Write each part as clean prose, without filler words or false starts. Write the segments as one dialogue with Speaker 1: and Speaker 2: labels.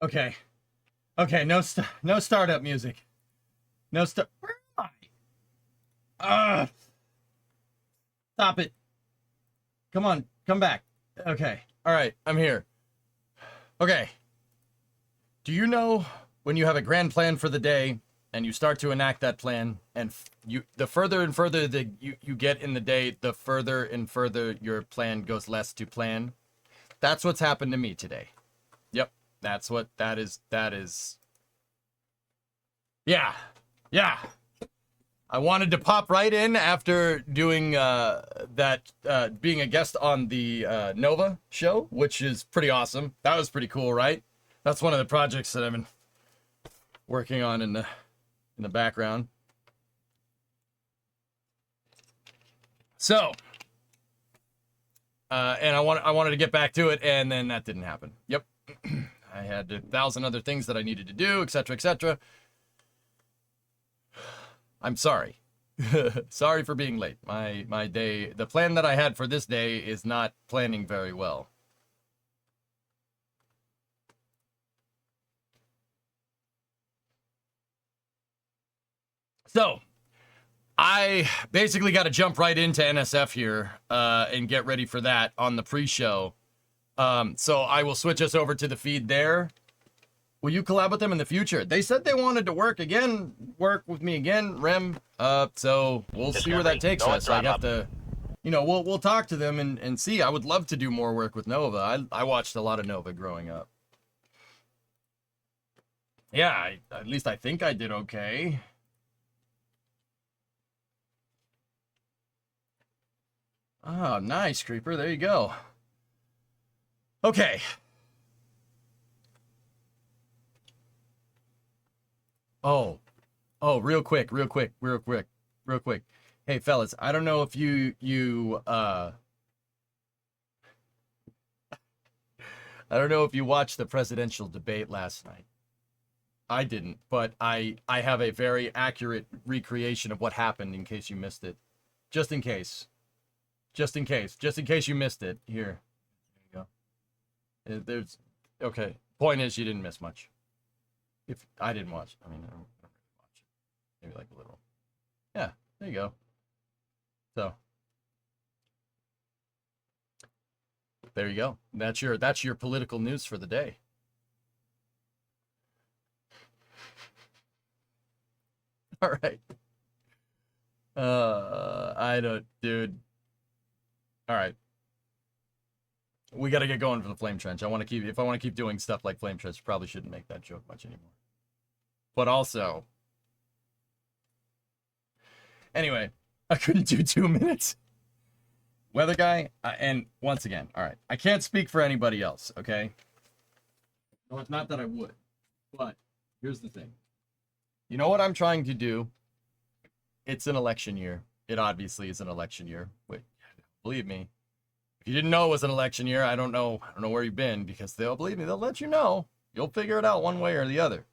Speaker 1: Okay. Okay, no startup music. No start. Where am I? Stop it. Come on, come back. Okay. All right, I'm here. Okay. Do you know when you have a grand plan for the day and you start to enact that plan and you the further and further that you get in the day, the further and further your plan goes less to plan? That's what's happened to me today. Yep. That's what that is. Yeah. Yeah. I wanted to pop right in after doing being a guest on the Nova show, which is pretty awesome. That was pretty cool, right? That's one of the projects that I've been working on in the background. So, and I wanted to get back to it, and then that didn't happen. Yep, I had 1,000 other things that I needed to do, etc., etc. I'm sorry. Sorry for being late. My day, the plan that I had for this day is not planning very well. So, I basically got to jump right into NSF here and get ready for that on the pre-show. So I will switch us over to the feed there. Will you collab with them in the future? They said they wanted to work with me again, Rem. So we'll see where that takes us. I have to, we'll talk to them and see. I would love to do more work with Nova. I watched a lot of Nova growing up. Yeah, at least I think I did okay. Oh, nice, Creeper. There you go. Okay. Oh, real quick. Hey, fellas, I don't know if I don't know if you watched the presidential debate last night. I didn't, but I have a very accurate recreation of what happened in case you missed it. Just in case. Just in case you missed it. Here. There you go. There's okay. Point is you didn't miss much. If I didn't watch, I mean, I don't really watch it. Maybe like a little. Yeah, there you go. So there you go. That's your political news for the day. All right. I don't, dude. All right. We got to get going for the flame trench. If I want to keep doing stuff like flame trench, probably shouldn't make that joke much anymore. But also, anyway, I couldn't do 2 minutes. Weather guy, and once again, all right, I can't speak for anybody else, okay? No, it's not that I would, but here's the thing. You know what I'm trying to do? It's an election year. It obviously is an election year. Wait, believe me. If you didn't know it was an election year, I don't know where you've been, because they'll let you know. You'll figure it out one way or the other.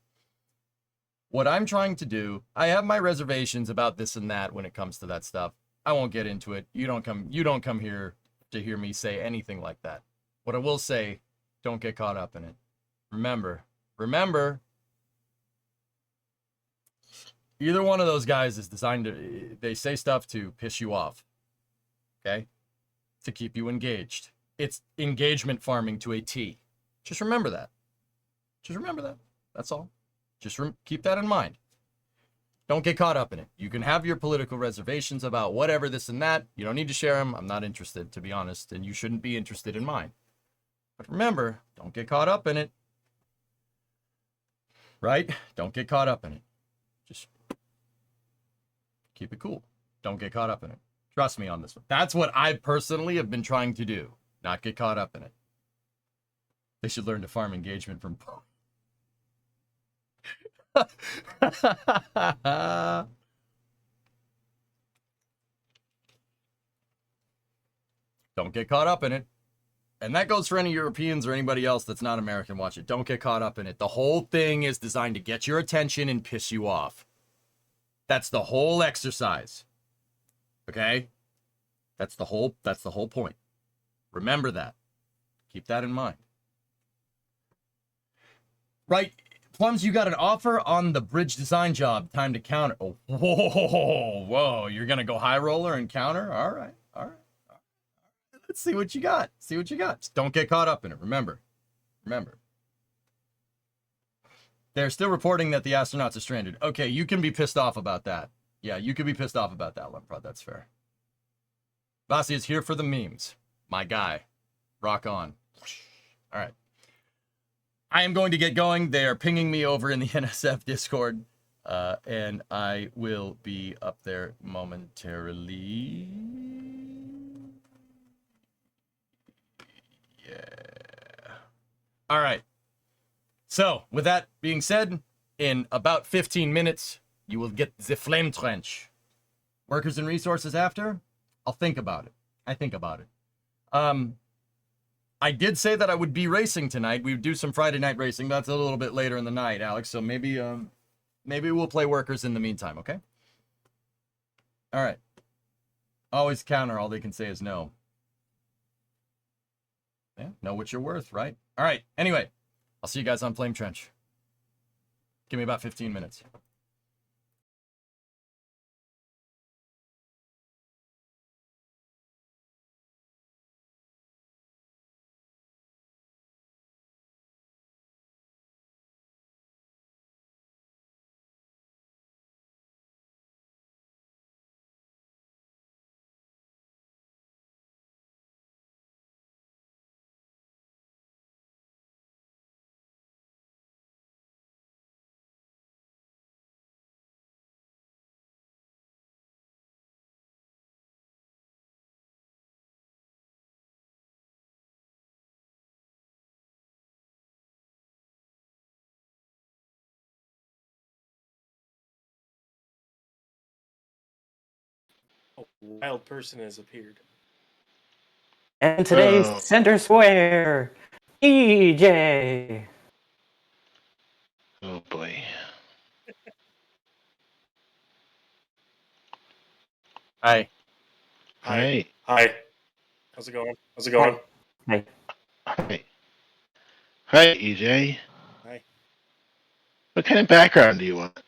Speaker 1: What I'm trying to do, I have my reservations about this and that when it comes to that stuff. I won't get into it. You don't come here to hear me say anything like that. What I will say, don't get caught up in it. Remember, either one of those guys is designed to, they say stuff to piss you off. Okay? To keep you engaged. It's engagement farming to a T. Just remember that. That's all. Just keep that in mind. Don't get caught up in it. You can have your political reservations about whatever, this and that. You don't need to share them. I'm not interested, to be honest, and you shouldn't be interested in mine. But remember, don't get caught up in it. Right? Don't get caught up in it. Just keep it cool. Don't get caught up in it. Trust me on this one. That's what I personally have been trying to do. Not get caught up in it. They should learn to farm engagement from... Don't get caught up in it. And that goes for any Europeans or anybody else that's not American. Watch it. Don't get caught up in it. The whole thing is designed to get your attention and piss you off. That's the whole exercise. Okay? That's the whole point. Remember that. Keep that in mind. Right, Plums, you got an offer on the bridge design job. Time to counter. Oh, whoa. You're gonna go high roller and counter? All right. Let's see what you got. Just don't get caught up in it. Remember. They're still reporting that the astronauts are stranded. Okay, you can be pissed off about that. Yeah, you can be pissed off about that, Lemprod. That's fair. Vasi is here for the memes. My guy. Rock on. All right. I am going to get going. They are pinging me over in the NSF Discord, and I will be up there momentarily. Yeah. All right. So, with that being said, in about 15 minutes, you will get the flame trench. Workers and resources after? I'll think about it. I did say that I would be racing tonight. We would do some Friday night racing. That's a little bit later in the night, Alex. So maybe we'll play workers in the meantime, okay? All right. Always counter. All they can say is no. Yeah, know what you're worth, right? All right. Anyway, I'll see you guys on Flame Trench. Give me about 15 minutes.
Speaker 2: A wild person has appeared.
Speaker 3: And today's center square, EJ.
Speaker 4: Oh boy.
Speaker 1: Hi.
Speaker 4: Hi.
Speaker 2: Hi. How's it going?
Speaker 3: Hi.
Speaker 4: Hi. Hi, EJ.
Speaker 2: Hi.
Speaker 4: What kind of background do you want?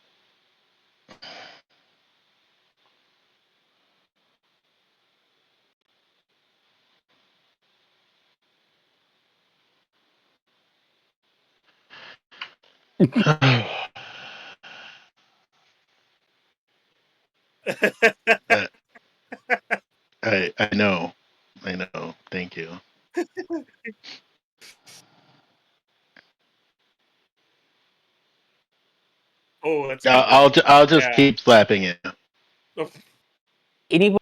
Speaker 4: Uh, I know. Thank you.
Speaker 2: Oh, that's a good one.
Speaker 4: I'll just
Speaker 2: Yeah.
Speaker 4: keep slapping it.
Speaker 2: Oh,
Speaker 3: Anybody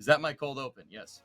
Speaker 1: Is that my cold open? Yes.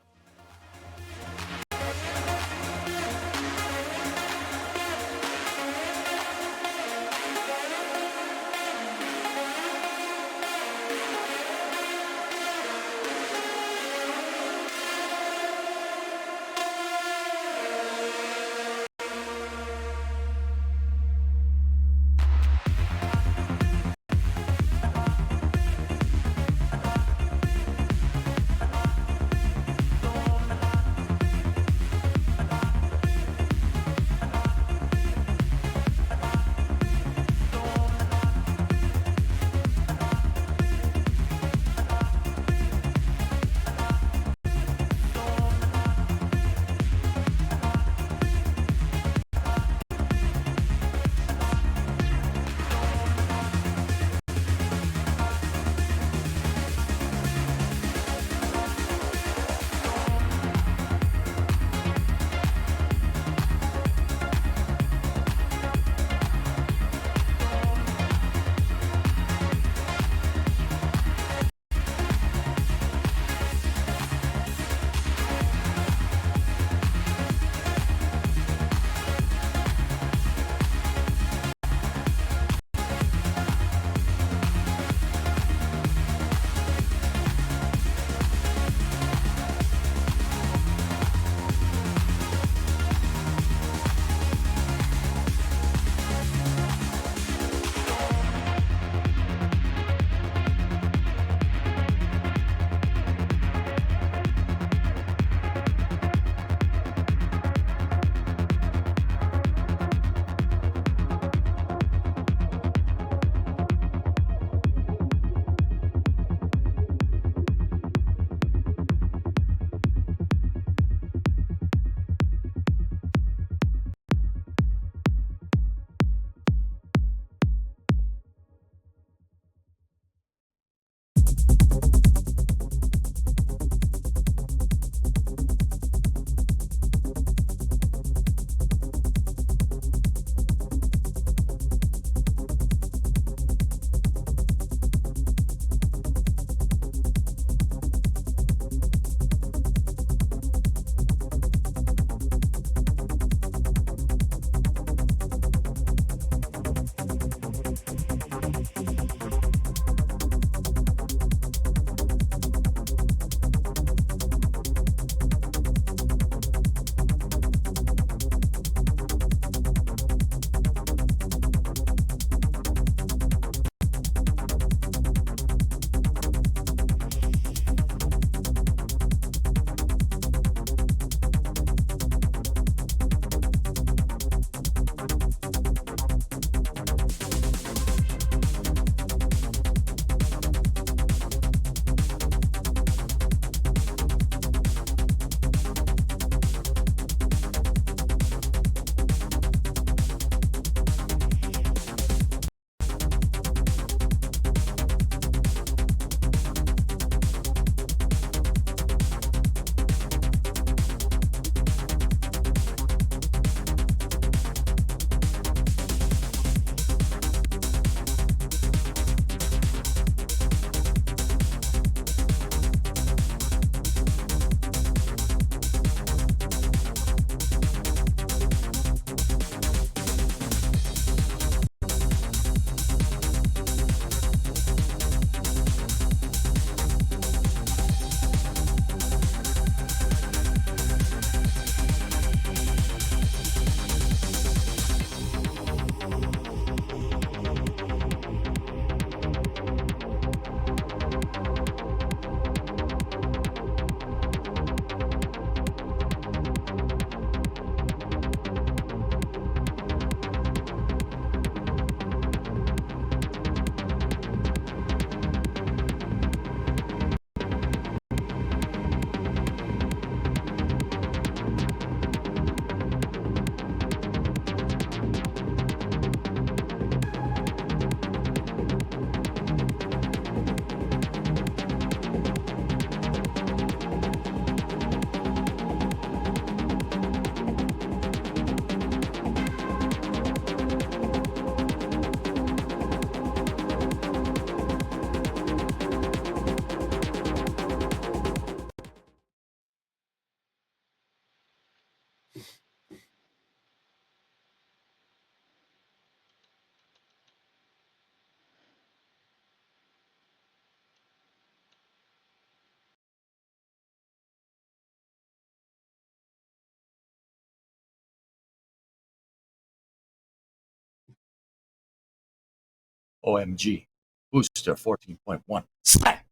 Speaker 1: OMG. Booster 14.1. Slap!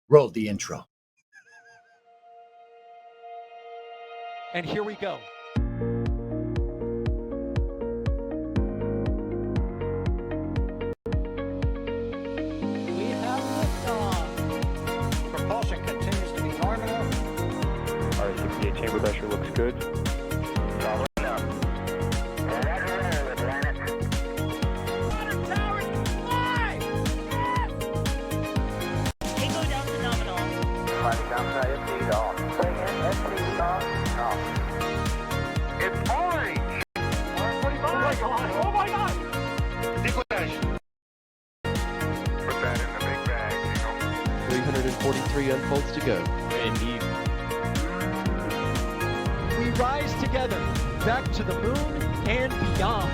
Speaker 1: Roll the intro.
Speaker 5: And here we go. We have liftoff. Propulsion continues to be nominal.
Speaker 6: R68 chamber pressure looks good.
Speaker 2: It's orange! Oh my god!
Speaker 6: Put that in the big bag.
Speaker 7: 343 unfolds to go.
Speaker 1: Indeed.
Speaker 5: We rise together back to the moon and beyond.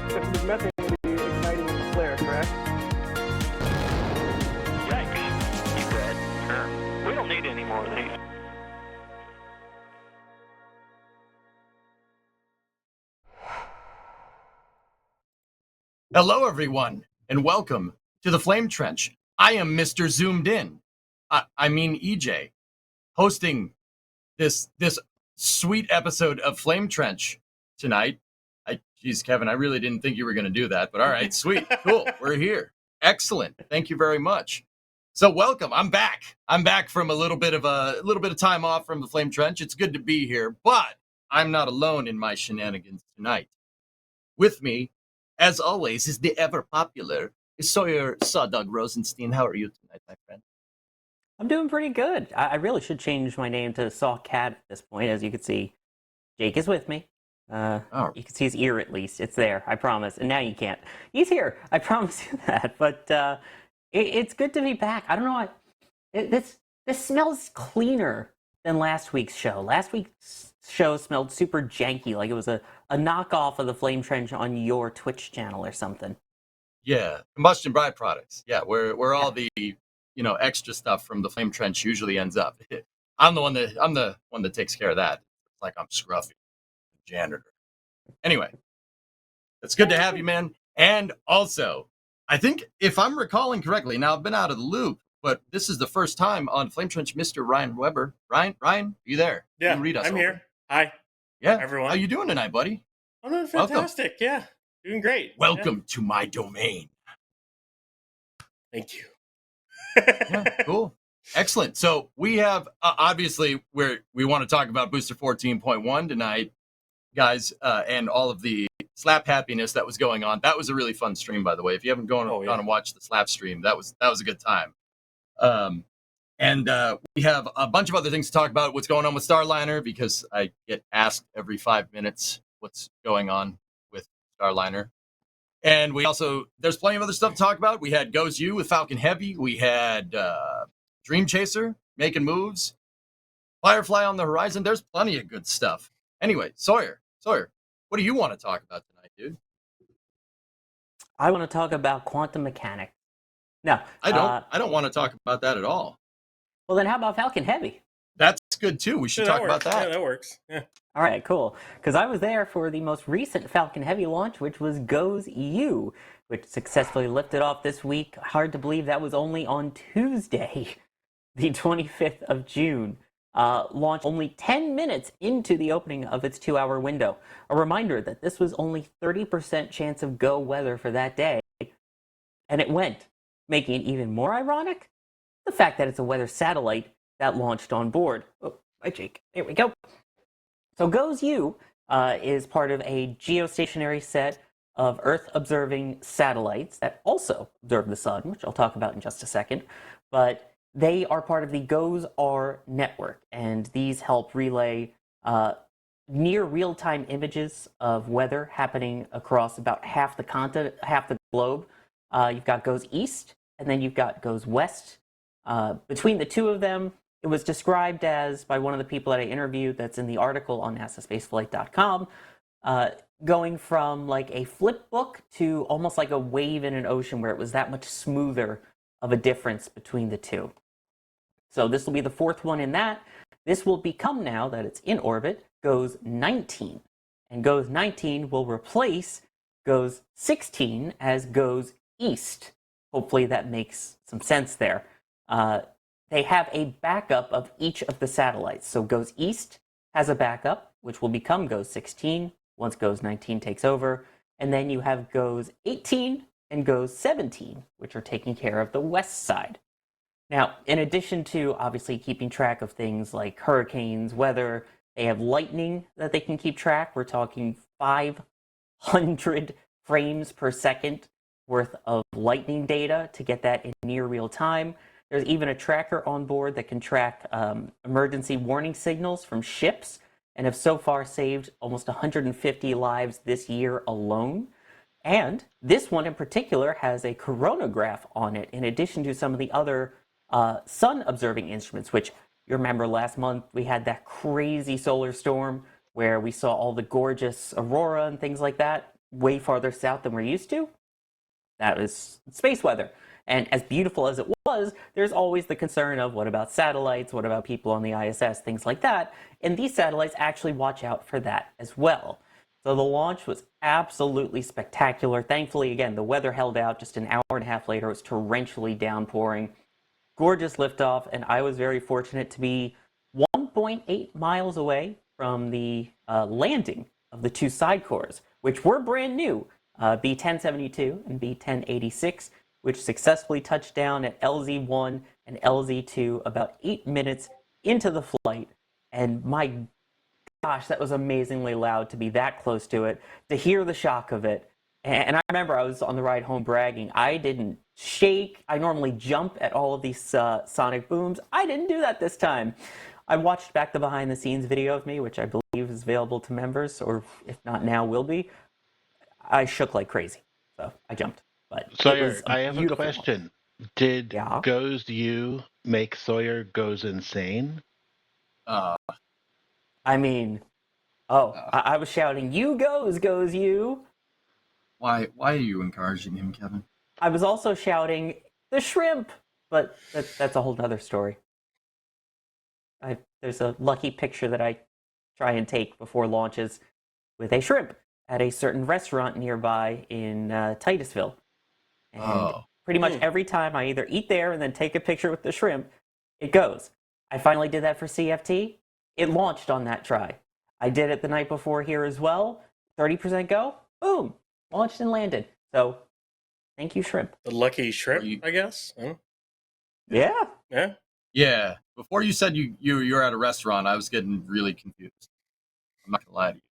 Speaker 6: This methane will be igniting in the flare, correct? Yikes. You dead? Sure. We don't need any more of these.
Speaker 1: Hello, everyone, and welcome to the Flame Trench. I am Mr. Zoomed In. I mean EJ, hosting this sweet episode of Flame Trench tonight. Geez, Kevin, I really didn't think you were going to do that, but all right, sweet, cool, we're here. Excellent, thank you very much. So welcome. I'm back. I'm back from a little bit of time off from the Flame Trench. It's good to be here, but I'm not alone in my shenanigans tonight. With me, as always, is the ever popular Sawyer Sawdog Rosenstein. How are you tonight, my friend?
Speaker 3: I'm doing pretty good. I really should change my name to Saw Cat at this point. As you can see, Jake is with me.
Speaker 1: Oh.
Speaker 3: You can see his ear at least. It's there, I promise. And now you can't. He's here. I promise you that. But it's good to be back. I don't know. This smells cleaner than last week's show. Last week's show smelled super janky, like it was a knockoff of the Flame Trench on your Twitch channel or something.
Speaker 1: Yeah, combustion byproducts. Yeah, where all the extra stuff from the Flame Trench usually ends up. I'm the one that takes care of that. It's like I'm Scruffy, janitor. Anyway, it's good to have you, man. And also, I think if I'm recalling correctly, now I've been out of the loop, but this is the first time on Flame Trench, Mr. Ryan Weber. Ryan, are you there?
Speaker 2: Yeah,
Speaker 1: You read us
Speaker 2: I'm
Speaker 1: over.
Speaker 2: here. Hi,
Speaker 1: Yeah,
Speaker 2: everyone.
Speaker 1: How you doing tonight, buddy?
Speaker 2: I'm doing
Speaker 1: Welcome.
Speaker 2: fantastic. Yeah, doing great.
Speaker 1: Welcome to my domain.
Speaker 2: Yeah. Thank you.
Speaker 1: Yeah, cool. Excellent. So we have, obviously, we want to talk about Booster 14.1 tonight, guys, and all of the slap happiness that was going on. That was a really fun stream, by the way. If you haven't gone and watched the slap stream, that was a good time. And we have a bunch of other things to talk about. What's going on with Starliner, because I get asked every 5 minutes what's going on with Starliner. And there's plenty of other stuff to talk about. We had Goes You with Falcon Heavy. We had Dream Chaser making moves. Firefly on the horizon. There's plenty of good stuff. Anyway, Sawyer, what do you want to talk about tonight, dude?
Speaker 3: I want to talk about quantum mechanics. No,
Speaker 1: I don't want to talk about that at all.
Speaker 3: Well, then how about Falcon Heavy?
Speaker 1: That's good too. We should talk about that.
Speaker 2: Yeah, that works. Yeah.
Speaker 3: All right, cool. Because I was there for the most recent Falcon Heavy launch, which was Goes You, which successfully lifted off this week. Hard to believe that was only on Tuesday, the 25th of June. Launched only 10 minutes into the opening of its 2-hour window. A reminder that this was only 30% chance of go weather for that day, and it went, making it even more ironic, the fact that it's a weather satellite that launched on board. Oh, hi, Jake. There we go. So Goes You is part of a geostationary set of Earth-observing satellites that also observe the sun, which I'll talk about in just a second. But they are part of the GOES-R network, and these help relay near real-time images of weather happening across about half the continent, half the globe. You've got Goes East, and then you've got Goes West. Between the two of them, it was described as, by one of the people that I interviewed that's in the article on nasaspaceflight.com, going from like a flip book to almost like a wave in an ocean, where it was that much smoother of a difference between the two. So this will be the fourth one in that. This will become, now that it's in orbit, GOES 19. And GOES 19 will replace GOES 16 as GOES East. Hopefully that makes some sense there. They have a backup of each of the satellites. So GOES East has a backup, which will become GOES 16 once GOES 19 takes over. And then you have GOES 18 and GOES 17, which are taking care of the west side. Now, in addition to obviously keeping track of things like hurricanes, weather, they have lightning that they can keep track. We're talking 500 frames per second worth of lightning data to get that in near real time. There's even a tracker on board that can track emergency warning signals from ships, and have so far saved almost 150 lives this year alone. And this one in particular has a coronagraph on it, in addition to some of the other sun observing instruments, which you remember last month we had that crazy solar storm where we saw all the gorgeous aurora and things like that way farther south than we're used to. That was space weather. And as beautiful as it was, there's always the concern of, what about satellites? What about people on the ISS? Things like that. And these satellites actually watch out for that as well. So the launch was absolutely spectacular. Thankfully, again, the weather held out. Just an hour and a half later, it was torrentially downpouring. Gorgeous liftoff, and I was very fortunate to be 1.8 miles away from the landing of the two side cores, which were brand new, B-1072 and B-1086, which successfully touched down at LZ-1 and LZ-2 about 8 minutes into the flight. And my gosh, that was amazingly loud to be that close to it, to hear the shock of it. And I remember I was on the ride home bragging. I didn't shake. I normally jump at all of these sonic booms. I didn't do that this time. I watched back the behind-the-scenes video of me, which I believe is available to members, or if not now, will be. I shook like crazy, so I jumped. But
Speaker 4: Sawyer, I have a question. Did
Speaker 3: Yeah?
Speaker 4: GOES U make Sawyer goes insane?
Speaker 3: I mean, I was shouting, "You goes you!"
Speaker 1: Why are you encouraging him, Kevin?
Speaker 3: I was also shouting, "The shrimp!" But that's a whole other story. There's a lucky picture that I try and take before launches with a shrimp at a certain restaurant nearby in Titusville. And pretty much every time I either eat there and then take a picture with the shrimp, it goes. I finally did that for CFT. It launched on that try. I did it the night before here as well. 30% go, boom, launched and landed. So, thank you, shrimp.
Speaker 2: The lucky shrimp, I guess. Huh?
Speaker 3: Yeah.
Speaker 2: Yeah.
Speaker 1: Yeah. Before you said you're at a restaurant, I was getting really confused. I'm not gonna lie to you.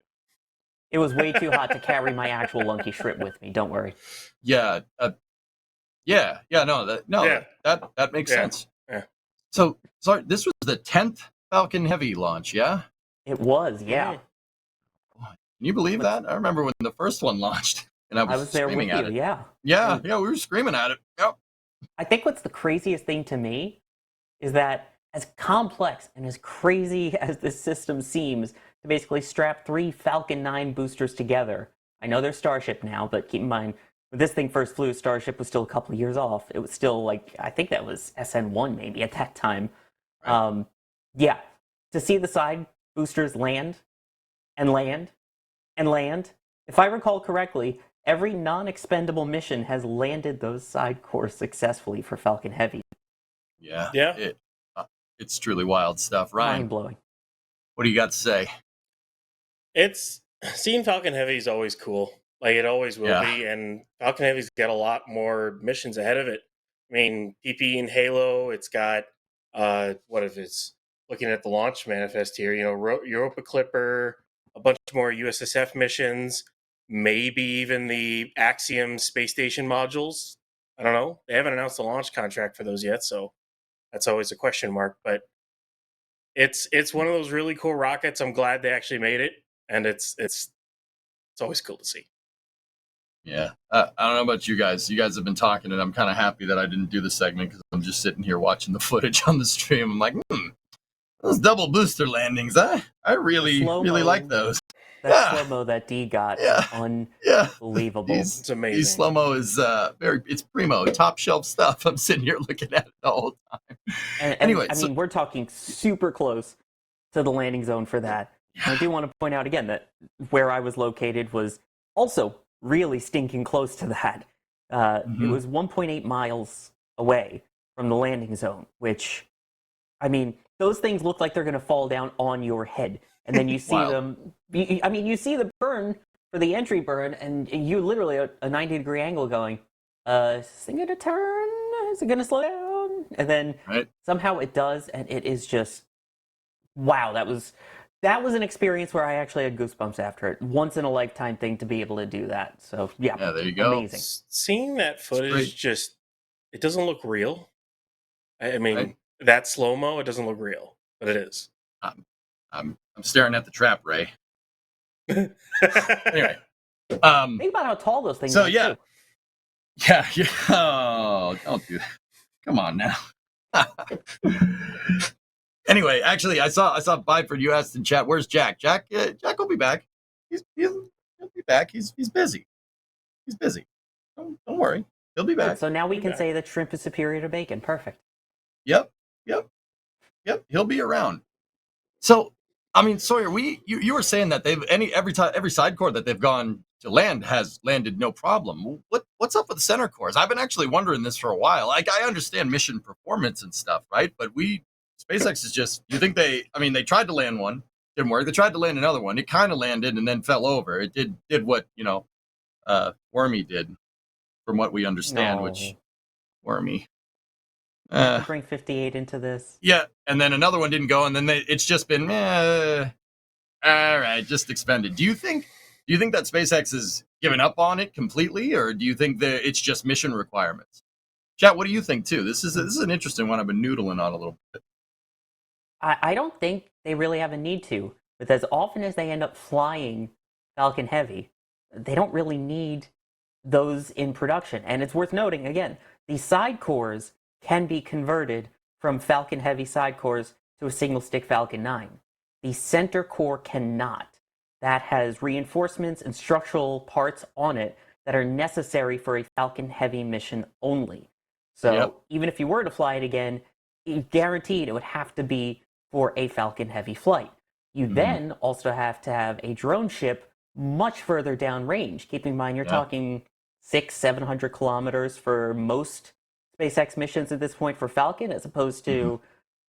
Speaker 3: It was way too hot to carry my actual lunky shrimp with me. Don't worry.
Speaker 1: Yeah. No, that makes sense.
Speaker 2: Yeah.
Speaker 1: So, sorry, this was the 10th Falcon Heavy launch, yeah?
Speaker 3: It was, yeah.
Speaker 1: Can you believe that? I remember when the first one launched, and I was
Speaker 3: there with
Speaker 1: screaming at
Speaker 3: you,
Speaker 1: it.
Speaker 3: yeah.
Speaker 1: Yeah, we were screaming at it. Yep.
Speaker 3: I think what's the craziest thing to me is that, as complex and as crazy as this system seems, to basically strap 3 Falcon 9 boosters together. I know they're Starship now, but keep in mind, when this thing first flew, Starship was still a couple of years off. It was still like, I think that was SN1 maybe at that time.
Speaker 1: Right.
Speaker 3: Yeah, to see the side boosters land and land and land. If I recall correctly, every non-expendable mission has landed those side cores successfully for Falcon Heavy.
Speaker 1: Yeah.
Speaker 2: Yeah.
Speaker 1: It's truly wild stuff. Ryan,
Speaker 3: Mind-blowing.
Speaker 1: what do you got to say?
Speaker 2: It's seeing Falcon Heavy is always cool. Like it always will be, and Falcon Heavy's got a lot more missions ahead of it. I mean, PP and Halo, it's got what if it's looking at the launch manifest here? You know, Europa Clipper, a bunch more USSF missions, maybe even the Axiom space station modules. I don't know. They haven't announced the launch contract for those yet, so that's always a question mark. But it's one of those really cool rockets. I'm glad they actually made it, and it's always cool to see.
Speaker 1: Yeah. I don't know about you guys. You guys have been talking, and I'm kind of happy that I didn't do the segment because I'm just sitting here watching the footage on the stream. I'm like, Those double booster landings, I really
Speaker 3: slow-mo.
Speaker 1: like those.
Speaker 3: That
Speaker 1: Yeah.
Speaker 3: slow-mo that D got
Speaker 1: Yeah.
Speaker 3: was
Speaker 1: Yeah.
Speaker 3: unbelievable.
Speaker 2: It's amazing.
Speaker 1: These slow-mo is it's primo, top shelf stuff. I'm sitting here looking at it the whole time.
Speaker 3: And
Speaker 1: Anyway,
Speaker 3: I mean, we're talking super close to the landing zone for that. And I do want to point out again that where I was located was also really stinking close to that. It was 1.8 miles away from the landing zone, which, I mean, those things look like they're going to fall down on your head. And then you see them, I mean, you see the burn for the entry burn, and you literally a 90-degree angle going, is this thing going to turn? Is it going to slow down? And then somehow it does, and it is just, wow, that was an experience where I actually had goosebumps after it. Once in a lifetime thing to be able to do that. So yeah,
Speaker 1: there you go.
Speaker 3: Amazing.
Speaker 2: Seeing that footage just, it doesn't look real. I mean, that slow-mo, it doesn't look real, but it is.
Speaker 1: I'm staring at the trap, Ray. Anyway,
Speaker 3: think about how tall those things are.
Speaker 1: Yeah.
Speaker 3: Too.
Speaker 1: Yeah. Oh, don't do that. Come on now. Anyway, actually, I saw Bideford. You asked in chat, "Where's Jack?" Jack will be back. He'll be back. He's busy. He's busy. Don't worry. He'll be back.
Speaker 3: So now we can say that shrimp is superior to bacon. Perfect.
Speaker 1: Yep. He'll be around. So, I mean, Sawyer, you were saying that every side core that they've gone to land has landed no problem. What's up with the center cores? I've been actually wondering this for a while. Like, I understand mission performance and stuff, right? But SpaceX is just, you think they tried to land one, didn't work. They tried to land another one. It kind of landed and then fell over. It did what, Wormy did, from what we understand, which Wormy.
Speaker 3: Bring 58 into this.
Speaker 1: Yeah, and then another one didn't go, and then it's just been, all right, just expended. Do you think that SpaceX has given up on it completely, or do you think that it's just mission requirements? Chat, what do you think too? This is an interesting one. I've been noodling on a little bit.
Speaker 3: I don't think they really have a need to, but as often as they end up flying Falcon Heavy, they don't really need those in production. And it's worth noting, again, these side cores can be converted from Falcon Heavy side cores to a single stick Falcon 9. The center core cannot. That has reinforcements and structural parts on it that are necessary for a Falcon Heavy mission only. So even if you were to fly it again, guaranteed it would have to be for a Falcon Heavy flight. You then also have to have a drone ship much further downrange. Keep in mind, you're talking 600-700 kilometers for most SpaceX missions at this point for Falcon, as opposed to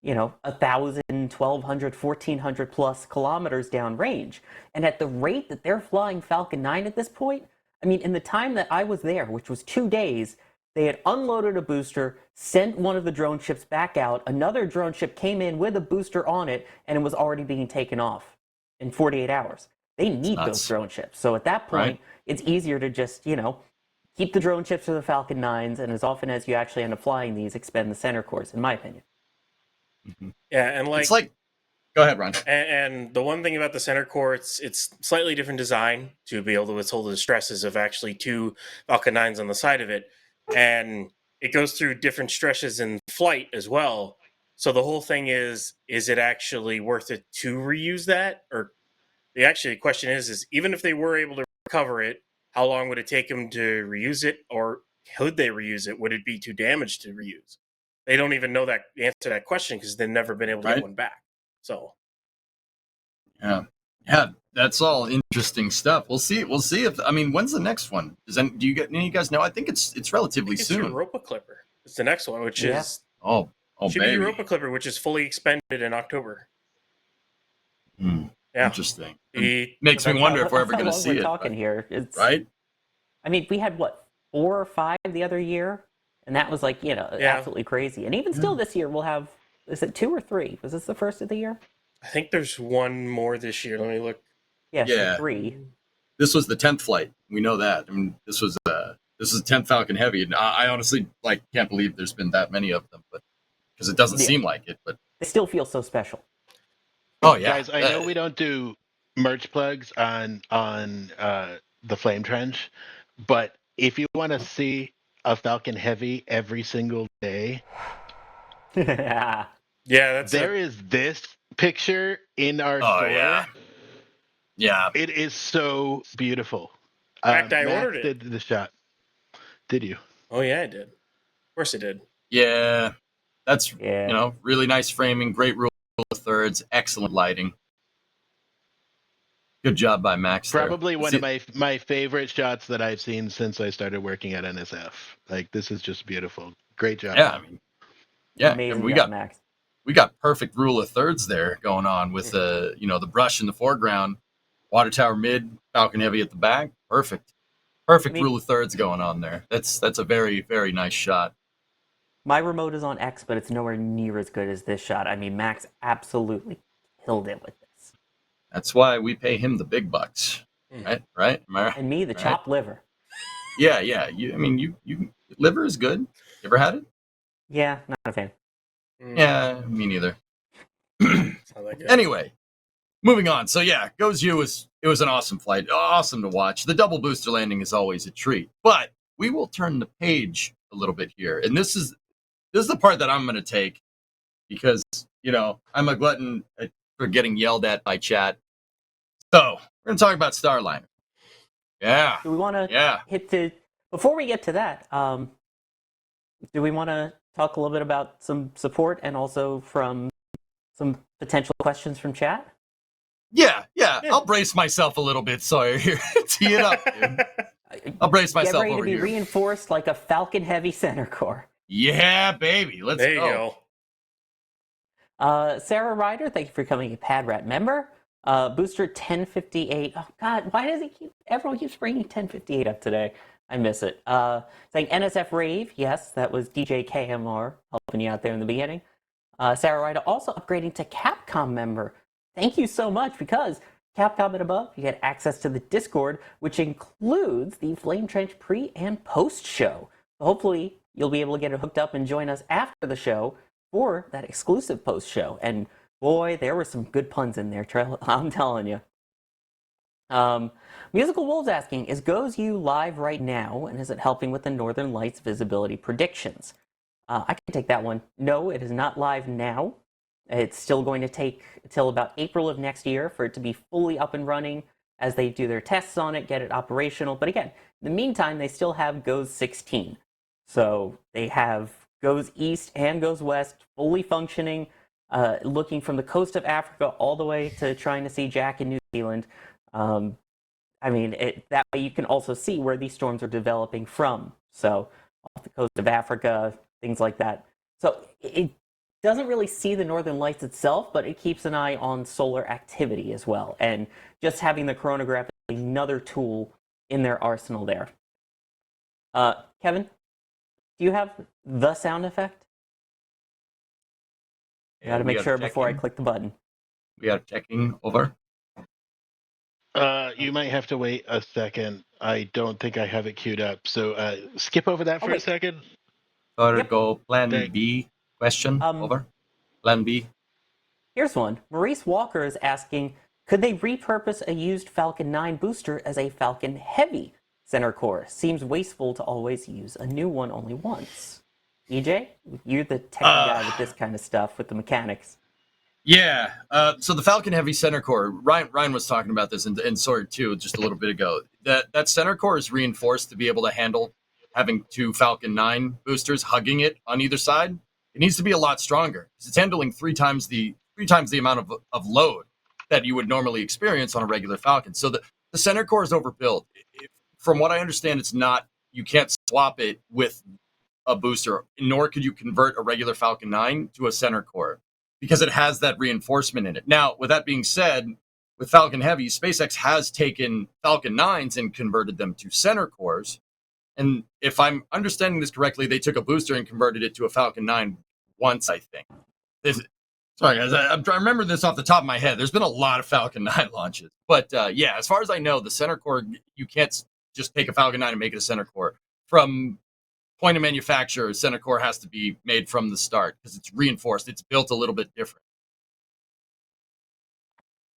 Speaker 3: 1,000, 1,200, 1,400 plus kilometers downrange. And at the rate that they're flying Falcon 9 at this point, I mean, in the time that I was there, which was 2 days, they had unloaded a booster, sent one of the drone ships back out, another drone ship came in with a booster on it, and it was already being taken off in 48 hours. They need those drone ships. So at that point, it's easier to just, keep the drone ships for the Falcon 9s, and as often as you actually end up flying these, expend the center cores, in my opinion.
Speaker 2: Yeah, and
Speaker 1: it's like, go ahead, Ron.
Speaker 2: And the one thing about the center core, it's slightly different design to be able to withhold the stresses of actually 2 Falcon 9s on the side of it. And it goes through different stresses in flight as well. So the whole thing is it actually worth it to reuse that? Or the question is even if they were able to recover it, how long would it take them to reuse it? Or could they reuse it? Would it be too damaged to reuse? They don't even know that answer to that question because they've never been able to get one back. So,
Speaker 1: yeah, that's all interesting stuff. We'll see if when's the next one? Do any of you guys know? I think it's relatively soon.
Speaker 2: It's Europa Clipper. It's the next one, which is
Speaker 1: should
Speaker 2: be Europa Clipper, which is fully expended in October. Yeah,
Speaker 1: interesting. Makes me wonder if we're ever going to see it.
Speaker 3: Talking here,
Speaker 1: right?
Speaker 3: I mean, we had 4 or 5 the other year, and that was absolutely crazy. And even still, this year we'll have. Is it 2 or 3? Was this the first of the year?
Speaker 2: I think there's one more this year. Let me look.
Speaker 3: Yeah, so 3.
Speaker 1: This was the 10th flight. We know that. I mean, this is 10th Falcon Heavy, and I honestly can't believe there's been that many of them, but because it doesn't seem like it. But
Speaker 3: they still feel so special.
Speaker 1: Oh yeah,
Speaker 4: guys! I know we don't do merch plugs on the Flame Trench, but if you want to see a Falcon Heavy every single day,
Speaker 2: Yeah, that's
Speaker 4: There
Speaker 2: it.
Speaker 4: is this picture in our
Speaker 1: Oh,
Speaker 4: store.
Speaker 1: yeah. Yeah.
Speaker 4: It is so beautiful.
Speaker 2: In fact, I
Speaker 4: Max
Speaker 2: ordered it.
Speaker 4: did the shot. Did you?
Speaker 2: Oh yeah, I did. Of course I did.
Speaker 1: Yeah. That's,
Speaker 3: Yeah.
Speaker 1: really nice framing, great rule of thirds, excellent lighting. Good job by Max there.
Speaker 4: Probably one of my favorite shots that I've seen since I started working at NSF. Like, this is just beautiful. Great job.
Speaker 1: Yeah, I mean, yeah,
Speaker 3: Amazing
Speaker 1: we
Speaker 3: job, Max.
Speaker 1: got perfect rule of thirds there going on with the brush in the foreground, water tower mid, Falcon Heavy at the back. Perfect rule of thirds going on there. That's a very, very nice shot.
Speaker 3: My remote is on X, but it's nowhere near as good as this shot. I mean, Max absolutely killed it with this.
Speaker 1: That's why we pay him the big bucks, right? Am I right?
Speaker 3: And me, the chopped liver.
Speaker 1: Yeah. You liver is good. You ever had it?
Speaker 3: Yeah, not a fan.
Speaker 1: Yeah, me neither.
Speaker 2: It's not that good.
Speaker 1: Anyway, moving on. So yeah, Goes You was an awesome flight, awesome to watch. The double booster landing is always a treat. But we will turn the page a little bit here, and this is the part that I'm going to take because I'm a glutton for getting yelled at by chat. So we're going to talk about Starliner. Yeah.
Speaker 3: Do we want to hit to before we get to that? Do we want to talk a little bit about some support and also from some potential questions from chat?
Speaker 1: Yeah. I'll brace myself a little bit, Sawyer. Here, tee it up, dude. I'll brace myself
Speaker 3: Get ready
Speaker 1: over
Speaker 3: to be
Speaker 1: here.
Speaker 3: reinforced like a Falcon Heavy center core.
Speaker 1: Yeah, baby. Let's
Speaker 2: there
Speaker 1: go.
Speaker 2: you go.
Speaker 3: Sarah Ryder, thank you for becoming a Pad Rat member. Booster 1058. Oh God, why does everyone keeps bringing 1058 up today? I miss it. Saying NSF Rave, yes, that was DJ KMR helping you out there in the beginning. Sarah Ryder also upgrading to Capcom member. Thank you so much, because Capcom and above, you get access to the Discord, which includes the Flame Trench pre and post show. So hopefully you'll be able to get hooked up and join us after the show for that exclusive post show. And boy, there were some good puns in there, Trail. I'm telling you. Musical Wolves asking, is Goes You live right now, and is it helping with the Northern Lights visibility predictions? I can take that one. No, it is not live now. It's still going to take until about April of next year for it to be fully up and running as they do their tests on it, get it operational. But again, in the meantime, they still have Goes 16. So they have Goes East and Goes West fully functioning, looking from the coast of Africa all the way to trying to see Jack in New Zealand. I mean, that way you can also see where these storms are developing from. So off the coast of Africa, things like that. So it doesn't really see the northern lights itself, but it keeps an eye on solar activity as well. And just having the coronagraph is another tool in their arsenal there. Kevin, do you have the sound effect? I gotta make sure before I click the button.
Speaker 1: We are checking over.
Speaker 4: You might have to wait a second. I don't think I have it queued up. So skip over that for a second.
Speaker 1: Or go plan B question over. Plan B.
Speaker 3: Here's one. Maurice Walker is asking, could they repurpose a used Falcon 9 booster as a Falcon Heavy center core? Seems wasteful to always use a new one only once. EJ, you're the tech guy with this kind of stuff, with the mechanics.
Speaker 1: Yeah. So the Falcon Heavy center core, Ryan was talking about this and Sword too just a little bit ago. That center core is reinforced to be able to handle having two Falcon 9 boosters hugging it on either side. It needs to be a lot stronger because it's handling three times the amount of load that you would normally experience on a regular Falcon. So the center core is overbuilt. From what I understand, it's not, you can't swap it with a booster, nor could you convert a regular Falcon 9 to a center core because it has that reinforcement in it. Now, with that being said, with Falcon Heavy, SpaceX has taken Falcon 9s and converted them to center cores. And if I'm understanding this correctly, they took a booster and converted it to a Falcon 9 once, I think. Sorry, guys, I remember this off the top of my head. There's been a lot of Falcon 9 launches. But yeah, as far as I know, the center core, you can't just take a Falcon 9 and make it a center core. From point of manufacturer, center core has to be made from the start because it's reinforced. It's built a little bit different.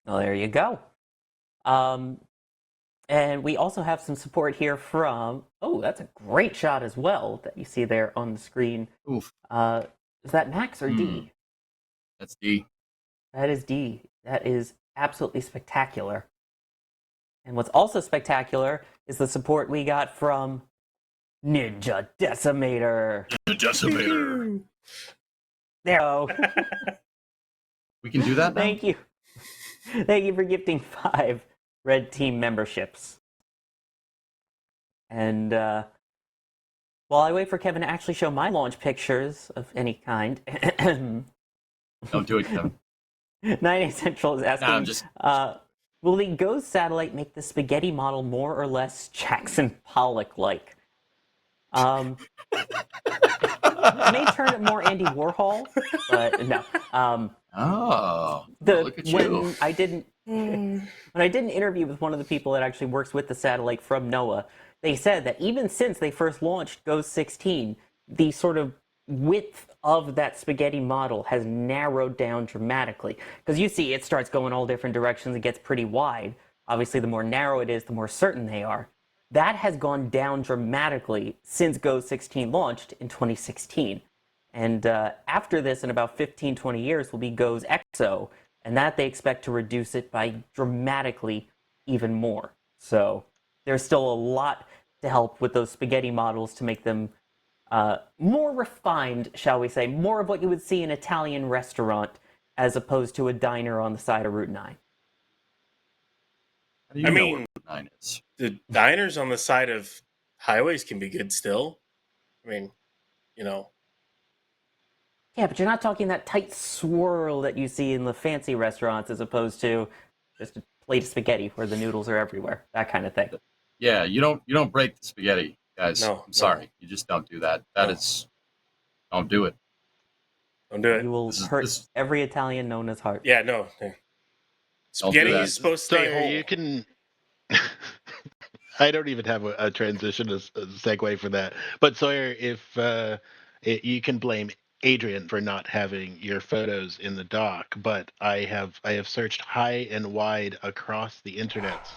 Speaker 3: Well, there you go. And we also have some support here from, that's a great shot as well that you see there on the screen.
Speaker 1: Oof.
Speaker 3: Is that Max or D?
Speaker 1: That's D.
Speaker 3: That is D. That is absolutely spectacular. And what's also spectacular is the support we got from Ninja Decimator.
Speaker 1: Decimator.
Speaker 3: There we go.
Speaker 1: We can do that now?
Speaker 3: Thank you. Thank you for gifting 5 Red Team memberships. And while I wait for Kevin to actually show my launch pictures of any kind,
Speaker 1: Don't do it, Kevin.
Speaker 3: 98 Central is asking,
Speaker 1: I'm just...
Speaker 3: will the GOES satellite make the spaghetti model more or less Jackson Pollock-like? It may turn it more Andy Warhol, but no.
Speaker 1: Look at you.
Speaker 3: When I did an interview with one of the people that actually works with the satellite from NOAA, they said that even since they first launched GOES 16, the sort of width of that spaghetti model has narrowed down dramatically. Because you see, it starts going all different directions, it gets pretty wide. Obviously, the more narrow it is, the more certain they are. That has gone down dramatically since GOES 16 launched in 2016. And after this, in about 15, 20 years, will be GOES EXO, and that they expect to reduce it by dramatically even more. So there's still a lot to help with those spaghetti models to make them more refined, shall we say, more of what you would see in an Italian restaurant as opposed to a diner on the side of Route 9.
Speaker 1: How do you know what Route 9 is?
Speaker 2: The diners on the side of highways can be good still. I mean, you know.
Speaker 3: Yeah, but you're not talking that tight swirl that you see in the fancy restaurants as opposed to just a plate of spaghetti where the noodles are everywhere. That kind of thing.
Speaker 1: Yeah, you don't break the spaghetti, guys.
Speaker 2: No,
Speaker 1: I'm sorry. You just don't do that. Don't do it.
Speaker 2: Don't do it.
Speaker 3: You will hurt every Italian known as heart.
Speaker 2: Yeah, no. Spaghetti is supposed to stay whole.
Speaker 4: You can... I don't even have a transition, a segue for that. But Sawyer, if you can blame Adrian for not having your photos in the doc, but I have searched high and wide across the internets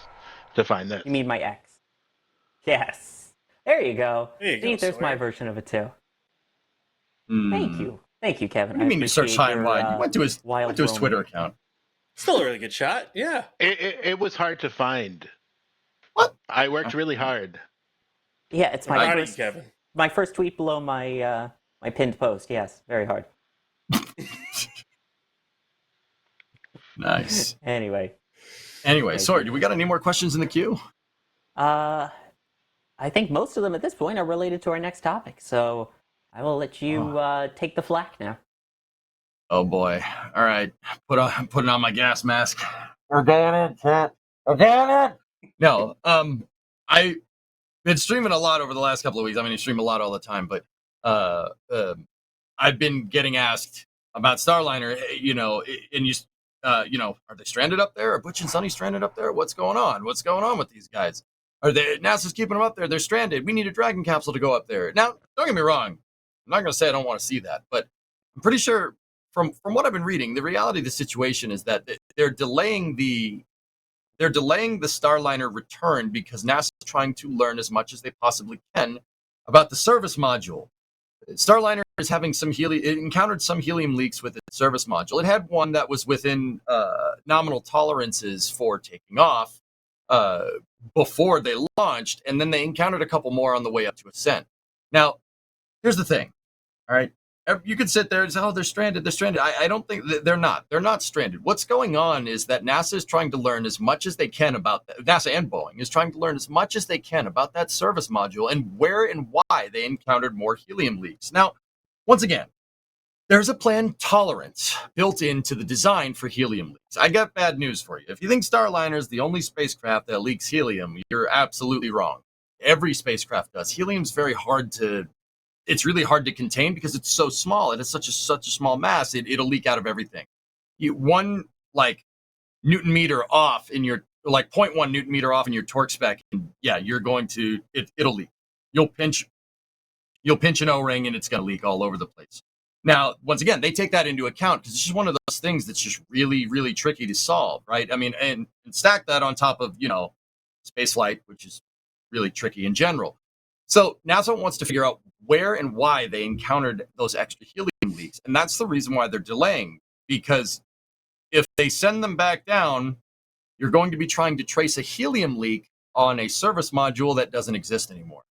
Speaker 4: to find this.
Speaker 3: You mean my ex? Yes. There you go.
Speaker 2: There you
Speaker 3: See,
Speaker 2: go,
Speaker 3: there's
Speaker 2: Sawyer.
Speaker 3: my version of it too. Thank you. Thank you, Kevin.
Speaker 1: What do you mean you searched high and wide? You went to his Twitter account.
Speaker 2: Still a really good shot. Yeah.
Speaker 4: It was hard to find.
Speaker 1: What?
Speaker 4: I worked really hard.
Speaker 3: Yeah, it's
Speaker 2: Proud
Speaker 3: my
Speaker 2: of you,
Speaker 3: first,
Speaker 2: Kevin.
Speaker 3: my first tweet below my my pinned post. Yes, very hard.
Speaker 1: Nice.
Speaker 3: Anyway,
Speaker 1: Sorry, do we got any more questions in the queue?
Speaker 3: I think most of them at this point are related to our next topic, so I will let you take the flak now.
Speaker 1: Oh boy. All right. I'm putting on my gas mask. We're doing it, chat. We're doing it. No, I've been streaming a lot over the last couple of weeks. I mean, I stream a lot all the time, but I've been getting asked about Starliner, are they stranded up there? Are Butch and Sonny stranded up there? What's going on? What's going on with these guys? NASA's keeping them up there. They're stranded. We need a Dragon capsule to go up there. Now, don't get me wrong. I'm not going to say I don't want to see that, but I'm pretty sure from what I've been reading, the reality of the situation is that they're delaying the Starliner return because NASA is trying to learn as much as they possibly can about the service module. Starliner is having it encountered some helium leaks with its service module. It had one that was within nominal tolerances for taking off before they launched, and then they encountered a couple more on the way up to ascent. Now, here's the thing, all right? You could sit there and say, oh, they're stranded. They're stranded. I don't think they're not. They're not stranded. What's going on is that NASA is trying to learn as much as they can about NASA and Boeing is trying to learn as much as they can about that service module and where and why they encountered more helium leaks. Now, once again, there's a planned tolerance built into the design for helium leaks. I got bad news for you. If you think Starliner is the only spacecraft that leaks helium, you're absolutely wrong. Every spacecraft does. Helium's it's really hard to contain because it's so small. It has such a small mass. It'll leak out of everything. One Newton meter off in your 0.1 Newton meter off in your torque spec, and yeah, you're going to it'll leak. You'll pinch an O-ring and it's going to leak all over the place. Now, once again, they take that into account because it's just one of those things that's just really, really tricky to solve, right? I mean, and stack that on top of space flight, which is really tricky in general. So NASA wants to figure out where and why they encountered those extra helium leaks. And that's the reason why they're delaying because if they send them back down, you're going to be trying to trace a helium leak on a service module that doesn't exist anymore.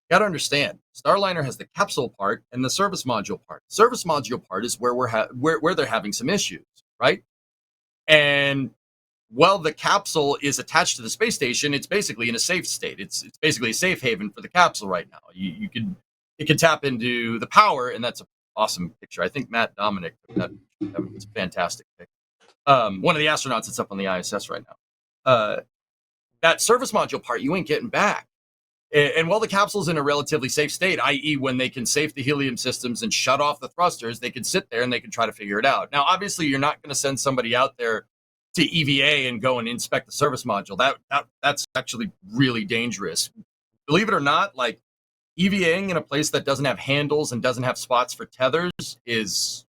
Speaker 1: You got to understand, Starliner has the capsule part and the service module part. Service module part is where where they're having some issues, right? And while the capsule is attached to the space station, it's basically in a safe state. It's basically a safe haven for the capsule right now. It can tap into the power, and that's an awesome picture. I think Matt Dominic, it's a fantastic picture. One of the astronauts that's up on the ISS right now. That service module part you ain't getting back. And while the capsule's in a relatively safe state, i.e. when they can safe the helium systems and shut off the thrusters, they can sit there and they can try to figure it out. Now, obviously, you're not going to send somebody out there to EVA and go and inspect the service module. That's actually really dangerous. Believe it or not, like EVAing in a place that doesn't have handles and doesn't have spots for tethers is,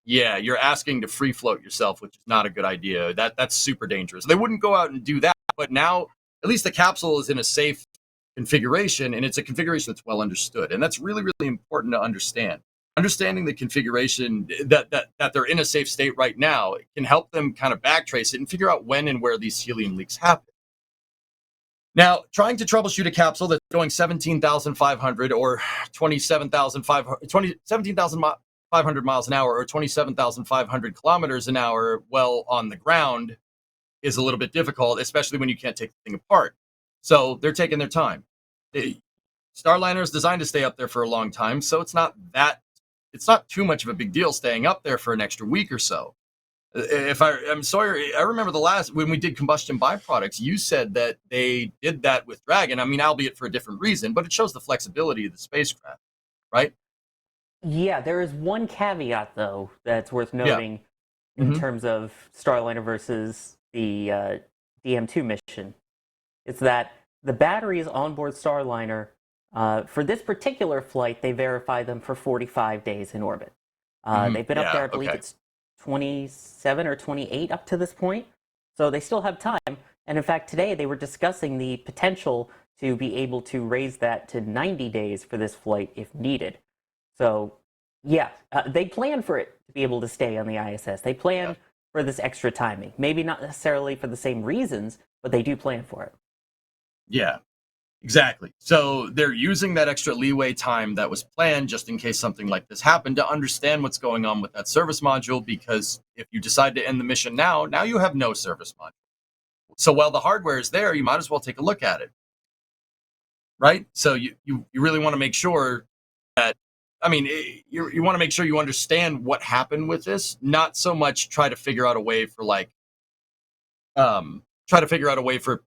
Speaker 1: yeah, you're asking to free float yourself, which is not a good idea. That's super dangerous. They wouldn't go out and do that, but now at least the capsule is in a safe configuration, and it's a configuration that's well understood, and that's really, really important to understand. Understanding the configuration that they're in a safe state right now can help them kind of backtrace it and figure out when and where these helium leaks happen. Now, trying to troubleshoot a capsule that's going 17,500 or 17,500 miles an hour or 27,500 kilometers an hour well on the ground is a little bit difficult, especially when you can't take the thing apart. So they're taking their time. Starliner is designed to stay up there for a long time, so it's not too much of a big deal staying up there for an extra week or so. I'm sorry, I remember when we did combustion byproducts, you said that they did that with Dragon. I mean, albeit for a different reason, but it shows the flexibility of the spacecraft, right?
Speaker 3: Yeah, there is one caveat, though, that's worth noting in terms of Starliner versus the DM2 mission. It's that the batteries on board Starliner, for this particular flight, they verify them for 45 days in orbit. They've been up there, I believe it's 27 or 28 up to this point. So they still have time. And in fact, today they were discussing the potential to be able to raise that to 90 days for this flight if needed. So, yeah, they plan for it to be able to stay on the ISS. They plan for this extra timing. Maybe not necessarily for the same reasons, but they do plan for it.
Speaker 1: Yeah, exactly. So they're using that extra leeway time that was planned just in case something like this happened to understand what's going on with that service module, because if you decide to end the mission now you have no service module. So while the hardware is there, you might as well take a look at it. Right? So you really want to make sure that, I mean, you want to make sure you understand what happened with this, not so much try to figure out a way for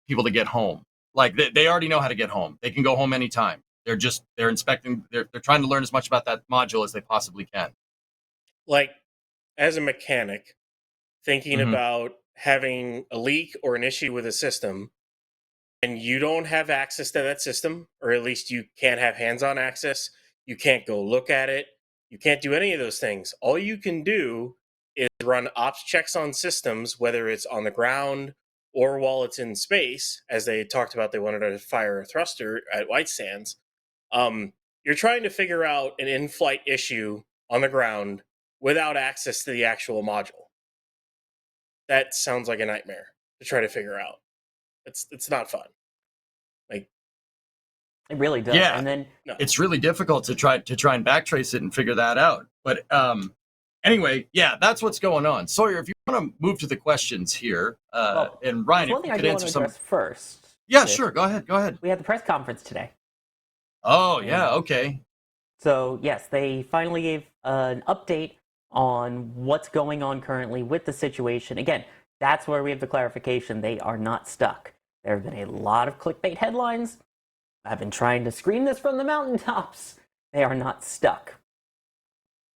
Speaker 1: people to get home. Like they already know how to get home. They can go home anytime. They're inspecting. They're trying to learn as much about that module as they possibly can.
Speaker 2: Like, as a mechanic, thinking about having a leak or an issue with a system, and you don't have access to that system, or at least you can't have hands-on access. You can't go look at it. You can't do any of those things. All you can do is run ops checks on systems, whether it's on the ground or while it's in space, as they talked about they wanted to fire a thruster at White Sands. You're trying to figure out an in-flight issue on the ground without access to the actual module. That sounds like a nightmare to try to figure out. It's not fun. Like,
Speaker 3: it really does.
Speaker 1: Yeah,
Speaker 3: and then
Speaker 1: it's really difficult to try and backtrace it and figure that out. But anyway, yeah, that's what's going on. Sawyer, if you want to move to the questions here, and Ryan, if
Speaker 3: one thing
Speaker 1: you
Speaker 3: I
Speaker 1: could
Speaker 3: do
Speaker 1: answer
Speaker 3: want to
Speaker 1: some.
Speaker 3: address first.
Speaker 1: Yeah, sure. Go ahead.
Speaker 3: We had the press conference today.
Speaker 1: Oh, yeah. Okay.
Speaker 3: So, yes, they finally gave an update on what's going on currently with the situation. Again, that's where we have the clarification. They are not stuck. There have been a lot of clickbait headlines. I've been trying to scream this from the mountaintops. They are not stuck.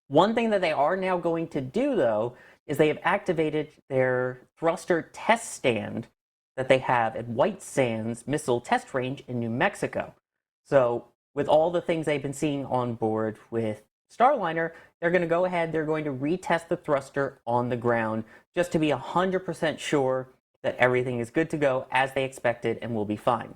Speaker 3: One thing that they are now going to do, though, is they have activated their thruster test stand that they have at White Sands Missile Test Range in New Mexico. So, with all the things they've been seeing on board with Starliner, they're going to go ahead, they're going to retest the thruster on the ground just to be 100% sure that everything is good to go as they expected and will be fine.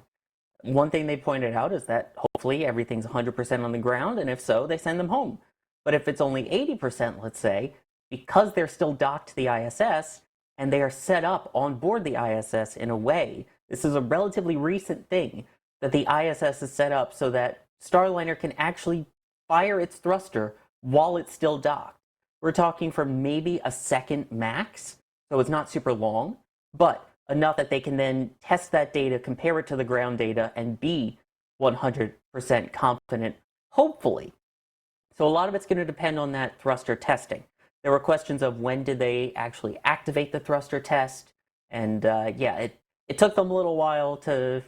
Speaker 3: One thing they pointed out is that hopefully everything's 100% on the ground, and if so, they send them home. But if it's only 80%, let's say, because they're still docked to the ISS and they are set up on board the ISS in a way. This is a relatively recent thing that the ISS is set up so that Starliner can actually fire its thruster while it's still docked. We're talking for maybe a second max, so it's not super long, but enough that they can then test that data, compare it to the ground data, and be 100% confident, hopefully. So a lot of it's going to depend on that thruster testing. There were questions of when did they actually activate the thruster test, and it took them a little while to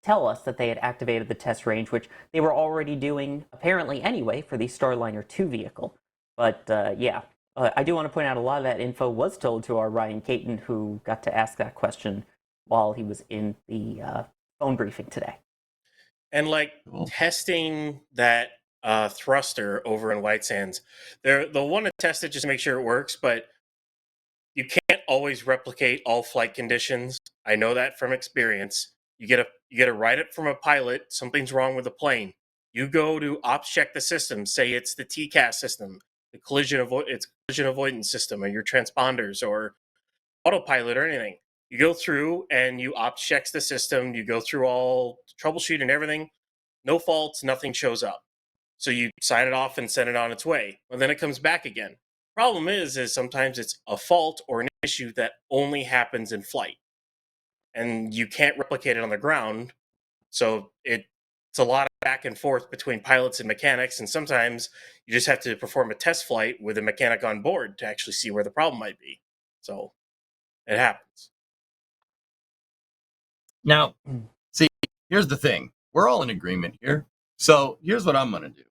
Speaker 3: tell us that they had activated the test range, which they were already doing apparently anyway for the Starliner 2 vehicle. But I do want to point out a lot of that info was told to our Ryan Caton, who got to ask that question while he was in the phone briefing today.
Speaker 2: And like testing that thruster over in White Sands, they'll want to test it just to make sure it works, but you can't always replicate all flight conditions. I know that from experience. You get a write up from a pilot, something's wrong with the plane. You go to ops check the system, say it's the TCAS system, the collision avoidance system, or your transponders, or autopilot, or anything. You go through and you ops checks the system. You go through all troubleshoot and everything. No faults, nothing shows up. So you sign it off and send it on its way. Well, then it comes back again. Problem is sometimes it's a fault or an issue that only happens in flight, and you can't replicate it on the ground. So it's a lot of back and forth between pilots and mechanics, and sometimes you just have to perform a test flight with a mechanic on board to actually see where the problem might be. So it happens.
Speaker 1: Now, see, here's the thing. We're all in agreement here. So here's what I'm going to do.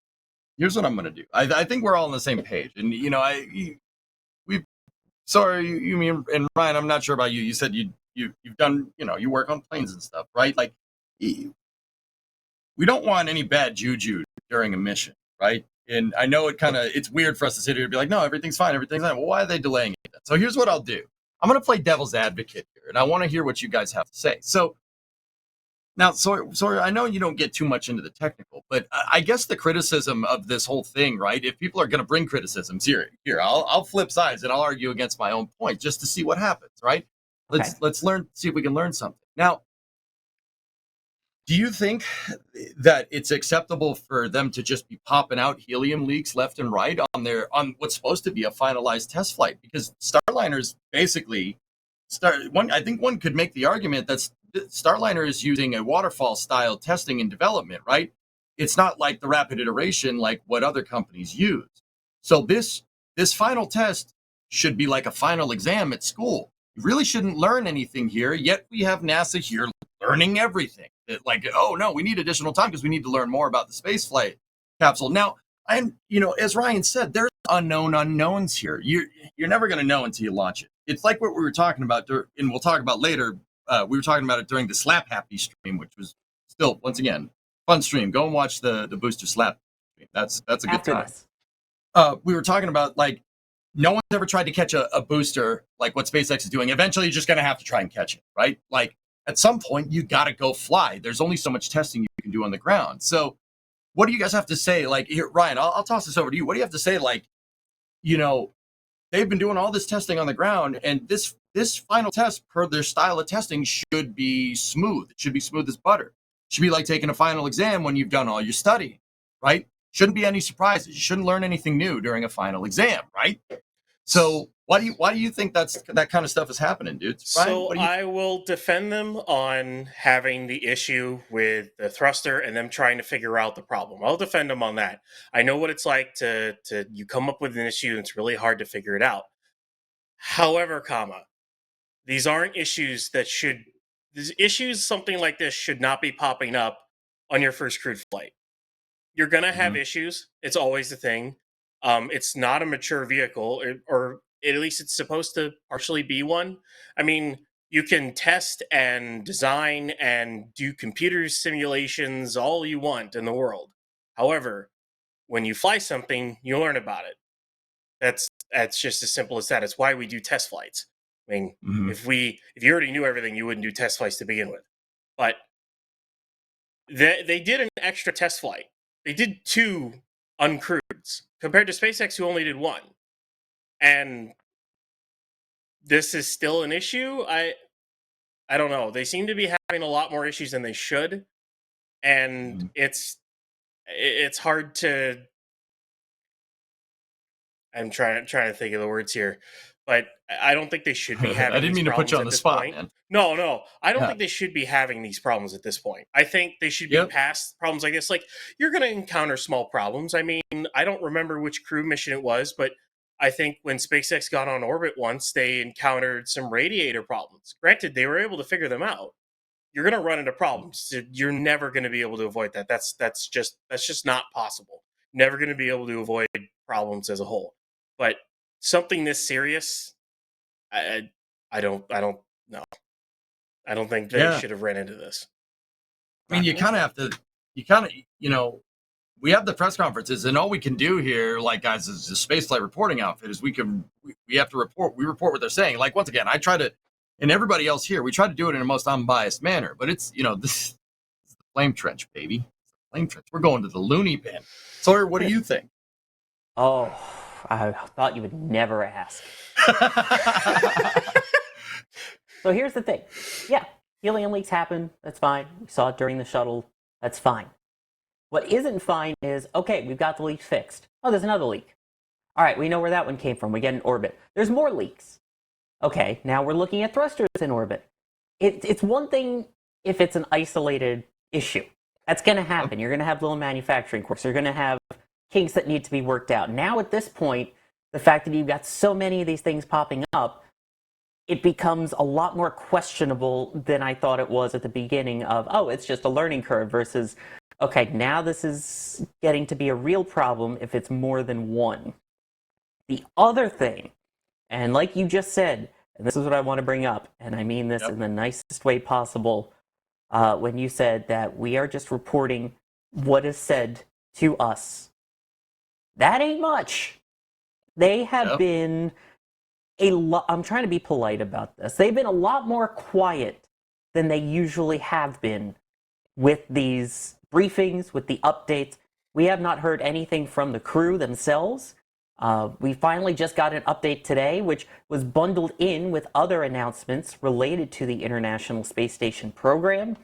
Speaker 1: I think we're all on the same page. And, you know, you mean, and Ryan, I'm not sure about you. You said you've done, you know, you work on planes and stuff, right? Like, we don't want any bad juju during a mission, right? And I know it's weird for us to sit here and be like, no, everything's fine. Well, why are they delaying it then? So here's what I'll do. I'm going to play devil's advocate here, and I want to hear what you guys have to say. So now, sorry, I know you don't get too much into the technical, but I guess the criticism of this whole thing, right? If people are going to bring criticisms, here, I'll flip sides and I'll argue against my own point just to see what happens, right? Let's see if we can learn something. Now, do you think that it's acceptable for them to just be popping out helium leaks left and right on what's supposed to be a finalized test flight? Because Starliner's basically I think one could make the argument that Starliner is using a waterfall style testing and development, right? It's not like the rapid iteration like what other companies use. So this final test should be like a final exam at school. You really shouldn't learn anything here, yet we have NASA here learning everything. Like, oh no, we need additional time because we need to learn more about the space flight capsule. Now, as Ryan said, there's unknown unknowns here. You're never going to know until you launch it. It's like what we were talking about, and we'll talk about later. We were talking about it during the Slap Happy stream, which was still, once again, fun stream. Go and watch the booster Slap stream. That's a good time. We were talking about, like, no one's ever tried to catch a booster like what SpaceX is doing. Eventually, you're just going to have to try and catch it, right? Like, at some point, you got to go fly. There's only so much testing you can do on the ground. So what do you guys have to say? Like, here, Ryan, I'll toss this over to you. What do you have to say? Like, they've been doing all this testing on the ground, and this final test, per their style of testing, should be smooth. It should be smooth as butter. It should be like taking a final exam when you've done all your studying, right? Shouldn't be any surprises. You shouldn't learn anything new during a final exam, right? So why do you think that kind of stuff is happening, dude? Ryan,
Speaker 2: I will defend them on having the issue with the thruster and them trying to figure out the problem. I'll defend them on that. I know what it's like to you come up with an issue and it's really hard to figure it out. However, these aren't issues something like this should not be popping up on your first crewed flight. You're going to have issues. It's always the thing. It's not a mature vehicle, or at least it's supposed to partially be one. I mean, you can test and design and do computer simulations all you want in the world. However, when you fly something, you learn about it. That's just as simple as that. It's why we do test flights. I mean, if you already knew everything, you wouldn't do test flights to begin with. But they did an extra test flight. They did 2 uncreweds compared to SpaceX, who only did 1. and this is still an issue. I don't know. They seem to be having a lot more issues than they should, and it's hard to. I'm trying to think of the words here, but I don't think they should be having.
Speaker 1: I didn't
Speaker 2: these
Speaker 1: mean to put you
Speaker 2: problems
Speaker 1: on
Speaker 2: at
Speaker 1: the
Speaker 2: this
Speaker 1: spot,
Speaker 2: point.
Speaker 1: man.
Speaker 2: No, I don't
Speaker 1: Yeah.
Speaker 2: think they should be having these problems at this point. I think they should be past problems like this. Like, you're going to encounter small problems. I mean, I don't remember which crew mission it was, but I think when SpaceX got on orbit once, they encountered some radiator problems. Granted, they were able to figure them out. You're going to run into problems. You're never going to be able to avoid that. That's just not possible. Never going to be able to avoid problems as a whole. But something this serious, I don't know. I don't think they should have ran into this.
Speaker 1: I mean, you kind of have to, we have the press conferences, and all we can do here, like, guys, as a spaceflight reporting outfit, is we have to report what they're saying. Like, once again, I try to, and everybody else here, we try to do it in a most unbiased manner, but it's, this is the flame trench, baby. It's the flame trench. We're going to the loony bin. Sawyer, what do you think?
Speaker 3: Oh, I thought you would never ask. So here's the thing. Yeah, helium leaks happen. That's fine. We saw it during the shuttle. That's fine. What isn't fine is, okay, we've got the leak fixed. Oh, there's another leak. All right, we know where that one came from. We get in orbit. There's more leaks. Okay, now we're looking at thrusters in orbit. It's one thing if it's an isolated issue. That's going to happen. You're going to have little manufacturing quirks. You're going to have kinks that need to be worked out. Now at this point, the fact that you've got so many of these things popping up, it becomes a lot more questionable than I thought it was at the beginning of, oh, it's just a learning curve versus, okay, now this is getting to be a real problem if it's more than one. The other thing, and like you just said, and this is what I want to bring up, and I mean this in the nicest way possible, when you said that we are just reporting what is said to us. That ain't much. They have been a lot, I'm trying to be polite about this. They've been a lot more quiet than they usually have been with these briefings, with the updates. We have not heard anything from the crew themselves. We finally just got an update today, which was bundled in with other announcements related to the International Space Station program,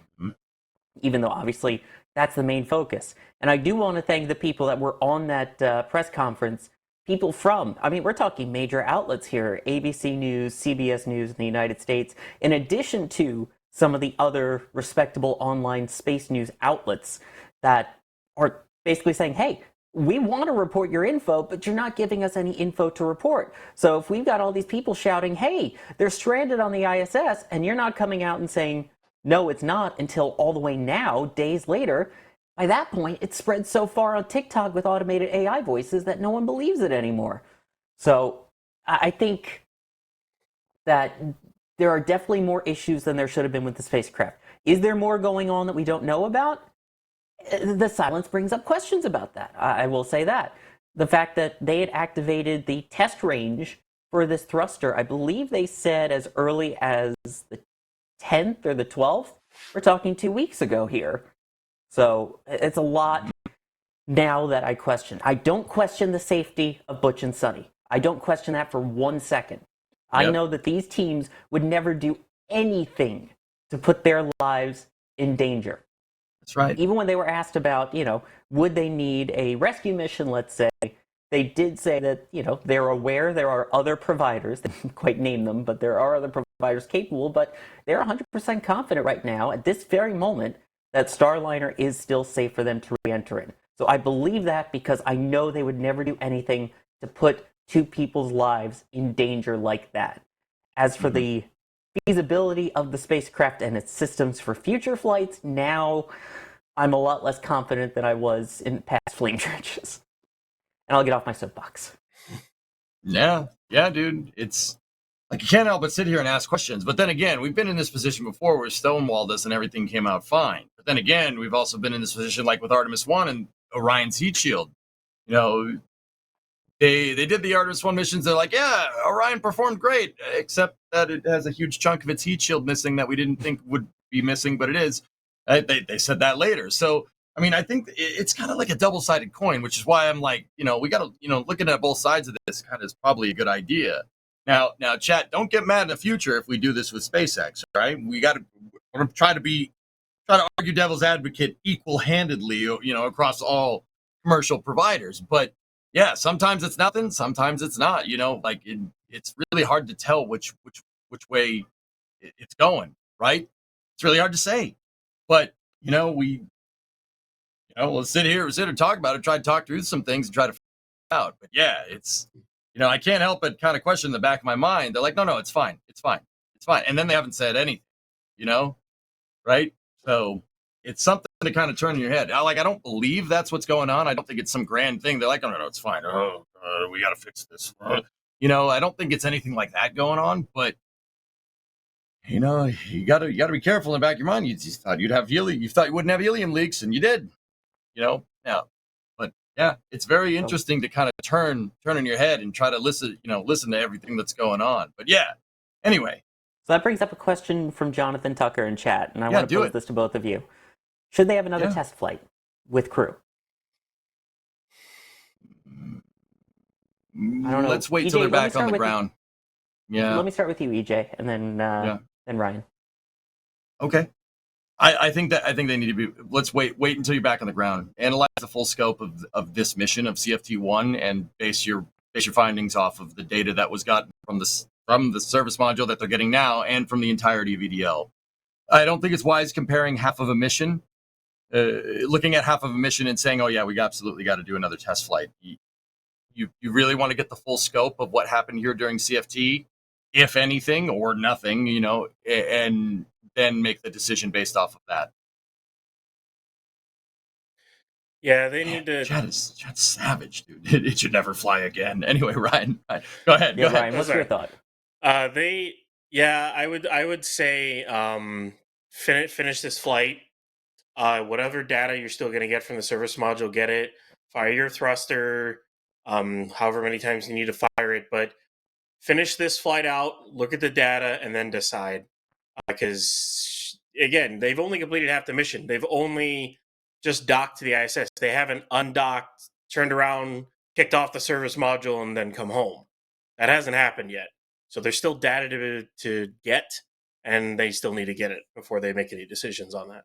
Speaker 3: even though obviously that's the main focus. And I do want to thank the people that were on that press conference. People from, I mean, we're talking major outlets here, ABC News, CBS News in the United States, in addition to some of the other respectable online space news outlets that are basically saying, hey, we want to report your info, but you're not giving us any info to report. So if we've got all these people shouting, hey, they're stranded on the ISS, and you're not coming out and saying, no, it's not, until all the way now, days later, by that point, it's spread so far on TikTok with automated AI voices that no one believes it anymore. So I think that there are definitely more issues than there should have been with the spacecraft. Is there more going on that we don't know about? The silence brings up questions about that. I will say that. The fact that they had activated the test range for this thruster, I believe they said as early as the 10th or the 12th. We're talking 2 weeks ago here. So it's a lot now that I question. I don't question the safety of Butch and Sunny. I don't question that for 1 second. I know that these teams would never do anything to put their lives in danger.
Speaker 1: That's right.
Speaker 3: Even when they were asked about, would they need a rescue mission, let's say, they did say that, they're aware there are other providers, they didn't quite name them, but there are other providers capable, but they're 100% confident right now, at this very moment, that Starliner is still safe for them to re-enter in. So I believe that because I know they would never do anything to put two people's lives in danger like that. As for the feasibility of the spacecraft and its systems for future flights, now I'm a lot less confident than I was in past flame trenches. And I'll get off my soapbox.
Speaker 1: Yeah, dude. It's like you can't help but sit here and ask questions. But then again, we've been in this position before where stonewalled us and everything came out fine. But then again, we've also been in this position like with Artemis 1 and Orion's heat shield. They did the Artemis 1 missions. They're like, yeah, Orion performed great, except that it has a huge chunk of its heat shield missing that we didn't think would be missing, but it is. They said that later. So I mean, I think it's kind of like a double-sided coin, which is why I'm like, we got to, looking at both sides of this kind of is probably a good idea. Now, chat, don't get mad in the future if we do this with SpaceX, right? We're going to try to argue devil's advocate equal-handedly, across all commercial providers. But yeah, sometimes it's nothing, sometimes it's not. Like it's really hard to tell which way it's going, right? It's really hard to say. But we'll sit here and talk about it, try to talk through some things and try to figure it out. But yeah, it's I can't help but kind of question in the back of my mind. They're like, no, it's fine, and then they haven't said anything, right? So it's something to kind of turn in your head. I don't believe that's what's going on. I don't think it's some grand thing. They're like, no, it's fine. Oh, we got to fix this. I don't think it's anything like that going on. But you gotta be careful in the back of your mind. You thought you'd have helium. You thought you wouldn't have helium leaks, and you did. Now, but yeah, it's very interesting to kind of turn in your head and try to listen to everything that's going on. But yeah, anyway.
Speaker 3: So that brings up a question from Jonathan Tucker in chat, and I want to pose this to both of you. Should they have another test flight with crew? I don't know.
Speaker 1: Let's wait till they're back on the ground. Yeah.
Speaker 3: Let me start with you, EJ, and then Ryan.
Speaker 1: Okay. I think they need to be. Let's wait until you're back on the ground. Analyze the full scope of this mission of CFT1 and base your findings off of the data that was gotten from the service module that they're getting now and from the entirety of EDL. I don't think it's wise comparing half of a mission, looking at half of a mission and saying, oh yeah, we absolutely got to do another test flight. You really want to get the full scope of what happened here during CFT, if anything or nothing, and then make the decision based off of that.
Speaker 2: Yeah, they need to.
Speaker 1: Chad's savage, dude. It should never fly again. Anyway, Ryan, go ahead.
Speaker 3: Yeah, Ryan, what's your thought?
Speaker 2: I would say finish this flight. Whatever data you're still going to get from the service module, get it. Fire your thruster, however many times you need to fire it, but finish this flight out, look at the data, and then decide. Because again, they've only completed half the mission. They've only just docked to the ISS. They haven't undocked, turned around, kicked off the service module, and then come home. That hasn't happened yet. So there's still data to get, and they still need to get it before they make any decisions on that.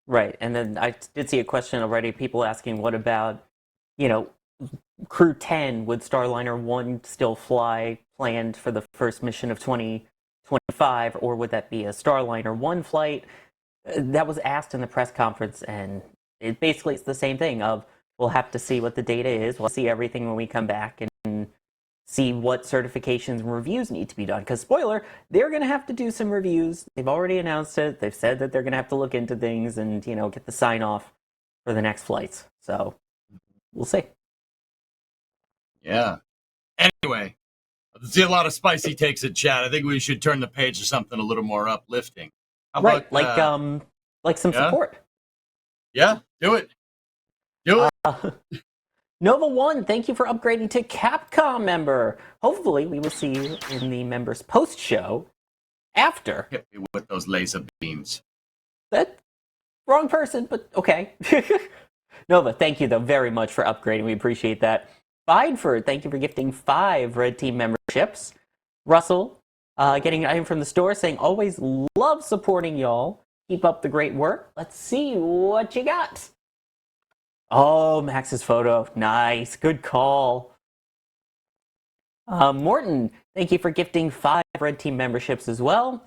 Speaker 3: Right, and then I did see a question already, people asking, what about, Crew 10, would Starliner 1 still fly planned for the first mission of 2025, or would that be a Starliner 1 flight? That was asked in the press conference, and it's the same thing of, we'll have to see what the data is, we'll see everything when we come back, and see what certifications and reviews need to be done. Because, spoiler, they're going to have to do some reviews. They've already announced it. They've said that they're going to have to look into things and, get the sign-off for the next flights. So, we'll see.
Speaker 1: Yeah. Anyway, I see a lot of spicy takes in chat. I think we should turn the page to something a little more uplifting. How
Speaker 3: right,
Speaker 1: about,
Speaker 3: like some support.
Speaker 1: Yeah, do it. Do it.
Speaker 3: Nova One, thank you for upgrading to Capcom member. Hopefully, we will see you in the members post show after.
Speaker 1: Hit me with those laser beams.
Speaker 3: That wrong person, but okay. Nova, thank you though very much for upgrading. We appreciate that. Bideford, thank you for gifting 5 Red Team memberships. Russell, getting an item from the store saying, always love supporting y'all. Keep up the great work. Let's see what you got. Oh, Max's photo. Nice. Good call. Morton, thank you for gifting 5 Red Team memberships as well.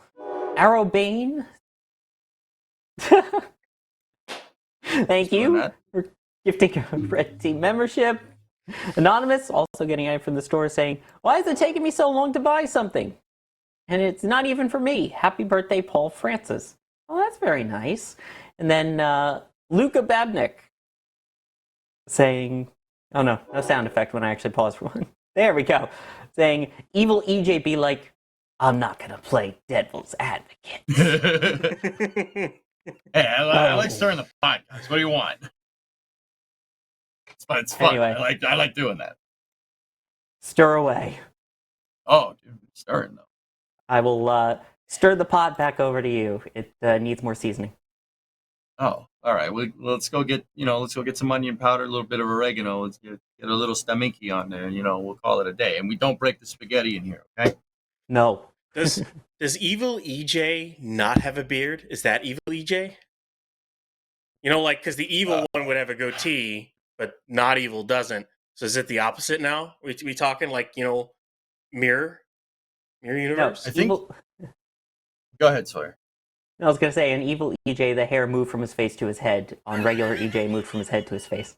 Speaker 3: Arrowbane. Thank you for gifting a Red Team membership. Anonymous, also getting it from the store saying, why is it taking me so long to buy something? And it's not even for me. Happy birthday, Paul Francis. Oh, that's very nice. And then Luca Babnik saying, oh no sound effect when I actually pause for one. There we go. Saying, evil EJ be like, I'm not going to play devil's advocate.
Speaker 1: Hey, I like stirring the pot, guys. What do you want? It's fun.
Speaker 3: Anyway.
Speaker 1: I like doing that.
Speaker 3: Stir away.
Speaker 1: Oh, dude, stirring though.
Speaker 3: I will stir the pot back over to you. It needs more seasoning.
Speaker 1: Oh, all right. Let's go get some onion powder, a little bit of oregano. Let's get a little stamminki on there. We'll call it a day. And we don't break the spaghetti in here, okay?
Speaker 3: No.
Speaker 2: Does evil EJ not have a beard? Is that evil EJ? Because the evil one would have a goatee, but not evil doesn't. So is it the opposite now? We talking mirror universe?
Speaker 1: I think. Go ahead, Sawyer.
Speaker 3: I was going to say, in evil EJ, the hair moved from his face to his head. On regular EJ, moved from his head to his face.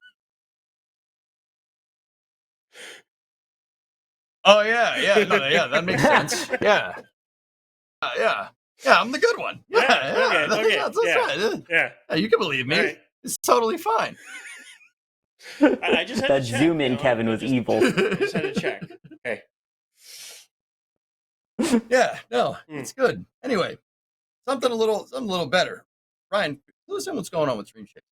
Speaker 1: Oh, yeah. No, yeah, that makes sense. Yeah. Yeah. I'm the good one. Yeah.
Speaker 2: Okay.
Speaker 1: That's right.
Speaker 2: Yeah.
Speaker 1: You can believe me.
Speaker 2: Right.
Speaker 1: It's totally fine.
Speaker 2: I just had
Speaker 3: That
Speaker 2: to check,
Speaker 3: zoom in, Kevin, was evil.
Speaker 2: I just had to check. Okay.
Speaker 1: Yeah, no, it's good. Anyway, something a little better. Ryan, listen, what's going on with Dream Shape?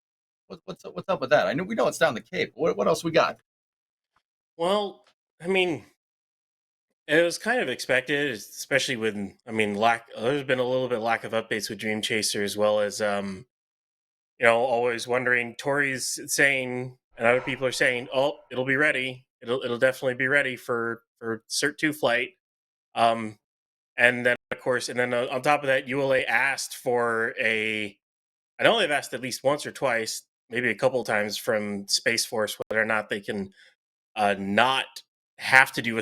Speaker 1: What's up with that? We know it's down the Cape. What else we got?
Speaker 2: Well, I mean, it was kind of expected, especially when there's been a little bit lack of updates with Dream Chaser, as well as always wondering. Tori's saying, and other people are saying, "Oh, it'll be ready. It'll definitely be ready for Cert 2 flight." And then of course, on top of that, ULA asked for I know they've asked at least once or twice, maybe a couple of times from Space Force, whether or not they can not have to do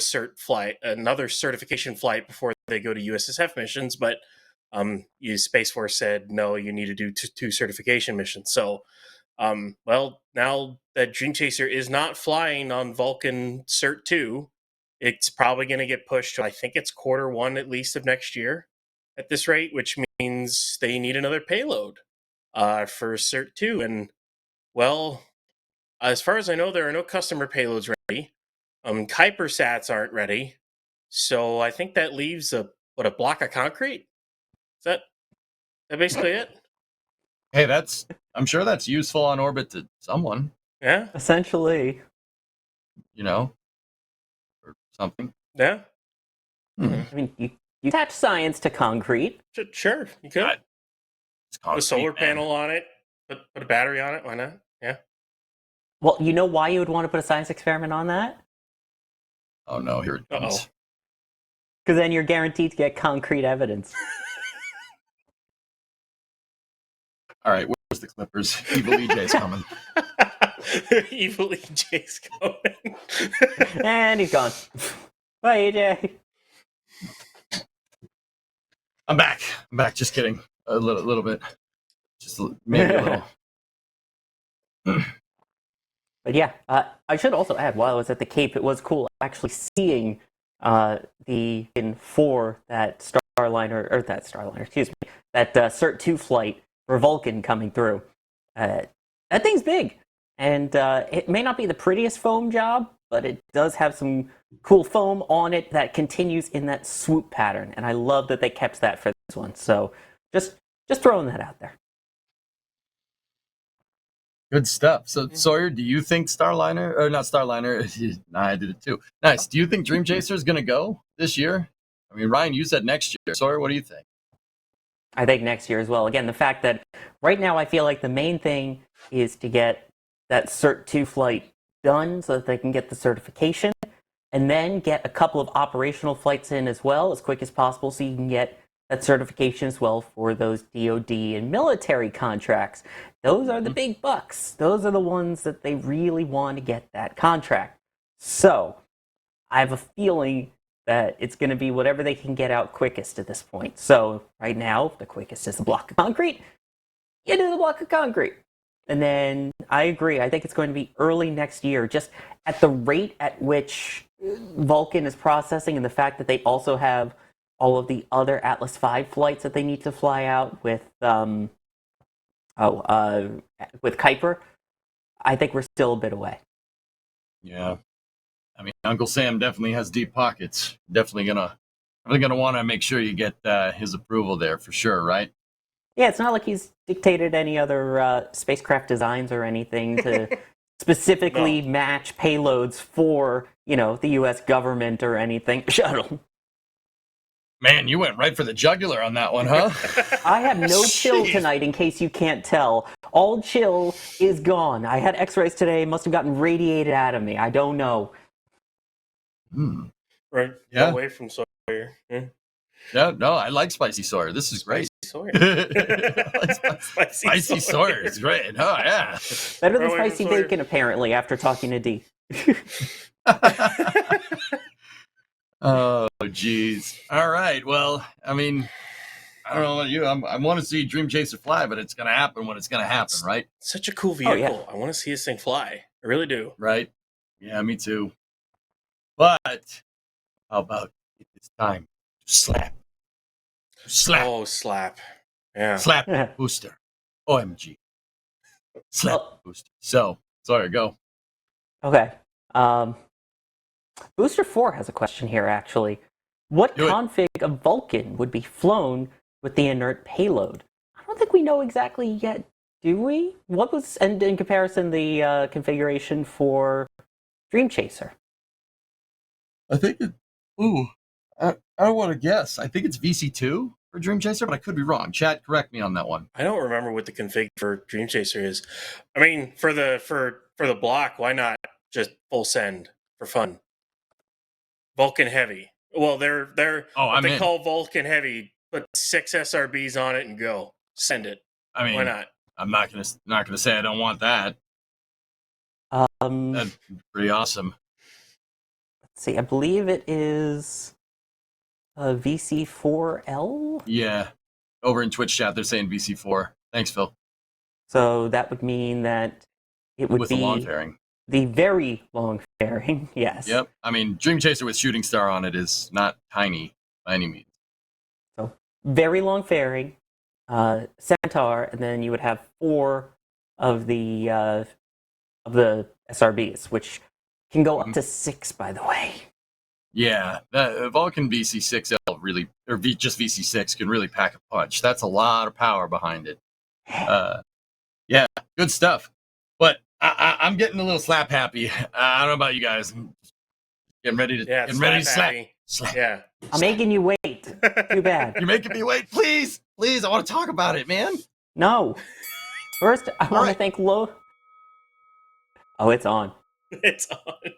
Speaker 2: another certification flight before they go to USSF missions. But Space Force said, no, you need to do two certification missions. So, now that Dream Chaser is not flying on Vulcan Cert 2, it's probably going to get pushed to, I think it's Q1 at least of next year at this rate, which means they need another payload for Cert 2. And, well, as far as I know, there are no customer payloads ready. Kuiper sats aren't ready. So I think that leaves a block of concrete? Is that basically it?
Speaker 1: Hey, I'm sure that's useful on orbit to someone.
Speaker 2: Yeah.
Speaker 3: Essentially.
Speaker 1: Or something.
Speaker 2: Yeah.
Speaker 3: I mean, you attach science to concrete.
Speaker 2: Sure, you could. Put a solar panel on it. Put a battery on it. Why not? Yeah.
Speaker 3: Well, you know why you would want to put a science experiment on that?
Speaker 1: Oh no, here it comes.
Speaker 3: Because then you're guaranteed to get concrete evidence.
Speaker 1: All right, where's the Clippers? Evil EJ's coming.
Speaker 2: Evil EJ's coming.
Speaker 3: And he's gone. Bye, EJ.
Speaker 1: I'm back. Just kidding. A little bit. Just maybe a little.
Speaker 3: But yeah, I should also add, while I was at the Cape, it was cool actually seeing the for that that Cert 2 flight for Vulcan coming through. That thing's big, and it may not be the prettiest foam job, but it does have some cool foam on it that continues in that swoop pattern, and I love that they kept that for this one. So just throwing that out there.
Speaker 1: Good stuff. So, Sawyer, do you think Starliner, or not Starliner? Nah, I did it too. Nice. Do you think Dream Chaser is going to go this year? I mean, Ryan, you said next year. Sawyer, what do you think?
Speaker 3: I think next year as well. Again, the fact that right now I feel like the main thing is to get that Cert 2 flight done so that they can get the certification, and then get a couple of operational flights in as well as quick as possible so you can get that certification as well for those DoD and military contracts. Those are the big bucks. Those are the ones that they really want to get that contract. So I have a feeling that it's going to be whatever they can get out quickest at this point. So right now, the quickest is the block of concrete. You do the block of concrete. And then I agree. I think it's going to be early next year, just at the rate at which Vulcan is processing, and the fact that they also have all of the other Atlas V flights that they need to fly out with Kuiper. I think we're still a bit away.
Speaker 1: Yeah. I mean, Uncle Sam definitely has deep pockets. Definitely gonna want to make sure you get his approval there for sure, right?
Speaker 3: Yeah, it's not like he's dictated any other spacecraft designs or anything to specifically match payloads for, the U.S. government or anything. Shuttle.
Speaker 1: Man, you went right for the jugular on that one, huh?
Speaker 3: I have no chill
Speaker 1: Jeez.
Speaker 3: tonight, in case you can't tell. All chill is gone. I had x-rays today, must have gotten radiated out of me. I don't know.
Speaker 1: Hmm.
Speaker 2: Right
Speaker 1: Yeah.
Speaker 2: away from Sawyer. Yeah.
Speaker 1: No, I like spicy Sawyer. This is great.
Speaker 2: Sawyer.
Speaker 1: Spicy Sawyer is great. Oh, yeah.
Speaker 3: Better than
Speaker 2: Away from
Speaker 3: spicy
Speaker 2: Sawyer.
Speaker 3: bacon, apparently, after talking to D.
Speaker 1: Oh, jeez. All right. Well, I mean, I don't know about you. I want to see Dream Chaser fly, but it's going to happen when it's going to happen, right?
Speaker 2: Such a cool
Speaker 3: Oh, yeah.
Speaker 2: vehicle. I want to see this thing fly. I really do.
Speaker 1: Right? Yeah, me too. But how about it's time to slap? Slap.
Speaker 2: Oh, slap. Yeah.
Speaker 1: Slap booster. OMG. Slap
Speaker 3: Oh.
Speaker 1: booster. So, sorry, go.
Speaker 3: Okay. Booster 4 has a question here, actually. What
Speaker 1: Do it.
Speaker 3: config of Vulcan would be flown with the inert payload? I don't think we know exactly yet, do we? What was, and in comparison, the configuration for Dream Chaser?
Speaker 1: I think it. Ooh, I don't want to guess. I think it's VC2 for Dream Chaser, but I could be wrong. Chat, correct me on that one.
Speaker 2: I don't remember what the config for Dream Chaser is. I mean, for the block, why not just full send for fun? Vulcan Heavy. Well, they're
Speaker 1: Oh,
Speaker 2: what
Speaker 1: I'm
Speaker 2: they
Speaker 1: in.
Speaker 2: call Vulcan Heavy. Put 6 SRBs on it and go. Send it.
Speaker 1: I mean,
Speaker 2: Why not?
Speaker 1: I'm not gonna say I don't want that. That's pretty awesome.
Speaker 3: Let's see, I believe it is VC4L?
Speaker 1: Yeah. Over in Twitch chat, they're saying VC4. Thanks, Phil.
Speaker 3: So that would mean that it would
Speaker 1: With
Speaker 3: be
Speaker 1: the long fairing.
Speaker 3: the very long fairing, yes.
Speaker 1: Yep. I mean, Dream Chaser with Shooting Star on it is not tiny by any means.
Speaker 3: So very long fairing, Centaur, and then you would have 4 of the SRBs, which can go up to 6, by the way.
Speaker 1: Yeah, that Vulcan VC6L really, or just VC6 can really pack a punch. That's a lot of power behind it. Yeah, good stuff. But I'm getting a little slap happy. I don't know about you guys. I'm getting ready to slap.
Speaker 2: happy.
Speaker 1: Slap.
Speaker 2: Yeah.
Speaker 3: I'm making you wait. Too bad.
Speaker 1: You're making me wait, please. Please, I want to talk about it, man.
Speaker 3: No. First, I want to
Speaker 1: right.
Speaker 3: thank Oh, it's on.
Speaker 2: It's on.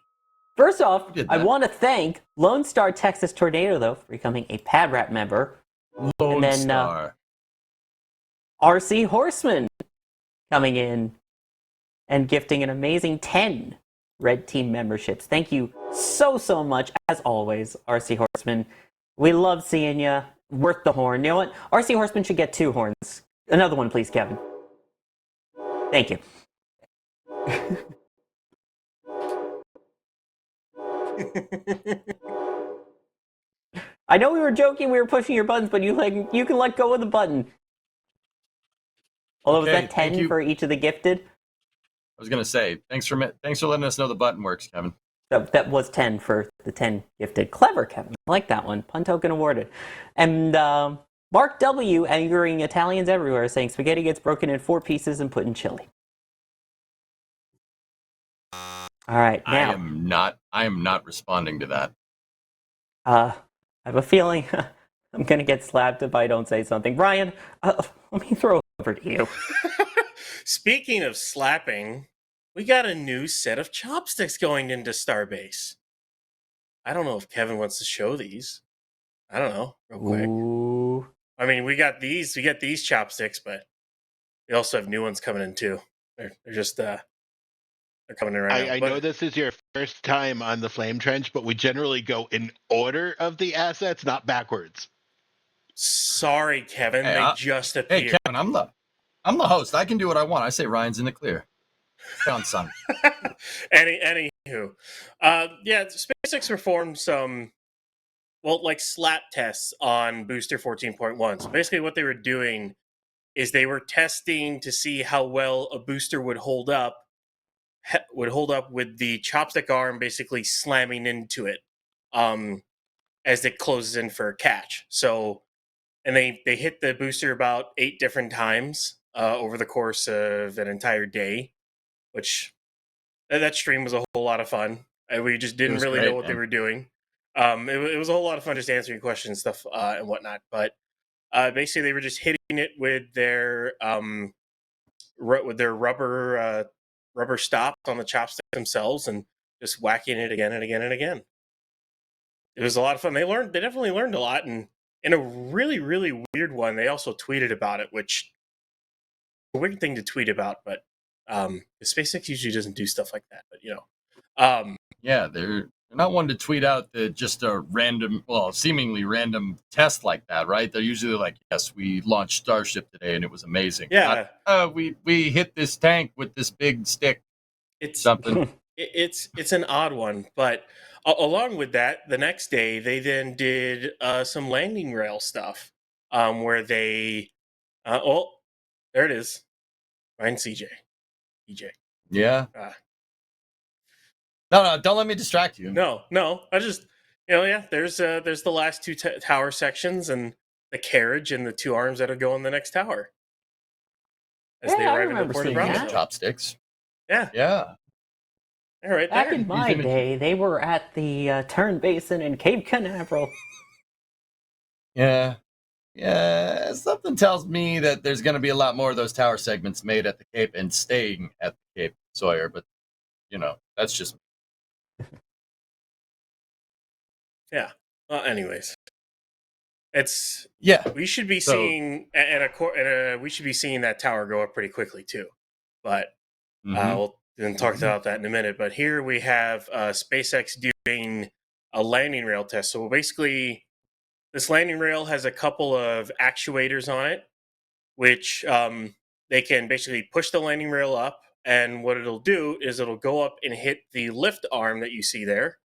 Speaker 3: First off,
Speaker 1: did
Speaker 3: I
Speaker 1: that?
Speaker 3: want to thank Lone Star Texas Tornado, though, for becoming a Pad Rat member.
Speaker 1: Lone
Speaker 3: then,
Speaker 1: Star.
Speaker 3: RC Horseman coming in and gifting an amazing 10 Red Team memberships. Thank you so much, as always, RC Horseman. We love seeing you. Worth the horn. You know what? RC Horseman should get 2 horns. Another one, please, Kevin. Thank you. I know we were joking, we were pushing your buttons, but you can let go of the button. Although,
Speaker 1: Okay,
Speaker 3: was that
Speaker 1: thank
Speaker 3: 10
Speaker 1: you.
Speaker 3: for each of the gifted?
Speaker 1: I was gonna say thanks for letting us know the button works, Kevin.
Speaker 3: That was 10 for the 10 gifted. Clever, Kevin. I like that one. Pun token awarded. And Mark W. angering Italians everywhere, saying spaghetti gets broken in 4 pieces and put in chili. All right, now
Speaker 1: I am not responding to that.
Speaker 3: I have a feeling I'm gonna get slapped if I don't say something. Ryan, let me throw it over to you.
Speaker 2: Speaking of slapping, we got a new set of chopsticks going into Starbase. I don't know if Kevin wants to show these. I don't know, real quick.
Speaker 3: Ooh.
Speaker 2: I mean, we got these chopsticks, but we also have new ones coming in too. They're just they're coming in right now.
Speaker 4: I know this is your first time on the Flame Trench, but we generally go in order of the assets, not backwards.
Speaker 2: Sorry, Kevin.
Speaker 1: Hey,
Speaker 2: they just appeared.
Speaker 1: Hey, Kevin, I'm the host. I can do what I want. I say Ryan's in the clear. Found son.
Speaker 2: Anywho, yeah, SpaceX performed some, like slap tests on Booster 14.1. So basically, what they were doing is they were testing to see how well a booster would hold up with the chopstick arm basically slamming into it, as it closes in for a catch. So, and they hit the booster about 8 different times over the course of an entire day, which that stream was a whole lot of fun. We just didn't really know what they were doing. It was a whole lot of fun just answering questions and stuff and whatnot. But basically, they were just hitting it with their rubber stops on the chopsticks themselves and just whacking it again and again and again. It was a lot of fun. They definitely learned a lot, and in a really, really weird one, they also tweeted about it, which a weird thing to tweet about, but the SpaceX usually doesn't do stuff like that. But
Speaker 1: Yeah, they're not one to tweet out just a random, well, seemingly random test like that, right? They're usually like, "Yes, we launched Starship today, and it was amazing."
Speaker 2: yeah,
Speaker 1: We hit this tank with this big stick,
Speaker 2: it's
Speaker 1: something.
Speaker 2: it's an odd one, but along with that, the next day they then did some landing rail stuff, where they, oh, there it is, find CJ, EJ.
Speaker 1: Yeah.
Speaker 2: Uh,
Speaker 1: No, don't let me distract you.
Speaker 2: no, I just, yeah, there's the last two tower sections and the carriage and the two arms that'll go on the next tower as they
Speaker 3: Yeah, I
Speaker 2: arrive in the
Speaker 3: remember
Speaker 2: port of
Speaker 3: seeing that.
Speaker 2: Brownsville.
Speaker 1: Chopsticks.
Speaker 2: Yeah,
Speaker 1: Yeah.
Speaker 2: all right
Speaker 3: Back
Speaker 2: there.
Speaker 3: in my
Speaker 1: Even if-
Speaker 3: day, they were at the Turn Basin in Cape Canaveral.
Speaker 1: Yeah. Yeah. Something tells me that there's going to be a lot more of those tower segments made at the Cape and staying at the Cape, Sawyer. But, that's just.
Speaker 2: Yeah. Well, anyways, it's
Speaker 1: Yeah.
Speaker 2: we should be
Speaker 1: So-
Speaker 2: seeing we should be seeing that tower go up pretty quickly too, but
Speaker 1: Mhm.
Speaker 2: we'll then talk about that in a minute. But here we have SpaceX doing a landing rail test. So basically, this landing rail has a couple of actuators on it, which they can basically push the landing rail up, and what it'll do is it'll go up and hit the lift arm that you see there,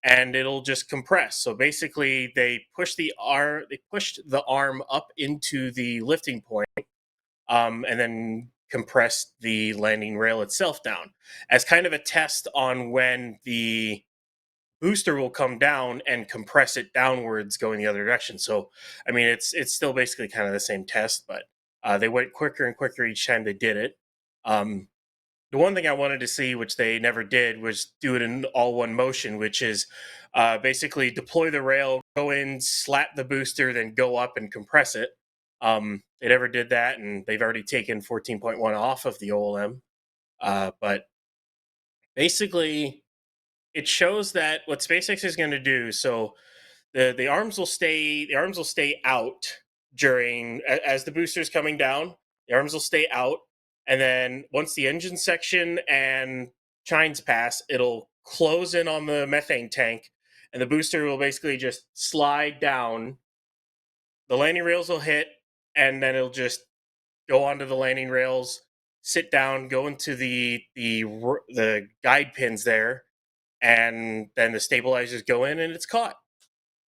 Speaker 2: and it'll just compress. So basically, they pushed the arm up into the lifting point, and then compressed the landing rail itself down as kind of a test on when the booster will come down and compress it downwards going the other direction. So I mean, it's still basically kind of the same test, but they went quicker and quicker each time they did it. The one thing I wanted to see, which they never did, was do it in all one motion, which is basically deploy the rail, go in, slap the booster, then go up and compress it. They never did that, and they've already taken 14.1 off of the OLM. But basically, it shows that what SpaceX is going to do. So the arms will stay out during as the booster's coming down. The arms will stay out, and then once the engine section and chines pass, it'll close in on the methane tank, and the booster will basically just slide down. The landing rails will hit, and then it'll just go onto the landing rails, sit down, go into the guide pins there, and then the stabilizers go in, and it's caught.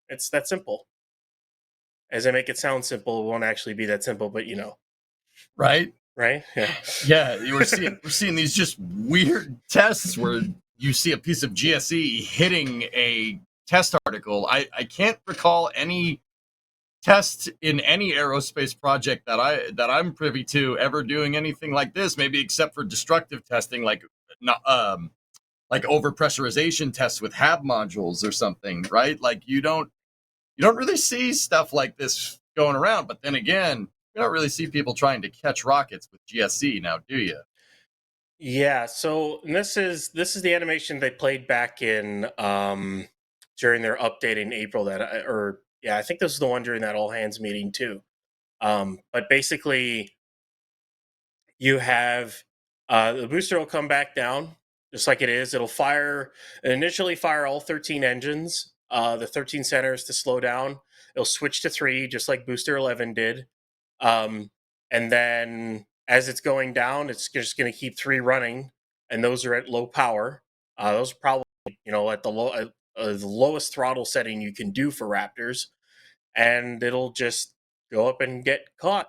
Speaker 2: It's that simple. As I make it sound simple, it won't actually be that simple, but
Speaker 1: Right?
Speaker 2: right? Yeah.
Speaker 1: Yeah, we're seeing these just weird tests where you see a piece of GSE hitting a test article. I can't recall any test in any aerospace project that I'm privy to ever doing anything like this. Maybe except for destructive testing, like overpressurization tests with HAB modules or something, right? Like you don't really see stuff like this going around. But then again, you don't really see people trying to catch rockets with GSC now, do you?
Speaker 2: Yeah. So this is the animation they played back in during their update in April. I think this is the one during that all hands meeting too. But basically, you have the booster will come back down just like it is. It'll initially fire all 13 engines, the 13 centers to slow down. It'll switch to 3, just like Booster 11 did. And then as it's going down, it's just going to keep 3 running, and those are at low power. Those are probably at the lowest throttle setting you can do for Raptors, and it'll just go up and get caught.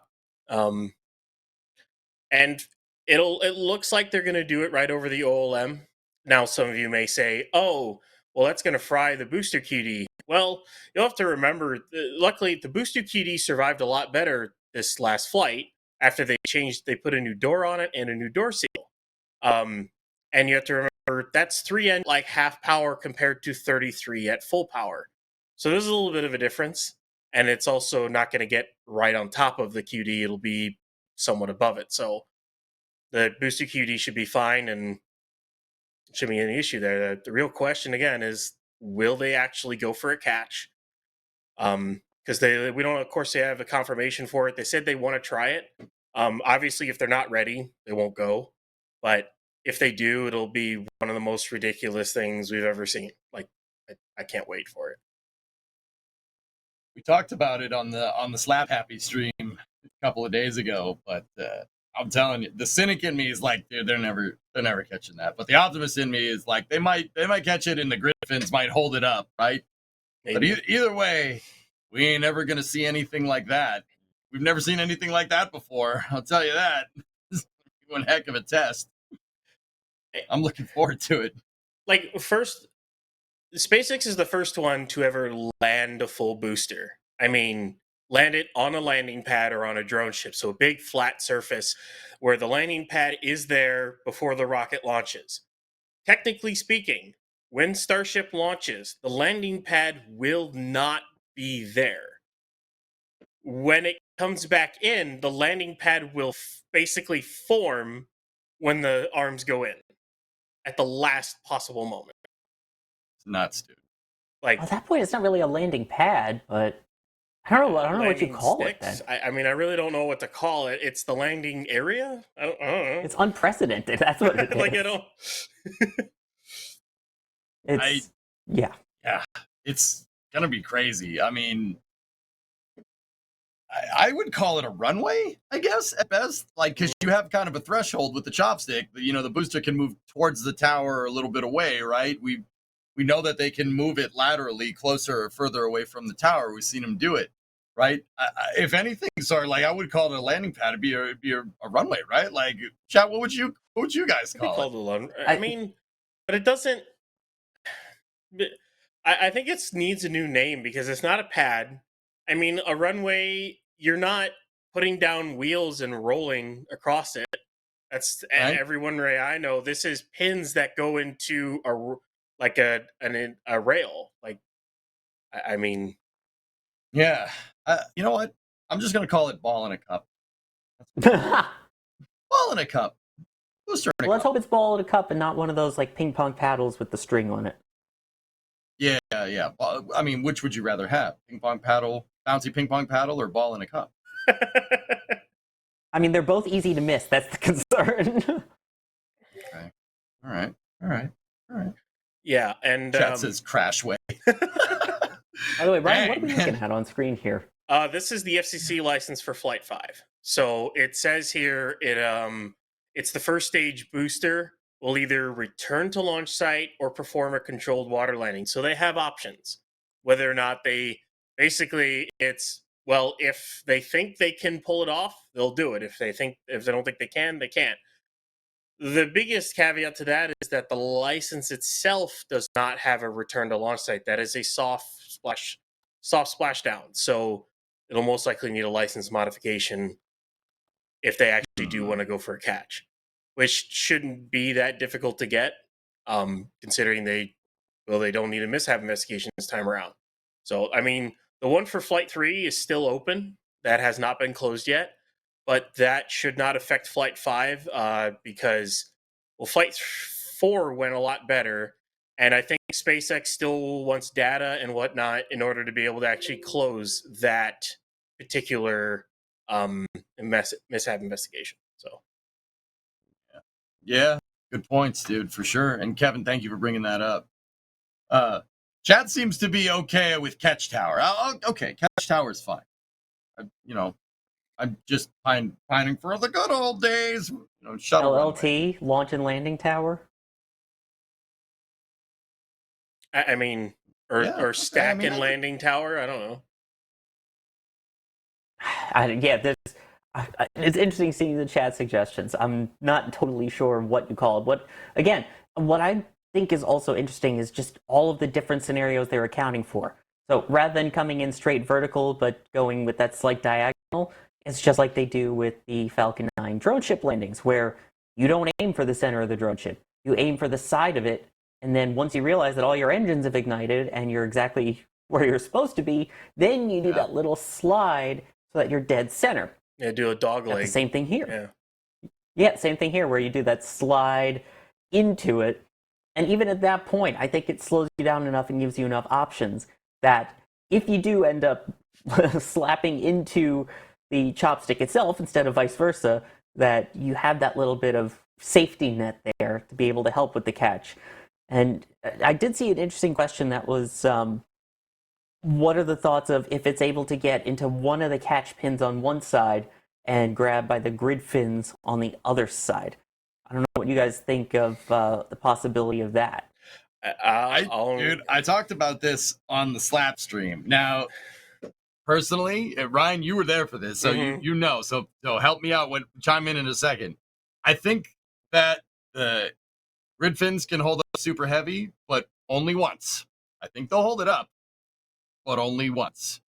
Speaker 2: And it looks like they're going to do it right over the OLM. Now, some of you may say, "Oh, well, that's going to fry the booster QD." Well, you'll have to remember. Luckily, the booster QD survived a lot better this last flight after they put a new door on it and a new door seal. And you have to remember that's 3 at like half power compared to 33 at full power. So there's a little bit of a difference. And it's also not going to get right on top of the QD. It'll be somewhat above it. So the booster QD should be fine and shouldn't be any issue there. The real question again is, will they actually go for a catch? Because we don't, of course, they have a confirmation for it. They said they want to try it. Obviously, if they're not ready, they won't go. But if they do, it'll be one of the most ridiculous things we've ever seen. Like, I can't wait for it.
Speaker 1: We talked about it on the Slap Happy stream a couple of days ago, but I'm telling you, the cynic in me is like, dude, they're never catching that. But the optimist in me is like, they might catch it, and the Griffins might hold it up, right?
Speaker 2: Maybe.
Speaker 1: But either way, we ain't ever gonna see anything like that. We've never seen anything like that before. I'll tell you that. This is one heck of a test. I'm looking forward to it.
Speaker 2: Like, first, SpaceX is the first one to ever land a full booster. I mean, land it on a landing pad or on a drone ship. So a big flat surface where the landing pad is there before the rocket launches. Technically speaking, when Starship launches, the landing pad will not be there. When it comes back in, the landing pad will basically form when the arms go in at the last possible moment.
Speaker 1: It's nuts, dude.
Speaker 2: Like,
Speaker 3: At that point, it's not really a landing pad, but I don't know what you
Speaker 2: landing
Speaker 3: call it then.
Speaker 2: sticks? I mean, I really don't know what to call it. It's the landing area? I don't know.
Speaker 3: It's unprecedented. That's what it is.
Speaker 2: Like, I don't...
Speaker 3: It's yeah.
Speaker 1: It's gonna be crazy. I mean, I would call it a runway, I guess, at best. Like, because you have kind of a threshold with the chopstick. You know, the booster can move towards the tower or a little bit away, right? We know that they can move it laterally closer or further away from the tower. We've seen them do it, right? If anything, sorry, like I would call it a landing pad. It'd be a runway, right? Like, chat. What would you guys
Speaker 2: They
Speaker 1: call
Speaker 2: called
Speaker 1: it?
Speaker 2: it a I mean, but it doesn't... I think it needs a new name because it's not a pad. I mean, a runway, you're not putting down wheels and rolling across it. That's
Speaker 1: Right.
Speaker 2: everyone I know. This is pins that go into a rail. Like, I mean,
Speaker 1: Yeah. You know what? I'm just gonna call it ball in a cup.
Speaker 3: Well,
Speaker 1: Ball in a cup. Booster in a
Speaker 3: let's
Speaker 1: cup.
Speaker 3: hope it's ball in a cup and not one of those like ping pong paddles with the string on it.
Speaker 1: Yeah. I mean, which would you rather have? Ping pong paddle, bouncy ping pong paddle, or ball in a cup?
Speaker 3: I mean, they're both easy to miss. That's the concern.
Speaker 1: Okay. All right.
Speaker 2: yeah. And
Speaker 1: Chat says crash way.
Speaker 3: By the way, Brian, what are we
Speaker 1: Dang,
Speaker 3: looking
Speaker 1: man.
Speaker 3: at on screen here?
Speaker 2: This is the FCC license for Flight 5. So it says here it's the first stage booster will either return to launch site or perform a controlled water landing. So they have options. Whether or not they if they think they can pull it off, they'll do it. If they don't think they can, they can't. The biggest caveat to that is that the license itself does not have a return to launch site. That is a soft splashdown. So it'll most likely need a license modification if they actually do want to go for a catch, which shouldn't be that difficult to get, considering they don't need a mishap investigation this time around. So, I mean, the one for Flight 3 is still open. That has not been closed yet, but that should not affect Flight 5 because, Flight 4 went a lot better, and I think SpaceX still wants data and whatnot in order to be able to actually close that particular mishap investigation. So,
Speaker 1: Yeah, good points, dude, for sure. And Kevin, thank you for bringing that up. Chat seems to be okay with Catch Tower. Okay, Catch Tower is fine. I'm just pining for the good old days. Shuttle runway.
Speaker 3: LLT, launch and landing tower.
Speaker 2: I mean, or stack
Speaker 1: I mean,
Speaker 2: and landing tower. I don't know.
Speaker 3: It's interesting seeing the chat suggestions. I'm not totally sure what you call it. What I think is also interesting is just all of the different scenarios they're accounting for. So rather than coming in straight vertical, but going with that slight diagonal, it's just like they do with the Falcon 9 drone ship landings, where you don't aim for the center of the drone ship. you aim for the side of it, and then once you realize that all your engines have ignited and you're exactly where you're supposed to be, then you do that little slide so that you're dead center.
Speaker 2: Yeah, do a dog
Speaker 3: That's
Speaker 2: leg.
Speaker 3: the same thing here.
Speaker 2: Yeah.
Speaker 3: Yeah, same thing here, where you do that slide into it. And even at that point, I think it slows you down enough and gives you enough options that if you do end up slapping into the chopstick itself instead of vice versa, that you have that little bit of safety net there to be able to help with the catch. And I did see an interesting question that was, what are the thoughts of if it's able to get into one of the catch pins on one side and grab by the grid fins on the other side? I don't know what you guys think of the possibility of that.
Speaker 1: Dude, I talked about this on the slap stream. Now, personally, Ryan, you were there for this, so you know. So help me out. Chime in a second. I think that the grid fins can hold up super heavy, but only once. I think they'll hold it up, but only once.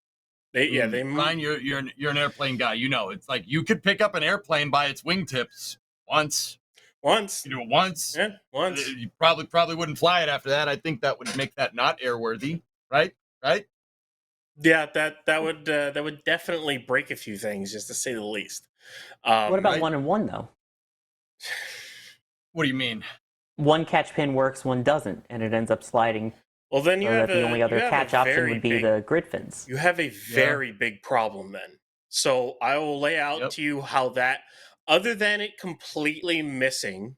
Speaker 1: Ryan, you're an airplane guy. You know, it's like you could pick up an airplane by its wingtips once.
Speaker 2: You
Speaker 1: do it once.
Speaker 2: Yeah, once.
Speaker 1: You probably wouldn't fly it after that. I think that would make that not airworthy, right? Right?
Speaker 2: Yeah, that would definitely break a few things, just to say the least.
Speaker 3: What about 1-on-1 though?
Speaker 1: What do you mean?
Speaker 3: One catch pin works, one doesn't, and it ends up sliding.
Speaker 2: Well, then you
Speaker 3: so
Speaker 2: have
Speaker 3: that the only other catch option would be the grid fins.
Speaker 2: You have a very big problem then. So I will lay out to you how that, other than it completely missing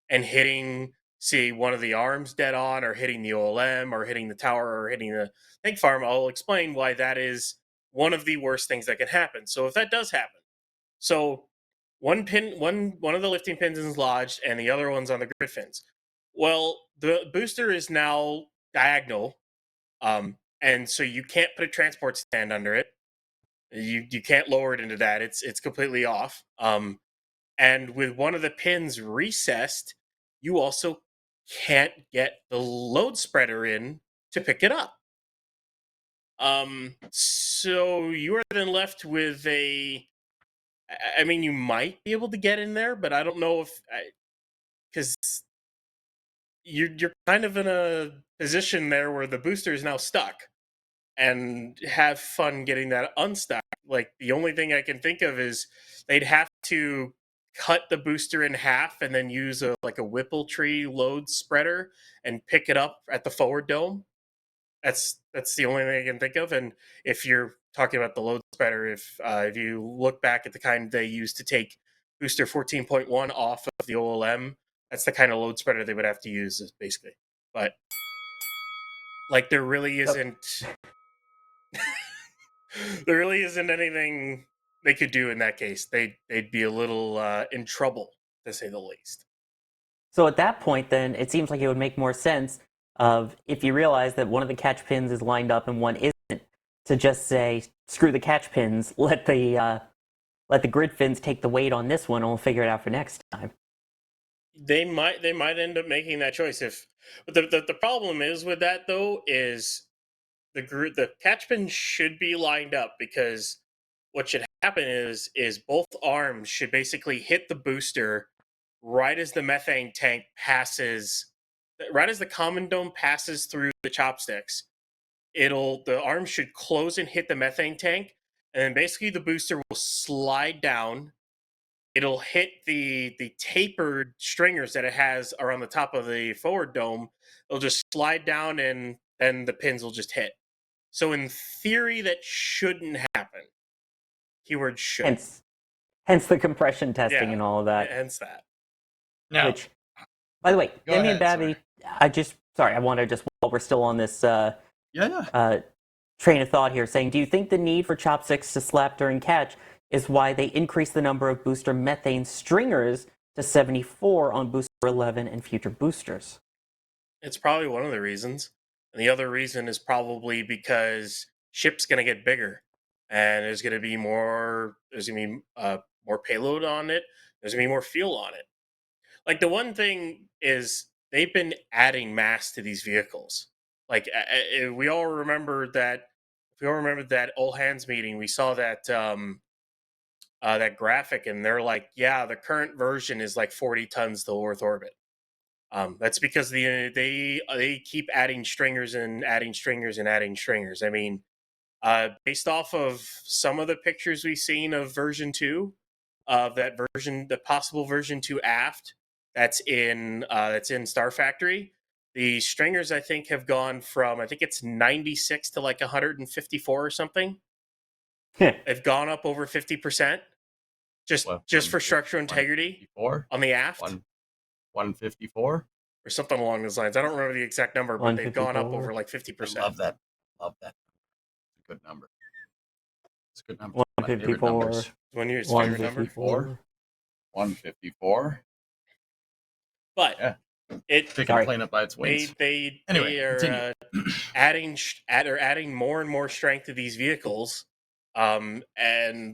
Speaker 2: and hitting, see, one of the arms dead on, or hitting the OLM, or hitting the tower, or hitting the tank farm, I'll explain why that is one of the worst things that can happen. So if that does happen, so one of the lifting pins is lodged and the other one's on the grid fins. Well, the booster is now diagonal, and so you can't put a transport stand under it. You can't lower it into that. It's completely off. And with one of the pins recessed, you also can't get the load spreader in to pick it up. So you are then left with I mean, you might be able to get in there, but I don't know if, because you're kind of in a position there where the booster is now stuck, and have fun getting that unstuck. Like, the only thing I can think of is they'd have to cut the booster in half and then use a Whipple tree load spreader and pick it up at the forward dome. That's the only thing I can think of. And if you're talking about the load spreader, if you look back at the kind they used to take booster 14.1 off of the OLM, that's the kind of load spreader they would have to use, basically. But like, there really isn't there really isn't anything they could do in that case. They'd be a little in trouble, to say the least.
Speaker 3: So at that point, then, it seems like it would make more sense of, if you realize that one of the catch pins is lined up and one isn't, to just say, screw the catch pins, let the grid fins take the weight on this one, and we'll figure it out for next time.
Speaker 2: They might end up making that choice. But the problem is with that, though, is the catch pins should be lined up, because what should happen is both arms should basically hit the booster right as the methane tank passes, right as the common dome passes through the chopsticks. The arm should close and hit the methane tank, and then basically the booster will slide down. It'll hit the tapered stringers that it has around the top of the forward dome. It'll just slide down, and then the pins will just hit. So in theory, that shouldn't happen. Keyword should.
Speaker 3: Hence the compression testing and all of that.
Speaker 2: Hence that.
Speaker 1: Now,
Speaker 3: which, by the way,
Speaker 1: Go
Speaker 3: Demi
Speaker 1: ahead,
Speaker 3: and Babby, I want to just, while we're still on this train of thought here, saying, do you think the need for chopsticks to slap during catch is why they increase the number of booster methane stringers to 74 on booster 11 and future boosters?
Speaker 2: It's probably one of the reasons. And the other reason is probably because ship's going to get bigger, and there's going to be more payload on it. There's going to be more fuel on it. Like, the one thing is, they've been adding mass to these vehicles. Like, we all remember that. If we all remember that all hands meeting, we saw that that graphic, and they're like, yeah, the current version is like 40 tons to Earth orbit. That's because they keep adding stringers and adding stringers and adding stringers. I mean, based off of some of the pictures we've seen of version 2, of that version, the possible version 2 aft that's in Star Factory, the stringers I think have gone from, I think it's 96 to like 154 or something. They've gone up over 50%, just for structural integrity on the aft.
Speaker 1: 154
Speaker 2: or something along those lines. I don't remember the exact number, but they've gone up
Speaker 3: 154.
Speaker 2: over like 50%.
Speaker 1: I love that. Love that. It's a good number. It's a good number. My favorite
Speaker 3: 154.
Speaker 1: numbers.
Speaker 2: One year's favorite number.
Speaker 1: 154.
Speaker 2: But
Speaker 1: Yeah.
Speaker 2: it
Speaker 1: Picking a plane up by its wings.
Speaker 2: they
Speaker 1: Anyway,
Speaker 2: are adding more and more strength to these vehicles, and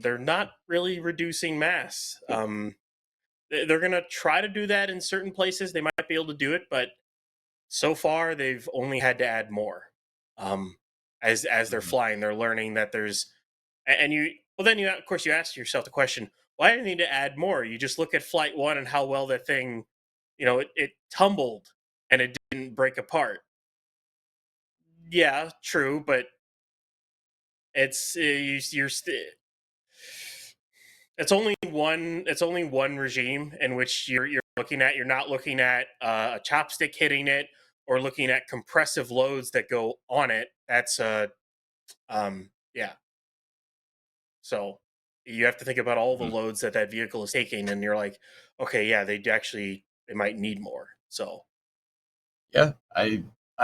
Speaker 2: they're not really reducing mass. They're going to try to do that in certain places. They might be able to do it, but so far they've only had to add more. As they're flying, they're learning that there's, and then you of course you ask yourself the question, why do they need to add more? You just look at Flight 1 and how well that thing, it tumbled and it didn't break apart. Yeah, true, but it's it's only one regime in which you're looking at. You're not looking at a chopstick hitting it or looking at compressive loads that go on it. That's yeah. So you have to think about all the loads that vehicle is taking, and you're like, okay, yeah, they might need more. So
Speaker 1: yeah, I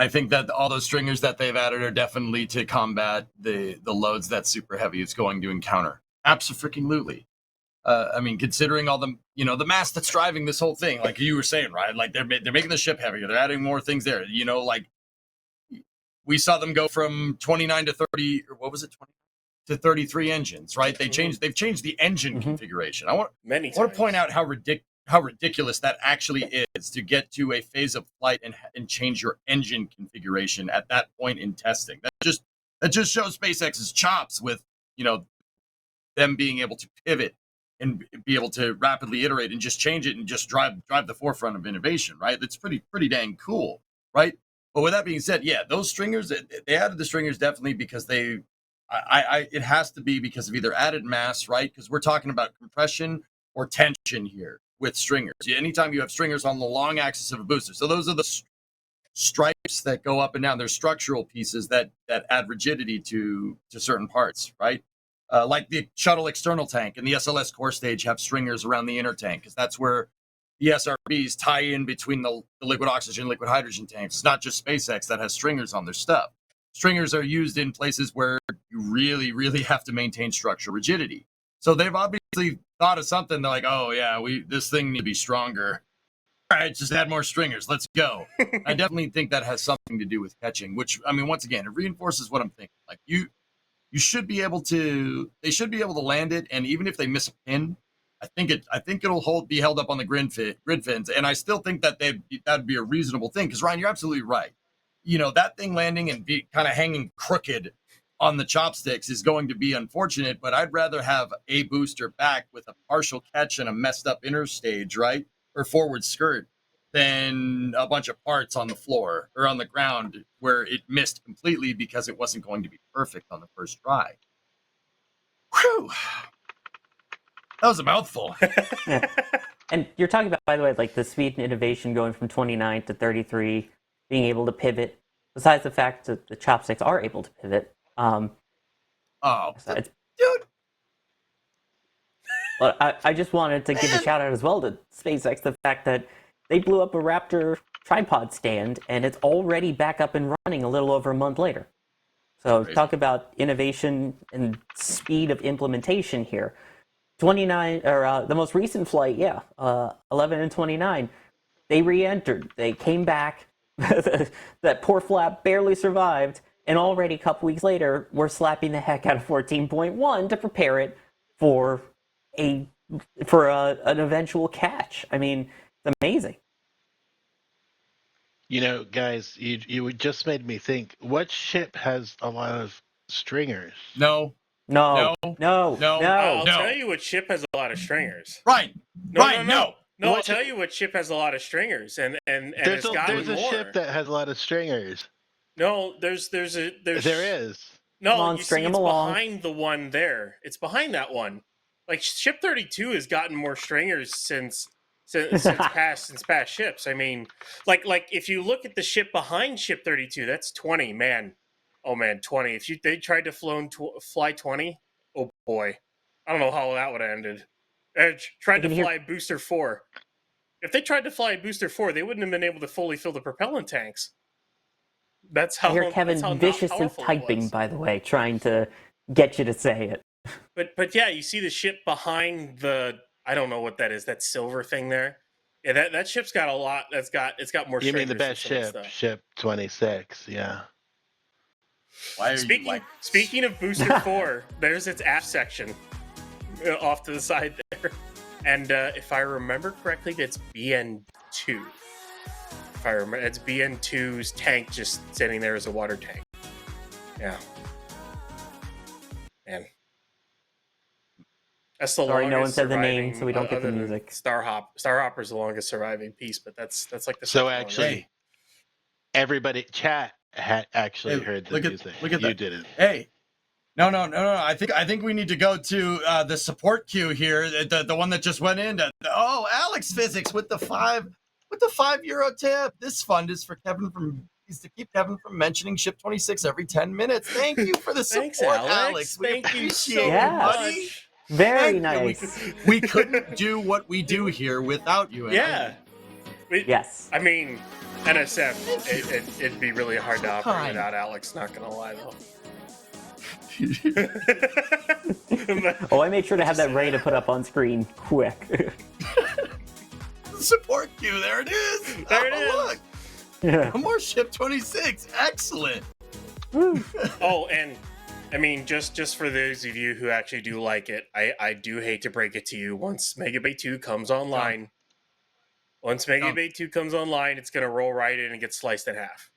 Speaker 1: think that all those stringers that they've added are definitely to combat the loads that Super Heavy is going to encounter. Absolutely. I mean, considering all the the mass that's driving this whole thing, like you were saying, right? Like they're making the ship heavier. They're adding more things there. Like we saw them go from 29 to 30, or what was it, 20 to 33 engines, right? They've changed the engine configuration. I want to point out how ridiculous that actually is to get to a phase of flight and change your engine configuration at that point in testing. That just shows SpaceX's chops with them being able to pivot and be able to rapidly iterate and just change it and just drive the forefront of innovation, right? That's pretty dang cool, right? But with that being said, yeah, those stringers, they added the stringers definitely because it has to be because of either added mass, right? Because we're talking about compression or tension here with stringers. Anytime you have stringers on the long axis of a booster, so those are the stripes that go up and down. They're structural pieces that add rigidity to certain parts, right? Like the shuttle external tank and the SLS core stage have stringers around the inner tank because that's where the SRBs tie in between the liquid oxygen, liquid hydrogen tanks. It's not just SpaceX that has stringers on their stuff. Stringers are used in places where you really, really have to maintain structural rigidity. So they've obviously thought of something. They're like, oh yeah, this thing needs to be stronger. All right, just add more stringers. Let's go. I definitely think that has something to do with catching, which, I mean, once again, it reinforces what I'm thinking. Like you should be able to, they should be able to land it. And even if they miss a pin, I think it'll be held up on the grid fins. And I still think that that'd be a reasonable thing. Because Ryan, you're absolutely right. That thing landing and be kind of hanging crooked on the chopsticks is going to be unfortunate, but I'd rather have a booster back with a partial catch and a messed up inner stage, right? Or forward skirt than a bunch of parts on the floor or on the ground where it missed completely because it wasn't going to be perfect on the first try. Whew. That was a mouthful.
Speaker 3: Yeah. And you're talking about, by the way, like the speed and innovation going from 29 to 33, being able to pivot, besides the fact that the chopsticks are able to pivot.
Speaker 1: Dude.
Speaker 3: Well, I just wanted to give a shout out as well to SpaceX, the fact that they blew up a Raptor tripod stand and it's already back up and running a little over a month later. So talk about innovation and speed of implementation here. 29, or the most recent flight, 11 and 29, they re-entered. They came back. That poor flap barely survived, and already a couple weeks later, we're slapping the heck out of 14.1 to prepare it for an eventual catch. I mean, it's amazing.
Speaker 4: Guys, you just made me think. What ship has a lot of stringers?
Speaker 3: No.
Speaker 2: I'll tell you what ship has a lot of stringers.
Speaker 1: Right.
Speaker 2: No. No, I'll
Speaker 4: What
Speaker 2: tell
Speaker 4: ship-
Speaker 2: you what ship has a lot of stringers, and
Speaker 4: There's
Speaker 2: it's gotten
Speaker 4: a
Speaker 2: more.
Speaker 4: ship that has a lot of stringers.
Speaker 2: No, there's
Speaker 4: There is.
Speaker 2: No,
Speaker 3: Come on,
Speaker 2: you
Speaker 3: string
Speaker 2: see,
Speaker 3: 'em
Speaker 2: it's
Speaker 3: along.
Speaker 2: behind the one there. It's behind that one. Like ship 32 has gotten more stringers since past ships. I mean, like if you look at the ship behind ship 32, that's 20. Man, oh man, 20. If they tried to fly 20, oh boy, I don't know how that would have ended. Tried to
Speaker 3: can hear-
Speaker 2: fly booster 4. If they tried to fly booster 4, they wouldn't have been able to fully fill the propellant tanks. That's
Speaker 3: I
Speaker 2: how.
Speaker 3: hear
Speaker 2: That's
Speaker 3: Kevin
Speaker 2: how not
Speaker 3: viciously
Speaker 2: powerful it
Speaker 3: typing,
Speaker 2: was.
Speaker 3: by the way, trying to get you to say it.
Speaker 2: But yeah, you see the ship behind the, I don't know what that is, that silver thing there. Yeah, that ship's got a lot. It's got more.
Speaker 4: You mean the
Speaker 2: stringers than
Speaker 4: best
Speaker 2: some of the
Speaker 4: ship,
Speaker 2: stuff.
Speaker 4: ship 26? Yeah.
Speaker 1: Why are you like?
Speaker 2: Speaking of Booster 4, there's its aft section off to the side there, and if I remember correctly, that's BN2. If I remember, it's BN2's tank just sitting there as a water tank. Yeah, man. That's the
Speaker 3: Sorry,
Speaker 2: longest
Speaker 3: no one said the name,
Speaker 2: surviving,
Speaker 3: so we don't get the
Speaker 2: other than
Speaker 3: music.
Speaker 2: Starhopper's the longest surviving piece, but that's like the
Speaker 4: So
Speaker 2: second
Speaker 4: actually,
Speaker 2: longest.
Speaker 4: everybody, chat had actually
Speaker 1: Hey,
Speaker 4: heard the
Speaker 1: look at-
Speaker 4: music.
Speaker 1: look at
Speaker 4: you
Speaker 1: that.
Speaker 4: didn't.
Speaker 1: Hey, no. I think we need to go to the support queue here. The one that just went in. Oh, Alex Physics with the 5 euro tip. This fund is for Kevin is to keep Kevin from mentioning ship 26 every 10 minutes. Thank you for the support,
Speaker 2: Thanks, Alex.
Speaker 1: Alex. We
Speaker 2: Thank you
Speaker 1: appreciate
Speaker 2: so
Speaker 1: it,
Speaker 3: Yeah.
Speaker 1: buddy.
Speaker 2: much.
Speaker 3: Very
Speaker 1: Thank you.
Speaker 3: nice.
Speaker 1: We couldn't do what we do here without you. And
Speaker 2: Yeah.
Speaker 3: Yes.
Speaker 2: I mean, NSF, it'd be really hard to operate
Speaker 1: kind.
Speaker 2: without Alex, not gonna lie, though.
Speaker 3: Oh, I made sure to have that ready to put up on screen quick.
Speaker 1: Support queue. There it is.
Speaker 2: There it is.
Speaker 1: Look.
Speaker 3: Yeah.
Speaker 1: More ship 26. Excellent.
Speaker 2: Oh, and I mean, just for those of you who actually do like it, I do hate to break it to you. Once Mega Bay 2 comes online, it's gonna roll right in and get sliced in half.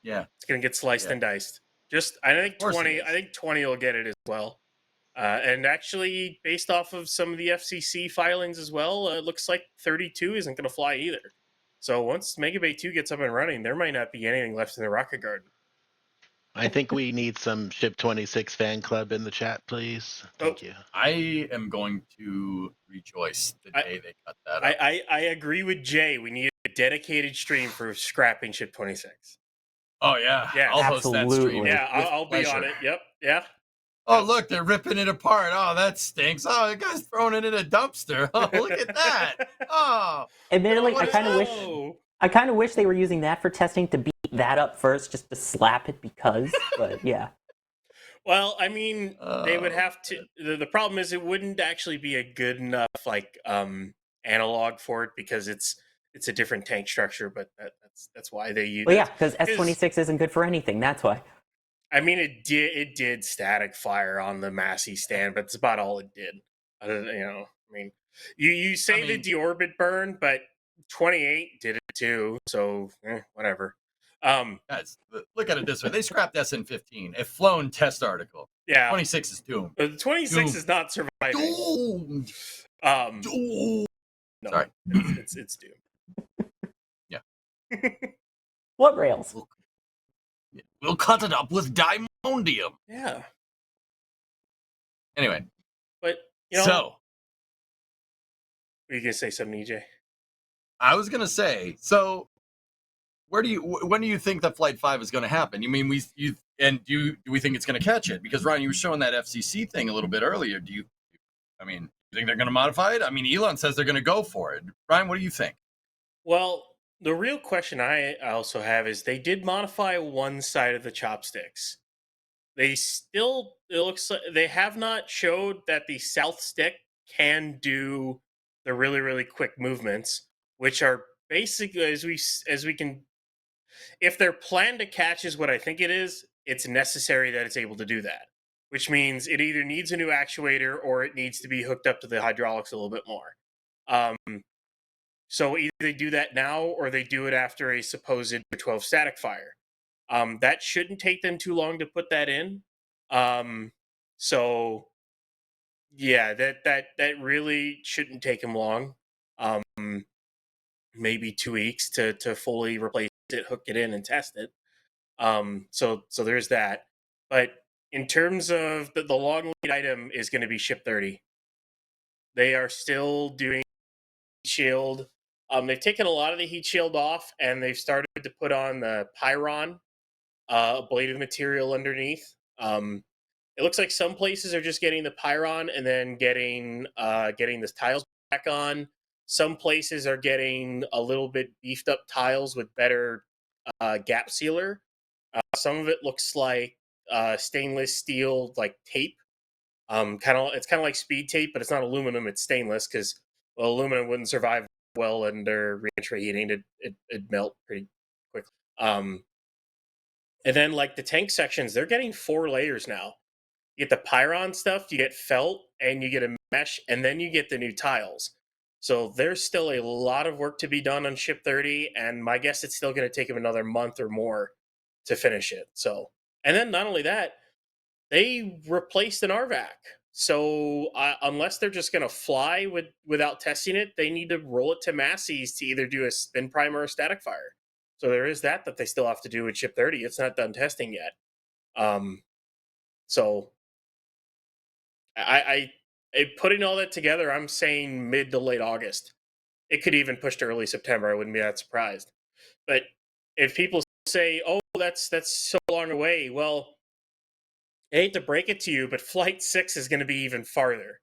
Speaker 1: Yeah.
Speaker 2: It's gonna get sliced
Speaker 1: Yeah.
Speaker 2: and diced. I think
Speaker 1: course it
Speaker 2: 20.
Speaker 1: is.
Speaker 2: I think 20 will get it as well. And actually, based off of some of the FCC filings as well, it looks like 32 isn't going to fly either. So once Mega Bay 2 gets up and running, there might not be anything left in the rocket garden.
Speaker 4: I think we need some ship 26 fan club in the chat, please. Thank you.
Speaker 1: I am going to rejoice the day they cut that up.
Speaker 2: I agree with Jay. We need a dedicated stream for scrapping ship 26.
Speaker 1: Oh yeah.
Speaker 2: Yeah,
Speaker 1: I'll host that stream.
Speaker 3: absolutely.
Speaker 2: Yeah,
Speaker 1: with
Speaker 2: I'll be on
Speaker 1: pleasure.
Speaker 2: it. Yep. Yeah.
Speaker 1: Oh look, they're ripping it apart. Oh, that stinks. Oh, the guy's throwing it in a dumpster. Oh, look at that. Oh.
Speaker 3: Admittedly,
Speaker 1: What
Speaker 3: I
Speaker 1: is
Speaker 3: kind of
Speaker 1: that?
Speaker 3: wish
Speaker 2: Oh.
Speaker 3: I kind of wish they were using that for testing to beat that up first, just to slap it because. But yeah,
Speaker 2: Well, I mean, they would
Speaker 1: Oh,
Speaker 2: have to. The problem is, it wouldn't actually be a good enough analog for it because it's a different tank structure. But that's why they use.
Speaker 3: well, yeah, because S26 isn't good for anything. That's why.
Speaker 2: I mean, it did static fire on the Massey stand, but it's about all it did. I mean, you say the deorbit burn, but 28 did it too. So whatever.
Speaker 1: guys, look at it this way. They scrapped SN15. A flown test article.
Speaker 2: Yeah,
Speaker 1: 26 is doomed.
Speaker 2: but the 26
Speaker 1: Doomed.
Speaker 2: is not surviving.
Speaker 1: Doomed. Doomed.
Speaker 2: No,
Speaker 1: Sorry.
Speaker 2: it's doomed.
Speaker 1: Yeah.
Speaker 3: What rails?
Speaker 1: We'll cut it up with diamondium.
Speaker 2: Yeah,
Speaker 1: Anyway,
Speaker 2: but
Speaker 1: so
Speaker 2: were you gonna say something, EJ?
Speaker 1: I was gonna say, so when do you think that Flight 5 is going to happen? You mean do we think it's going to catch it? Because Ryan, you were showing that FCC thing a little bit earlier. You think they're going to modify it? I mean, Elon says they're going to go for it. Ryan, what do you think?
Speaker 2: Well, the real question I also have is they did modify one side of the chopsticks. It looks like they have not showed that the south stick can do the really, really quick movements, which are basically, as we can, if their plan to catch is what I think it is, it's necessary that it's able to do that, which means it either needs a new actuator or it needs to be hooked up to the hydraulics a little bit more. So either they do that now or they do it after a supposed 12 static fire. That shouldn't take them too long to put that in. So yeah, that really shouldn't take them long. maybe 2 weeks to fully replace it, hook it in, and test it. So there's that. But in terms of the long lead item is going to be ship 30. They are still doing heat shield. They've taken a lot of the heat shield off, and they've started to put on the Pyron ablative material underneath. It looks like some places are just getting the Pyron and then getting the tiles back on. Some places are getting a little bit beefed up tiles with better gap sealer. Some of it looks like stainless steel like tape. It's kind of like speed tape, but it's not aluminum. It's stainless because aluminum wouldn't survive well under re-entry heating. It'd melt pretty quickly. And then like the tank sections, they're getting 4 layers now. You get the Pyron stuff, you get felt, and you get a mesh, and then you get the new tiles. So there's still a lot of work to be done on ship 30, and my guess it's still going to take them another month or more to finish it. So, and then not only that, they replaced an RVAC. So unless they're just going to fly without testing it, they need to roll it to Massey's to either do a spin primer or static fire. So there is that they still have to do with ship 30. It's not done testing yet. So I putting all that together, I'm saying mid to late August. It could even push to early September. I wouldn't be that surprised. But if people say, "Oh, that's so long away," well, I hate to break it to you, but Flight 6 is going to be even farther.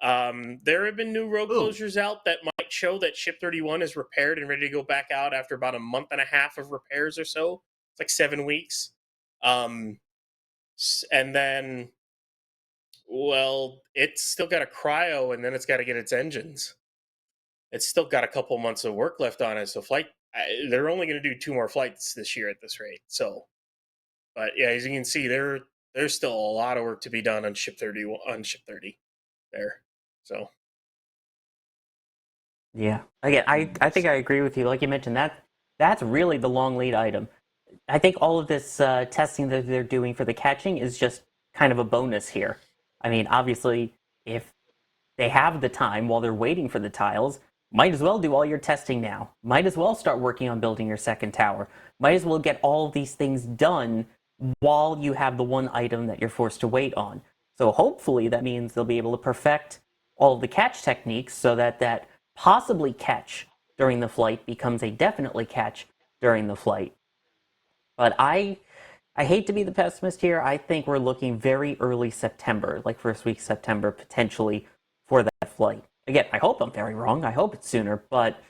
Speaker 2: There have been new road closures out that might show that Ship 31 is repaired and ready to go back out after about a month and a half of repairs or so. It's like 7 weeks. And then, well, it's still got a cryo, and then it's got to get its engines. It's still got a couple months of work left on it. So they're only going to do 2 more flights this year at this rate. So, but yeah, as you can see, there's still a lot of work to be done on Ship 30 there. So
Speaker 3: Yeah. Again, I think I agree with you. Like you mentioned, that's really the long lead item. I think all of this testing that they're doing for the catching is just kind of a bonus here. I mean, obviously, if they have the time while they're waiting for the tiles, might as well do all your testing now. Might as well start working on building your second tower. Might as well get all of these things done while you have the one item that you're forced to wait on. So hopefully that means they'll be able to perfect all of the catch techniques so that that possibly catch during the flight becomes a definitely catch during the flight. But I hate to be the pessimist here. I think we're looking very early September, like first week September potentially for that flight. Again, I hope I'm very wrong. I hope it's sooner, but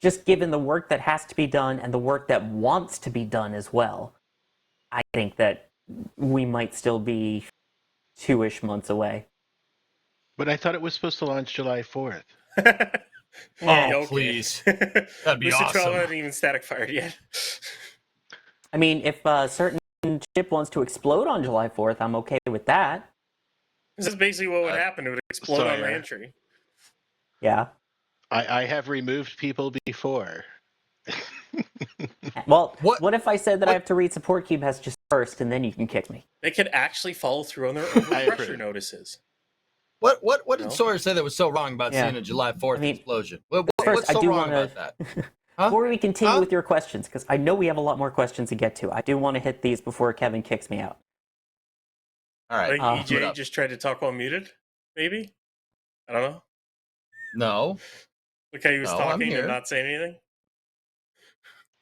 Speaker 3: just given the work that has to be done and the work that wants to be done as well, I think that we might still be 2-ish months away.
Speaker 4: But I thought it was supposed to launch July 4th.
Speaker 1: Oh, please. That'd be
Speaker 2: Booster 12
Speaker 1: awesome.
Speaker 2: hasn't even static fired yet.
Speaker 3: I mean, if a certain ship wants to explode on July 4th, I'm okay with that.
Speaker 2: This is basically what would happen. It would explode on re-entry.
Speaker 3: Yeah.
Speaker 4: I have removed people before.
Speaker 3: Well, what if I said that I have to read support cube messages first and then you can kick me?
Speaker 2: They could actually follow through on their overpressure notices.
Speaker 1: What did Sawyer say that was so wrong about seeing a July 4th explosion? What's so wrong about that?
Speaker 3: Before we continue with your questions, because I know we have a lot more questions to get to, I do want to hit these before Kevin kicks me out.
Speaker 1: All right.
Speaker 2: I think EJ just tried to talk while muted, maybe? I don't know.
Speaker 1: No.
Speaker 2: Look how he was talking and not saying anything.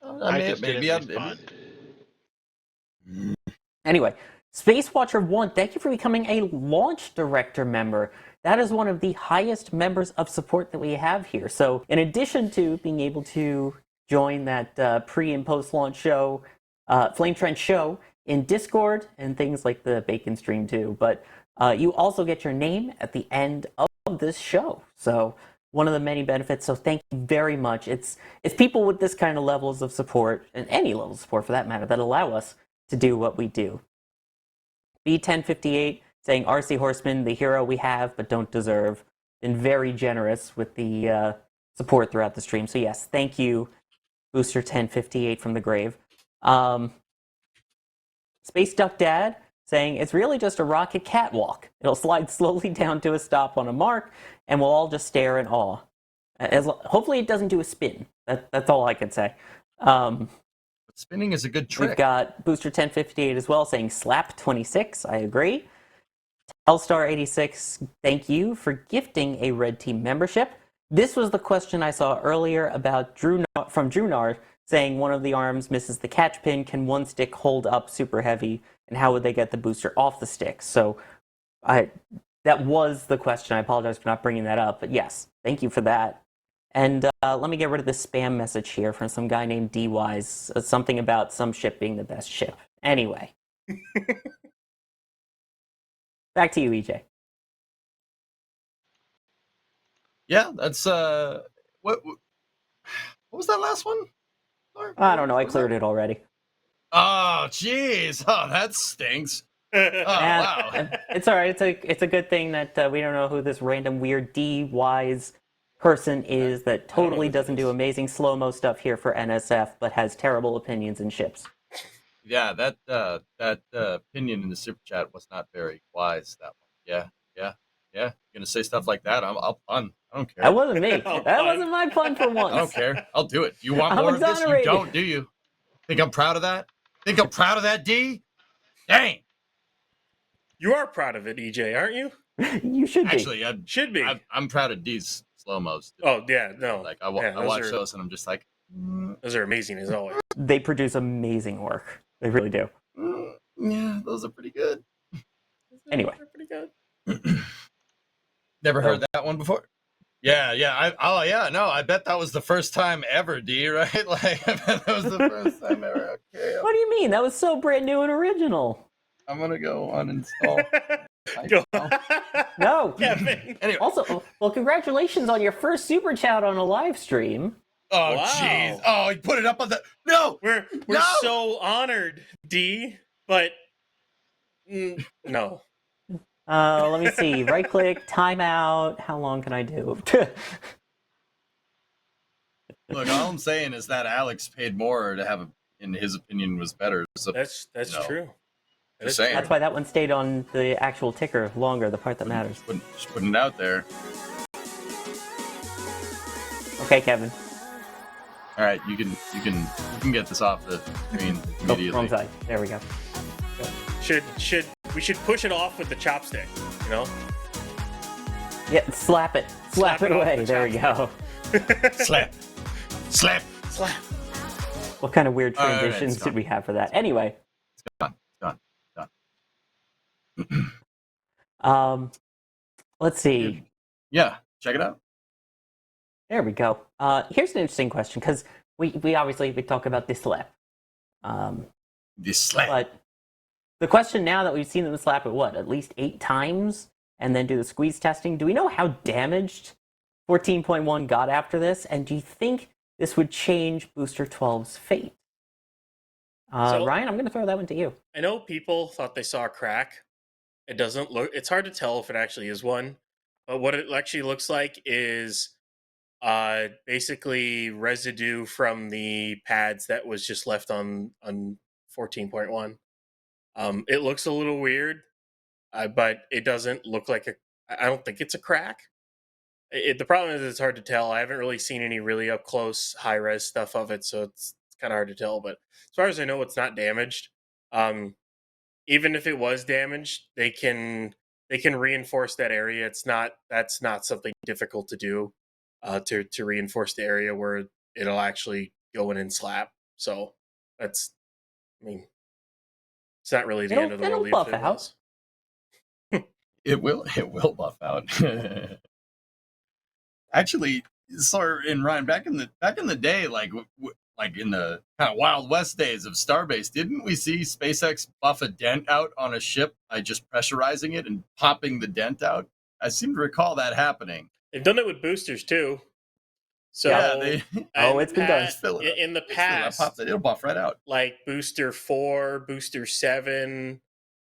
Speaker 4: I just didn't respond.
Speaker 3: Anyway, Space Watcher 1, thank you for becoming a Launch Director member. That is one of the highest members of support that we have here. So in addition to being able to join that pre- and post-launch show, Flame Trench show in Discord and things like the Bacon stream too, but you also get your name at the end of this show. So one of the many benefits, so thank you very much. It's people with this kind of levels of support, and any level of support for that matter, that allow us to do what we do. B1058 saying, RC Horseman, the hero we have but don't deserve. Been very generous with the support throughout the stream. So yes, thank you, Booster 1058 from the grave. Space Duck Dad saying, it's really just a rocket catwalk. It'll slide slowly down to a stop on a mark, and we'll all just stare in awe. Hopefully it doesn't do a spin. That's all I can say.
Speaker 1: Spinning is a good
Speaker 3: We've
Speaker 1: trick.
Speaker 3: got Booster 1058 as well saying slap 26. I agree. Telstar86, thank you for gifting a Red Team membership. This was the question I saw earlier about from Drunar saying one of the arms misses the catch pin. Can one stick hold up super heavy? And how would they get the booster off the stick? So that was the question. I apologize for not bringing that up. But yes, thank you for that. And let me get rid of this spam message here from some guy named D-Wise. Something about some ship being the best ship. Anyway. Back to you, EJ.
Speaker 1: Yeah, that's what was that last one? Sorry,
Speaker 3: I don't know. I
Speaker 1: what was
Speaker 3: cleared
Speaker 1: that?
Speaker 3: it already.
Speaker 1: Oh, jeez. Oh, that stinks. Oh, wow.
Speaker 3: It's all right. It's a good thing that we don't know who this random weird D-Wise person is that totally doesn't do amazing slow-mo stuff here for NSF, but has terrible opinions in ships.
Speaker 1: Yeah, that opinion in the super chat was not very wise. That one. Yeah. You're gonna say stuff like that. I'll pun. I don't care.
Speaker 3: That wasn't me. That wasn't my pun for once.
Speaker 1: I don't care. I'll do it. You want
Speaker 3: I'm
Speaker 1: more of this? You
Speaker 3: exonerated.
Speaker 1: don't, do you? Think I'm proud of that? Think I'm proud of that, D? Dang.
Speaker 2: You are proud of it, EJ, aren't you?
Speaker 3: You should be.
Speaker 1: Actually,
Speaker 2: Should be.
Speaker 1: I'm proud of D's slow-mos.
Speaker 2: Oh, yeah, no.
Speaker 1: Like I
Speaker 2: Yeah,
Speaker 1: watch those and I'm just like,
Speaker 2: Those are amazing as always.
Speaker 3: They produce amazing work. They really do.
Speaker 1: yeah, those are pretty good.
Speaker 3: Anyway.
Speaker 2: They're pretty good.
Speaker 1: Never heard that one before. Yeah. I bet that was the first time ever, D. Right? Like, I bet that was the first time ever. Okay,
Speaker 3: What do you mean? That was so brand new and original.
Speaker 1: I'm gonna go uninstall.
Speaker 2: Go.
Speaker 3: No.
Speaker 2: Kevin.
Speaker 1: Anyway.
Speaker 3: Also, well, congratulations on your first super chat on a live stream.
Speaker 1: Oh,
Speaker 2: Wow.
Speaker 1: jeez. Oh, he put it up on the. No.
Speaker 2: We're
Speaker 1: No!
Speaker 2: so honored, D, but no.
Speaker 3: Let me see. Right click, timeout. How long can I do?
Speaker 1: Look, all I'm saying is that Alex paid more to have, in his opinion, was better. So
Speaker 2: That's true. That
Speaker 1: Just
Speaker 2: is
Speaker 1: saying.
Speaker 2: true.
Speaker 3: That's why that one stayed on the actual ticker longer, the part that matters.
Speaker 1: just putting it out there.
Speaker 3: Okay, Kevin.
Speaker 1: All right, you can get this off the screen
Speaker 3: Oh,
Speaker 1: immediately.
Speaker 3: wrong side. There we go.
Speaker 2: We should push it off with the chopstick, you know?
Speaker 3: Yeah, slap it. Slap it
Speaker 2: it off
Speaker 3: away.
Speaker 2: the
Speaker 3: There we go.
Speaker 1: Slap. Slap.
Speaker 3: What kind of weird
Speaker 1: All right,
Speaker 3: transitions
Speaker 1: it's
Speaker 3: did
Speaker 1: gone.
Speaker 3: we have for that? Anyway.
Speaker 1: Done.
Speaker 3: Let's see.
Speaker 1: Yeah, check it out.
Speaker 3: There we go. Here's an interesting question because we obviously talk about this slap.
Speaker 1: The slap.
Speaker 3: But the question now that we've seen them slap it, what, at least 8 times and then do the squeeze testing, do we know how damaged 14.1 got after this? And do you think this would change Booster 12's fate? Ryan, I'm going to throw that one to you.
Speaker 2: I know people thought they saw a crack. It doesn't look, it's hard to tell if it actually is one, but what it actually looks like is basically residue from the pads that was just left on 14.1. It looks a little weird, but it doesn't look like I don't think it's a crack. The problem is it's hard to tell. I haven't really seen any really up close high res stuff of it, so it's kind of hard to tell. But as far as I know, it's not damaged. Even if it was damaged, they can reinforce that area. That's not something difficult to do, to reinforce the area where it'll actually go in and slap. So it's not really the end of the world.
Speaker 3: It'll buff out.
Speaker 1: It will buff out. Actually, sorry, and Ryan, back in the day, like in the kind of Wild West days of Starbase, didn't we see SpaceX buff a dent out on a ship by just pressurizing it and popping the dent out? I seem to recall that happening.
Speaker 2: They've done it with boosters too. So
Speaker 1: Yeah,
Speaker 3: it's been done.
Speaker 2: In the past.
Speaker 1: It'll buff right out.
Speaker 2: Like Booster 4, Booster 7,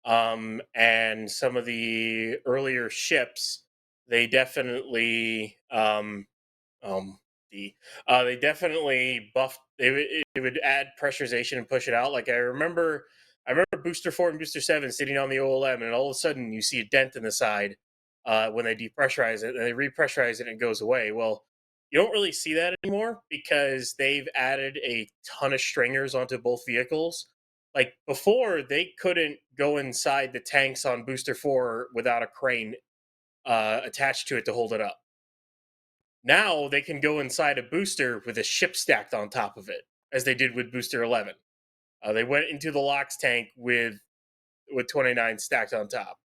Speaker 2: and some of the earlier ships, they definitely they definitely buffed. They would add pressurization and push it out. Like I remember Booster 4 and Booster 7 sitting on the OLM, and all of a sudden you see a dent in the side when they depressurize it, and they repressurize it, and it goes away. Well, You don't really see that anymore because they've added a ton of stringers onto both vehicles. Like before, they couldn't go inside the tanks on Booster 4 without a crane attached to it to hold it up. Now they can go inside a booster with a ship stacked on top of it, as they did with Booster 11. They went into the LOX tank with 29 stacked on top.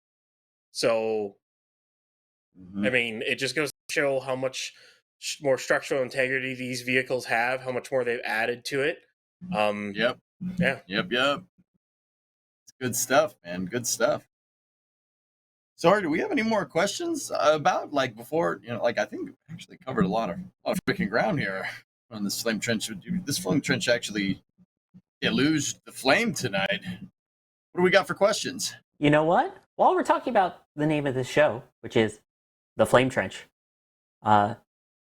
Speaker 2: So, I mean, it just goes to show how much more structural integrity these vehicles have, how much more they've added to it.
Speaker 1: Yep.
Speaker 2: Yeah.
Speaker 1: Yep. It's good stuff, man. Good stuff. Sorry, do we have any more questions about, like, before, like, I think we actually covered a lot of freaking ground here on this flame trench. This flame trench actually deluged the flame tonight. What do we got for questions?
Speaker 3: You know what? While we're talking about the name of this show, which is The Flame Trench,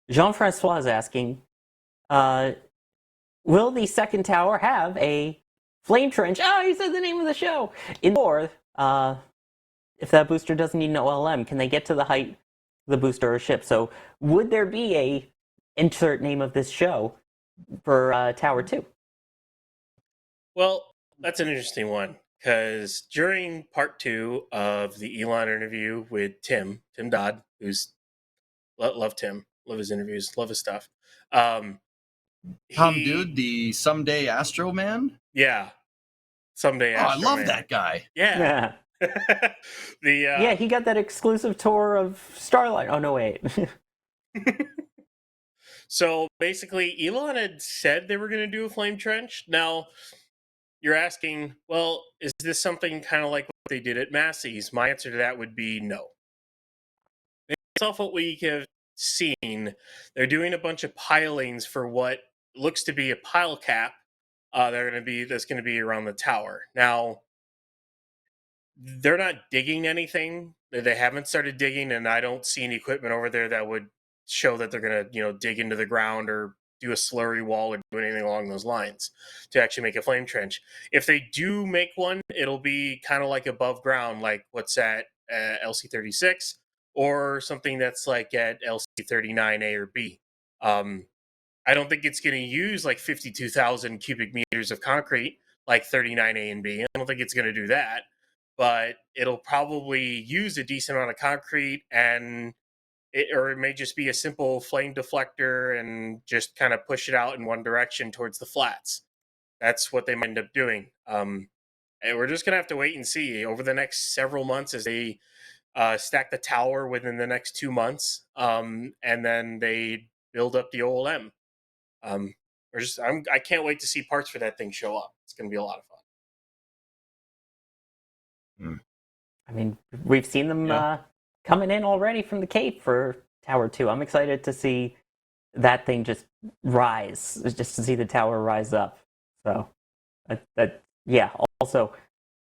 Speaker 3: Jean-Francois is asking, will the second tower have a flame trench? Oh, he said the name of the show! Or, if that booster doesn't need an OLM, can they get to the height of the booster or ship? So would there be a insert name of this show for Tower 2?
Speaker 2: Well, that's an interesting one because during part 2 of the Elon interview with Tim Dodd, who's love Tim, love his interviews, love his stuff.
Speaker 1: Tom Dude, the Someday Astro Man?
Speaker 2: Yeah. Someday
Speaker 1: Astro
Speaker 2: Astro
Speaker 1: I love
Speaker 2: Man.
Speaker 1: that guy.
Speaker 2: Yeah.
Speaker 3: Yeah, he got that exclusive tour of Starlight. Oh, no, wait.
Speaker 2: So basically, Elon had said they were going to do a flame trench. Now, you're asking, well, is this something kind of like what they did at Massey's? My answer to that would be no. Based off what we have seen, they're doing a bunch of pilings for what looks to be a pile cap. That's going to be around the tower. Now, they're not digging anything. They haven't started digging, and I don't see any equipment over there that would show that they're going to, dig into the ground or do a slurry wall or do anything along those lines to actually make a flame trench. If they do make one, it'll be kind of like above ground, like what's at LC36, or something that's like at LC39A or B. I don't think it's going to use like 52,000 cubic meters of concrete like 39A and B. I don't think it's going to do that, but it'll probably use a decent amount of concrete, and it may just be a simple flame deflector and just kind of push it out in one direction towards the flats. That's what they might end up doing. And we're just going to have to wait and see over the next several months as they stack the tower within the next 2 months, and then they build up the OLM. I can't wait to see parts for that thing show up. It's going to be a lot of fun.
Speaker 3: I mean, we've seen them coming in already from the Cape for Tower 2. I'm excited to see that thing just rise, just to see the tower rise up. So, yeah. Also,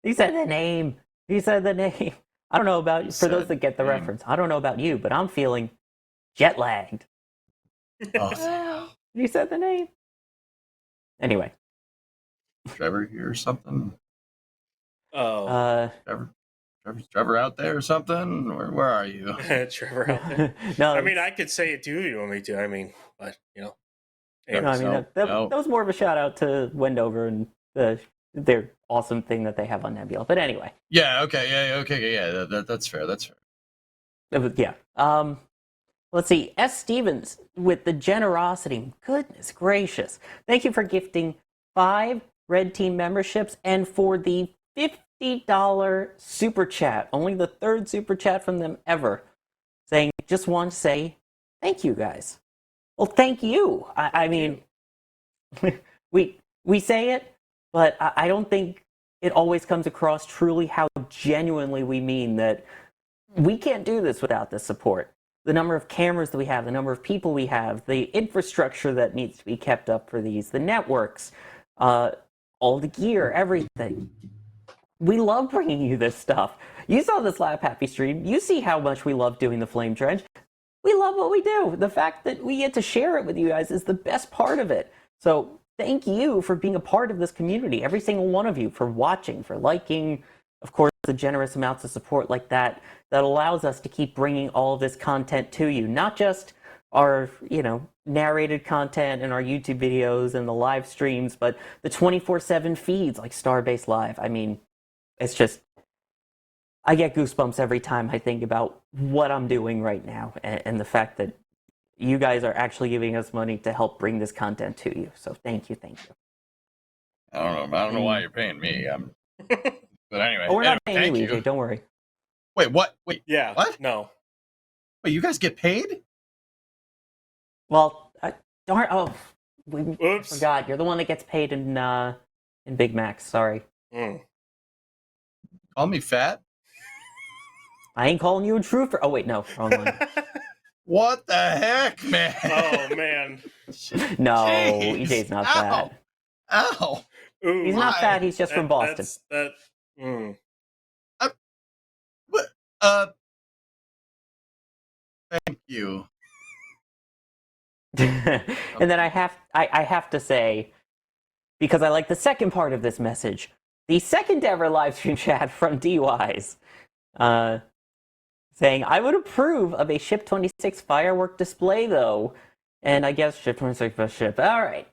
Speaker 3: he said the name. I don't know about, for those that get the reference, I don't know about you, but I'm feeling jet lagged.
Speaker 1: Oh,
Speaker 3: You said the name. Anyway.
Speaker 1: Trevor here or something?
Speaker 2: Oh.
Speaker 1: Trevor out there or something? Where are you?
Speaker 2: Trevor out there.
Speaker 3: No,
Speaker 2: I mean, I could say it too if you want me to. I mean, but,
Speaker 3: No, I mean, that was more of a shout out to Wendover and their awesome thing that they have on Nebula. But anyway.
Speaker 1: Yeah, okay, yeah, that's fair,
Speaker 3: Yeah. Let's see. S. Stevens with the generosity. Goodness gracious. Thank you for gifting 5 Red Team memberships and for the $50 super chat. Only the 3rd super chat from them ever. Saying, just want to say thank you guys. Well, thank you. I mean, we say it, but I don't think it always comes across truly how genuinely we mean that we can't do this without the support. The number of cameras that we have, the number of people we have, the infrastructure that needs to be kept up for these, the networks, all the gear, everything. We love bringing you this stuff. You saw this Lab Happy stream. You see how much we love doing the Flame Trench. We love what we do. The fact that we get to share it with you guys is the best part of it. So thank you for being a part of this community. Every single one of you for watching, for liking, of course, the generous amounts of support like that allows us to keep bringing all of this content to you. Not just our, narrated content and our YouTube videos and the live streams, but the 24/7 feeds like Starbase Live. I mean, it's just, I get goosebumps every time I think about what I'm doing right now and the fact that you guys are actually giving us money to help bring this content to you. So thank you.
Speaker 1: I don't know why you're paying me. But anyway.
Speaker 3: Oh, we're not
Speaker 1: anyway,
Speaker 3: paying you,
Speaker 1: thank
Speaker 3: EJ. Don't worry.
Speaker 1: Wait, what? Wait,
Speaker 2: Yeah.
Speaker 1: what?
Speaker 2: No.
Speaker 1: Wait, you guys get paid?
Speaker 3: Well, darn. Oh, I
Speaker 2: Oops.
Speaker 3: forgot. You're the one that gets paid in Big Macs. Sorry.
Speaker 2: Mm.
Speaker 1: Call me fat?
Speaker 3: I ain't calling you a truther. Oh wait, no, wrong one.
Speaker 1: What the heck, man?
Speaker 2: Oh man.
Speaker 3: No,
Speaker 1: Jeez.
Speaker 3: EJ's not
Speaker 1: Ow.
Speaker 3: fat.
Speaker 1: Ow.
Speaker 2: Ooh,
Speaker 3: He's not fat. He's just from Boston.
Speaker 1: Thank you.
Speaker 3: And then I have to say, because I like the second part of this message, the second ever live stream chat from DWise, saying, I would approve of a Ship 26 firework display though. And I guess Ship 26 best ship. All right.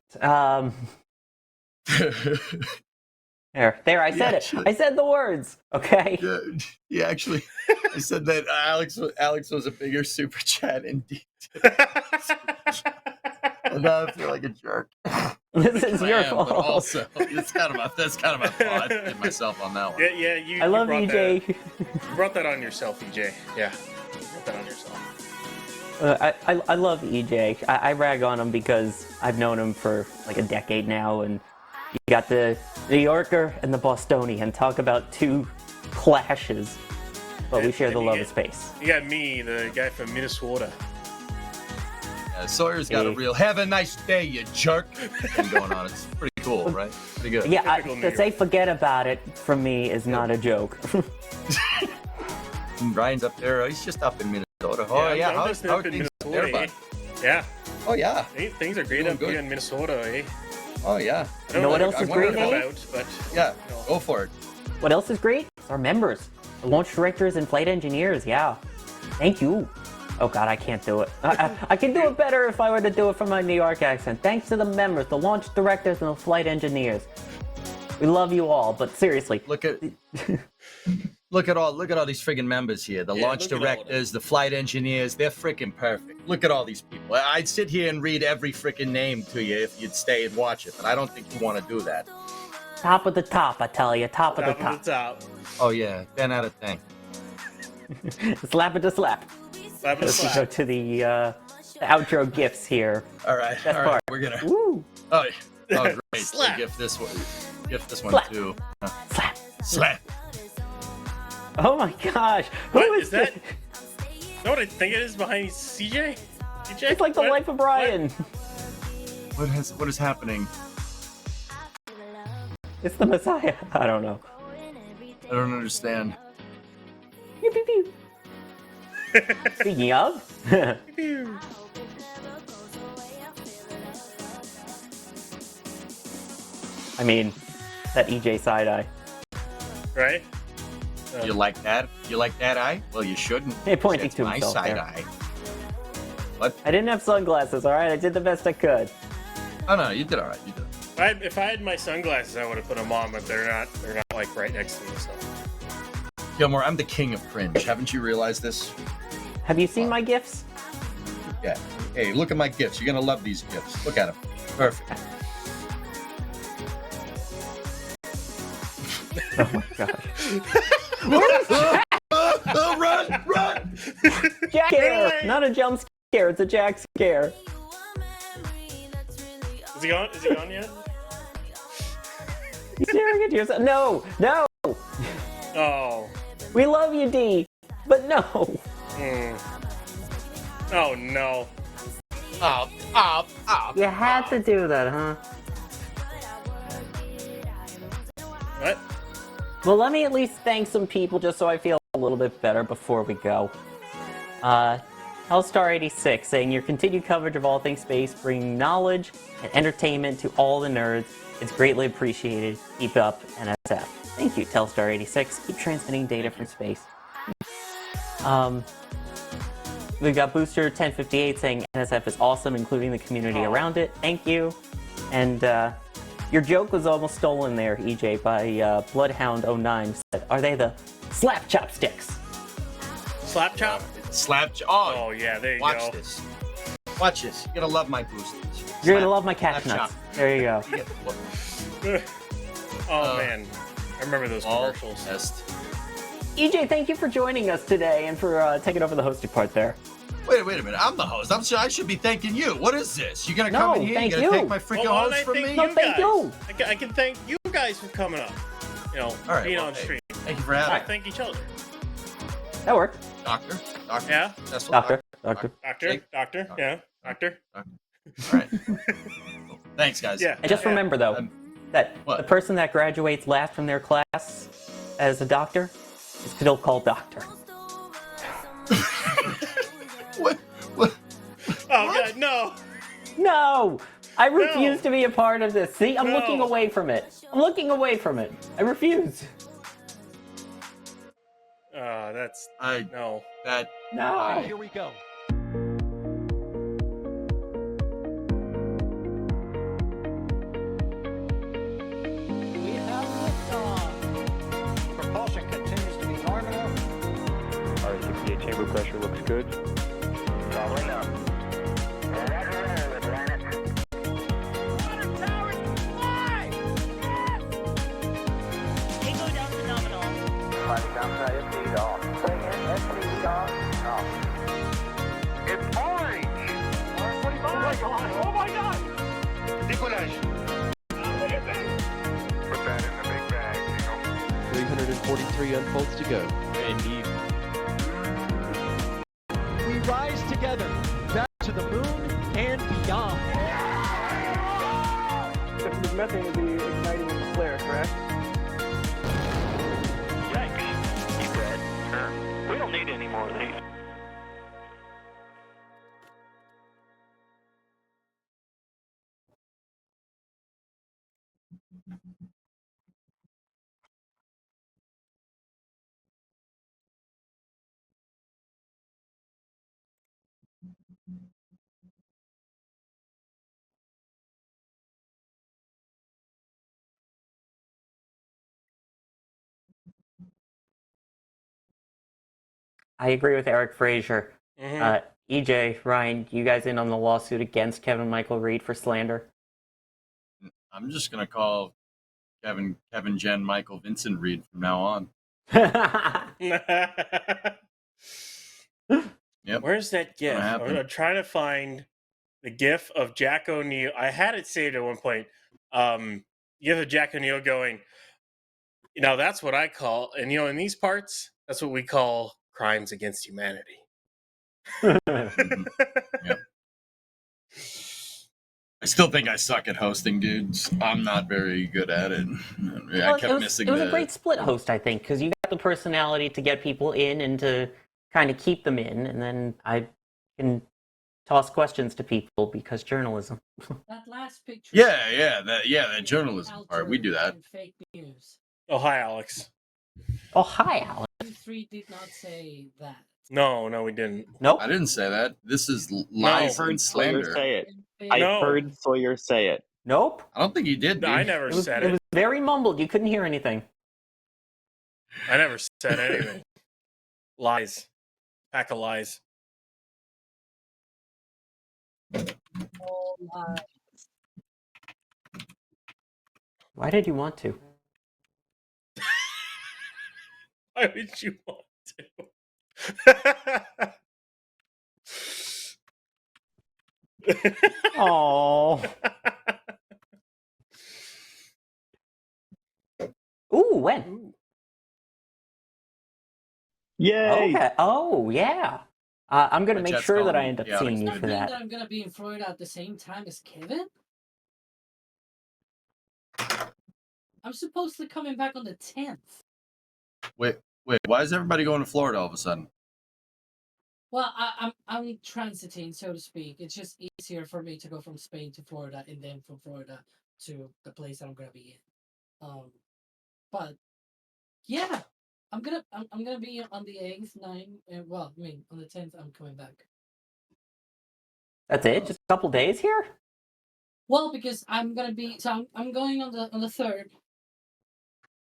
Speaker 3: There, I said it. I said the words. Okay.
Speaker 1: Yeah, actually, I said that Alex was a bigger super chat indeed. And now I feel like a jerk.
Speaker 3: This is your fault.
Speaker 1: But also, that's kind of my fault. I did myself on that one.
Speaker 2: Yeah. You.
Speaker 3: I love
Speaker 2: you
Speaker 3: EJ.
Speaker 2: You brought that on yourself, EJ. Yeah. You brought that on yourself.
Speaker 3: I love EJ. I rag on him because I've known him for like a decade now, and you got the New Yorker and the Bostonian. Talk about two clashes, but we share the love of space.
Speaker 2: You got me, the guy from Minnesota.
Speaker 1: Yeah, Sawyer's got a real "have a nice day, you jerk" thing going on. It's pretty cool, right? Pretty good.
Speaker 3: Yeah, to say "forget about it" from me is not a joke.
Speaker 1: Ryan's up there. He's just up in Minnesota. Oh yeah,
Speaker 2: I'm
Speaker 1: how
Speaker 2: listening
Speaker 1: are
Speaker 2: up in
Speaker 1: things
Speaker 2: Minnesota,
Speaker 1: there, bud?
Speaker 2: Yeah.
Speaker 1: Oh yeah.
Speaker 2: Things are great
Speaker 1: Doing
Speaker 2: up
Speaker 1: good.
Speaker 2: here in Minnesota, eh?
Speaker 1: Oh yeah.
Speaker 2: I don't
Speaker 3: You know what else
Speaker 2: I
Speaker 3: is
Speaker 2: wonder
Speaker 3: great, eh?
Speaker 2: about, but
Speaker 1: Yeah.
Speaker 2: no.
Speaker 1: Go for it.
Speaker 3: What else is great? Our members, the launch directors and flight engineers. Yeah, thank you. Oh God, I can't do it. I can do it better if I were to do it from my New York accent. Thanks to the members, the launch directors, and the flight engineers. We love you all, but seriously,
Speaker 1: Look at all these friggin' members here. The launch directors, the flight engineers, they're friggin' perfect. Look at all these people. I'd sit here and read every friggin' name to you if you'd stay and watch it, but I don't think you want to do that.
Speaker 3: top of the top, I tell you, top of the top.
Speaker 1: Oh yeah, 10 out of 10.
Speaker 3: Slap it to slap.
Speaker 2: Slap it
Speaker 3: Let's
Speaker 2: slap.
Speaker 3: go to the outro gifts here.
Speaker 1: All right,
Speaker 3: Best
Speaker 1: all right,
Speaker 3: part.
Speaker 1: we're gonna.
Speaker 3: Woo!
Speaker 1: Oh great.
Speaker 2: Slap.
Speaker 1: Gift this one
Speaker 3: Slap.
Speaker 1: too.
Speaker 3: Slap.
Speaker 1: Slap.
Speaker 3: Oh my gosh! Who
Speaker 2: What
Speaker 3: is
Speaker 2: is that?
Speaker 3: this?
Speaker 2: You know what I think it is behind CJ? CJ?
Speaker 3: It's like the
Speaker 2: What?
Speaker 3: life of Brian.
Speaker 1: What is happening?
Speaker 3: It's the Messiah. I don't know.
Speaker 1: I don't understand.
Speaker 3: Pew, pew, pew. Speaking of,
Speaker 2: Pew.
Speaker 3: I mean, that EJ side eye.
Speaker 2: Right?
Speaker 1: You like that? You like that eye? Well, you shouldn't.
Speaker 3: Hey, pointing
Speaker 1: It's
Speaker 3: to
Speaker 1: my
Speaker 3: himself
Speaker 1: side
Speaker 3: there.
Speaker 1: eye.
Speaker 3: I didn't have sunglasses, alright? I did the best I could.
Speaker 1: Oh no, you did all right. You did.
Speaker 2: If I had my sunglasses, I would have put them on, but they're not like right next to me. So
Speaker 1: Gilmore, I'm the king of cringe. Haven't you realized this?
Speaker 3: Have you seen my gifts?
Speaker 1: Yeah. Hey, look at my gifts. You're gonna love these gifts. Look at them. Perfect.
Speaker 3: Oh my gosh.
Speaker 1: Run! Run!
Speaker 3: Jack
Speaker 2: Get
Speaker 3: scare!
Speaker 2: away!
Speaker 3: Not a jump scare, it's a Jack scare.
Speaker 2: is he on? Is he on yet?
Speaker 3: You're staring at yourself. No! No!
Speaker 2: Oh.
Speaker 3: We love you, D! But no!
Speaker 2: Hmm. Oh no.
Speaker 3: You had to do that, huh?
Speaker 2: What?
Speaker 3: Well, let me at least thank some people just so I feel a little bit better before we go. Hellstar86 saying your continued coverage of all things space, bringing knowledge and entertainment to all the nerds. It's greatly appreciated. Keep up, NSF. Thank you, Telstar86. Keep transmitting data from space. We got Booster 1058 saying NSF is awesome, including the community around it. Thank you. And your joke was almost stolen there, EJ, by Bloodhound09. Said, are they the slap chopsticks?
Speaker 2: Slap chop?
Speaker 1: Oh,
Speaker 2: yeah, there you
Speaker 1: watch
Speaker 2: go.
Speaker 1: this. Watch this. You're gonna love my boosters.
Speaker 3: You're gonna love my cash
Speaker 1: slap
Speaker 3: nuts.
Speaker 1: chop.
Speaker 3: There you go.
Speaker 1: You get the
Speaker 2: Oh man, I remember those
Speaker 1: all
Speaker 2: commercials.
Speaker 1: test.
Speaker 3: EJ, thank you for joining us today and for taking over the hosting part there.
Speaker 1: Wait a minute. I'm the host. I should be thanking you. What is this? You gonna come in here?
Speaker 3: thank
Speaker 1: You gonna
Speaker 3: you.
Speaker 1: take my freaking
Speaker 2: Well,
Speaker 1: host from me?
Speaker 3: No, thank you.
Speaker 2: I can thank you guys for coming up. You know,
Speaker 1: All right,
Speaker 2: being
Speaker 1: well,
Speaker 2: on
Speaker 1: hey,
Speaker 2: stream.
Speaker 1: Thank you for having
Speaker 2: I
Speaker 1: me.
Speaker 2: thank each other.
Speaker 3: That worked.
Speaker 1: Doctor.
Speaker 2: Yeah.
Speaker 1: Cecil,
Speaker 3: Doctor.
Speaker 2: Doctor.
Speaker 1: Jake.
Speaker 2: Doctor. Yeah. Doctor.
Speaker 1: All right. Thanks, guys.
Speaker 2: Yeah.
Speaker 3: And just remember, though, that
Speaker 1: what?
Speaker 3: the person that graduates last from their class as a doctor is still called doctor.
Speaker 1: What?
Speaker 2: Oh god, no.
Speaker 3: No! I refuse to be a part of this. See, I'm
Speaker 2: No.
Speaker 3: looking away from it. I refuse.
Speaker 2: That's
Speaker 1: No.
Speaker 3: No.
Speaker 5: Here we go. We have liftoff. Propulsion continues to be normal.
Speaker 6: R68 chamber pressure looks good. Following up.
Speaker 8: Tango Delta nominal.
Speaker 6: It's orange! Oh my god! Decollage. Put that in the big bag, Jingle.
Speaker 7: 343 unfolds to go.
Speaker 5: We rise together back to the moon and beyond.
Speaker 6: This methane will be igniting in the flare, correct? Yikes. You good? We don't need any more of these.
Speaker 3: I agree with Eric Frazier.
Speaker 2: Mhm.
Speaker 3: EJ, Ryan, you guys in on the lawsuit against Kevin Michael Reed for slander?
Speaker 1: I'm just gonna call Kevin, Jen, Michael, Vincent Reed from now on. Yep.
Speaker 2: Where's that GIF?
Speaker 1: Gonna happen.
Speaker 2: I'm trying to find the GIF of Jack O'Neill. I had it saved at one point. GIF of Jack O'Neill going, that's what I call, and in these parts, that's what we call crimes against humanity.
Speaker 1: Mhm. Yep. I still think I suck at hosting, dudes. I'm not very good at it. I kept missing
Speaker 3: it was a great split host, I think, because you got the personality to get people in and to kind of keep them in, and then I can toss questions to people because journalism.
Speaker 9: That last picture.
Speaker 1: that journalism part. We do that.
Speaker 9: Fake news.
Speaker 2: Oh, hi, Alex.
Speaker 3: Oh, hi, Alex.
Speaker 9: You three did not say that.
Speaker 2: No, we didn't.
Speaker 3: Nope.
Speaker 1: I didn't say that. This is lies and slander.
Speaker 10: Say it.
Speaker 9: I
Speaker 2: No.
Speaker 10: Heard Sawyer say it.
Speaker 3: Nope.
Speaker 1: I don't think you did, dude.
Speaker 2: I never said
Speaker 3: It
Speaker 2: it.
Speaker 3: was very mumbled. You couldn't hear anything.
Speaker 2: I never said anything. Lies. Pack of lies.
Speaker 9: Oh my.
Speaker 3: Why did you want to?
Speaker 2: Why would you want to?
Speaker 3: Oh. Ooh, when?
Speaker 10: Yay!
Speaker 3: Okay. Oh, yeah. I'm gonna
Speaker 1: My
Speaker 3: make
Speaker 1: chat's
Speaker 3: sure that
Speaker 1: calling
Speaker 3: I
Speaker 1: me.
Speaker 3: end up
Speaker 1: Yeah,
Speaker 3: seeing
Speaker 1: Alex
Speaker 3: you
Speaker 1: did.
Speaker 3: for
Speaker 9: That
Speaker 3: that.
Speaker 9: I'm gonna be in Florida at the same time as Kevin. I'm supposed to coming back on the 10th.
Speaker 1: Wait. Why is everybody going to Florida all of a sudden?
Speaker 9: Well, I'm transiting, so to speak. It's just easier for me to go from Spain to Florida and then from Florida to the place that I'm gonna be in. But yeah, I'm gonna be on the 8th, 9th, and on the 10th I'm coming back.
Speaker 3: That's it? Just a couple days here?
Speaker 9: Well, because I'm gonna be I'm going on the 3rd,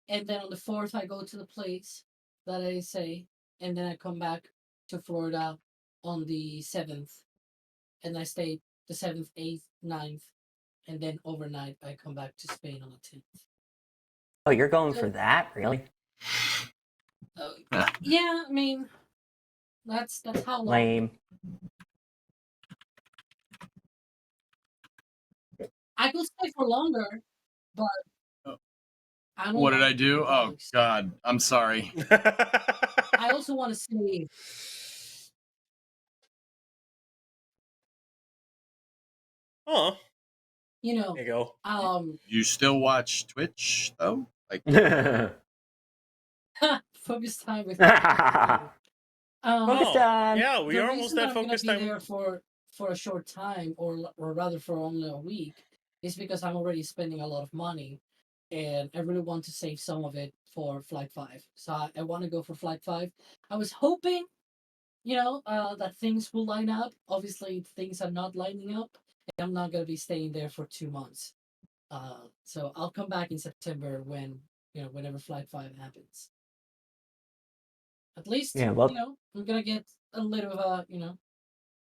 Speaker 9: and then on the 4th I go to the place that I say, and then I come back to Florida on the 7th, and I stay the 7th, 8th, 9th, and then overnight I come back to Spain on the 10th.
Speaker 3: Oh, you're going for that? Really?
Speaker 9: Yeah, I mean, that's how long.
Speaker 3: Lame.
Speaker 9: I could stay for longer, but I don't
Speaker 1: What did
Speaker 9: want
Speaker 1: I do?
Speaker 9: to
Speaker 1: Oh God, I'm sorry.
Speaker 9: I also want to see.
Speaker 2: Oh,
Speaker 9: You know,
Speaker 2: there you go.
Speaker 1: You still watch Twitch though? Like,
Speaker 9: focus time with.
Speaker 3: Focus time.
Speaker 2: Yeah, we
Speaker 9: The
Speaker 2: are
Speaker 9: reason
Speaker 2: almost
Speaker 9: that
Speaker 2: at
Speaker 9: I'm gonna
Speaker 2: focus
Speaker 9: be
Speaker 2: time.
Speaker 9: there for a short time, or rather for only a week, is because I'm already spending a lot of money, and I really want to save some of it for Flight 5. So I want to go for Flight 5. I was hoping, that things will line up. Obviously, things are not lining up, and I'm not gonna be staying there for 2 months. So I'll come back in September whenever Flight 5 happens. At least,
Speaker 3: Yeah, well,
Speaker 9: I'm gonna get a little of a,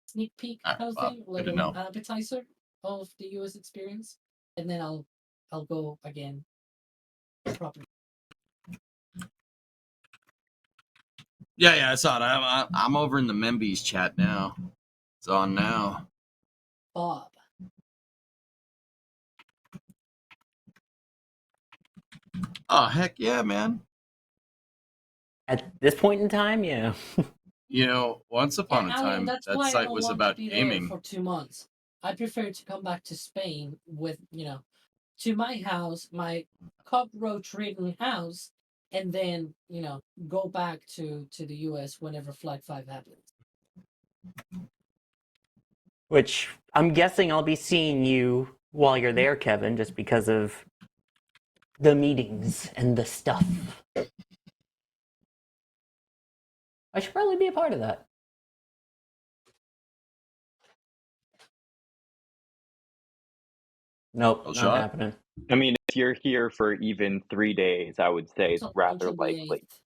Speaker 9: sneak peek kind of thing, a
Speaker 1: good to
Speaker 9: little
Speaker 1: know.
Speaker 9: appetizer of the US experience, and then I'll go again properly.
Speaker 1: yeah, I saw it. I'm over in the Membies chat now. It's on now.
Speaker 9: Bob.
Speaker 1: Oh heck yeah, man!
Speaker 3: at this point in time, yeah.
Speaker 1: Once upon a time,
Speaker 9: That's
Speaker 1: that
Speaker 9: why I
Speaker 1: site
Speaker 9: don't
Speaker 1: was
Speaker 9: want
Speaker 1: about
Speaker 9: to be there
Speaker 1: gaming.
Speaker 9: for 2 months. I prefer to come back to Spain with, to my house, my cockroach-ridden house, and then, go back to the US whenever Flight 5 happens.
Speaker 3: Which I'm guessing I'll be seeing you while you're there, Kevin, just because of the meetings and the stuff. I should probably be a part of that. Nope, not
Speaker 1: shot.
Speaker 3: happening.
Speaker 10: I mean, if you're here for even 3 days, I would say it's
Speaker 9: There's a launch
Speaker 10: rather
Speaker 9: on the
Speaker 10: likely.
Speaker 9: 8th.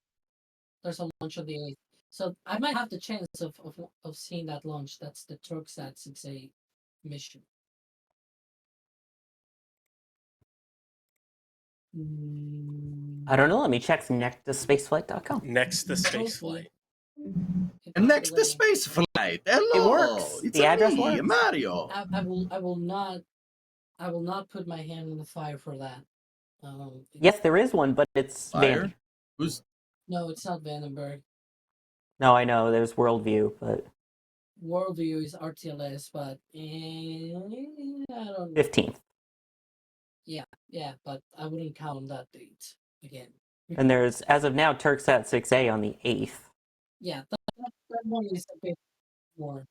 Speaker 9: There's a launch on the 8th. So I might have the chance of seeing that launch. That's the Turksat 6A mission.
Speaker 3: I don't know. Let me check nexttospaceflight.com.
Speaker 2: Next to
Speaker 9: Hopefully.
Speaker 2: spaceflight.
Speaker 1: And next to space flight. Hello,
Speaker 3: It works.
Speaker 1: It's
Speaker 3: The address
Speaker 1: me,
Speaker 3: works.
Speaker 1: Mario.
Speaker 9: I will not put my hand in the fire for that.
Speaker 3: Yes, there is one, but it's
Speaker 1: Fire?
Speaker 3: Vandy.
Speaker 1: Who's?
Speaker 9: No, it's not Vandenberg.
Speaker 3: No, I know. There's Worldview, but
Speaker 9: Worldview is RTLS, but I don't know.
Speaker 3: 15th.
Speaker 9: Yeah, but I wouldn't count on that date again.
Speaker 3: And there's, as of now, Turksat 6A on the 8th.
Speaker 9: Yeah, that one is a bit more.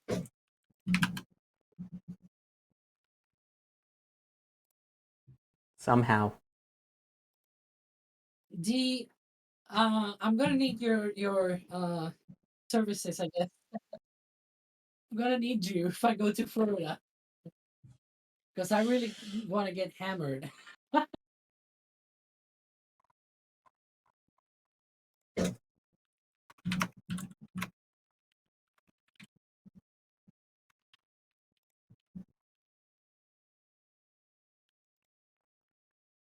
Speaker 3: Somehow.
Speaker 9: I'm gonna need your services, I guess. I'm gonna need you if I go to Florida, because I really want to get hammered.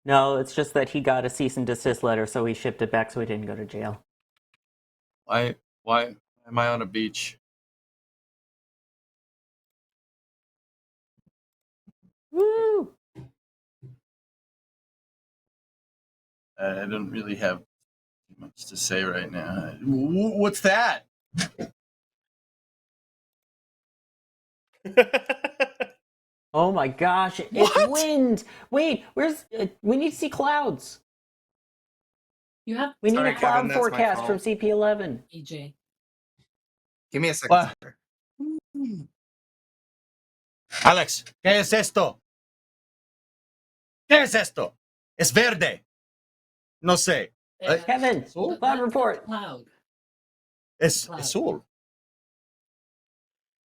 Speaker 3: No, it's just that he got a cease and desist letter, so he shipped it back so he didn't go to jail.
Speaker 1: Why am I on a beach?
Speaker 3: Woo!
Speaker 1: I don't really have much to say right now. What's that?
Speaker 3: Oh my gosh, it's
Speaker 1: What?
Speaker 3: wind! Wait, we need to see clouds.
Speaker 9: You have
Speaker 3: We need
Speaker 8: Sorry,
Speaker 3: a cloud
Speaker 8: Kevin, that's my
Speaker 3: forecast
Speaker 8: fault.
Speaker 3: from CP11.
Speaker 9: EJ.
Speaker 8: Give me a second.
Speaker 1: What?
Speaker 8: Sir.
Speaker 1: Alex, ¿qué es esto? ¿Qué es esto? Es verde. No sé.
Speaker 3: Kevin,
Speaker 1: Azul?
Speaker 3: cloud report.
Speaker 9: Cloud.
Speaker 1: Es
Speaker 9: Cloud.
Speaker 1: azul.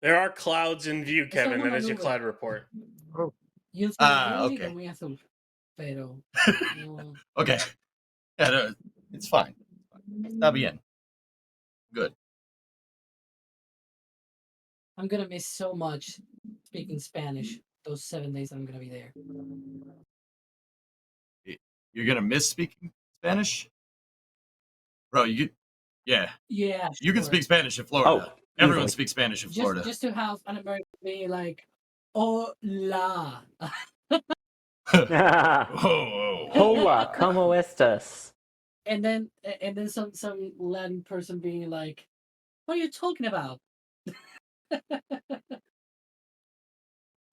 Speaker 2: There are clouds in view,
Speaker 9: Es
Speaker 2: Kevin.
Speaker 9: una
Speaker 2: That is your
Speaker 9: nube.
Speaker 2: cloud report.
Speaker 9: Y el
Speaker 1: Ah,
Speaker 9: cielo
Speaker 1: okay.
Speaker 9: muy azul. Pero no.
Speaker 1: Okay. Yeah, no, it's fine. Está bien. Good.
Speaker 9: I'm gonna miss so much speaking Spanish those 7 days I'm gonna be there.
Speaker 1: You're gonna miss speaking Spanish, bro. Yeah.
Speaker 9: Yeah,
Speaker 1: You can
Speaker 9: sure.
Speaker 1: speak Spanish in Florida.
Speaker 3: Oh,
Speaker 1: Everyone
Speaker 3: easily.
Speaker 1: speaks Spanish in Florida.
Speaker 9: Just to have an American be like, hola.
Speaker 1: Whoa.
Speaker 3: Hola, ¿cómo estás?
Speaker 9: And then some Latin person being like, what are you talking about?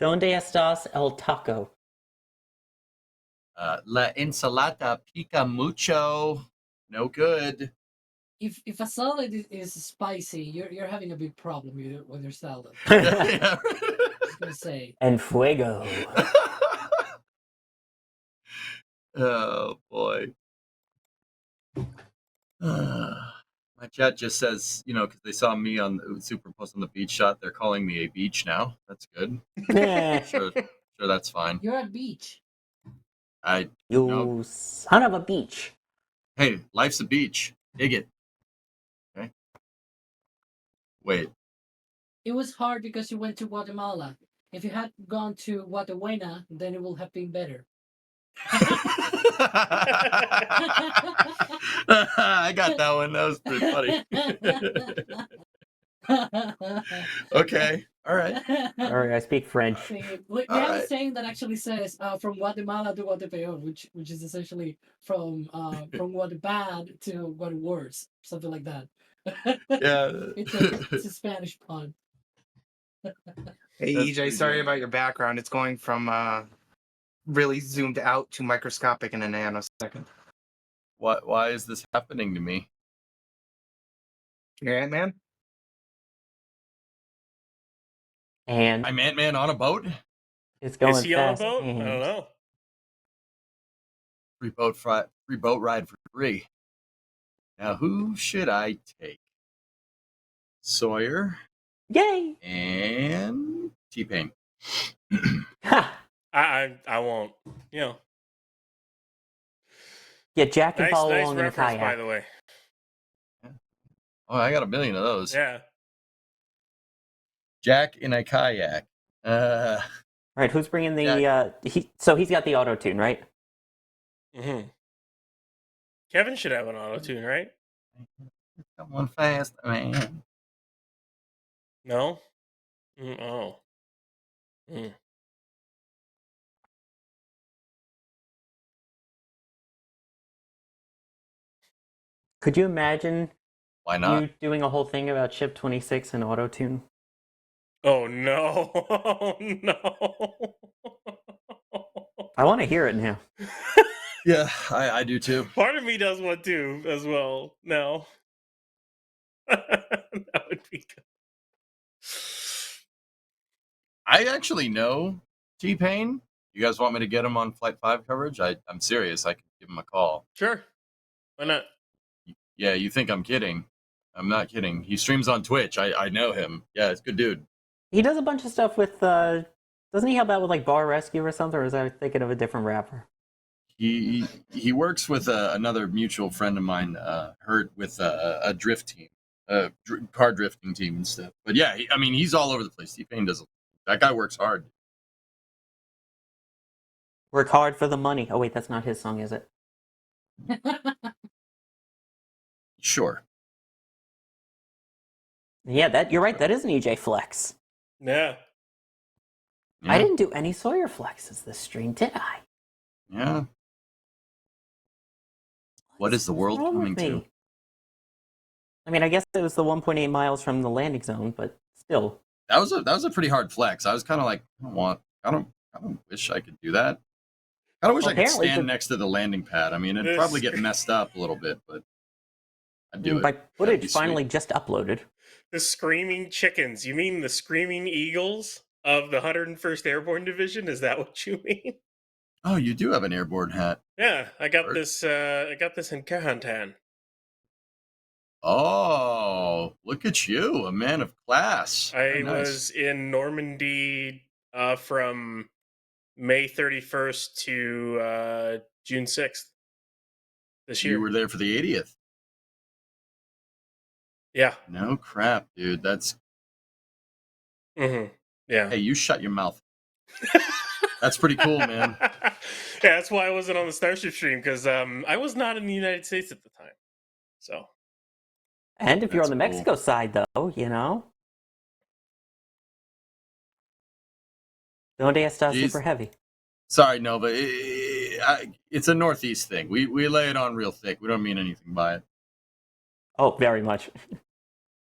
Speaker 3: ¿Dónde estás el taco?
Speaker 1: La ensalada pica mucho. No good.
Speaker 9: If a salad is spicy, you're having a big problem with your salad.
Speaker 1: Yeah.
Speaker 9: I was gonna say.
Speaker 3: And fuego.
Speaker 1: Oh boy. My chat just says, because they saw me on the superimposed on the beach shot, they're calling me a beach now. That's good. Sure, that's fine.
Speaker 9: You're at beach.
Speaker 3: You
Speaker 1: No.
Speaker 3: son of a beach.
Speaker 1: Hey, life's a beach. Dig it. Okay. Wait.
Speaker 9: It was hard because you went to Guatemala. If you had gone to Guatemala, then it would have been better.
Speaker 1: I got that one. That was pretty funny. Okay. All right.
Speaker 3: Sorry, I speak French.
Speaker 9: See, we
Speaker 1: All
Speaker 9: have a
Speaker 1: right.
Speaker 9: saying that actually says from Guatemala to Guatepeor, which is essentially from Guatebad to Guateworse, something like that.
Speaker 1: Yeah.
Speaker 9: It's a Spanish pun.
Speaker 8: Hey,
Speaker 1: That's
Speaker 8: EJ,
Speaker 1: pretty
Speaker 8: sorry
Speaker 1: good.
Speaker 8: about your background. It's going from really zoomed out to microscopic in a nanosecond.
Speaker 1: Why is this happening to me?
Speaker 8: You're Ant-Man?
Speaker 3: And
Speaker 1: I'm Ant-Man on a boat?
Speaker 3: it's going
Speaker 2: Is he on a
Speaker 3: fast.
Speaker 2: boat? I
Speaker 3: and-
Speaker 2: don't know.
Speaker 1: Free boat ride for free. Now who should I take? Sawyer
Speaker 3: Yay!
Speaker 1: and T-Pain.
Speaker 3: Ha!
Speaker 2: I won't.
Speaker 3: Yeah, Jack can
Speaker 2: Nice
Speaker 3: follow along in a
Speaker 2: reference, by
Speaker 3: kayak.
Speaker 2: the way.
Speaker 1: Oh, I got a million of those.
Speaker 2: Yeah.
Speaker 1: Jack in a kayak.
Speaker 3: All right, who's bringing the? So he's got the auto tune, right?
Speaker 2: Mm-hmm. Kevin should have an auto tune, right?
Speaker 1: Someone fast, man.
Speaker 2: No. Oh. Mm.
Speaker 3: Could you imagine
Speaker 1: Why not?
Speaker 3: you doing a whole thing about Ship 26 and auto tune?
Speaker 2: Oh no! Oh no!
Speaker 3: I want to hear it now.
Speaker 1: Yeah, I do too.
Speaker 2: Part of me does want to as well. No, that would be good.
Speaker 1: I actually know T-Pain. You guys want me to get him on Flight 5 coverage? I'm serious. I can give him a call.
Speaker 2: Sure, why not?
Speaker 1: Yeah, you think I'm kidding. I'm not kidding. He streams on Twitch. I know him. Yeah, it's a good dude.
Speaker 3: He does a bunch of stuff with. Doesn't he help out with like Bar Rescue or something? Or is I thinking of a different rapper?
Speaker 1: He works with another mutual friend of mine, Hurt, with a drift team, car drifting team and stuff. But yeah, he's all over the place. T-Pain does. That guy works hard.
Speaker 3: Work hard for the money. Oh wait, that's not his song, is it?
Speaker 1: Sure.
Speaker 3: Yeah, you're right. That is an EJ flex.
Speaker 2: Yeah.
Speaker 1: Yeah.
Speaker 3: I didn't do any Sawyer flexes this stream, did I?
Speaker 1: Yeah. What is the world
Speaker 3: What's wrong
Speaker 1: coming
Speaker 3: with
Speaker 1: to?
Speaker 3: me? I mean, I guess it was the 1.8 miles from the landing zone, but still.
Speaker 1: That was a pretty hard flex. I was kind of like, I don't wish I could do that. I don't wish I could
Speaker 3: Apparently
Speaker 1: stand next to the landing pad. I mean, it'd probably get messed up a little bit, but I'd do it.
Speaker 3: My
Speaker 1: That'd
Speaker 3: footage
Speaker 1: be
Speaker 3: finally
Speaker 1: sweet.
Speaker 3: just uploaded.
Speaker 2: The Screaming Chickens. You mean the Screaming Eagles of the 101st Airborne Division? Is that what you mean?
Speaker 1: Oh, you do have an airborne hat.
Speaker 2: Yeah, I got
Speaker 1: Word.
Speaker 2: this. I got this in Kahantan.
Speaker 1: Oh, look at you, a man of class.
Speaker 2: I
Speaker 1: Very nice.
Speaker 2: was in Normandy from May 31st to June 6th this year.
Speaker 1: You were there for the 80th.
Speaker 2: Yeah.
Speaker 1: No crap, dude. That's
Speaker 2: Mm-hmm. Yeah.
Speaker 1: hey, you shut your mouth. That's pretty cool, man.
Speaker 2: Yeah, that's why I wasn't on the Starship stream, because I was not in the United States at the time. So.
Speaker 3: And if you're on
Speaker 1: That's
Speaker 3: the
Speaker 1: cool.
Speaker 3: Mexico side, though, you know, donde está
Speaker 1: Jeez.
Speaker 3: super heavy?
Speaker 1: Sorry, no, but it's a Northeast thing. We lay it on real thick. We don't mean anything by it.
Speaker 3: Oh, very much.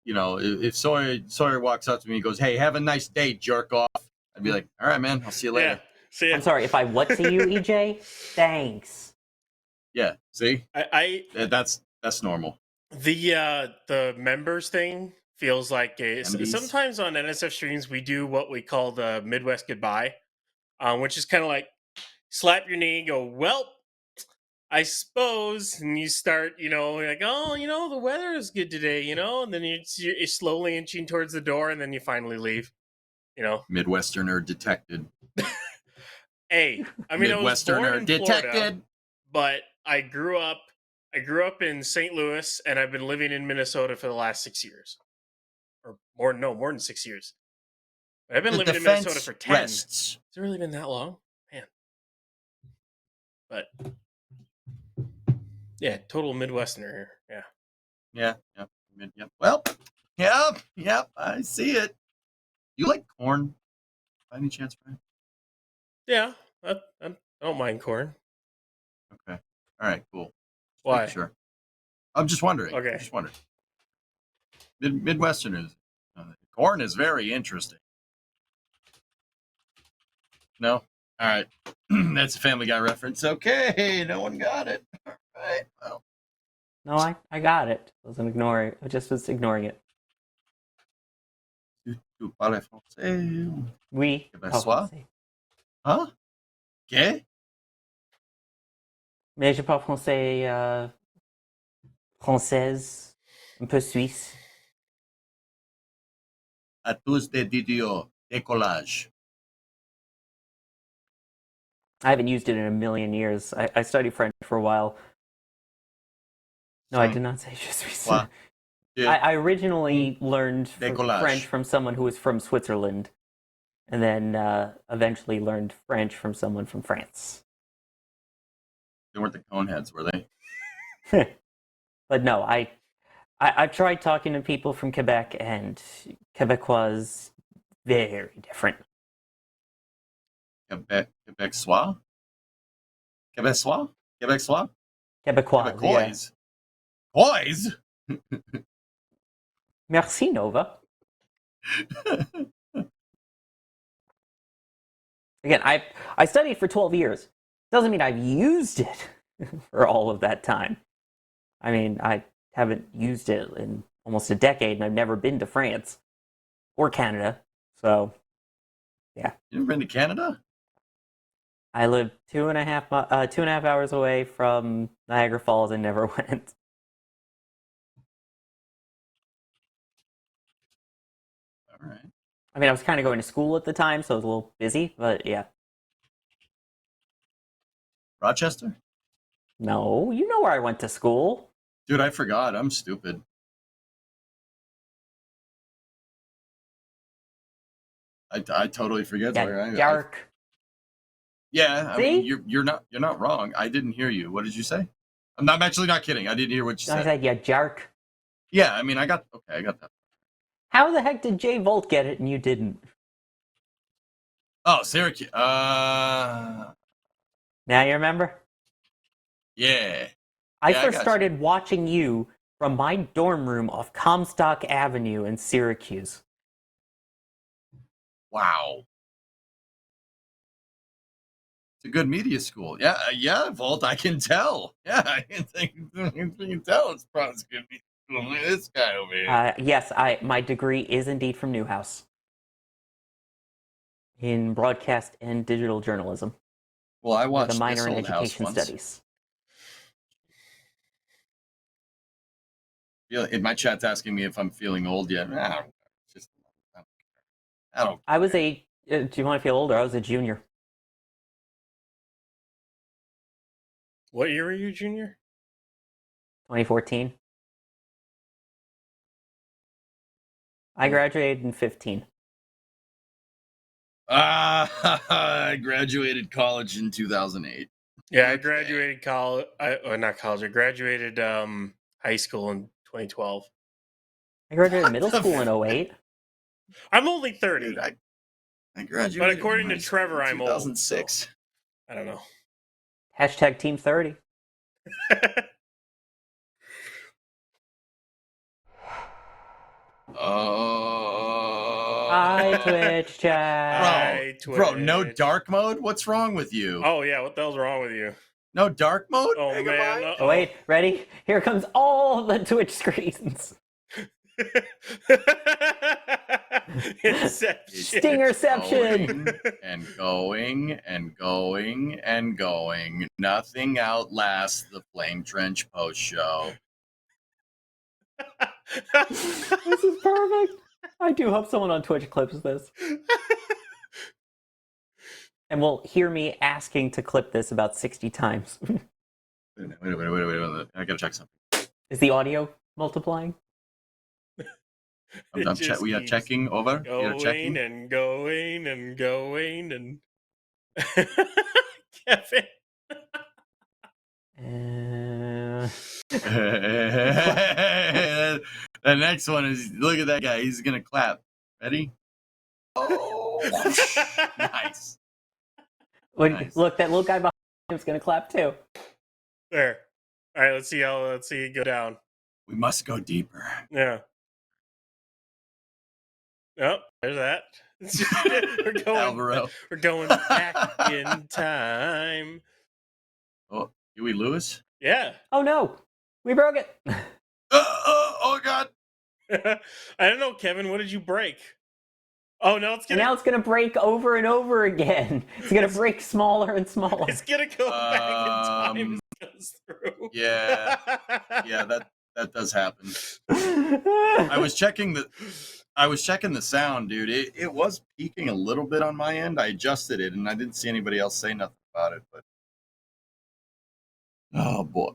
Speaker 1: You know, if Sawyer walks up to me and goes, "Hey, have a nice day, jerk off," I'd be like, "All right, man. I'll see you later."
Speaker 2: Yeah. See ya.
Speaker 3: I'm sorry, if I what to you, EJ? Thanks.
Speaker 1: Yeah. See,
Speaker 2: I
Speaker 1: that's normal.
Speaker 2: the members thing feels like
Speaker 1: MDs.
Speaker 2: sometimes on NSF streams we do what we call the Midwest goodbye, which is kind of like slap your knee, go, well, I suppose, and you start, like, oh, the weather is good today, and then you're slowly inching towards the door, and then you finally leave,
Speaker 1: Midwesterner detected.
Speaker 2: Hey, I mean, I was born
Speaker 1: Midwesterner
Speaker 2: in
Speaker 1: detected.
Speaker 2: Florida, but I grew up in St. Louis, and I've been living in Minnesota for the last 6 years, or more than 6 years. I've been
Speaker 1: The
Speaker 2: living in
Speaker 1: defense
Speaker 2: Minnesota for 10.
Speaker 1: rests.
Speaker 2: Has it really been that long, man? But yeah, total Midwesterner here. Yeah.
Speaker 1: Yeah. Well, yeah. I see it. You like corn, by any chance, Brian?
Speaker 2: Yeah, I don't mind corn.
Speaker 1: Okay. All right. Cool.
Speaker 2: Why?
Speaker 1: Sure. I'm just wondering.
Speaker 2: Okay.
Speaker 1: I'm just wondering. Midwesterners. Corn is very interesting. No? All right. That's a Family Guy reference. Okay. No one got it. All right. Well.
Speaker 3: No, I got it. I wasn't ignoring. I just was ignoring it.
Speaker 1: Tu parles français?
Speaker 3: Oui.
Speaker 1: Québécois? Huh? ¿Qué?
Speaker 3: Mais je parle français française, un peu suisse.
Speaker 1: À tous des Didio. Décollage.
Speaker 3: I haven't used it in a million years. I studied French for a while. No, I did not say je suis.
Speaker 1: Quoi?
Speaker 3: I originally learned
Speaker 1: Décollage.
Speaker 3: French from someone who was from Switzerland, and then eventually learned French from someone from France.
Speaker 1: They weren't the Coneheads, were they?
Speaker 3: But no, I've tried talking to people from Quebec, and Quebecois very different.
Speaker 1: Québécois? Québécois? Québécois?
Speaker 3: Quebecois. Yeah.
Speaker 1: Boys?
Speaker 3: Merci, Nova. Again, I studied for 12 years. Doesn't mean I've used it for all of that time. I mean, I haven't used it in almost a decade, and I've never been to France or Canada. So, yeah.
Speaker 1: You ever been to Canada?
Speaker 3: I live 2.5 hours away from Niagara Falls and never went.
Speaker 1: All right.
Speaker 3: I mean, I was kind of going to school at the time, so I was a little busy, but yeah.
Speaker 1: Rochester?
Speaker 3: No, you know where I went to school.
Speaker 1: Dude, I forgot. I'm stupid. I totally forget where I
Speaker 3: Dark.
Speaker 1: Yeah, I
Speaker 3: See?
Speaker 1: mean you're not wrong. I didn't hear you. What did you say? I'm actually not kidding. I didn't hear what you
Speaker 3: I
Speaker 1: said.
Speaker 3: said, yeah, Jark.
Speaker 1: Yeah, I mean I got that.
Speaker 3: How the heck did Jay Volt get it and you didn't?
Speaker 1: Oh, Syracuse.
Speaker 3: Now you remember?
Speaker 1: Yeah.
Speaker 3: I
Speaker 1: Yeah, I
Speaker 3: first
Speaker 1: got
Speaker 3: started watching you from my dorm room off Comstock Avenue in Syracuse.
Speaker 1: Wow. It's a good media school. Yeah, Volt, I can tell. Yeah, I can tell it's probably a good media school. Look at this guy over here.
Speaker 3: Yes, my degree is indeed from Newhouse in broadcast and digital journalism.
Speaker 1: Well, I watched
Speaker 3: with a minor
Speaker 1: this
Speaker 3: in
Speaker 1: old house
Speaker 3: education
Speaker 1: once.
Speaker 3: studies.
Speaker 1: My chat's asking me if I'm feeling old yet. I don't. Just I don't.
Speaker 3: I was a. Do you want to feel older? I was a junior.
Speaker 2: What year were you, junior?
Speaker 3: 2014. I graduated in 15.
Speaker 1: I graduated college in 2008.
Speaker 2: Yeah, I graduated college. Not college. I graduated high school in 2012.
Speaker 3: I graduated middle school in 08.
Speaker 2: I'm only 30.
Speaker 1: Dude, I graduated.
Speaker 2: But according
Speaker 1: in
Speaker 2: to
Speaker 1: high school
Speaker 2: Trevor,
Speaker 1: in
Speaker 2: I'm old.
Speaker 1: 2006.
Speaker 2: So I don't know.
Speaker 3: Hashtag Team 30. Hi, Twitch chat.
Speaker 2: Hi,
Speaker 1: Bro, no
Speaker 2: Twitch.
Speaker 1: dark mode? What's wrong with you?
Speaker 2: Oh yeah, what the hell's wrong with you?
Speaker 1: No dark mode?
Speaker 2: Oh man.
Speaker 3: Oh, wait, ready? Here comes all the Twitch screens.
Speaker 2: Inception.
Speaker 3: Stingerception.
Speaker 1: Going and going and going. Nothing outlasts the Flame Trench post show.
Speaker 3: This is perfect. I do hope someone on Twitch clips this. And will hear me asking to clip this about 60 times.
Speaker 1: Wait a minute. I gotta check something.
Speaker 3: Is the audio multiplying?
Speaker 1: We are checking over. We are checking.
Speaker 2: And going and going and Kevin.
Speaker 1: The next one is, look at that guy. He's gonna clap. Ready? Oh, nice.
Speaker 3: Nice. Look, that little guy behind him's gonna clap too.
Speaker 2: There. All right, let's see it go down.
Speaker 1: We must go deeper.
Speaker 2: Yeah. Oh, there's that. We're going back in time.
Speaker 1: Oh, Huey Lewis?
Speaker 2: Yeah.
Speaker 3: Oh no, we broke it.
Speaker 1: Oh God.
Speaker 2: I don't know, Kevin. What did you break? Oh no,
Speaker 3: now it's gonna break over and over again. It's gonna break smaller and smaller.
Speaker 2: It's gonna go back in time as it goes through.
Speaker 1: Yeah, that does happen. I was checking the sound, dude. It was peaking a little bit on my end. I adjusted it, and I didn't see anybody else say nothing about it. But oh boy.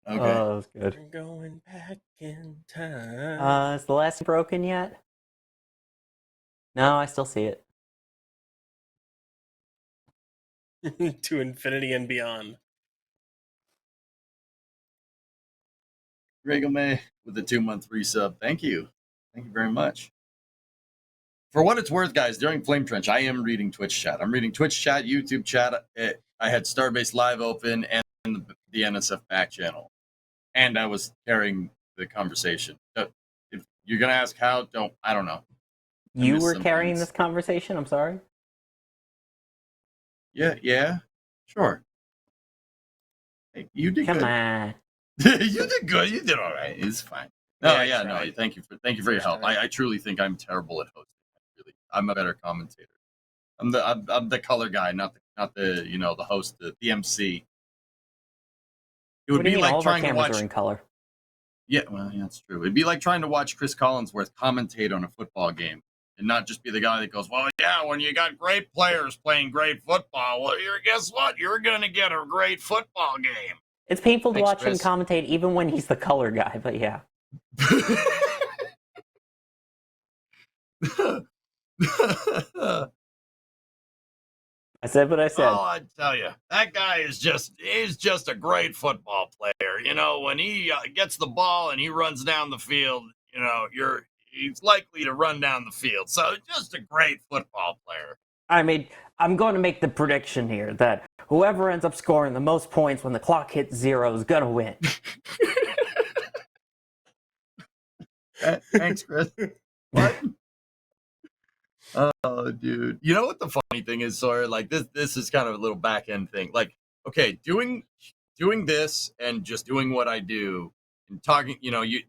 Speaker 1: Okay.
Speaker 3: Oh, that was good.
Speaker 2: We're going back in time.
Speaker 3: Is the last broken yet? No, I still see it.
Speaker 2: To infinity and beyond.
Speaker 1: Regal May with the 2-month resub. Thank you. Thank you very much. For what it's worth, guys, during Flame Trench, I am reading Twitch chat. I'm reading Twitch chat, YouTube chat. I had Starbase Live open and the NSF back channel. And I was carrying the conversation. If you're going to ask how, I don't know.
Speaker 3: You were carrying this conversation? I'm sorry?
Speaker 1: Yeah. Sure. Hey, you did good.
Speaker 3: Come on.
Speaker 1: You did good. You did all right. It's fine. No. Thank you for your help. I truly think I'm terrible at hosting. I'm a better commentator. I'm the color guy, not the the host, the MC. It would be like trying to watch.
Speaker 3: Are in color.
Speaker 1: Yeah, well, yeah, that's true. It'd be like trying to watch Chris Collinsworth commentate on a football game, and not just be the guy that goes, "Well, yeah, when you got great players playing great football, well, guess what? You're gonna get a great football game."
Speaker 3: It's painful to watch him commentate, even when he's the color guy. But yeah. I said what I said.
Speaker 1: Oh, I tell you, that guy is just a great football player. When he gets the ball and he runs down the field, he's likely to run down the field. So just a great football player.
Speaker 3: I'm going to make the prediction here that whoever ends up scoring the most points when the clock hits 0 is going to win.
Speaker 1: Thanks, Chris. What? Oh, dude. You know what the funny thing is, Sawyer? Like this is kind of a little back end thing. Like, okay, doing this and just doing what I do and talking,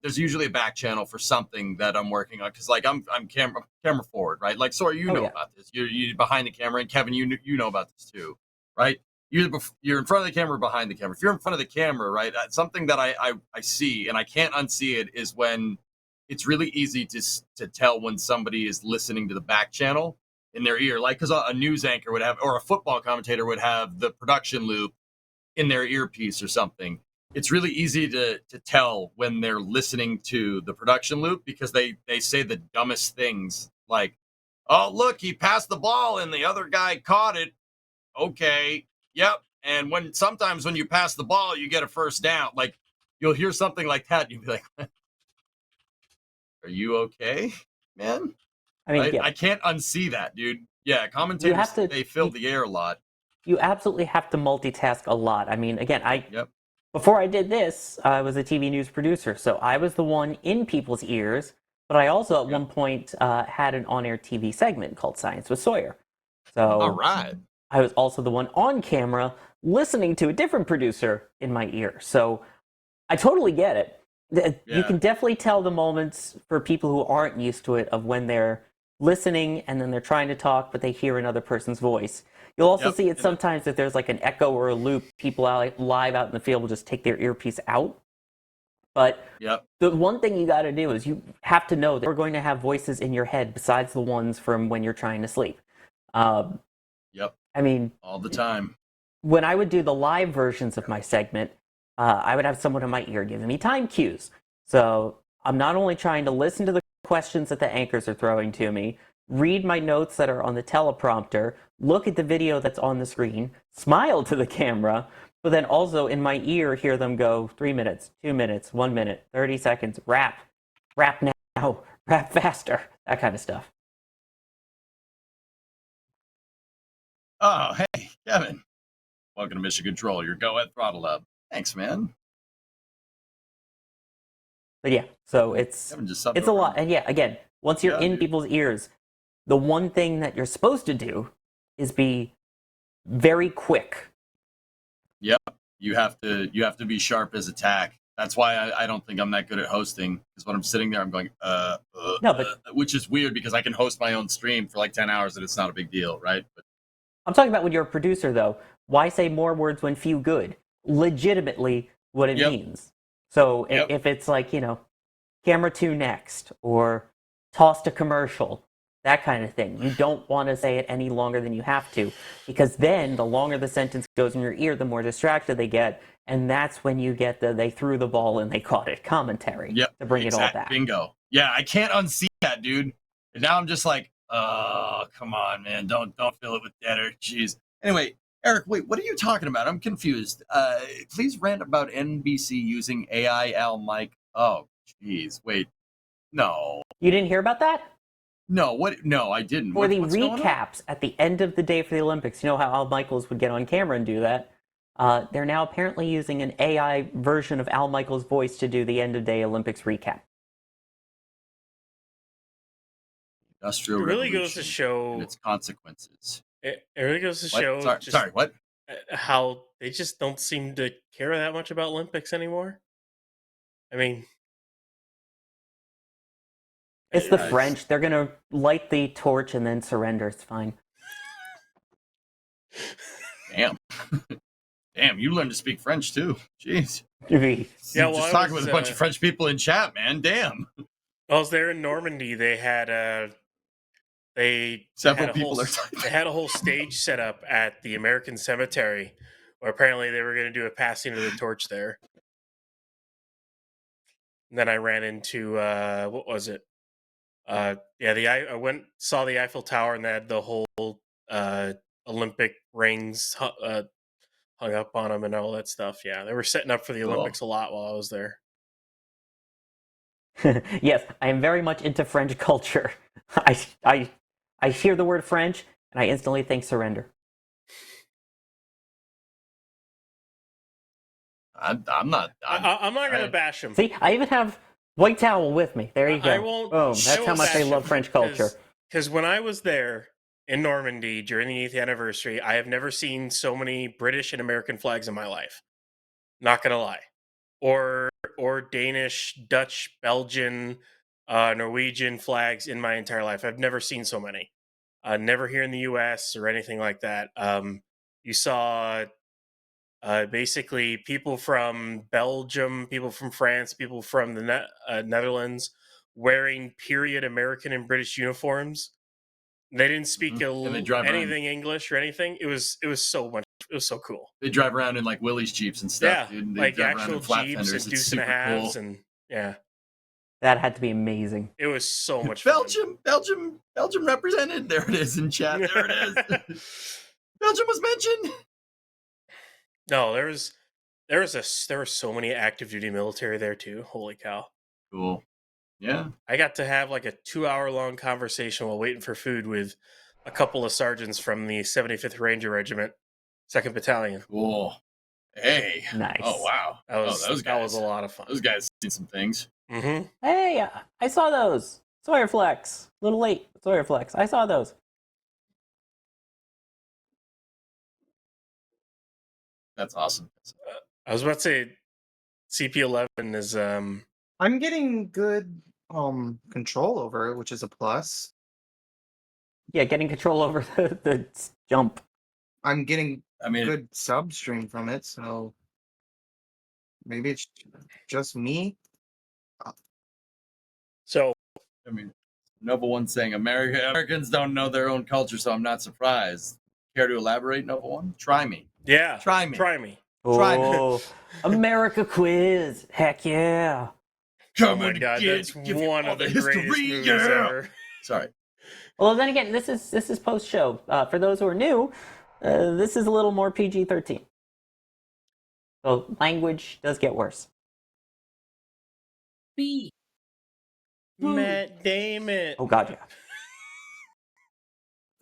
Speaker 1: there's usually a back channel for something that I'm working on. Cause like I'm camera forward, right? Like, Sawyer, you know about this. You're behind the camera, and Kevin, you know about this too, right? you're in front of the camera or behind the camera. If you're in front of the camera, right, something that I see and I can't unsee it is when it's really easy to tell when somebody is listening to the back channel in their ear, like because a news anchor would have, or a football commentator would have the production loop in their earpiece or something. It's really easy to tell when they're listening to the production loop because they say the dumbest things like, oh, look, he passed the ball and the other guy caught it. Okay. Yep. And sometimes when you pass the ball, you get a first down. Like you'll hear something like that. And you'll be like, are you okay, man?
Speaker 3: I mean,
Speaker 1: Right?
Speaker 3: yeah,
Speaker 1: I can't unsee that, dude. Yeah. Commentators, they fill the air a lot.
Speaker 3: you absolutely have to multitask a lot. I mean, again,
Speaker 1: Yep.
Speaker 3: before I did this, I was a TV news producer, so I was the one in people's ears, but I also at one point had an on-air TV segment called Science with Sawyer. So
Speaker 1: All right.
Speaker 3: I was also the one on camera listening to a different producer in my ear. So I totally get it. You can definitely tell the moments for people who aren't used to it of when they're listening and then they're trying to talk, but they hear another person's voice. You'll also see it sometimes if there's like an echo or a loop, people out live out in the field will just take their earpiece out. But the one thing you got to do is you have to know that we're going to have voices in your head besides the ones from when you're trying to sleep. I mean,
Speaker 1: all the time.
Speaker 3: When I would do the live versions of my segment, I would have someone in my ear giving me time cues. So I'm not only trying to listen to the questions that the anchors are throwing to me, read my notes that are on the teleprompter, look at the video that's on the screen, smile to the camera, but then also in my ear hear them go 3 minutes, 2 minutes, 1 minute, 30 seconds, rap now, rap faster, that kind of stuff.
Speaker 1: Oh, hey, Kevin. Welcome to Mission Control. Your go at throttle up. Thanks, man.
Speaker 3: But yeah, so it's a lot. And yeah, again, once you're in people's ears, the one thing that you're supposed to do is be very quick.
Speaker 1: Yep. You have to be sharp as a tack. That's why I don't think I'm that good at hosting. Because when I'm sitting there, I'm going, which is weird because I can host my own stream for like 10 hours and it's not a big deal, right? But
Speaker 3: I'm talking about when you're a producer, though. Why say more words when few good? Legitimately, what it means. So if it's like, camera 2 next, or toss to commercial, that kind of thing, you don't want to say it any longer than you have to, because then the longer the sentence goes in your ear, the more distracted they get, and that's when you get they threw the ball and they caught it commentary to bring it all back.
Speaker 1: Bingo. Yeah, I can't unsee that, dude. And now I'm just like, oh, come on, man. Don't fill it with deader. Jeez. Anyway, Eric, wait, what are you talking about? I'm confused. Please rant about NBC using AI Al mic. Oh, jeez. Wait. No.
Speaker 3: You didn't hear about that?
Speaker 1: No, what? No, I didn't.
Speaker 3: For the recaps at the end of the day for the Olympics, you know how Al Michaels would get on camera and do that? They're now apparently using an AI version of Al Michaels' voice to do the end of day Olympics recap.
Speaker 1: Industrial
Speaker 2: it really
Speaker 1: revolution
Speaker 2: goes to show
Speaker 1: and its consequences.
Speaker 2: It really goes to show
Speaker 1: Sorry, what?
Speaker 2: How they just don't seem to care that much about Olympics anymore. I mean,
Speaker 3: it's the French. They're gonna light the torch and then surrender. It's fine.
Speaker 1: Damn. Damn, you learned to speak French too. Jeez.
Speaker 3: Yeah,
Speaker 1: just talking with a bunch of French people in chat, man. Damn.
Speaker 2: I was there in Normandy. They had they
Speaker 1: Several
Speaker 2: had
Speaker 1: people
Speaker 2: they had a whole stage set up at the American Cemetery, where apparently they were going to do a passing of the torch there. And then I ran into what was it? I saw the Eiffel Tower, and they had the whole Olympic rings hung up on them and all that stuff. Yeah, they were setting up for the Olympics a lot while I was there.
Speaker 3: Yes, I am very much into French culture. I hear the word French and I instantly think surrender.
Speaker 1: I'm not
Speaker 2: going to bash him.
Speaker 3: See, I even have White Towel with me. There you go.
Speaker 2: I won't.
Speaker 3: Boom. That's how much I love French culture.
Speaker 2: Because when I was there in Normandy during the 8th anniversary, I have never seen so many British and American flags in my life. Not gonna lie, or Danish, Dutch, Belgian, Norwegian flags in my entire life. I've never seen so many. Never here in the U.S. or anything like that. You saw Basically, people from Belgium, people from France, people from the Netherlands wearing period American and British uniforms. They didn't speak
Speaker 1: And they drive around.
Speaker 2: anything English or anything. It was so much. It was so cool.
Speaker 1: They drive around in like Willie's Jeeps and stuff,
Speaker 2: Yeah,
Speaker 1: dude. They
Speaker 2: like
Speaker 1: drive around
Speaker 2: actual
Speaker 1: in flat
Speaker 2: Jeeps
Speaker 1: fenders.
Speaker 2: and
Speaker 1: It's
Speaker 2: deuce and a
Speaker 1: super
Speaker 2: halves,
Speaker 1: cool.
Speaker 2: and yeah,
Speaker 3: That had to be amazing.
Speaker 2: it was so much
Speaker 1: Belgium represented. There it is in chat. There it is. Belgium was mentioned.
Speaker 2: No, there were so many active duty military there too. Holy cow!
Speaker 1: Cool. Yeah.
Speaker 2: I got to have like a 2-hour long conversation while waiting for food with a couple of sergeants from the 75th Ranger Regiment, 2nd Battalion.
Speaker 1: Cool. Hey.
Speaker 3: Nice.
Speaker 1: Oh wow. Those guys.
Speaker 2: That was a lot of fun.
Speaker 1: Those guys seen some things.
Speaker 2: Mm-hmm.
Speaker 3: Hey, I saw those. Sawyer Flex. A little late. Sawyer Flex. I saw those.
Speaker 1: That's awesome.
Speaker 2: I was about to say CP11 is
Speaker 8: I'm getting good control over it, which is a plus.
Speaker 3: Yeah, getting control over the jump.
Speaker 8: I'm getting
Speaker 1: I mean,
Speaker 8: good substream from it, so maybe it's just me.
Speaker 2: so
Speaker 1: I mean, Nova One saying Americans don't know their own culture, so I'm not surprised. Care to elaborate, Nova One? Try me.
Speaker 2: yeah.
Speaker 1: Try me.
Speaker 2: Try me.
Speaker 1: Try me.
Speaker 3: Oh, America quiz. Heck yeah.
Speaker 1: Come
Speaker 2: Oh my
Speaker 1: and
Speaker 2: god,
Speaker 1: get,
Speaker 2: that's
Speaker 1: give you
Speaker 2: one
Speaker 1: all
Speaker 2: of the
Speaker 1: the
Speaker 2: greatest
Speaker 1: history,
Speaker 2: movies
Speaker 1: yeah.
Speaker 2: ever.
Speaker 1: Sorry.
Speaker 3: Well, then again, this is post show. For those who are new, this is a little more PG-13. So language does get worse.
Speaker 9: B.
Speaker 2: Matt Damon.
Speaker 3: Oh god, yeah.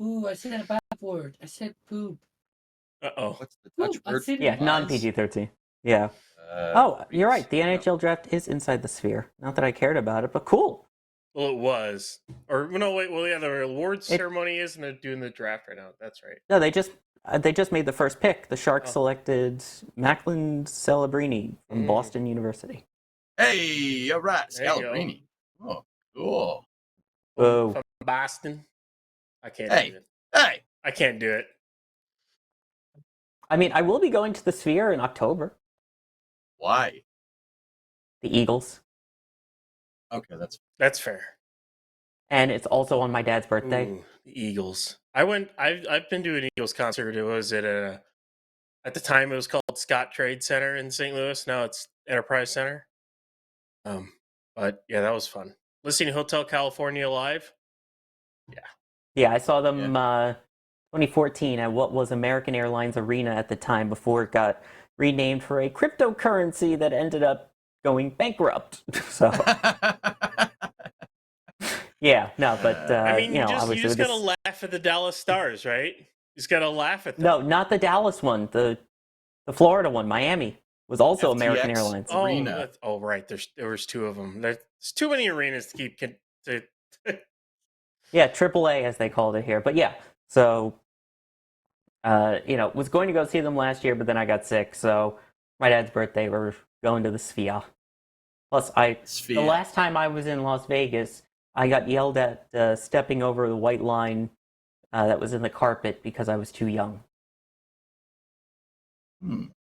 Speaker 9: Ooh, I said a bad word. I said poop.
Speaker 2: Uh-oh.
Speaker 1: What's the
Speaker 9: Ooh,
Speaker 1: touch
Speaker 9: I
Speaker 1: word?
Speaker 9: said
Speaker 3: Yeah,
Speaker 9: it.
Speaker 3: non PG-13. Yeah. Oh, you're right. The NHL draft is inside the sphere. Not that I cared about it, but cool.
Speaker 2: Well, it was. Or no, wait. Well, yeah, the awards ceremony is, and they're doing the draft right now. That's right.
Speaker 3: No, they just made the first pick. The Sharks selected Macklin Celebrini from Boston University.
Speaker 1: Hey, all right,
Speaker 2: There you go.
Speaker 1: Scalabrini. Oh, cool.
Speaker 3: Oh,
Speaker 2: From Boston. I can't
Speaker 1: Hey.
Speaker 2: do it.
Speaker 1: Hey.
Speaker 2: I can't do it.
Speaker 3: I mean, I will be going to the Sphere in October.
Speaker 1: Why?
Speaker 3: The Eagles,
Speaker 1: That's
Speaker 2: fair.
Speaker 3: and it's also on my dad's birthday.
Speaker 2: Ooh, the Eagles. I've been to an Eagles concert. It was at the time it was called Scott Trade Center in St. Louis. Now it's Enterprise Center. But yeah, that was fun. Listening to Hotel California live.
Speaker 3: Yeah, I saw them 2014 at what was American Airlines Arena at the time before it got renamed for a cryptocurrency that ended up going bankrupt. So yeah, no, but
Speaker 2: I mean, you just gotta
Speaker 3: this...
Speaker 2: laugh at the Dallas Stars, right? You just gotta laugh at them.
Speaker 3: No, not the Dallas one. The Florida one, Miami, was also
Speaker 1: FTX
Speaker 3: American Airlines.
Speaker 1: Arena.
Speaker 2: Right. There was two of them. There's too many arenas to keep.
Speaker 3: Yeah, AAA as they called it here. But yeah, so was going to go see them last year, but then I got sick. So my dad's birthday, we're going to the Sphere. Plus, the last time I was in Las Vegas, I got yelled at stepping over the white line that was in the carpet because I was too young.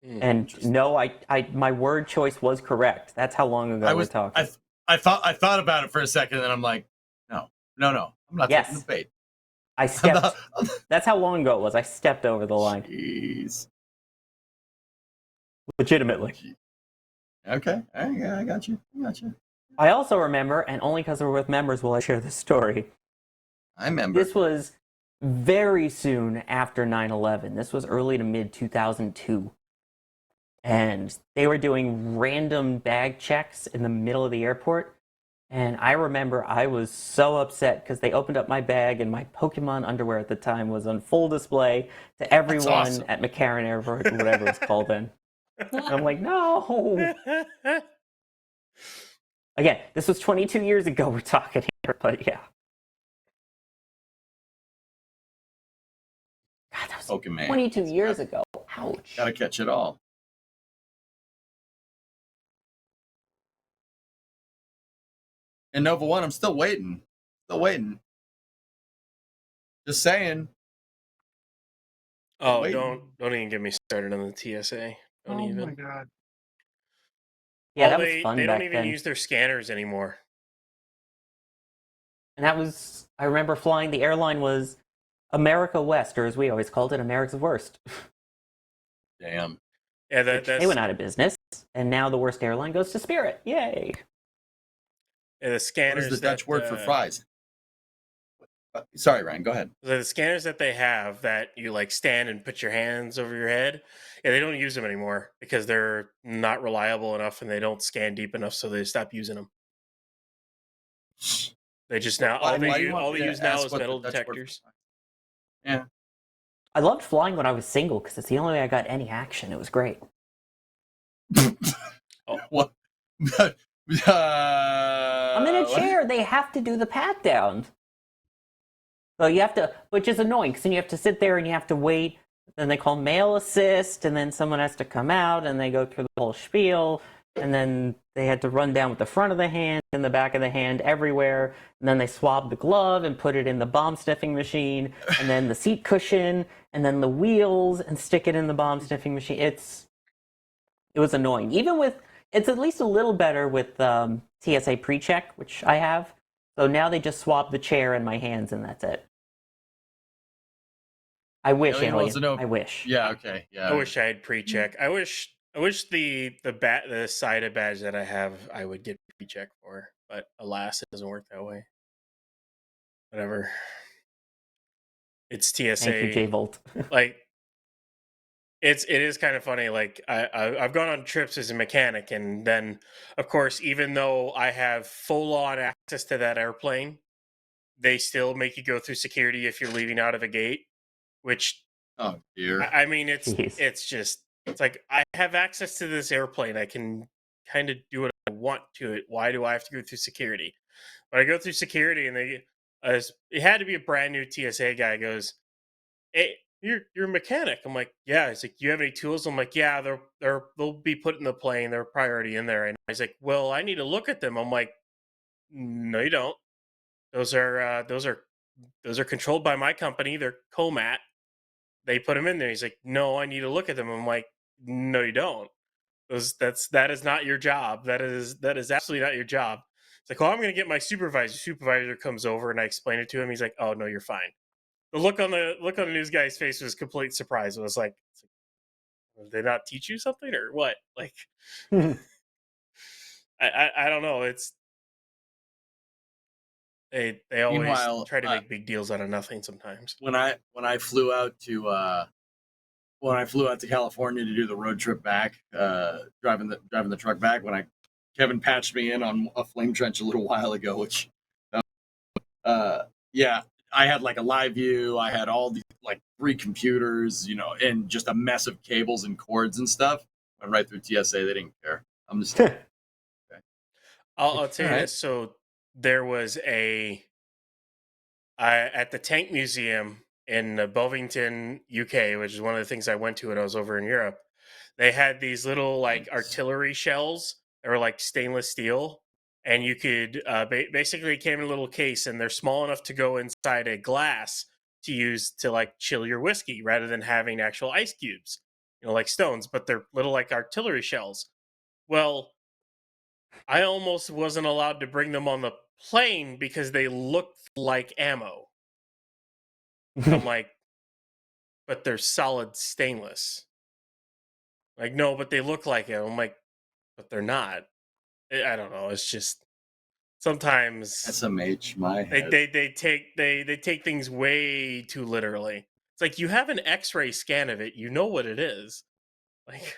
Speaker 3: And no, my word choice was correct. That's how long ago we're talking.
Speaker 1: I thought about it for a second, and then I'm like, no, I'm not taking the bait.
Speaker 3: I stepped. That's how long ago it was. I stepped over the line.
Speaker 1: Jeez.
Speaker 3: Legitimately.
Speaker 1: Okay. I got you.
Speaker 3: I also remember, and only because we're with members will I share this story.
Speaker 1: I remember.
Speaker 3: This was very soon after 9/11. This was early to mid 2002. And they were doing random bag checks in the middle of the airport. And I remember I was so upset because they opened up my bag and my Pokemon underwear at the time was on full display to everyone at McCarran Airport, or whatever it's called then. And I'm like, no. Again, this was 22 years ago we're talking here, but yeah. God, that was
Speaker 1: Pokemon.
Speaker 3: 22 years ago. Ouch.
Speaker 1: Gotta catch it all. And Nova One, I'm still waiting. Just saying.
Speaker 2: Oh,
Speaker 1: Wait.
Speaker 2: don't even get me started on the TSA. Don't
Speaker 8: Oh
Speaker 2: even.
Speaker 8: my god.
Speaker 3: Yeah,
Speaker 2: All
Speaker 3: that was fun
Speaker 2: they
Speaker 3: back
Speaker 2: don't even
Speaker 3: then.
Speaker 2: use their scanners anymore.
Speaker 3: And that was, I remember flying, the airline was America West, or as we always called it, America's Worst.
Speaker 1: Damn.
Speaker 2: Yeah,
Speaker 3: Which they
Speaker 2: that's
Speaker 3: went out of business, and now the worst airline goes to Spirit. Yay!
Speaker 2: the
Speaker 1: What
Speaker 2: scanners.
Speaker 1: is the Dutch
Speaker 2: that,
Speaker 1: word for fries? Sorry, Ryan. Go ahead.
Speaker 2: The scanners that they have that you like stand and put your hands over your head, yeah, they don't use them anymore because they're not reliable enough and they don't scan deep enough, so they stop using them. They just now
Speaker 1: Why do you want
Speaker 2: all
Speaker 1: me
Speaker 2: they
Speaker 1: to
Speaker 2: use now
Speaker 1: ask
Speaker 2: is
Speaker 1: what the
Speaker 2: metal
Speaker 1: Dutch word for
Speaker 2: detectors.
Speaker 1: fries? Yeah.
Speaker 3: I loved flying when I was single because it's the only way I got any action. It was great.
Speaker 1: What?
Speaker 3: I'm in a chair. They have to do the pat down. So you have to, which is annoying because then you have to sit there and you have to wait. Then they call mail assist, and then someone has to come out and they go through the whole spiel. And then they had to run down with the front of the hand and the back of the hand everywhere. And then they swab the glove and put it in the bomb sniffing machine, and then the seat cushion, and then the wheels, and stick it in the bomb sniffing machine. It was annoying. Even with, it's at least a little better with TSA pre-check, which I have. So now they just swab the chair and my hands, and that's it. I wish,
Speaker 1: Alien wants to know.
Speaker 3: I wish.
Speaker 1: Yeah. Okay. Yeah.
Speaker 2: I wish I had pre-check. I wish the SIDA badge that I have I would get pre-check for, but alas, it doesn't work that way. Whatever. It's TSA.
Speaker 3: Thank you, J Volt.
Speaker 2: Like it is kind of funny. Like I've gone on trips as a mechanic, and then of course, even though I have full on access to that airplane, they still make you go through security if you're leaving out of a gate. Which,
Speaker 1: oh dear.
Speaker 2: I mean, it's
Speaker 3: Jeez.
Speaker 2: it's like I have access to this airplane. I can kind of do what I want to it. Why do I have to go through security? But I go through security, and it had to be a brand new TSA guy goes, "Hey, you're a mechanic." I'm like, "Yeah." He's like, "Do you have any tools?" I'm like, "Yeah, they'll be put in the plane. They're probably already in there." And he's like, "Well, I need to look at them." I'm like, "No, you don't. Those are controlled by my company. They're Comat. They put them in there." He's like, "No, I need to look at them." I'm like, "No, you don't. That is not your job. That is absolutely not your job." It's like, "Oh, I'm going to get my supervisor." Supervisor comes over and I explain it to him. He's like, "Oh, no, you're fine." The look on the news guy's face was complete surprise. It was like, did they not teach you something or what? Like, I don't know. It's they always
Speaker 1: Meanwhile,
Speaker 2: try to make big deals out of nothing sometimes.
Speaker 1: when I flew out to California to do the road trip back, driving the truck back, Kevin patched me in on a flame trench a little while ago, which yeah, I had like a live view. I had all these like 3 computers, and just a mess of cables and cords and stuff. Went right through TSA. They didn't care. I'm just okay.
Speaker 2: I'll tell you
Speaker 1: All right.
Speaker 2: this. So there was at the Tank Museum in Bovington, UK, which is one of the things I went to when I was over in Europe. They had these little like artillery shells that were like stainless steel, and you could basically it came in a little case, and they're small enough to go inside a glass to use to like chill your whiskey rather than having actual ice cubes, like stones, but they're little like artillery shells. Well, I almost wasn't allowed to bring them on the plane because they looked like ammo. I'm like, but they're solid stainless. Like, no, but they look like it. I'm like, but they're not. I don't know. It's just sometimes
Speaker 1: SMH, my head.
Speaker 2: they take things way too literally. It's like you have an X-ray scan of it. You know what it is. Like,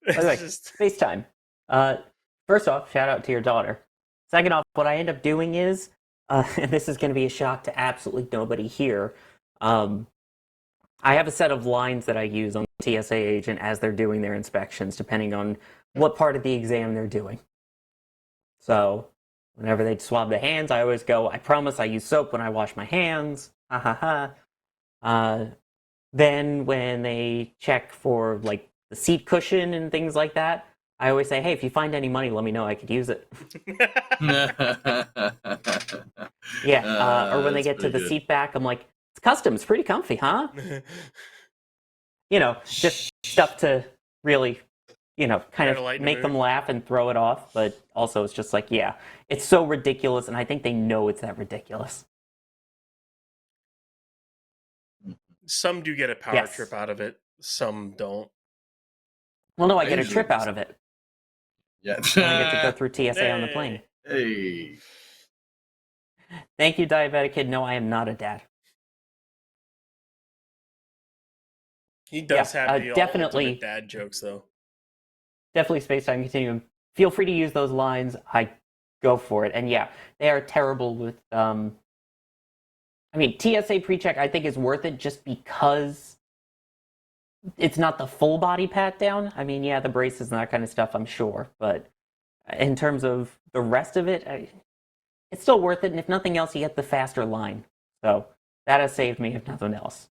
Speaker 2: it's just
Speaker 3: FaceTime. First off, shout out to your daughter. Second off, what I end up doing is, and this is going to be a shock to absolutely nobody here. I have a set of lines that I use on the TSA agent as they're doing their inspections, depending on what part of the exam they're doing. So, whenever they swab the hands, I always go, "I promise I use soap when I wash my hands." Ha ha ha. Then when they check for like the seat cushion and things like that, I always say, "Hey, if you find any money, let me know. I could use it." Yeah. Or when they get to the seat back, I'm like, "It's custom. It's pretty comfy, huh? Just stuff to really, kind of make them laugh and throw it off. But also, it's just like, yeah, it's so ridiculous, and I think they know it's that ridiculous.
Speaker 2: Some do get a power trip out of it. Some don't.
Speaker 3: Well, no, I get a trip out of it.
Speaker 1: Yeah.
Speaker 3: I get to go through TSA on the plane.
Speaker 1: Hey.
Speaker 3: Thank you, Diabetic Kid. No, I am not a dad.
Speaker 2: He does have the
Speaker 3: definitely
Speaker 2: ultimate dad jokes, though.
Speaker 3: Definitely Space Time Continuum. Feel free to use those lines. I go for it. And yeah, they are terrible with. TSA pre-check I think is worth it just because it's not the full body pat down. I mean, yeah, the braces and that kind of stuff, I'm sure, but in terms of the rest of it, it's still worth it. And if nothing else, you get the faster line. So that has saved me, if nothing else.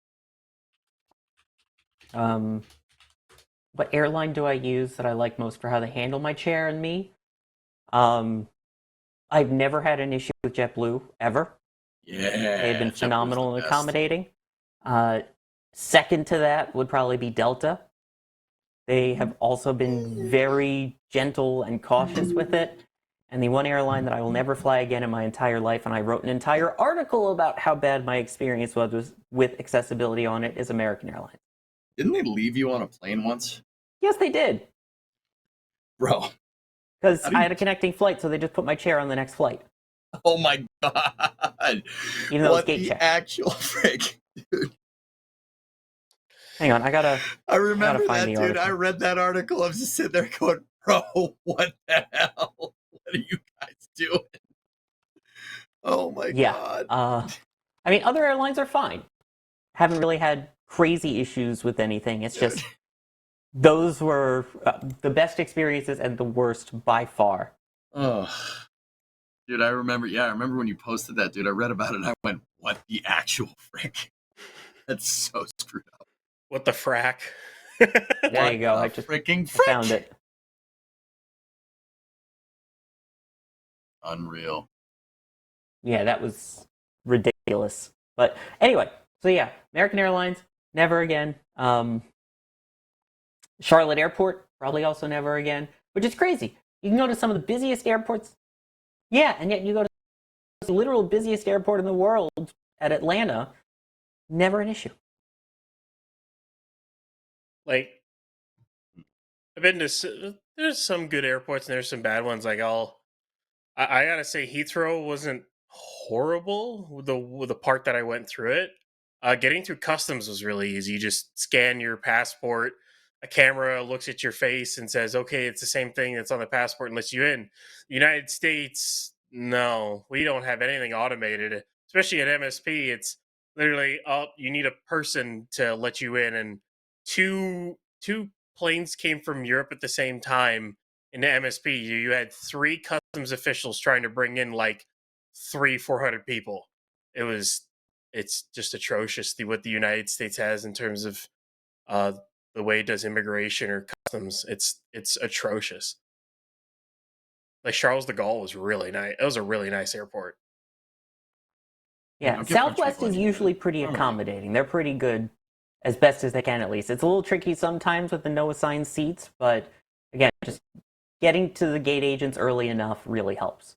Speaker 3: What airline do I use that I like most for how they handle my chair and me? I've never had an issue with JetBlue, ever.
Speaker 1: Yeah.
Speaker 3: They've been phenomenal and accommodating. Second to that would probably be Delta. They have also been very gentle and cautious with it. And the one airline that I will never fly again in my entire life, and I wrote an entire article about how bad my experience was with accessibility on it, is American Airlines.
Speaker 1: Didn't they leave you on a plane once?
Speaker 3: Yes, they did.
Speaker 1: Bro.
Speaker 3: Because I had a connecting flight, so they just put my chair on the next flight.
Speaker 1: Oh my god.
Speaker 3: Even though
Speaker 1: what
Speaker 3: it was gate
Speaker 1: the
Speaker 3: check.
Speaker 1: actual frick, dude.
Speaker 3: Hang on,
Speaker 1: I remember
Speaker 3: find
Speaker 1: that,
Speaker 3: the
Speaker 1: dude.
Speaker 3: article.
Speaker 1: I read that article. I was just sitting there going, bro, what the hell? What are you guys doing? Oh my god.
Speaker 3: Other airlines are fine. Haven't really had crazy issues with anything. It's just those were the best experiences and the worst by far.
Speaker 1: Oh, dude, I remember when you posted that, dude. I read about it and I went, what the actual frick? That's so screwed up.
Speaker 2: What the frack?
Speaker 3: There you go. I just found it.
Speaker 1: Unreal.
Speaker 3: Yeah, that was ridiculous. But anyway, so yeah, American Airlines, never again. Charlotte Airport, probably also never again, which is crazy. You can go to some of the busiest airports. Yeah, and yet you go to the literal busiest airport in the world at Atlanta, never an issue.
Speaker 2: Like, I've been to, there's some good airports and there's some bad ones. Like, I gotta say, Heathrow wasn't horrible with the part that I went through it. Getting through customs was really easy. You just scan your passport. A camera looks at your face and says, "Okay, it's the same thing that's on the passport," and lets you in. United States, no, we don't have anything automated. Especially at MSP, it's literally, you need a person to let you in, and two planes came from Europe at the same time into MSP. You had 3 customs officials trying to bring in like 400 people. It's just atrocious what the United States has in terms of the way it does immigration or customs. It's atrocious. Like, Charles de Gaulle was really nice. It was a really nice airport.
Speaker 3: Yeah, Southwest is usually pretty accommodating. They're pretty good, as best as they can at least. It's a little tricky sometimes with the no assigned seats, but again, just getting to the gate agents early enough really helps.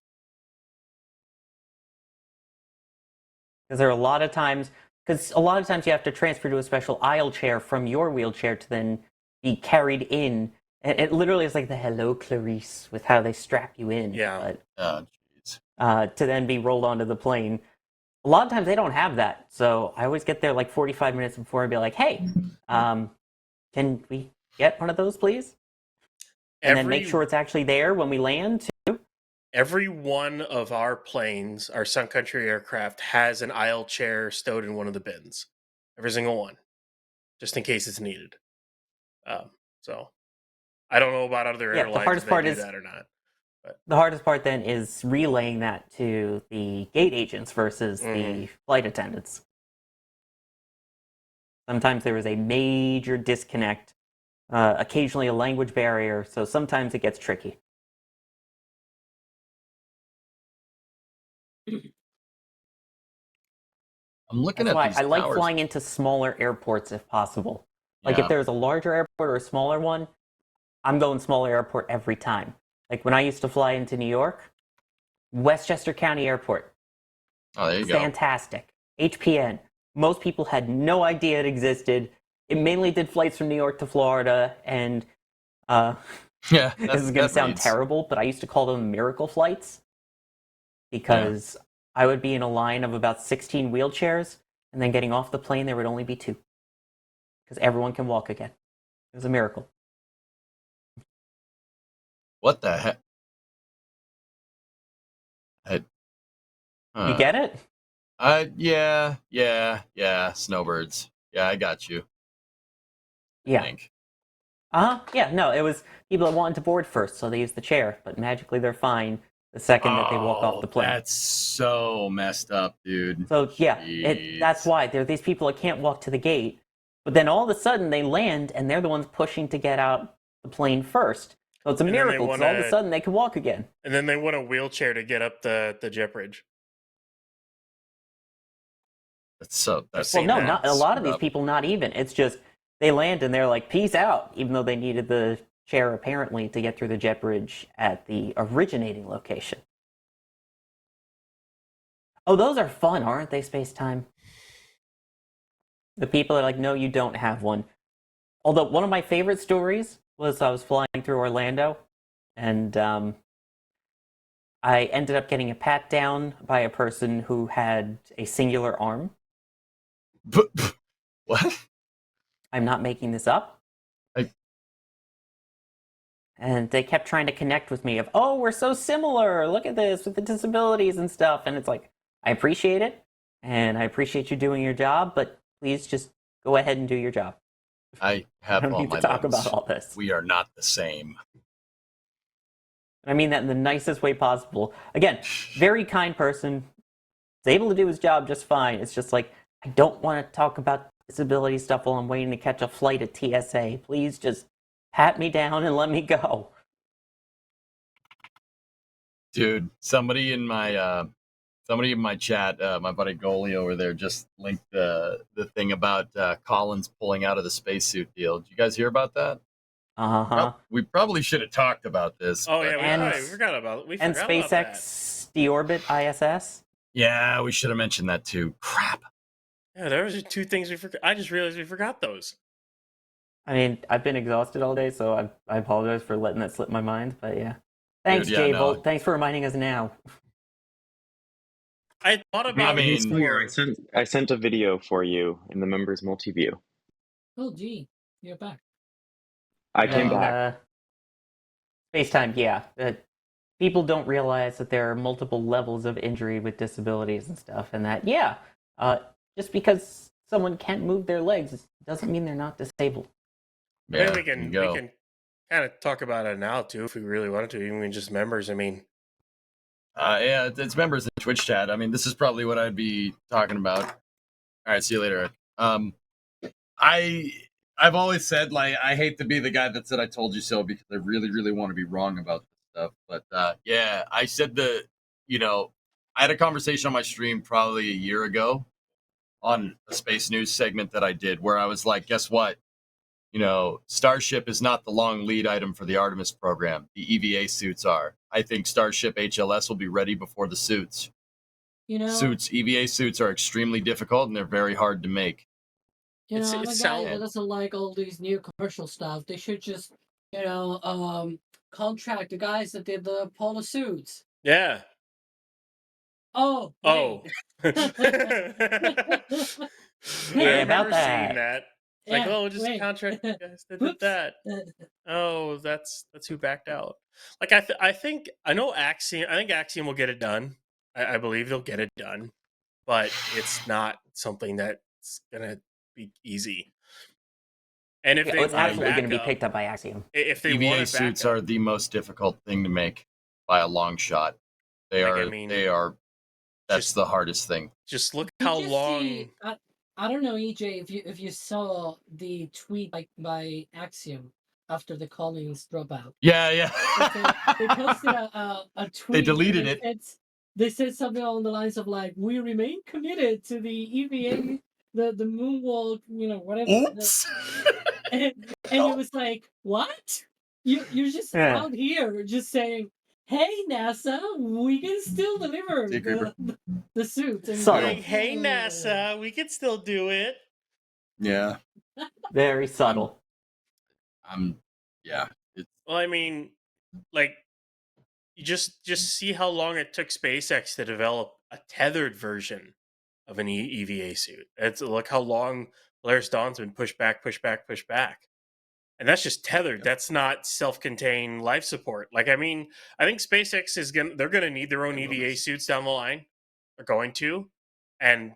Speaker 3: Because there are a lot of times you have to transfer to a special aisle chair from your wheelchair to then be carried in. And it literally is like the hello Clarice with how they strap you in.
Speaker 2: Yeah.
Speaker 3: But, to then be rolled onto the plane. A lot of times they don't have that. So I always get there like 45 minutes before and be like, hey, can we get one of those, please? And then make sure it's actually there when we land, too.
Speaker 2: Every one of our planes, our Sun Country aircraft, has an aisle chair stowed in one of the bins. Every single one. Just in case it's needed. So I don't know about other airlines
Speaker 3: the hardest part
Speaker 2: do
Speaker 3: is
Speaker 2: that or not. But
Speaker 3: the hardest part then is relaying that to the gate agents versus the flight attendants. Sometimes there is a major disconnect, occasionally a language barrier, so sometimes it gets tricky.
Speaker 1: I'm looking
Speaker 3: That's
Speaker 1: at
Speaker 3: why
Speaker 1: these
Speaker 3: I like
Speaker 1: towers.
Speaker 3: flying into smaller airports if possible. Like
Speaker 1: Yeah.
Speaker 3: if there's a larger airport or a smaller one, I'm going smaller airport every time. Like when I used to fly into New York, Westchester County Airport,
Speaker 1: Oh, there you go.
Speaker 3: fantastic. HPN. Most people had no idea it existed. It mainly did flights from New York to Florida, and
Speaker 1: Yeah,
Speaker 3: this is going to sound
Speaker 1: reads.
Speaker 3: terrible, but I used to call them miracle flights because I would be in a line of about 16 wheelchairs, and then getting off the plane, there would only be 2 because everyone can walk again. It was a miracle.
Speaker 1: What the heck?
Speaker 3: You get it?
Speaker 1: Yeah. Snowbirds. Yeah, I got you.
Speaker 3: Yeah.
Speaker 1: I think.
Speaker 3: Yeah, no, it was people that wanted to board first, so they used the chair, but magically they're fine the second that they walk off the plane.
Speaker 1: That's so messed up, dude.
Speaker 3: So yeah, that's
Speaker 1: Jeez.
Speaker 3: why there are these people that can't walk to the gate, but then all of a sudden they land and they're the ones pushing to get out the plane first. So it's a
Speaker 2: And then they
Speaker 3: miracle because all of a
Speaker 2: wanna-
Speaker 3: sudden they can walk again.
Speaker 2: And then they want a wheelchair to get up the jet bridge.
Speaker 1: That's so. That's
Speaker 3: Well, no,
Speaker 2: that.
Speaker 3: not a lot of
Speaker 1: screwed
Speaker 3: these
Speaker 1: up.
Speaker 3: people. Not even. It's just they land and they're like, "Peace out," even though they needed the chair apparently to get through the jet bridge at the originating location. Oh, those are fun, aren't they? Space time. The people are like, "No, you don't have one." Although one of my favorite stories was I was flying through Orlando, and I ended up getting a pat down by a person who had a singular arm.
Speaker 1: What?
Speaker 3: I'm not making this up. And they kept trying to connect with me of, oh, we're so similar. Look at this with the disabilities and stuff. And it's like, I appreciate it. And I appreciate you doing your job, but please just go ahead and do your job.
Speaker 1: I have
Speaker 3: I don't
Speaker 1: all
Speaker 3: need
Speaker 1: my
Speaker 3: to talk
Speaker 1: limbs.
Speaker 3: about all this.
Speaker 1: We are not the same.
Speaker 3: I mean that in the nicest way possible. Again, very kind person. Is able to do his job just fine. It's just like, I don't want to talk about disability stuff while I'm waiting to catch a flight at TSA. Please just pat me down and let me go.
Speaker 1: Dude, somebody in my chat, my buddy Goalie over there, just linked the thing about Collins pulling out of the spacesuit deal. Did you guys hear about that?
Speaker 3: Uh-huh.
Speaker 1: We probably should have talked about this.
Speaker 2: Oh
Speaker 1: but,
Speaker 2: yeah, we
Speaker 3: And-
Speaker 2: probably forgot about it. We
Speaker 3: And
Speaker 2: forgot about that.
Speaker 3: SpaceX deorbit ISS.
Speaker 1: Yeah, we should have mentioned that too. Crap.
Speaker 2: Yeah, there was just 2 things we forgot. I just realized we forgot those.
Speaker 3: I mean, I've been exhausted all day, so I apologize for letting that slip my mind, but yeah. Thanks,
Speaker 1: Dude, yeah,
Speaker 3: Jay
Speaker 1: no.
Speaker 3: Bolt. Thanks for reminding us now.
Speaker 2: I thought about
Speaker 1: I
Speaker 2: it
Speaker 1: mean-
Speaker 2: before.
Speaker 10: I sent a video for you in the members multi-view.
Speaker 9: Oh, gee, you're back.
Speaker 10: I came
Speaker 3: And,
Speaker 10: back.
Speaker 3: FaceTime, yeah. People don't realize that there are multiple levels of injury with disabilities and stuff, and that, just because someone can't move their legs doesn't mean they're not disabled.
Speaker 1: Yeah,
Speaker 2: we
Speaker 1: there you
Speaker 2: can
Speaker 1: go.
Speaker 2: kind of talk about it now too if we really wanted to, even just members. I mean,
Speaker 1: Yeah, it's members in Twitch chat. I mean, this is probably what I'd be talking about. All right, see you later. I've always said, like, I hate to be the guy that said I told you so because I really, really want to be wrong about this stuff. But yeah, I said I had a conversation on my stream probably a year ago on a space news segment that I did where I was like, guess what? Starship is not the long lead item for the Artemis program. The EVA suits are. I think Starship HLS will be ready before the suits. EVA suits are extremely difficult and they're very hard to make.
Speaker 9: I'm a
Speaker 2: it's
Speaker 9: guy that
Speaker 2: sound-
Speaker 9: doesn't like all these new commercial stuff. They should just, contract the guys that did the polo suits.
Speaker 2: yeah.
Speaker 9: Oh.
Speaker 2: Oh.
Speaker 9: wait.
Speaker 2: I
Speaker 3: Yeah,
Speaker 2: remember
Speaker 3: about that.
Speaker 2: seeing that. It's like,
Speaker 9: Yeah,
Speaker 2: oh, just
Speaker 9: wait.
Speaker 2: contract the guys that did
Speaker 9: Whoops.
Speaker 2: that. Oh, that's who backed out. Like I think I know Axiom. I think Axiom will get it done. I believe they'll get it done, but it's not something that's gonna be easy. And if they
Speaker 3: It's
Speaker 2: want
Speaker 3: absolutely going to be
Speaker 2: backup,
Speaker 3: picked up by Axiom.
Speaker 2: if they
Speaker 1: EVA
Speaker 2: want
Speaker 1: suits
Speaker 2: backup,
Speaker 1: are the most difficult thing to make by a long shot. They
Speaker 2: Like,
Speaker 1: are.
Speaker 2: I mean,
Speaker 1: they are. That's
Speaker 2: just-
Speaker 1: the hardest thing.
Speaker 2: just look
Speaker 9: Did
Speaker 2: how
Speaker 9: you
Speaker 2: long.
Speaker 9: see- I don't know, EJ, if you saw the tweet by Axiom after the Collins dropout.
Speaker 1: Yeah.
Speaker 9: They posted a tweet.
Speaker 1: They deleted
Speaker 9: and
Speaker 1: it.
Speaker 9: they said something along the lines of like, "We remain committed to the EVA, the moonwalk, whatever."
Speaker 1: Oops.
Speaker 9: And it was like, what? You're just
Speaker 3: Yeah.
Speaker 9: out here just saying, "Hey NASA, we can still deliver
Speaker 1: Dick Reaper.
Speaker 9: the suits." And
Speaker 3: Subtle.
Speaker 2: Like, hey NASA, we can still do it.
Speaker 1: Yeah.
Speaker 3: Very subtle.
Speaker 1: Yeah. It's
Speaker 2: Well, I mean, like, you just see how long it took SpaceX to develop a tethered version of an EVA suit. It's look how long Polaris Dawn's been pushed back, and that's just tethered.
Speaker 1: Yep.
Speaker 2: That's not self-contained life support. Like, I mean, I think SpaceX they're gonna need their own EVA suits down the line. They're going to, and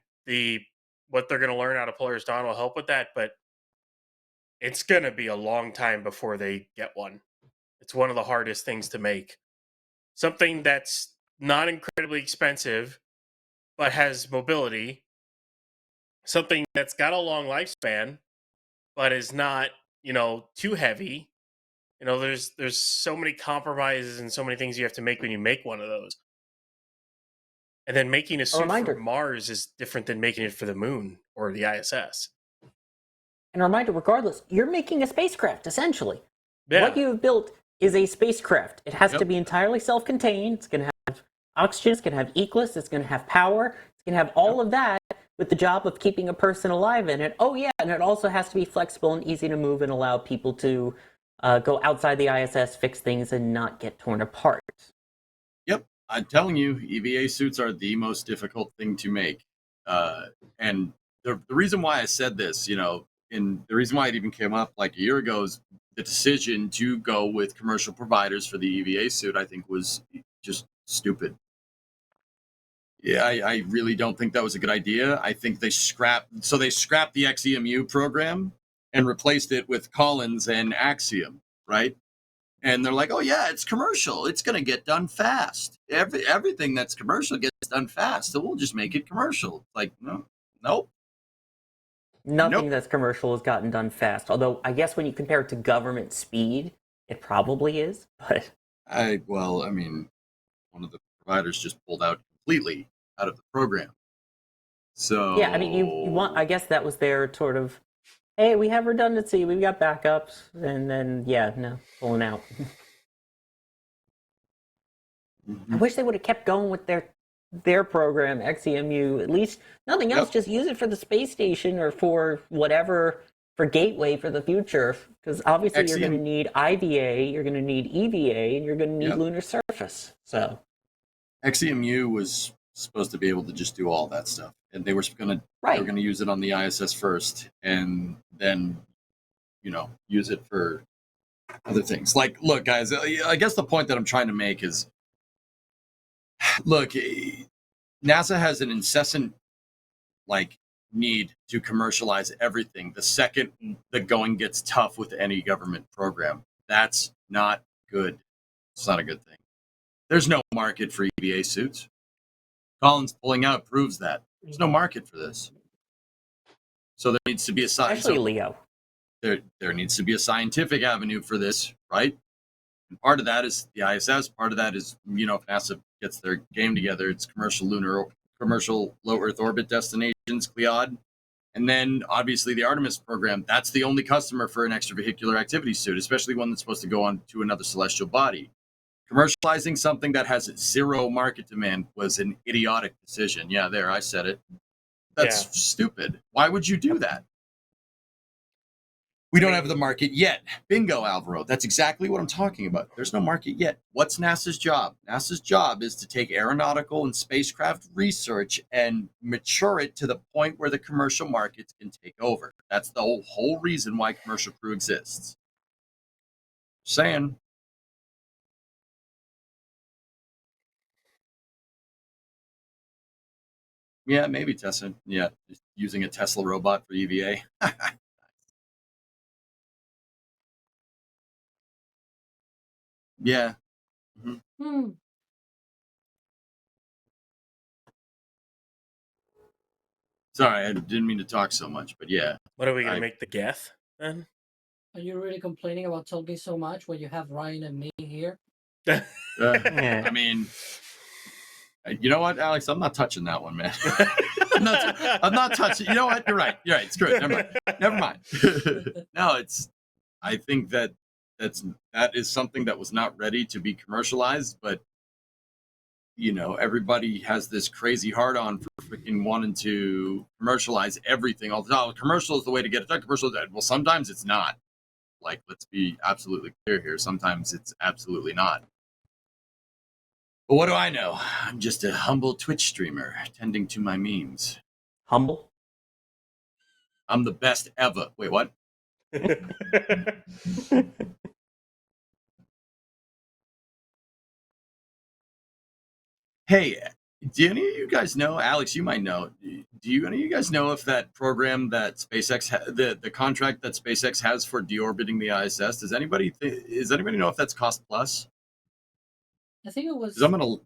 Speaker 2: what they're gonna learn out of Polaris Dawn will help with that. But it's gonna be a long time before they get one. It's one of the hardest things to make. Something that's not incredibly expensive, but has mobility. Something that's got a long lifespan, but is not, too heavy. There's so many compromises and so many things you have to make when you make one of those. And then making a suit for
Speaker 3: reminder.
Speaker 2: Mars is different than making it for the moon or the ISS.
Speaker 3: And a reminder, regardless, you're making a spacecraft, essentially.
Speaker 2: Yeah.
Speaker 3: What you have built is a spacecraft. It has
Speaker 1: Yep.
Speaker 3: to be entirely self-contained. It's going to have oxygen, it's going to have eclipse, it's going to have power, it's going to have all of that with the job of keeping a person alive in it. Oh, yeah, and it also has to be flexible and easy to move and allow people to go outside the ISS, fix things, and not get torn apart.
Speaker 1: Yep, I'm telling you, EVA suits are the most difficult thing to make. And the reason why I said this, and the reason why it even came up like a year ago is the decision to go with commercial providers for the EVA suit, I think was just stupid. Yeah, I really don't think that was a good idea. I think they scrapped the XEMU program and replaced it with Collins and Axiom, right? And they're like, oh yeah, it's commercial. It's going to get done fast. Everything that's commercial gets done fast. So we'll just make it commercial. Like, nope.
Speaker 3: Nothing that's commercial has gotten done fast. Although, I guess when you compare it to government speed, it probably is. But
Speaker 1: I mean, one of the providers just pulled out completely out of the program. So
Speaker 3: yeah, I mean, you want. I guess that was their sort of, hey, we have redundancy, we've got backups, and then pulling out. I wish they would have kept going with their program, XEMU. At least nothing else.
Speaker 1: Yep.
Speaker 3: Just use it for the space station or for whatever, for Gateway for the future. Because obviously you're going to need IVA, you're going to need EVA, and you're going to need lunar surface. So
Speaker 1: XEMU was supposed to be able to just do all that stuff, and they were going to use it on the ISS first, and then use it for other things. Like, look, guys, I guess the point that I'm trying to make is, look, NASA has an incessant need to commercialize everything the second the going gets tough with any government program. That's not good. It's not a good thing. There's no market for EVA suits. Collins pulling out proves that. There's no market for this. So there needs to be
Speaker 3: Leo.
Speaker 1: There needs to be a scientific avenue for this, right? And part of that is the ISS. Part of that is, if NASA gets their game together, it's commercial low Earth orbit destinations, CLEOD. And then obviously the Artemis program. That's the only customer for an extravehicular activity suit, especially one that's supposed to go on to another celestial body. Commercializing something that has zero market demand was an idiotic decision. Yeah, there, I said it. That's stupid. Why would you do that? We don't have the market yet. Bingo, Alvaro. That's exactly what I'm talking about. There's no market yet. What's NASA's job? NASA's job is to take aeronautical and spacecraft research and mature it to the point where the commercial markets can take over. That's the whole reason why Commercial Crew exists. Saying. Yeah, maybe Tesla. Yeah, just using a Tesla robot for EVA. Yeah. Mm-hmm. Sorry, I didn't mean to talk so much, but yeah.
Speaker 2: What are we going to make the Geth then?
Speaker 9: Are you really complaining about talking so much when you have Ryan and me here?
Speaker 1: I mean, You know what, Alex? I'm not touching that one, man. I'm not touching. You know what? You're right. You're right. Screw it. Never mind. No, it's. I think that is something that was not ready to be commercialized, but everybody has this crazy hard on for freaking wanting to commercialize everything all the time. Commercial is the way to get it done. Commercial is that. Well, sometimes it's not. Like, let's be absolutely clear here. Sometimes it's absolutely not. But what do I know? I'm just a humble Twitch streamer tending to my memes.
Speaker 3: Humble?
Speaker 1: I'm the best ever. Wait, what? Hey, do any of you guys know, Alex, you might know, do any of you guys know if that program that SpaceX, the contract that SpaceX has for deorbiting the ISS, does anybody know if that's cost plus?
Speaker 9: I think it was
Speaker 1: 'Cause I'm gonna,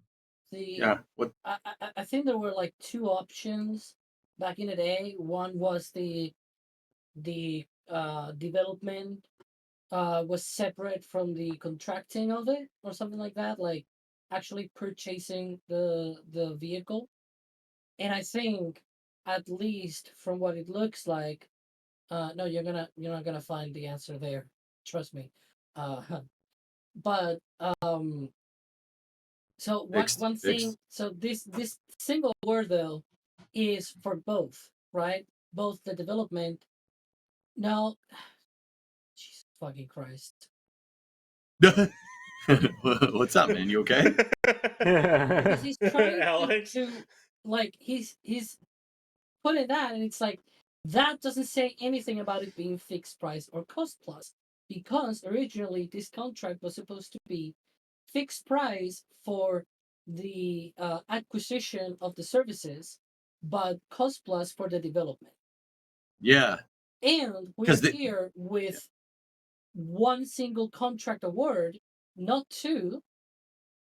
Speaker 9: the.
Speaker 1: yeah, what?
Speaker 9: I think there were like two options back in the day. One was the development was separate from the contracting of it or something like that, like actually purchasing the vehicle. And I think, at least from what it looks like, no, you're not gonna find the answer there. Trust me. Uh, but so one thing. So this single word though is for both, right? Both the development. No, Jesus fucking Christ.
Speaker 1: What's up, man? You okay?
Speaker 9: Because he's trying
Speaker 2: Alex?
Speaker 9: to like he's putting that, and it's like that doesn't say anything about it being fixed price or cost plus, because originally this contract was supposed to be fixed price for the acquisition of the services, but cost plus for the development.
Speaker 1: Yeah.
Speaker 9: And we're here with one single contract award, not two,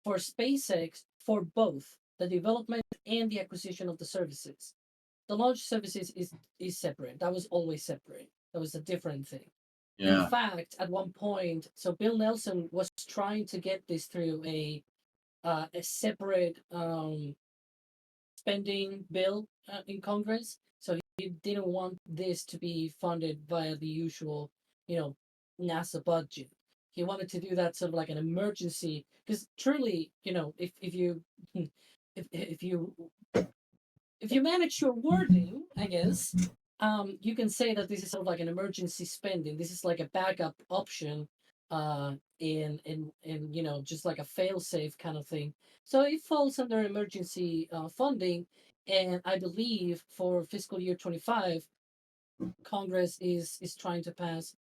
Speaker 9: for SpaceX for both the development and the acquisition of the services. The launch services is separate. That was always separate. That was a different thing.
Speaker 1: Yeah.
Speaker 9: In fact, at one point, so Bill Nelson was trying to get this through a separate spending bill in Congress. So he didn't want this to be funded via the usual, NASA budget. He wanted to do that sort of like an emergency, because truly, if you if you manage your wording, I guess, you can say that this is sort of like an emergency spending. This is like a backup option, in just like a fail-safe kind of thing. So it falls under emergency funding, and I believe for fiscal year 25, Congress is trying to pass,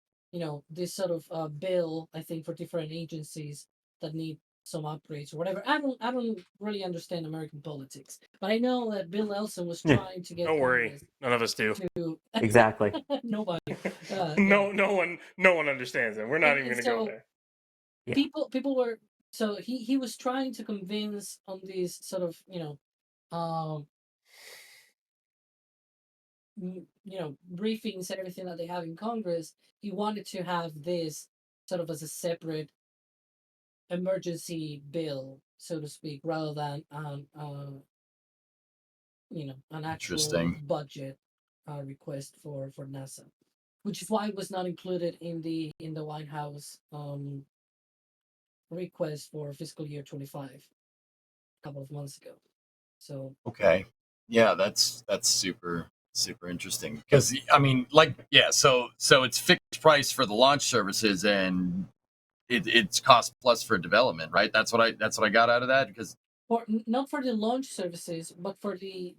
Speaker 9: this sort of bill. I think for different agencies that need some upgrades or whatever. I don't really understand American politics, but I know that Bill Nelson was trying to get.
Speaker 2: Don't worry, none of us do.
Speaker 3: Exactly.
Speaker 9: Nobody.
Speaker 2: No one understands it. We're not even going to go there.
Speaker 3: Yeah.
Speaker 9: People were, so he was trying to convince on these sort of briefings and everything that they have in Congress. He wanted to have this sort of as a separate emergency bill, so to speak, rather than an actual budget request for NASA, which is why it was not included in the White House request for fiscal year 25 a couple of months ago. So
Speaker 1: okay, yeah, that's super interesting, because I mean, like, yeah, so it's fixed price for the launch services, and it's cost plus for development, right? That's what I got out of that, because
Speaker 9: not for the launch services, but for the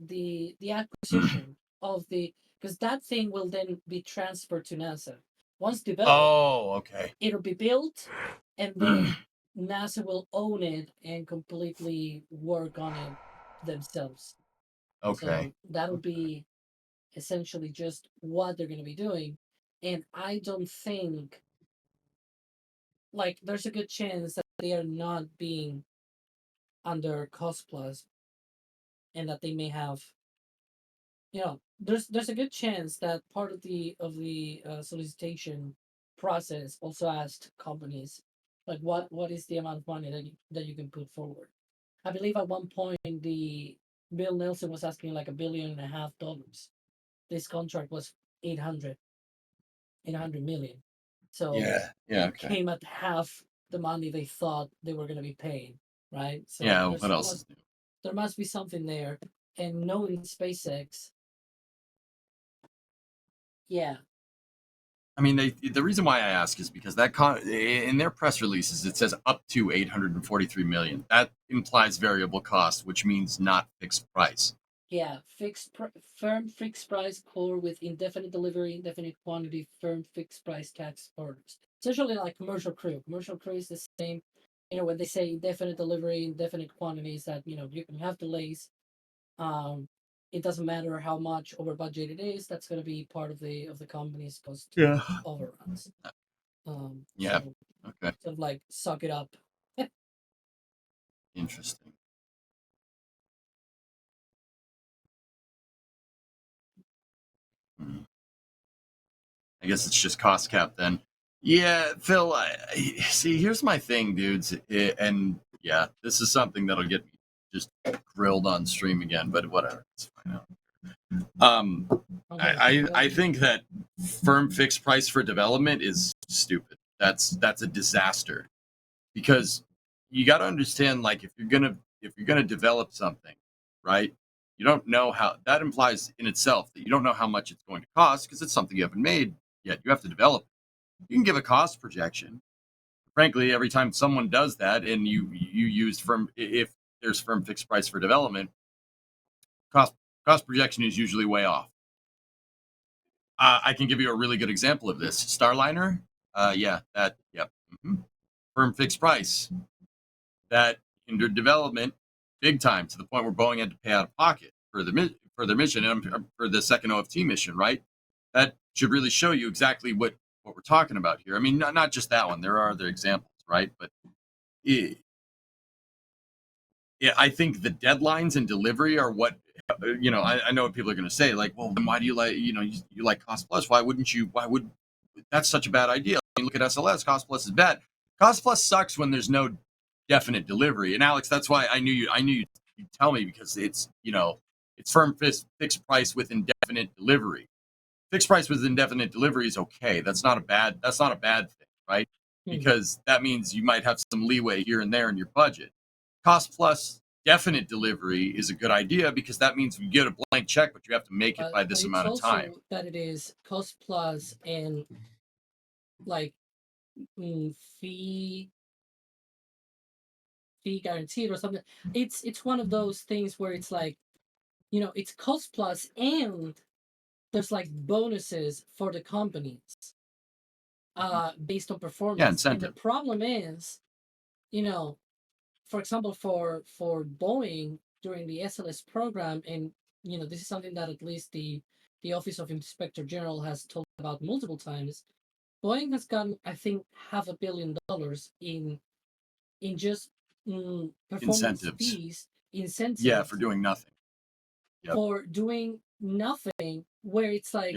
Speaker 9: acquisition of the, because that thing will then be transferred to NASA once developed.
Speaker 1: Oh, okay.
Speaker 9: It'll be built, and then NASA will own it and completely work on it themselves.
Speaker 1: Okay.
Speaker 9: So that'll be essentially just what they're going to be doing. And I don't think, like, there's a good chance that they are not being under cost plus, and that they may have, there's a good chance that part of the solicitation process also asked companies, like, what is the amount of money that you can put forward. I believe at one point the Bill Nelson was asking like $1.5 billion. This contract was 800 million. So
Speaker 1: Yeah.
Speaker 9: it
Speaker 1: Okay.
Speaker 9: came at half the money they thought they were going to be paying, right? So
Speaker 1: Yeah. What else is new?
Speaker 9: there must be something there. And knowing SpaceX, yeah,
Speaker 1: I mean, the reason why I ask is because in their press releases it says up to 843 million. That implies variable cost, which means not fixed price.
Speaker 9: yeah, firm fixed price core with indefinite delivery, indefinite quantity, firm fixed price tax orders. It's usually like commercial crew. Commercial crew is the same. When they say indefinite delivery, indefinite quantities, that you can have delays. Um, it doesn't matter how much over budget it is. That's going to be part of the company's cost
Speaker 1: Yeah.
Speaker 9: overruns.
Speaker 1: Yeah.
Speaker 9: So
Speaker 1: Okay.
Speaker 9: sort of like suck it up.
Speaker 1: Interesting. Hmm. I guess it's just cost cap then. Yeah, Phil. See. Here's my thing, dudes, and yeah, this is something that'll get me just grilled on stream again. But whatever, it's fine. I think that firm fixed price for development is stupid. That's a disaster because you got to understand, like, if you're gonna develop something, right? You don't know how that implies in itself that you don't know how much it's going to cost because it's something you haven't made yet. You have to develop it. You can give a cost projection. Frankly, every time someone does that and you use firm, if there's firm fixed price for development, cost cost projection is usually way off. I can give you a really good example of this. Starliner, yeah, that, yep, firm fixed price. That hindered development big time to the point where Boeing had to pay out of pocket for their mission and for the second OFT mission. Right, that should really show you exactly what we're talking about here. I mean, not just that one. There are other examples, right? But it, I think the deadlines and delivery are what I know what people are going to say. Like, well, then why do you like you like cost plus? Why wouldn't you? Why would that's such a bad idea? I mean, look at SLS. Cost plus is bad. Cost plus sucks when there's no definite delivery. And Alex, that's why I knew you'd tell me because it's it's firm fixed price with indefinite delivery. Fixed price with indefinite delivery is okay. That's not a bad thing, right? Because that means you might have some leeway here and there in your budget. Cost plus definite delivery is a good idea because that means you get a blank check, but you have to make it by this amount of time.
Speaker 9: That it is cost plus and like fee guaranteed or something. It's one of those things where it's like, it's cost plus and there's like bonuses for the companies based on performance.
Speaker 1: Yeah, incentive.
Speaker 9: And the problem is, for example, for Boeing during the SLS program, and this is something that at least the Office of Inspector General has told about multiple times. Boeing has gotten, I think, $500 million in just performance fees, incentives.
Speaker 1: Yeah, for doing nothing. Yep.
Speaker 9: For doing nothing, where it's like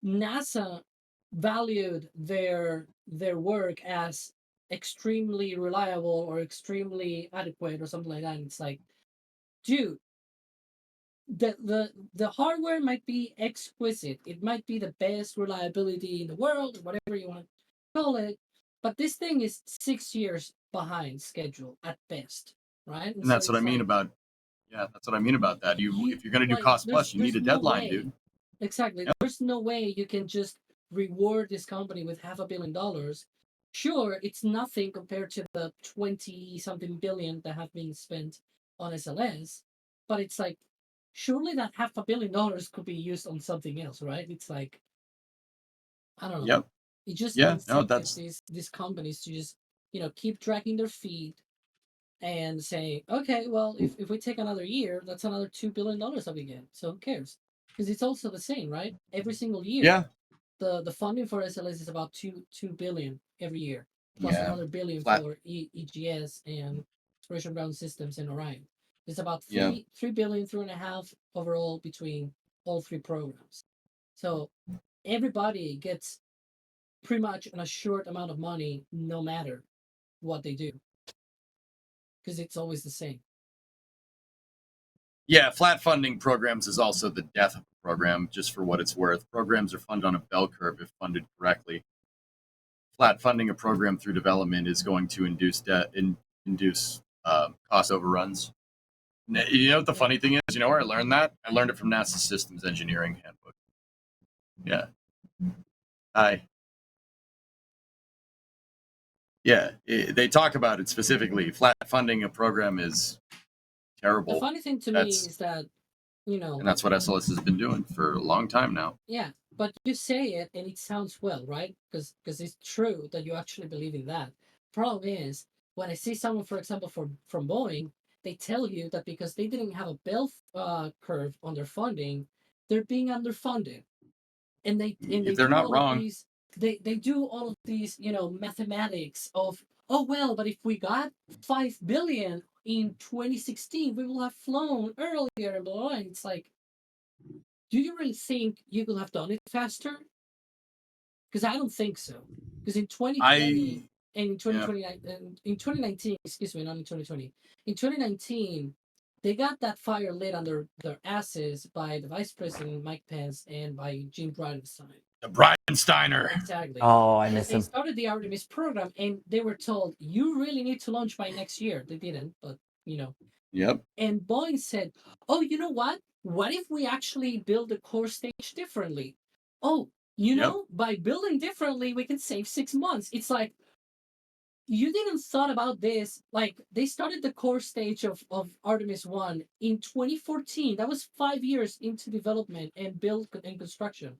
Speaker 9: NASA valued their work as extremely reliable or extremely adequate or something like that. And it's like, dude, the hardware might be exquisite. It might be the best reliability in the world, whatever you want to call it. But this thing is 6 years behind schedule at best, right?
Speaker 1: And that's what I mean about that's what I mean about that. If you're going to do cost plus, you need a deadline, dude.
Speaker 9: Exactly. Yep. There's no way you can just reward this company with $500 million. Sure, it's nothing compared to the 20 something billion that have been spent on SLS, but it's like, surely that $500 million could be used on something else, right? It's like, I don't know.
Speaker 1: Yep.
Speaker 9: It just these companies to just keep dragging their feet and say, okay, well, if we take another year, that's another $2 billion that we get. So who cares? Because it's also the same, right? Every single year.
Speaker 1: Yeah.
Speaker 9: The funding for SLS is about $2 billion every year, plus another billion for EGS and Exploration Ground Systems and Orion. It's about $3 billion, 3.5 overall between all three programs. So everybody gets pretty much a short amount of money, no matter what they do. because it's always the same.
Speaker 1: Yeah, flat funding programs is also the death of a program, just for what it's worth. Programs are funded on a bell curve if funded correctly. Flat funding a program through development is going to induce cost overruns. You know what the funny thing is? You know where I learned that? I learned it from NASA Systems Engineering Handbook. Yeah. They talk about it specifically. Flat funding a program is terrible.
Speaker 9: The funny thing to me is that,
Speaker 1: and that's what SLS has been doing for a long time now.
Speaker 9: Yeah, but you say it and it sounds well, right? Because it's true that you actually believe in that. Problem is, when I see someone, for example, from Boeing, they tell you that because they didn't have a bell curve on their funding, they're being underfunded, and they
Speaker 1: They're
Speaker 9: do
Speaker 1: not
Speaker 9: all
Speaker 1: wrong.
Speaker 9: of these. They do all of these, mathematics of, oh well, but if we got 5 billion in 2016, we will have flown earlier and blah, blah, blah. And it's like, do you really think you could have done it faster? Because I don't think so. Because in 2020 and in 2029, in 2019, excuse me, not in 2020, in 2019, they got that fire lit under their asses by the Vice President Mike Pence and by Jim Bridenstine.
Speaker 1: The Bridenstiner.
Speaker 9: Exactly.
Speaker 3: Oh, I miss
Speaker 9: They
Speaker 3: him.
Speaker 9: started the Artemis program, and they were told, you really need to launch by next year. They didn't, but
Speaker 1: Yep.
Speaker 9: And Boeing said, oh, you know what? What if we actually build the core stage differently? Oh, by building differently, we can save 6 months. It's like, you didn't thought about this. Like, they started the core stage of Artemis 1 in 2014. That was 5 years into development and build and construction.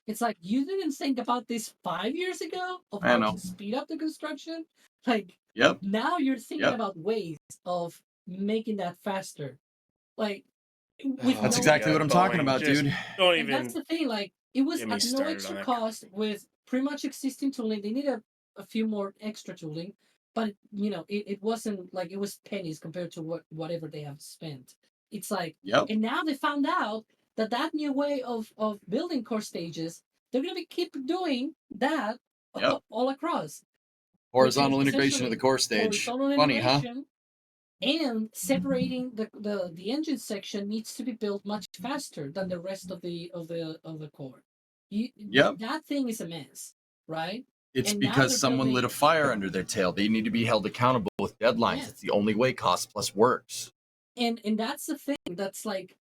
Speaker 9: It's like, you didn't think about this 5 years ago of how to speed up the construction? Like, now you're thinking about ways of making that faster. Like,
Speaker 1: That's exactly what I'm talking about, dude.
Speaker 9: And that's the thing. Like, it was at no extra cost with pretty much existing tooling. They need a few more extra tooling, but it wasn't like it was pennies compared to whatever they have spent. It's like, and now they found out that new way of building core stages, they're gonna keep doing that all across.
Speaker 1: Horizontal integration of the core stage. Funny, huh?
Speaker 9: And separating the engine section needs to be built much faster than the rest of the core. That thing is a mess, right?
Speaker 1: It's because someone lit a fire under their tail. They need to be held accountable with deadlines.
Speaker 9: Yeah.
Speaker 1: It's the only way cost plus works.
Speaker 9: And that's the thing. That's like,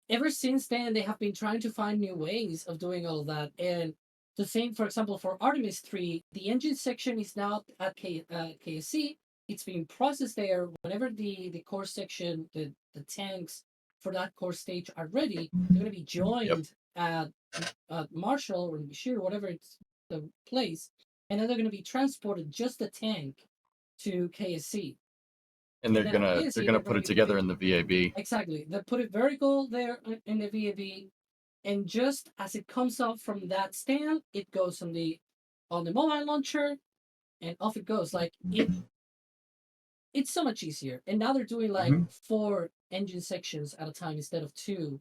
Speaker 9: ever since then they have been trying to find new ways of doing all of that. And the same, for example, for Artemis 3, the engine section is now at KSC. It's being processed there. Whenever the core section, the tanks for that core stage are ready, they're going to be joined at Marshall or Michiru, whatever it's the place, and then they're going to be transported just the tank to KSC.
Speaker 1: And they're gonna put it together in the VAB.
Speaker 9: Exactly, they put it vertical there in the VAB, and just as it comes up from that stand, it goes on the mobile launcher, and off it goes. Like it's so much easier. And now they're doing like 4 engine sections at a time instead of 2,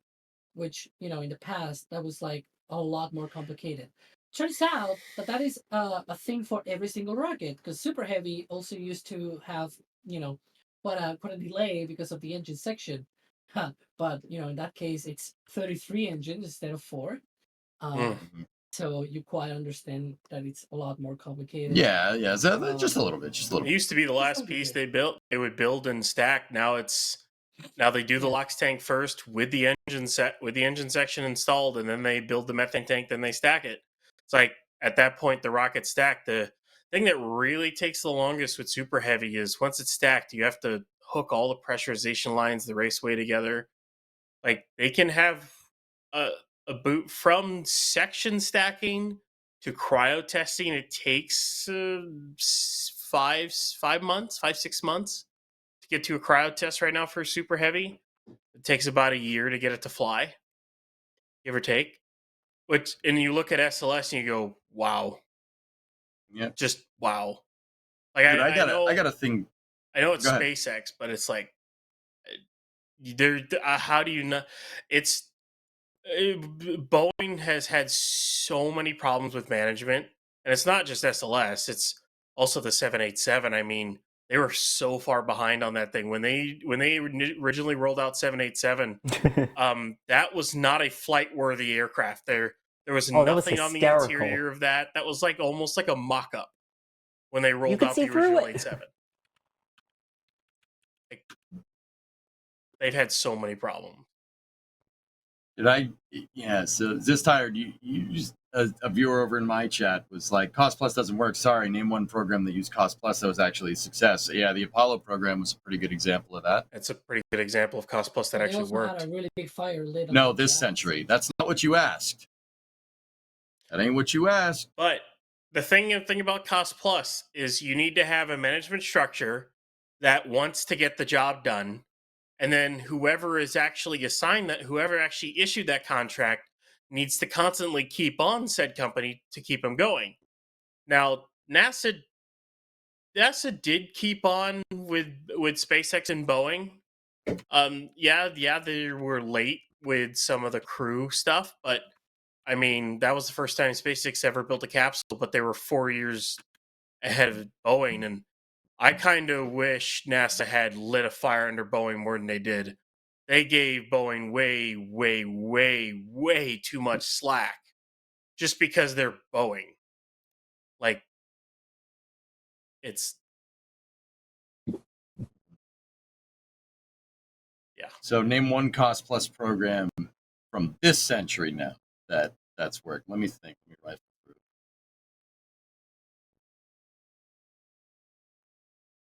Speaker 9: which in the past that was like a lot more complicated. Turns out that is a thing for every single rocket, because Super Heavy also used to have quite a delay because of the engine section. But in that case it's 33 engines instead of 4. So you quite understand that it's a lot more complicated.
Speaker 1: Yeah, just a little bit.
Speaker 2: It used to be the last piece they built. They would build and stack. Now they do the LOX tank first with the engine section installed, and then they build the methane tank, then they stack it. It's like at that point the rocket's stacked. The thing that really takes the longest with Super Heavy is once it's stacked, you have to hook all the pressurization lines the raceway together. Like they can have a boot from section stacking to cryo testing. It takes 6 months to get to a cryo test right now for Super Heavy. It takes about a year to get it to fly, give or take. And you look at SLS and you go, wow.
Speaker 1: Yeah.
Speaker 2: Just wow. Like
Speaker 1: dude, I got a thing.
Speaker 2: I know it's SpaceX, but it's like, how do you know? Boeing has had so many problems with management, and it's not just SLS. It's also the 787. I mean, They were so far behind on that thing when they originally rolled out 787. That was not a flight worthy aircraft. There was
Speaker 3: Oh, that was
Speaker 2: nothing on the
Speaker 3: hysterical.
Speaker 2: interior of that. That was like almost like a mock up when they rolled
Speaker 3: could
Speaker 2: out
Speaker 3: see
Speaker 2: the
Speaker 3: through
Speaker 2: original
Speaker 3: it.
Speaker 2: 87. Like, they've had so many problems.
Speaker 1: Yeah, so this tired. You just, a viewer over in my chat was like, Cost Plus doesn't work. Sorry, name one program that used Cost Plus that was actually a success. Yeah, the Apollo program was a pretty good example of that.
Speaker 2: That's a pretty good example of Cost Plus that
Speaker 9: They
Speaker 2: actually
Speaker 9: also
Speaker 2: worked.
Speaker 9: had a really big fire lit.
Speaker 1: No, this century. That's not what you asked. That ain't what you asked.
Speaker 2: But the thing about Cost Plus is you need to have a management structure that wants to get the job done, and then whoever is actually assigned that, whoever actually issued that contract, needs to constantly keep on said company to keep them going. Now, NASA did keep on with SpaceX and Boeing. Yeah, they were late with some of the crew stuff, but I mean, that was the first time SpaceX ever built a capsule, but they were 4 years ahead of Boeing, and I kind of wish NASA had lit a fire under Boeing more than they did. They gave Boeing way, way, way, way too much slack just because they're Boeing. Like, it's... Yeah.
Speaker 1: So name one Cost Plus program from this century now that's worked. Let me think. Let me write through.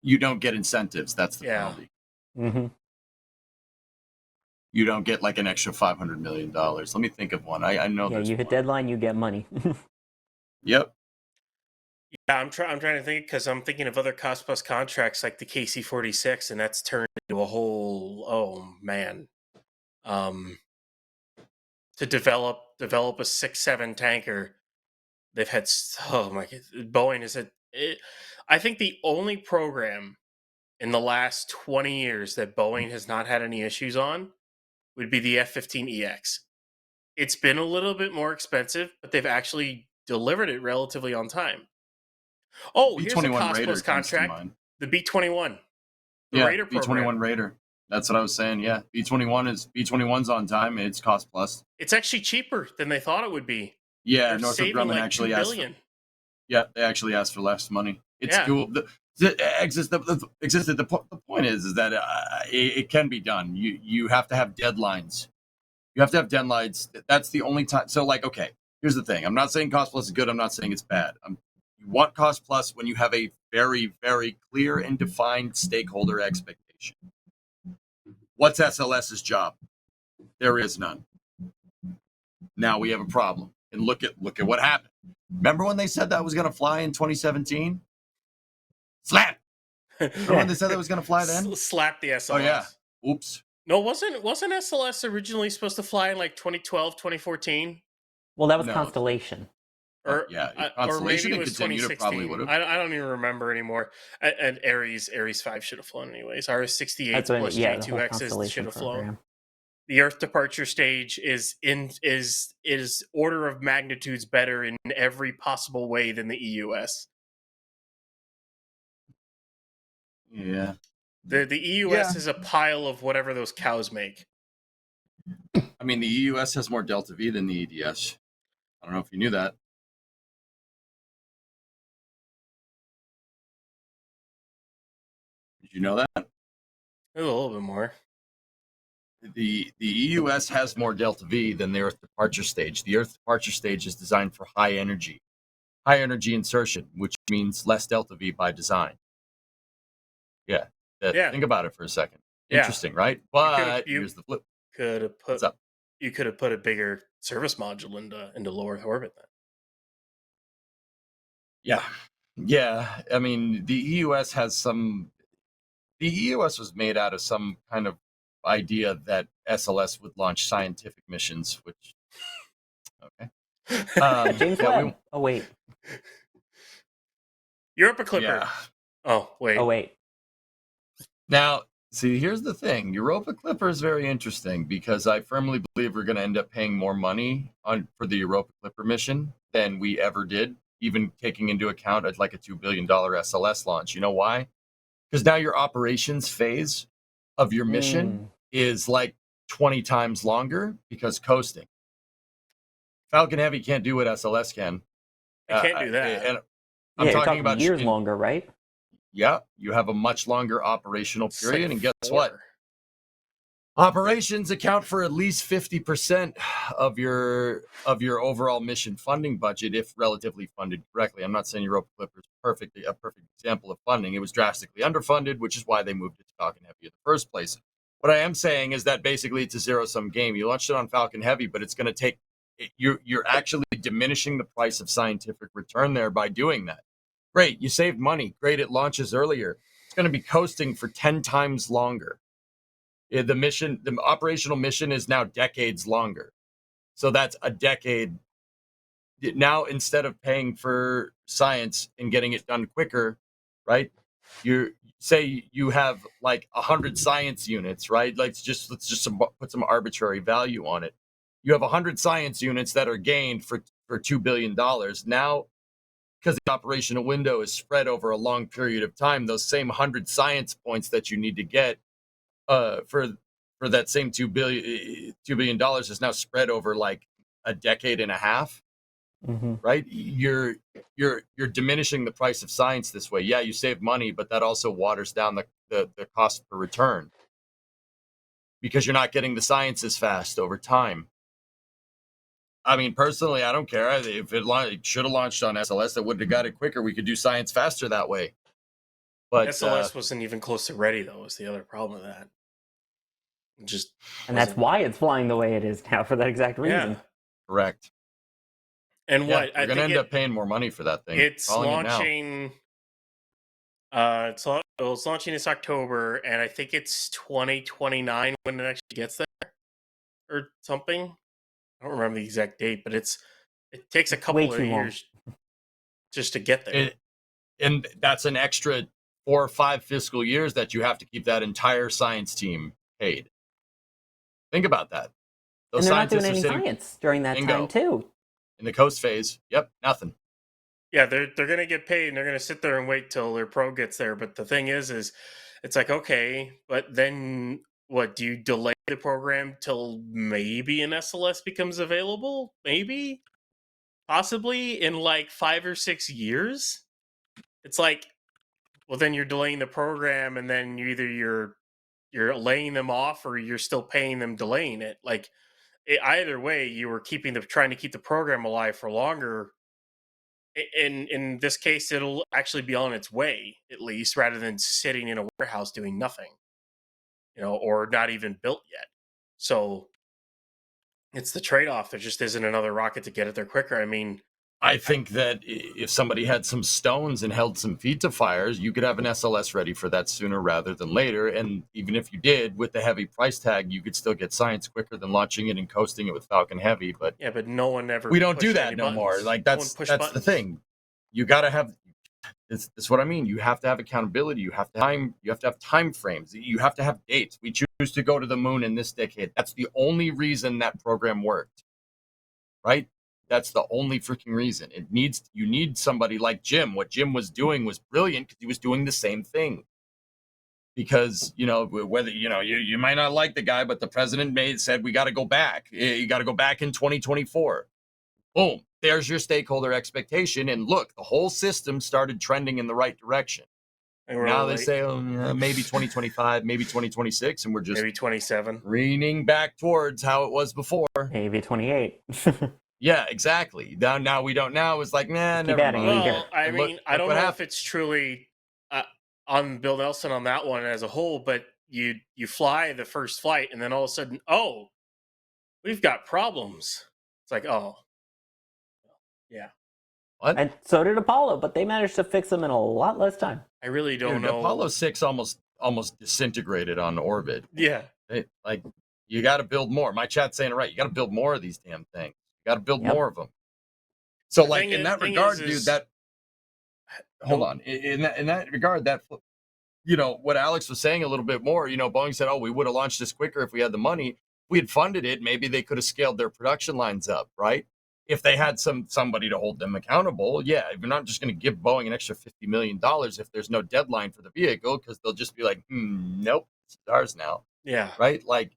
Speaker 1: You don't get incentives. That's the penalty.
Speaker 3: Mm-hmm.
Speaker 1: You don't get like an extra $500 million. Let me think of one. I know.
Speaker 3: Yeah,
Speaker 1: there's
Speaker 3: you hit
Speaker 1: one.
Speaker 3: deadline, you get money.
Speaker 1: Yep.
Speaker 2: Yeah, I'm trying to think because I'm thinking of other Cost Plus contracts like the KC-46, and that's turned into a whole, oh man, to develop a 6-7 tanker. They've had, oh my god, Boeing is I think the only program in the last 20 years that Boeing has not had any issues on would be the F-15EX. It's been a little bit more expensive, but they've actually delivered it relatively on time. Oh, here's a
Speaker 1: B-21
Speaker 2: Cost
Speaker 1: Raider
Speaker 2: Plus
Speaker 1: comes to
Speaker 2: contract.
Speaker 1: mind.
Speaker 2: The B-21. The
Speaker 1: Yeah,
Speaker 2: Raider program.
Speaker 1: B-21 Raider. That's what I was saying. Yeah, B-21's on time. It's Cost Plus.
Speaker 2: It's actually cheaper than they thought it would be.
Speaker 1: Yeah,
Speaker 2: They're
Speaker 1: Northrop
Speaker 2: saving
Speaker 1: Grumman
Speaker 2: like
Speaker 1: actually
Speaker 2: $2
Speaker 1: asked.
Speaker 2: billion.
Speaker 1: Yeah, they actually asked for less money. It's
Speaker 2: Yeah.
Speaker 1: cool. The point is that it can be done. You have to have deadlines. You have to have deadlines. That's the only time. So, like, okay, here's the thing. I'm not saying Cost Plus is good. I'm not saying it's bad. You want Cost Plus when you have a very, very clear and defined stakeholder expectation. What's SLS's job? There is none. Now we have a problem. And look at what happened. Remember when they said that was going to fly in 2017? Slap. Remember when they said that was going to fly then?
Speaker 2: Slap the SLS.
Speaker 1: Oh yeah. Oops.
Speaker 2: No, wasn't SLS originally supposed to fly in like 2012, 2014?
Speaker 3: Well, that was
Speaker 1: No.
Speaker 3: Constellation.
Speaker 2: Or,
Speaker 1: yeah,
Speaker 2: or maybe it was
Speaker 1: continued, it probably
Speaker 2: 2016.
Speaker 1: would have.
Speaker 2: I don't even remember anymore. And Ares 5 should have flown anyways. RS-68
Speaker 3: That's what,
Speaker 2: plus
Speaker 3: yeah, the whole
Speaker 2: J2Xs
Speaker 3: Constellation
Speaker 2: should have flown.
Speaker 3: program.
Speaker 2: The Earth departure stage is order of magnitudes better in every possible way than the EUS.
Speaker 1: Yeah.
Speaker 2: The EUS is a pile of whatever those cows make.
Speaker 1: I mean, the EUS has more Delta V than the EDS. I don't know if you knew that. Did you know that?
Speaker 2: A little bit more.
Speaker 1: The EUS has more Delta V than the Earth departure stage. The Earth departure stage is designed for high energy insertion, which means less Delta V by design. Yeah. Think about it for a second. Interesting, right? But here's the flip.
Speaker 2: You could have put a bigger service module into low Earth orbit then.
Speaker 1: Yeah. I mean, the EUS has some. The EUS was made out of some kind of idea that SLS would launch scientific missions, which. Okay.
Speaker 3: James Webb. Oh wait.
Speaker 2: Europa Clipper.
Speaker 1: Yeah.
Speaker 2: Oh wait.
Speaker 1: Now, see, here's the thing. Europa Clipper is very interesting because I firmly believe we're going to end up paying more money for the Europa Clipper mission than we ever did, even taking into account like a $2 billion SLS launch. You know why? because now your operations phase of your mission is like 20 times longer because coasting. Falcon Heavy can't do what SLS can.
Speaker 2: I can't do that.
Speaker 1: And
Speaker 3: Yeah, you're talking about years longer, right?
Speaker 1: Yeah, you have a much longer operational
Speaker 2: It's
Speaker 1: period,
Speaker 2: like
Speaker 1: and guess
Speaker 2: 4.
Speaker 1: what? Operations account for at least 50% of your overall mission funding budget if relatively funded correctly. I'm not saying Europa Clipper is a perfect example of funding. It was drastically underfunded, which is why they moved it to Falcon Heavy in the first place. What I am saying is that basically it's a zero-sum game. You launched it on Falcon Heavy, but it's going to take you're actually diminishing the price of scientific return there by doing that. Great, you saved money. Great, it launches earlier. It's going to be coasting for 10 times longer. The operational mission is now decades longer. So that's a decade. Now, instead of paying for science and getting it done quicker, right? You say you have like 100 science units, right? Let's just put some arbitrary value on it. You have 100 science units that are gained for $2 billion. Now, because the operational window is spread over a long period of time, those same 100 science points that you need to get for that same $2 billion is now spread over like a decade and a half, right? You're diminishing the price of science this way. Yeah, you save money, but that also waters down the cost per return because you're not getting the science as fast over time. I mean, personally, I don't care. If it should have launched on SLS, that would have got it quicker. We could do science faster that way. But
Speaker 2: SLS wasn't even close to ready, though, was the other problem with that.
Speaker 3: And that's why it's flying the way it is now, for that exact reason.
Speaker 2: Yeah.
Speaker 1: Correct.
Speaker 2: And
Speaker 1: yeah,
Speaker 2: what?
Speaker 1: We're going to end up paying more money for that thing.
Speaker 2: It's launching... it's launching this October, and I think it's 2029 when it actually gets there, or something. I don't remember the exact date, but it takes a couple of years just to get there.
Speaker 1: And that's an extra 4 or 5 fiscal years that you have to keep that entire science team paid. Think about that.
Speaker 3: Those and they're not doing any science during that time, too.
Speaker 1: In the coast phase, yep, nothing.
Speaker 2: Yeah, they're going to get paid, and they're going to sit there and wait till their pro gets there. But the thing is it's like, okay, but then what, do you delay the program till maybe an SLS becomes available? Maybe? Possibly in like 5 or 6 years? It's like, well, then you're delaying the program, and then you're laying them off, or you're still paying them delaying it. Like, either way, you were trying to keep the program alive for longer. In this case, it'll actually be on its way, at least, rather than sitting in a warehouse doing nothing, or not even built yet. So it's the trade-off. There just isn't another rocket to get it there quicker. I mean,
Speaker 1: I think that if somebody had some stones and held some feet to fires, you could have an SLS ready for that sooner rather than later. And even if you did, with the heavy price tag, you could still get science quicker than launching it and coasting it with Falcon Heavy. But
Speaker 2: yeah, but no one ever.
Speaker 1: We don't do that no more. Like that's the thing. You got to have. It's what I mean. You have to have accountability. You have to have time frames. You have to have dates. We choose to go to the moon in this decade. That's the only reason that program worked, right? That's the only freaking reason. You need somebody like Jim. What Jim was doing was brilliant because he was doing the same thing. Because, whether, you might not like the guy, but the president said we got to go back. You got to go back in 2024. Boom. There's your stakeholder expectation. And look, the whole system started trending in the right direction. Now they say, maybe 2025, maybe 2026, and we're just
Speaker 2: maybe 27,
Speaker 1: leaning back towards how it was before.
Speaker 3: Maybe 28.
Speaker 1: Yeah, exactly. Now we don't. Now it's like, nah, never mind.
Speaker 2: Well, I mean, I don't know if it's truly on Bill Nelson on that one as a whole, but you fly the first flight, and then all of a sudden, oh, we've got problems. It's like, oh, yeah.
Speaker 1: What?
Speaker 3: And so did Apollo, but they managed to fix them in a lot less time.
Speaker 2: I really don't know.
Speaker 1: Apollo 6 almost disintegrated on orbit.
Speaker 2: Yeah.
Speaker 1: You got to build more. My chat's saying it right. You got to build more of these damn things. You got to build more of them. So, like, in that regard, dude, hold on. In that regard, that, what Alex was saying a little bit more, Boeing said, oh, we would have launched this quicker if we had the money. If we had funded it, maybe they could have scaled their production lines up, right? if they had somebody to hold them accountable, yeah, you're not just going to give Boeing an extra $50 million if there's no deadline for the vehicle, because they'll just be like, nope, it's ours now,
Speaker 2: Yeah.
Speaker 1: right? Like,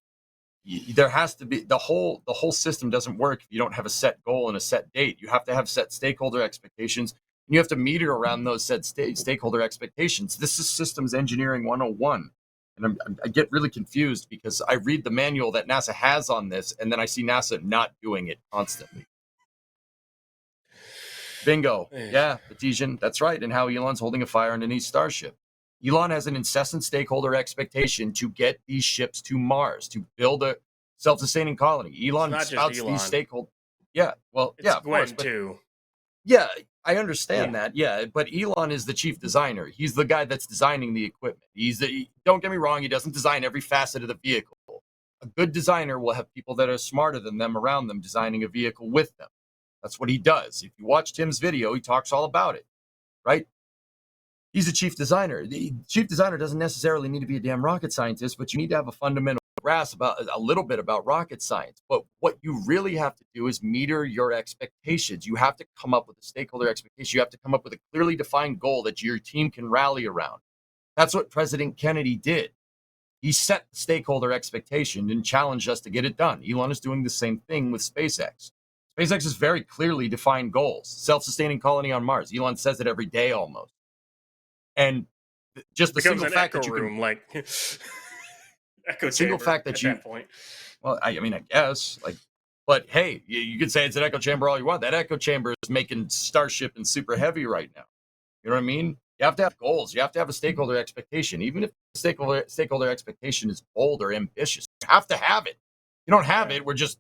Speaker 1: there has to be the whole system doesn't work if you don't have a set goal and a set date. You have to have set stakeholder expectations, and you have to meter around those set stakeholder expectations. This is systems engineering 101. And I get really confused because I read the manual that NASA has on this, and then I see NASA not doing it constantly. Bingo. Yeah, Batesian, that's right. And how Elon's holding a fire underneath Starship. Elon has an incessant stakeholder expectation to get these ships to Mars, to build a self-sustaining colony. Elon spouts these stakeholders. Yeah, well,
Speaker 2: it's
Speaker 1: yeah, of
Speaker 2: Gwen
Speaker 1: course. But,
Speaker 2: too.
Speaker 1: yeah, I understand that. Yeah, but Elon is the chief designer. He's the guy that's designing the equipment. Don't get me wrong, he doesn't design every facet of the vehicle. A good designer will have people that are smarter than them around them designing a vehicle with them. That's what he does. If you watch Tim's video, he talks all about it, right? He's a chief designer. The chief designer doesn't necessarily need to be a damn rocket scientist, but you need to have a fundamental grasp about a little bit about rocket science. But what you really have to do is meter your expectations. You have to come up with a stakeholder expectation. You have to come up with a clearly defined goal that your team can rally around. That's what President Kennedy did. He set the stakeholder expectation and challenged us to get it done. Elon is doing the same thing with SpaceX. SpaceX has very clearly defined goals. Self-sustaining colony on Mars. Elon says it every day almost. And just the single fact that you can,
Speaker 2: like echo
Speaker 1: single fact that you,
Speaker 2: that point.
Speaker 1: Well, I mean, I guess, like, but hey, you could say it's an echo chamber all you want. That echo chamber is making Starship and Super Heavy right now. You know what I mean? You have to have goals. You have to have a stakeholder expectation. Even if the stakeholder expectation is bold or ambitious, you have to have it. You don't have it, we're just,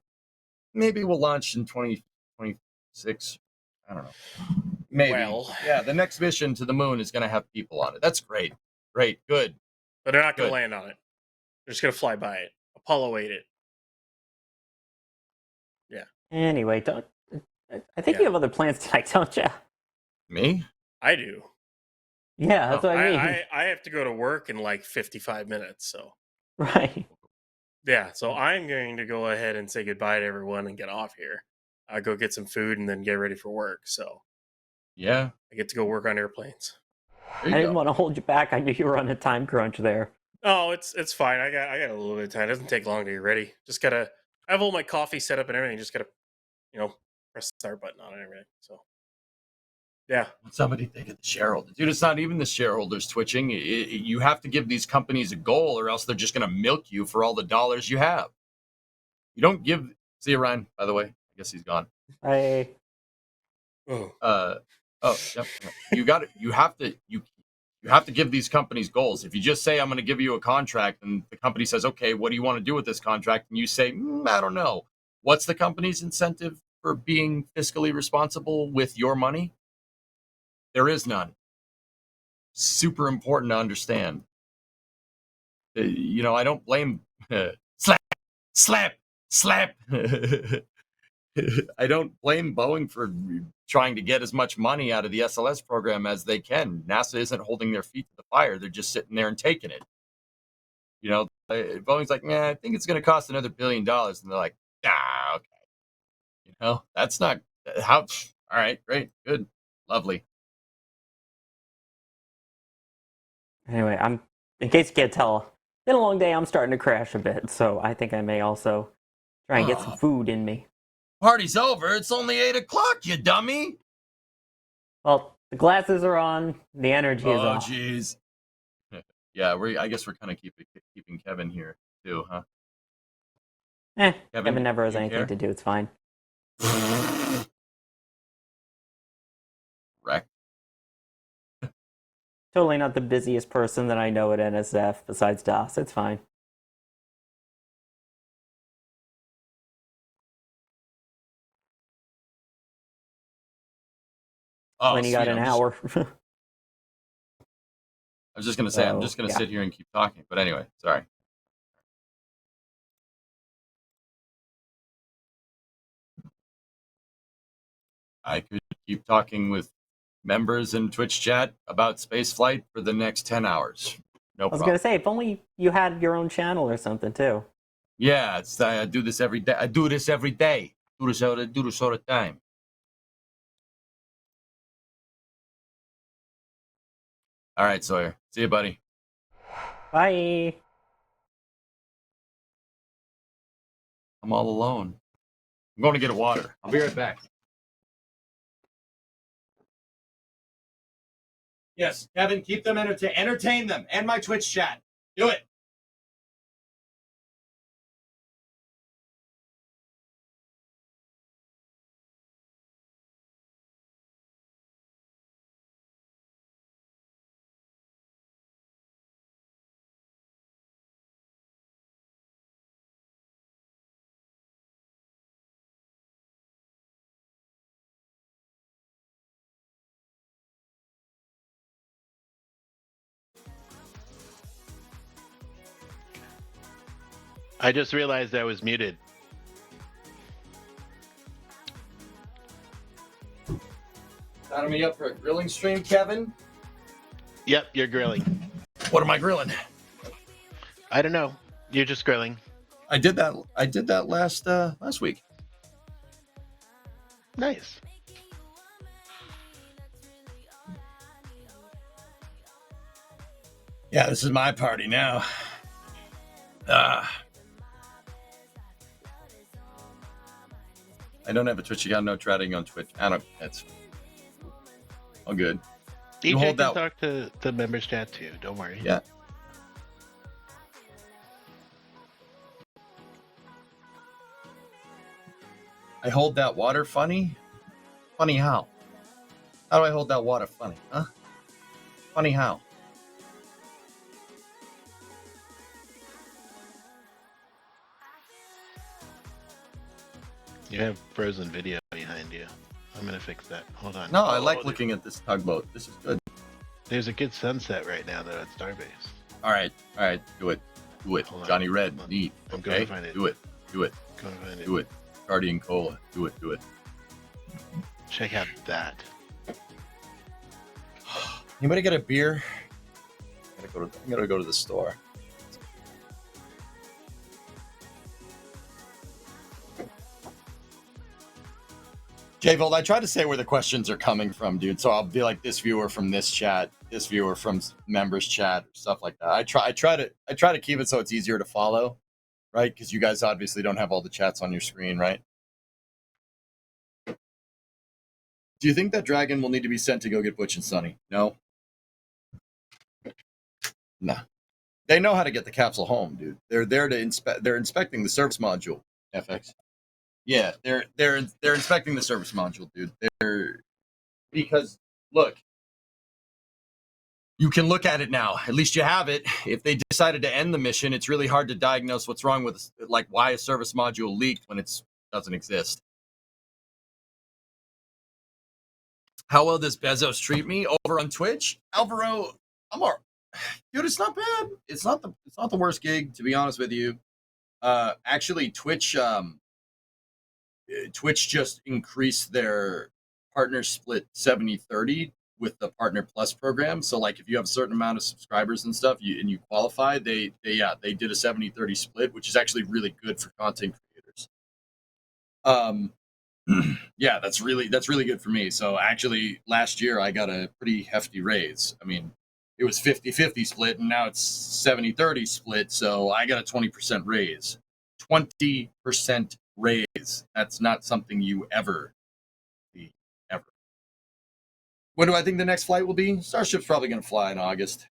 Speaker 1: maybe we'll launch in 2026. I don't know. Maybe.
Speaker 2: Well,
Speaker 1: yeah, the next mission to the moon is going to have people on it. That's great. Great. Good.
Speaker 2: But they're not going to land on it. They're just going to fly by it. Apollo 8 it. Yeah.
Speaker 3: Anyway, I think you have other plans tonight, don't you?
Speaker 1: Me?
Speaker 2: I do.
Speaker 3: Yeah, that's what I mean.
Speaker 2: I have to go to work in like 55 minutes, so.
Speaker 3: Right.
Speaker 2: Yeah, so I'm going to go ahead and say goodbye to everyone and get off here. I go get some food and then get ready for work, so.
Speaker 1: Yeah.
Speaker 2: I get to go work on airplanes.
Speaker 3: I didn't want to hold you back. I knew you were on a time crunch there.
Speaker 2: Oh, it's fine. I got a little bit of time. It doesn't take long to get ready. Just gotta. I have all my coffee set up and everything. Just gotta, press the start button on and everything. So, yeah.
Speaker 1: Somebody think of the shareholders, dude. It's not even the shareholders twitching. You have to give these companies a goal, or else they're just gonna milk you for all the dollars you have. You don't give. See you, Ryan. By the way, I guess he's gone.
Speaker 3: Hey.
Speaker 1: Yep. You got it. You have to give these companies goals. If you just say, I'm going to give you a contract, and the company says, okay, what do you want to do with this contract? And you say, I don't know. What's the company's incentive for being fiscally responsible with your money? There is none. Super important to understand. I don't blame slap. I don't blame Boeing for trying to get as much money out of the SLS program as they can. NASA isn't holding their feet to the fire. They're just sitting there and taking it. Boeing's like, I think it's going to cost another $1 billion. And they're like, okay. That's not how. All right, great, good, lovely.
Speaker 3: Anyway, in case you can't tell, been a long day. I'm starting to crash a bit, so I think I may also try and get some food in me.
Speaker 1: Party's over. It's only 8 o'clock, you dummy.
Speaker 3: Well, the glasses are on. The energy is off.
Speaker 1: Oh, jeez. Yeah, I guess we're kind of keeping Kevin here too, huh?
Speaker 3: Kevin never has anything to do. It's fine.
Speaker 1: Wreck.
Speaker 3: Totally not the busiest person that I know at NSF besides DOS. It's fine.
Speaker 1: Oh,
Speaker 3: when you got an hour.
Speaker 1: I was just going to say, I'm just going to sit here and keep talking. But anyway, sorry. I could keep talking with members in Twitch chat about spaceflight for the next 10 hours. No problem.
Speaker 3: I was going to say, if only you had your own channel or something, too.
Speaker 1: Yeah, I do this every day. I do this every day. Do this all the time. All right, Sawyer. See you, buddy.
Speaker 3: Bye.
Speaker 1: I'm all alone. I'm going to get a water. I'll be right back. Yes, Kevin, keep them entertain them and my Twitch chat. Do it.
Speaker 4: I just realized I was muted.
Speaker 1: Signing me up for a grilling stream, Kevin?
Speaker 4: Yep, you're grilling.
Speaker 1: What am I grilling?
Speaker 4: I don't know. You're just grilling.
Speaker 1: I did that last week.
Speaker 4: Nice.
Speaker 1: Yeah, this is my party now. I don't have a Twitch account, no trading on Twitch. That's all good.
Speaker 4: DJ
Speaker 1: hold
Speaker 4: can
Speaker 1: that-
Speaker 4: talk to the members chat too. Don't worry.
Speaker 1: Yeah. I hold that water funny? Funny how? How do I hold that water funny? Huh? Funny how?
Speaker 4: You have frozen video behind you. I'm gonna fix that. Hold on.
Speaker 1: No, I like looking at this tugboat. This is good.
Speaker 4: There's a good sunset right now though at Starbase.
Speaker 1: All right, do it.
Speaker 4: Hold on,
Speaker 1: Johnny Red,
Speaker 4: hold on.
Speaker 1: neat.
Speaker 4: I'm
Speaker 1: Okay,
Speaker 4: going to find it.
Speaker 1: do it.
Speaker 4: Go and find it.
Speaker 1: Do it. Guardian Cola, do it.
Speaker 4: Check out that.
Speaker 1: Anybody get a beer? I gotta go to the store. J-Vold, I try to say where the questions are coming from, dude. So I'll be like this viewer from this chat, this viewer from members chat, stuff like that. I try to keep it so it's easier to follow, right? Because you guys obviously don't have all the chats on your screen, right? Do you think that dragon will need to be sent to go get Butch and Sunny? No. Nah. They know how to get the capsule home, dude. They're there to inspect. They're inspecting the service module. FX. Yeah, they're inspecting the service module, dude. Because look, you can look at it now. At least you have it. If they decided to end the mission, it's really hard to diagnose what's wrong with, like, why a service module leaked when it doesn't exist. How well does Bezos treat me over on Twitch, Alvaro? Dude, it's not bad. It's not the worst gig, to be honest with you. Actually, Twitch just increased their partner split 70-30 with the Partner Plus program. So, like, if you have a certain amount of subscribers and stuff, and you qualify, they did a 70-30 split, which is actually really good for content creators. Yeah, that's really good for me. So actually, last year I got a pretty hefty raise. I mean, it was 50-50 split, and now it's 70-30 split. So I got a 20% raise. 20% raise. That's not something you ever see, ever. When do I think the next flight will be? Starship's probably going to fly in August.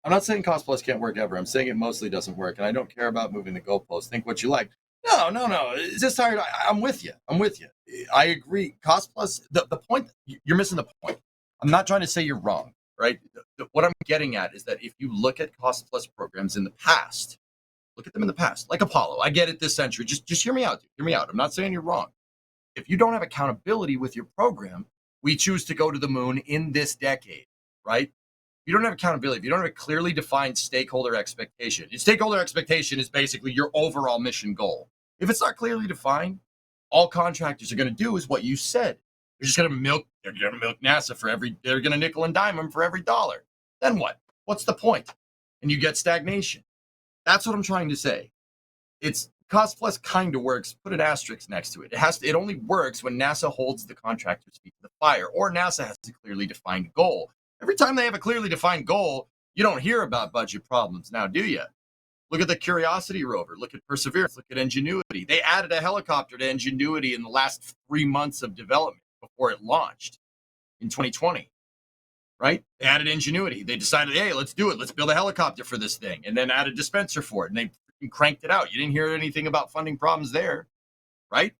Speaker 1: I'm not saying Cost Plus can't work ever. I'm saying it mostly doesn't work, and I don't care about moving the goalposts. Think what you like. No. It's just hard. I'm with you. I agree. Cost Plus, the point, you're missing the point. I'm not trying to say you're wrong, right? What I'm getting at is that if you look at Cost Plus programs in the past, look at them in the past, like Apollo. I get it this century. Just hear me out. Hear me out. I'm not saying you're wrong. If you don't have accountability with your program, we choose to go to the moon in this decade, right? If you don't have accountability, if you don't have a clearly defined stakeholder expectation, your stakeholder expectation is basically your overall mission goal. If it's not clearly defined, all contractors are going to do is what you said. They're just going to milk NASA they're going to nickel and dime them for every dollar. Then what? What's the point? And you get stagnation. That's what I'm trying to say. It's cost plus kind of works. Put an asterisk next to it. It only works when NASA holds the contractor's feet to the fire, or NASA has a clearly defined goal. Every time they have a clearly defined goal, you don't hear about budget problems now, do you? Look at the Curiosity rover. Look at Perseverance. Look at Ingenuity. They added a helicopter to Ingenuity in the last 3 months of development before it launched in 2020. Right? They added Ingenuity. They decided, hey, let's do it. Let's build a helicopter for this thing, and then add a dispenser for it. And they cranked it out. You didn't hear anything about funding problems there, right?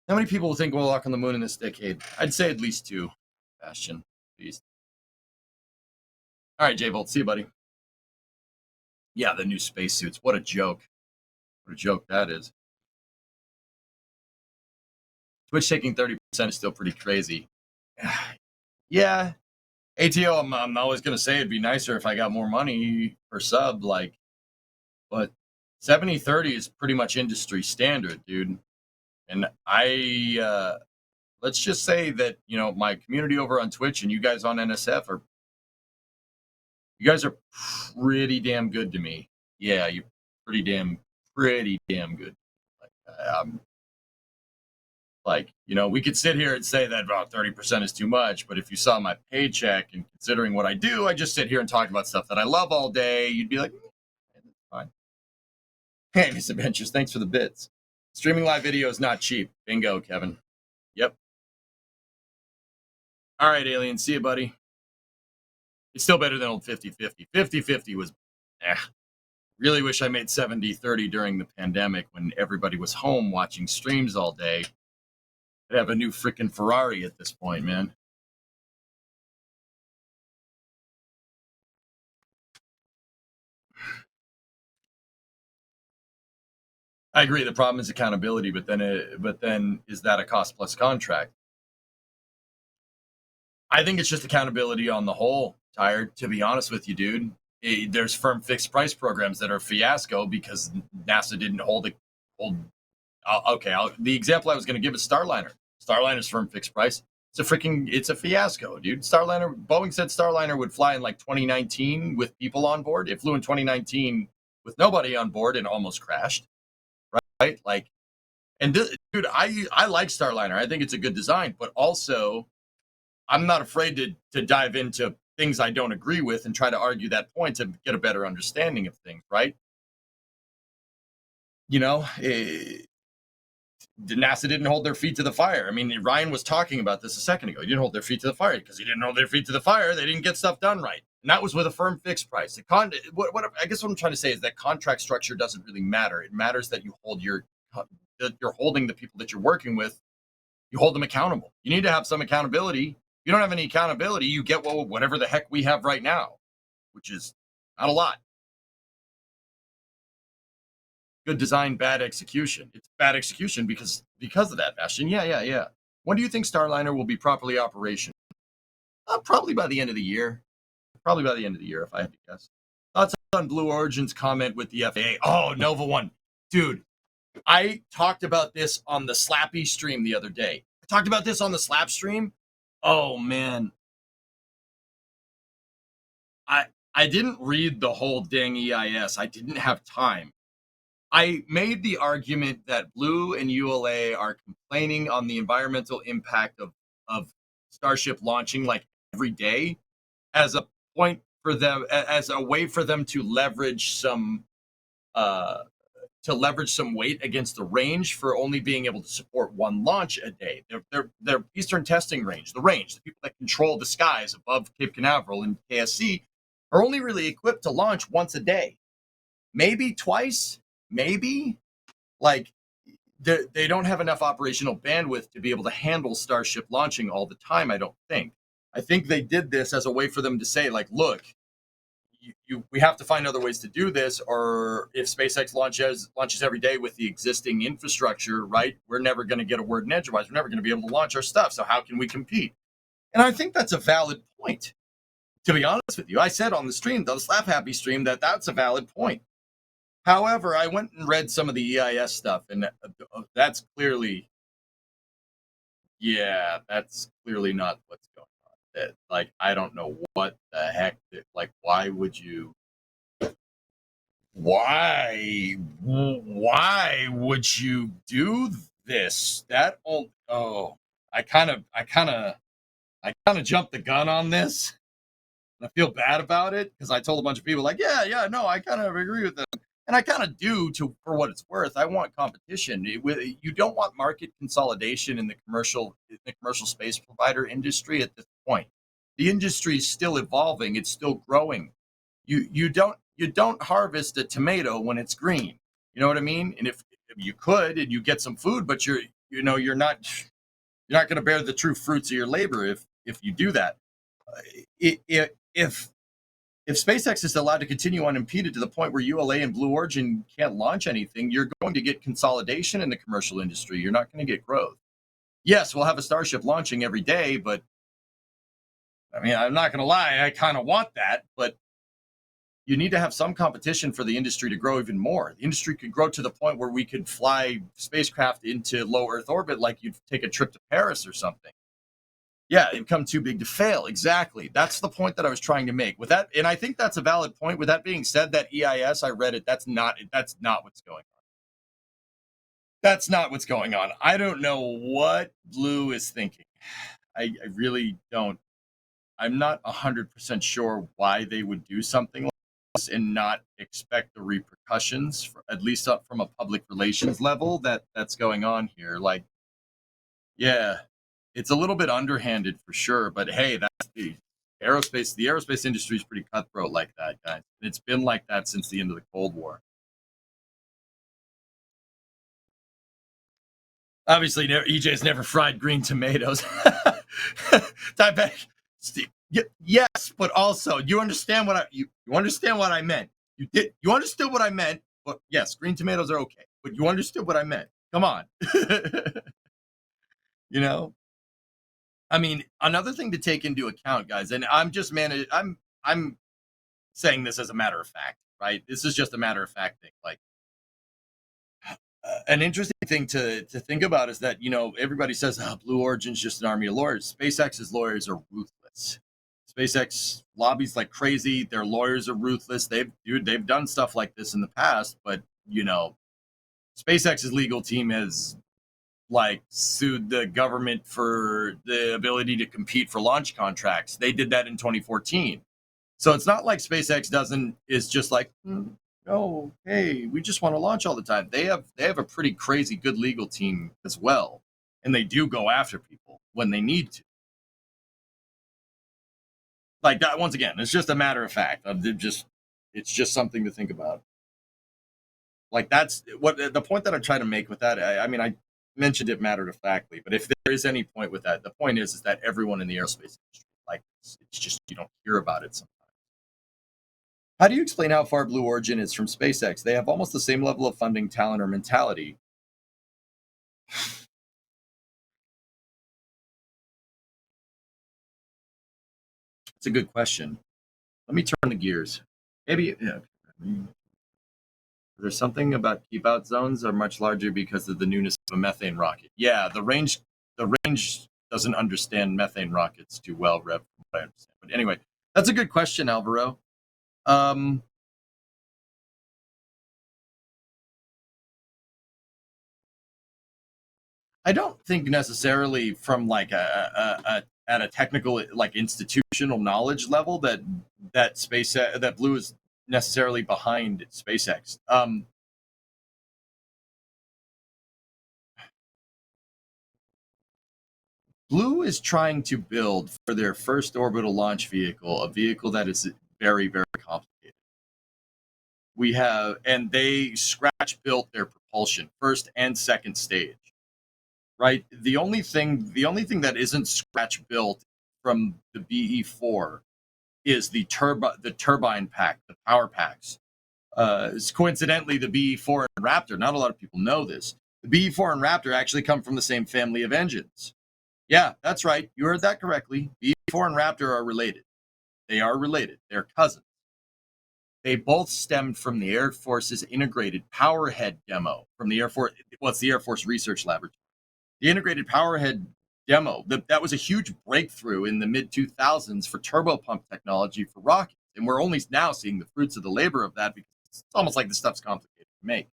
Speaker 1: How many people think we'll walk on the moon in this decade? I'd say at least 2, Bastion. At least. All right, J-Volt. See you, buddy. Yeah, the new spacesuits. What a joke. What a joke that is. Twitch taking 30% is still pretty crazy. Yeah. ATO, I'm always going to say it'd be nicer if I got more money per sub, like, but 70-30 is pretty much industry standard, dude. And let's just say that, my community over on Twitch and you guys on NSF you guys are pretty damn good to me. Yeah, you're pretty damn good. We could sit here and say that about 30% is too much, but if you saw my paycheck and considering what I do, I just sit here and talk about stuff that I love all day, you'd be like, fine. Hey, Miss Adventures, thanks for the bits. Streaming live video is not cheap. Bingo, Kevin. Yep. All right, Alien, see you, buddy. It's still better than old 50-50. 50-50 was, really wish I made 70-30 during the pandemic when everybody was home watching streams all day. I'd have a new freaking Ferrari at this point, man. I agree. The problem is accountability, but then is that a cost plus contract? I think it's just accountability on the whole. Tired, to be honest with you, dude. There's firm fixed price programs that are a fiasco because NASA didn't hold. The example I was going to give is Starliner. Starliner's firm fixed price. It's a fiasco, dude. Boeing said Starliner would fly in like 2019 with people on board. It flew in 2019 with nobody on board and almost crashed. Right? Dude, I like Starliner. I think it's a good design, but also I'm not afraid to dive into things I don't agree with and try to argue that point to get a better understanding of things, right? NASA didn't hold their feet to the fire. I mean, Ryan was talking about this a second ago. He didn't hold their feet to the fire because he didn't hold their feet to the fire. They didn't get stuff done right. And that was with a firm fixed price. I guess what I'm trying to say is that contract structure doesn't really matter. It matters that you're holding the people that you're working with, you hold them accountable. You need to have some accountability. If you don't have any accountability, you get whatever the heck we have right now, which is not a lot. Good design, bad execution. It's bad execution because of that, Bastion. Yeah. When do you think Starliner will be properly operational? Probably by the end of the year. Probably by the end of the year, if I had to guess. Thoughts on Blue Origin's comment with the FAA? Oh, Nova One. Dude, I talked about this on the Slappy stream the other day. I talked about this on the Slap stream. Oh, man. I didn't read the whole dang EIS. I didn't have time. I made the argument that Blue and ULA are complaining on the environmental impact of Starship launching like every day as a point for them, as a way for them to leverage some weight against the range for only being able to support one launch a day. Their Eastern Testing Range, the people that control the skies above Cape Canaveral and KSC, are only really equipped to launch once a day, maybe twice. Maybe they don't have enough operational bandwidth to be able to handle Starship launching all the time. I think they did this as a way for them to say, like, look, we have to find other ways to do this, or if SpaceX launches every day with the existing infrastructure, right, we're never going to get a word in edgewise. We're never going to be able to launch our stuff. So how can we compete? And I think that's a valid point. To be honest with you, I said on the stream, the Slap Happy stream, that's a valid point. However, I went and read some of the EIS stuff, and that's clearly not what's going on. I don't know what the heck. Why would you? why would you do this? I kind of jumped the gun on this. I feel bad about it because I told a bunch of people like, yeah, no, I kind of agree with them, and I kind of do for what it's worth. I want competition. You don't want market consolidation in the commercial space provider industry at this point. The industry is still evolving. It's still growing. You don't harvest a tomato when it's green. You know what I mean? And if you could and you get some food, but you're not going to bear the true fruits of your labor if you do that. If SpaceX is allowed to continue unimpeded to the point where ULA and Blue Origin can't launch anything, you're going to get consolidation in the commercial industry. You're not going to get growth. Yes, we'll have a Starship launching every day, but I mean, I'm not going to lie, I kind of want that, but you need to have some competition for the industry to grow even more. The industry could grow to the point where we could fly spacecraft into low Earth orbit like you'd take a trip to Paris or something. Yeah, it become too big to fail. Exactly. That's the point that I was trying to make. With that, and I think that's a valid point. With that being said, that EIS, I read it. That's not what's going on. That's not what's going on. I don't know what Blue is thinking. I really don't. I'm not 100% sure why they would do something like this and not expect the repercussions, at least up from a public relations level that's going on here. Like, yeah, it's a little bit underhanded for sure, but hey, that's the aerospace industry is pretty cutthroat like that, guys. It's been like that since the end of the Cold War. Obviously, EJ's never fried green tomatoes. Yes, but also you understand what you understand what I meant. You understood what I meant, but yes, green tomatoes are okay. But you understood what I meant. Come on. You know? I mean, another thing to take into account, guys, and I'm saying this as a matter of fact, right? This is just a matter of fact thing. Like, an interesting thing to think about is that, everybody says, Blue Origin's just an army of lawyers. SpaceX's lawyers are ruthless. SpaceX lobbies like crazy. Their lawyers are ruthless. They've done stuff like this in the past, but SpaceX's legal team has sued the government for the ability to compete for launch contracts. They did that in 2014. So it's not like SpaceX is just like, oh, hey, we just want to launch all the time. They have a pretty crazy good legal team as well, and they do go after people when they need to. Like that, once again, it's just a matter of fact. It's just something to think about. Like, that's what the point that I'm trying to make with that. I mean, I mentioned it matter of factly, but if there is any point with that, the point is that everyone in the aerospace industry, like, it's just you don't hear about it sometimes. How do you explain how far Blue Origin is from SpaceX? They have almost the same level of funding, talent, or mentality. It's a good question. Let me turn the gears. Maybe there's something about keep out zones are much larger because of the newness of a methane rocket. Yeah, the range doesn't understand methane rockets too well, Rev, from what I understand. But anyway, that's a good question, Alvaro. I don't think necessarily from like at a technical, like, institutional knowledge level that that Blue is necessarily behind SpaceX. Blue is trying to build for their first orbital launch vehicle a vehicle that is very, very complicated. And they scratch built their propulsion, first and second stage. Right? The only thing that isn't scratch built from the BE4 is the turbine pack, the power packs. Coincidentally, the BE4 and Raptor, not a lot of people know this. The BE4 and Raptor actually come from the same family of engines. Yeah, that's right. You heard that correctly. BE4 and Raptor are related. They are related. They're cousins. They both stemmed from the Air Force's integrated powerhead demo from the Air Force. Well, it's the Air Force Research Laboratory. The integrated powerhead demo, that was a huge breakthrough in the mid-2000s for turbopump technology for rockets. And we're only now seeing the fruits of the labor of that because It's almost like this stuff's complicated to make.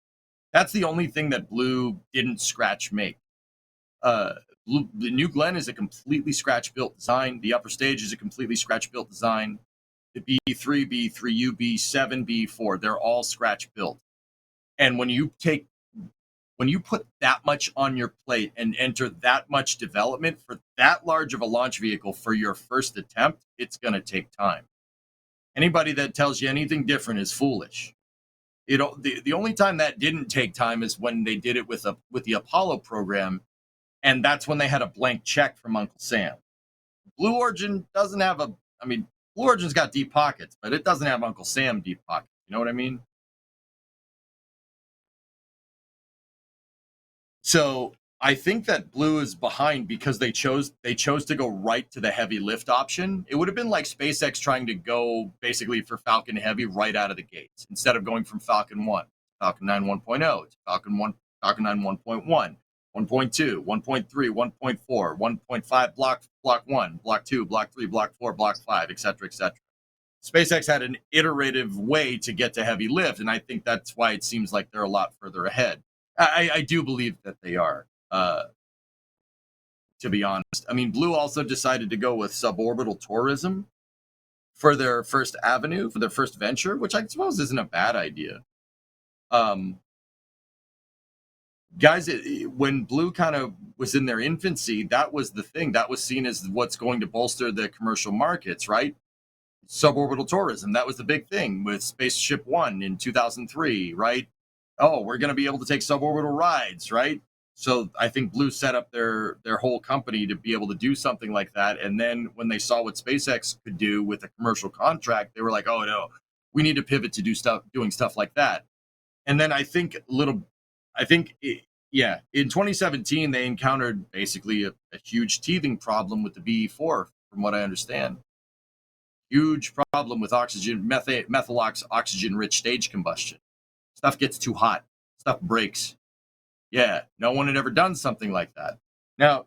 Speaker 1: That's the only thing that Blue didn't scratch make. The New Glen is a completely scratch-built design. The upper stage is a completely scratch-built design. The B3, B3U, B7, B4, they're all scratch-built. And when you put that much on your plate and enter that much development for that large of a launch vehicle for your first attempt, it's going to take time. Anybody that tells you anything different is foolish. The only time that didn't take time is when they did it with the Apollo program, and that's when they had a blank check from Uncle Sam. Blue Origin doesn't have Blue Origin's got deep pockets, but it doesn't have Uncle Sam deep pockets. You know what I mean? So I think that Blue is behind because they chose to go right to the heavy lift option. It would have been like SpaceX trying to go basically for Falcon Heavy right out of the gates instead of going from Falcon 1, Falcon 9 1.0, to Falcon 9 1.1, 1.2, 1.3, 1.4, 1.5 block 1, block 2, block 3, block 4, block 5, etc., etc. SpaceX had an iterative way to get to heavy lift, and I think that's why it seems like they're a lot further ahead. I do believe that they are, to be honest. I mean, Blue also decided to go with suborbital tourism for their first avenue, for their first venture, which I suppose isn't a bad idea. Guys, when Blue kind of was in their infancy, that was the thing. That was seen as what's going to bolster the commercial markets, right? Suborbital tourism. That was the big thing with Spaceship One in 2003, right? Oh, we're going to be able to take suborbital rides, right? So I think Blue set up their whole company to be able to do something like that. And then when they saw what SpaceX could do with a commercial contract, they were like, oh no, we need to pivot to doing stuff like that. And then in 2017, they encountered basically a huge teething problem with the BE4, from what I understand. Huge problem with methylox oxygen-rich stage combustion. Stuff gets too hot. Stuff breaks. Yeah, no one had ever done something like that. Now,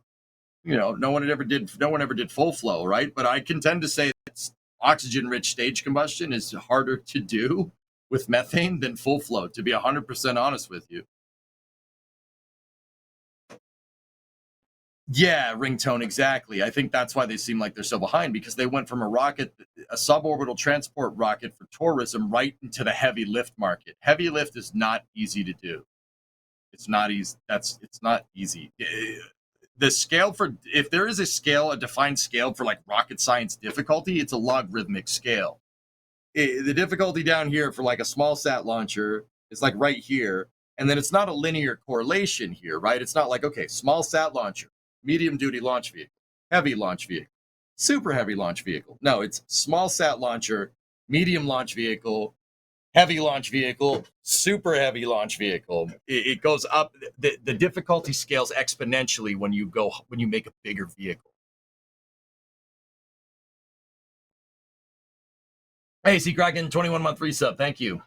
Speaker 1: no one ever did full flow, right? But I can tend to say that oxygen-rich stage combustion is harder to do with methane than full flow, to be 100% honest with you. Yeah, ringtone, exactly. I think that's why they seem like they're so behind, because they went from a suborbital transport rocket for tourism right into the heavy lift market. Heavy lift is not easy to do. It's not easy. It's not easy. The scale if there is a defined scale for like rocket science difficulty, it's a logarithmic scale. The difficulty down here for like a small sat launcher is like right here. And then it's not a linear correlation here, right? It's not like, okay, small sat launcher, medium duty launch vehicle, heavy launch vehicle, super heavy launch vehicle. No, it's small sat launcher, medium launch vehicle, heavy launch vehicle, super heavy launch vehicle. It goes up. The difficulty scales exponentially when you make a bigger vehicle. Hey, C. Kraken, 21-month resub. Thank you.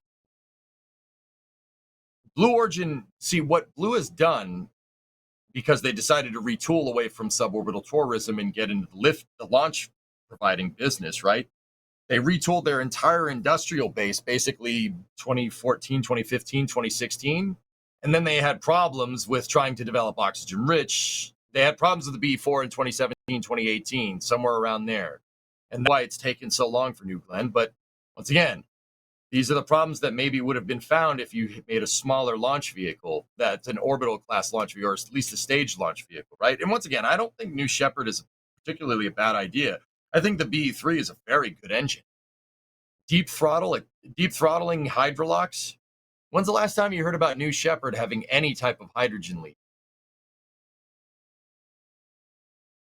Speaker 1: Blue Origin, see what Blue has done, because they decided to retool away from suborbital tourism and get into the launch providing business, right? They retooled their entire industrial base basically 2014, 2015, 2016. And then they had problems with trying to develop oxygen rich. They had problems with the B4 in 2017, 2018, somewhere around there. And that's why it's taken so long for New Glenn. But once again, these are the problems that maybe would have been found if you made a smaller launch vehicle that's an orbital class launch vehicle, or at least a stage launch vehicle, right? And once again, I don't think New Shepard is particularly a bad idea. I think the BE3 is a very good engine. Deep throttling hydrolox. When's the last time you heard about New Shepard having any type of hydrogen leak?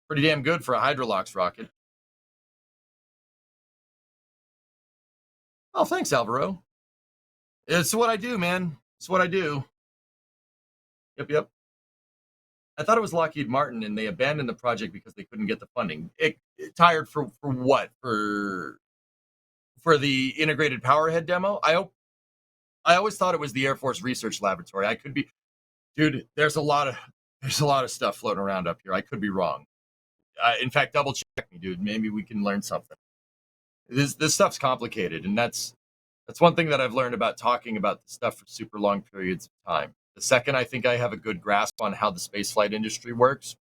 Speaker 1: Pretty damn good for a hydrolox rocket. Oh, thanks, Alvaro. It's what I do, man. It's what I do. Yep. I thought it was Lockheed Martin, and they abandoned the project because they couldn't get the funding. It tired for what? For the integrated powerhead demo? I always thought it was the Air Force Research Laboratory. I could be, dude. There's a lot of stuff floating around up here. I could be wrong. In fact, double check me, dude. Maybe we can learn something. This stuff's complicated, and that's That's one thing that I've learned about talking about this stuff for super long periods of time. The second I think I have a good grasp on how the spaceflight industry works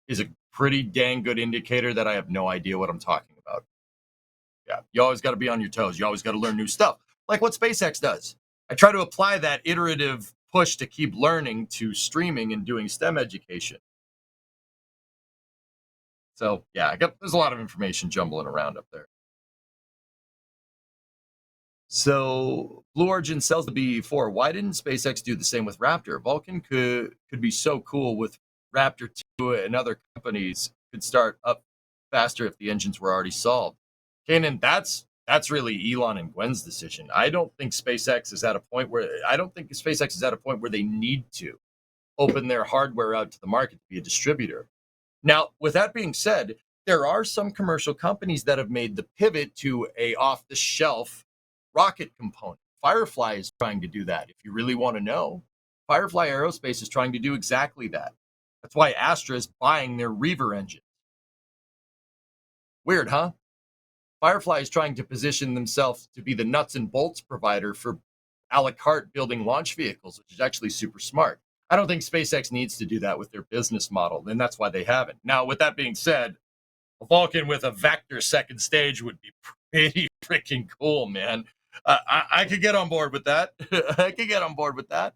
Speaker 1: is a pretty dang good indicator that I have no idea what I'm talking about. Yeah, you always got to be on your toes. You always got to learn new stuff, like what SpaceX does. I try to apply that iterative push to keep learning to streaming and doing STEM education. So yeah, there's a lot of information jumbling around up there. So Blue Origin sells the BE-4. Why didn't SpaceX do the same with Raptor? Vulcan could be so cool with Raptor 2, and other companies could start up faster if the engines were already solved. Kanan, that's really Elon and Gwen's decision. I don't think SpaceX is at a point where they need to open their hardware out to the market to be a distributor. Now, with that being said, there are some commercial companies that have made the pivot to a off-the-shelf rocket component. Firefly is trying to do that. If you really want to know, Firefly Aerospace is trying to do exactly that. That's why Astra is buying their Reaver engine. Weird, huh? Firefly is trying to position themselves to be the nuts and bolts provider for a la carte building launch vehicles, which is actually super smart. I don't think SpaceX needs to do that with their business model, and that's why they haven't. Now, with that being said, a Vulcan with a Vector second stage would be pretty freaking cool, man. I could get on board with that. I could get on board with that.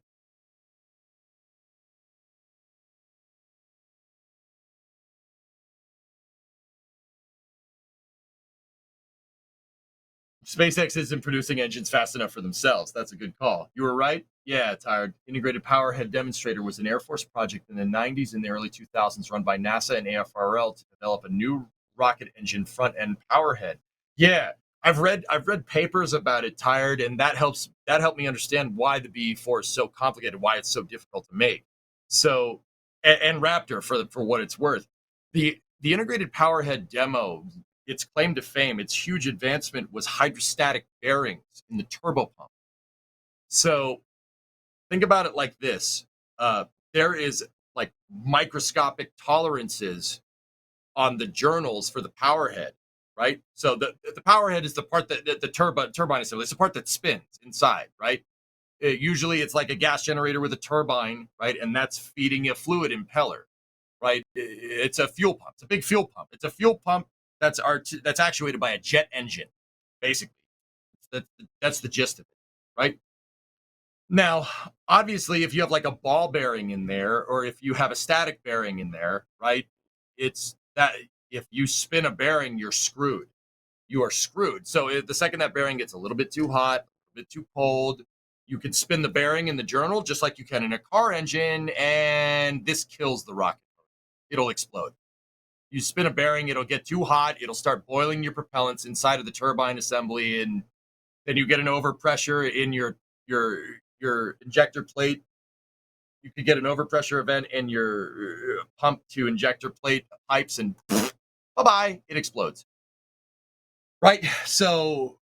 Speaker 1: SpaceX isn't producing engines fast enough for themselves. That's a good call. You were right. Yeah, tired. Integrated Powerhead Demonstrator was an Air Force project in the 90s and the early 2000s run by NASA and AFRL to develop a new rocket engine front end powerhead. Yeah, I've read papers about it, tired, and that helped me understand why the BE-4 is so complicated, why it's so difficult to make. So, and Raptor for what it's worth. The integrated powerhead demo, its claim to fame, its huge advancement was hydrostatic bearings in the turbopump. So think about it like this. There is like microscopic tolerances on the journals for the powerhead, right? So the powerhead is the part that the turbine assembly. It's the part that spins inside, right? Usually it's like a gas generator with a turbine, right? And that's feeding a fluid impeller, right? It's a fuel pump. It's a big fuel pump. It's a fuel pump that's actuated by a jet engine, basically. That's the gist of it, right? Now, obviously, if you have like a ball bearing in there, or if you have a static bearing in there, right? It's that if you spin a bearing, you're screwed. You are screwed. So the second that bearing gets a little bit too hot, a bit too cold, you can spin the bearing in the journal just like you can in a car engine, and this kills the rocket. It'll explode. You spin a bearing, it'll get too hot, it'll start boiling your propellants inside of the turbine assembly, and then you get an overpressure in your injector plate. You could get an overpressure event in your pump to injector plate pipes, and bye-bye, it explodes. Right? So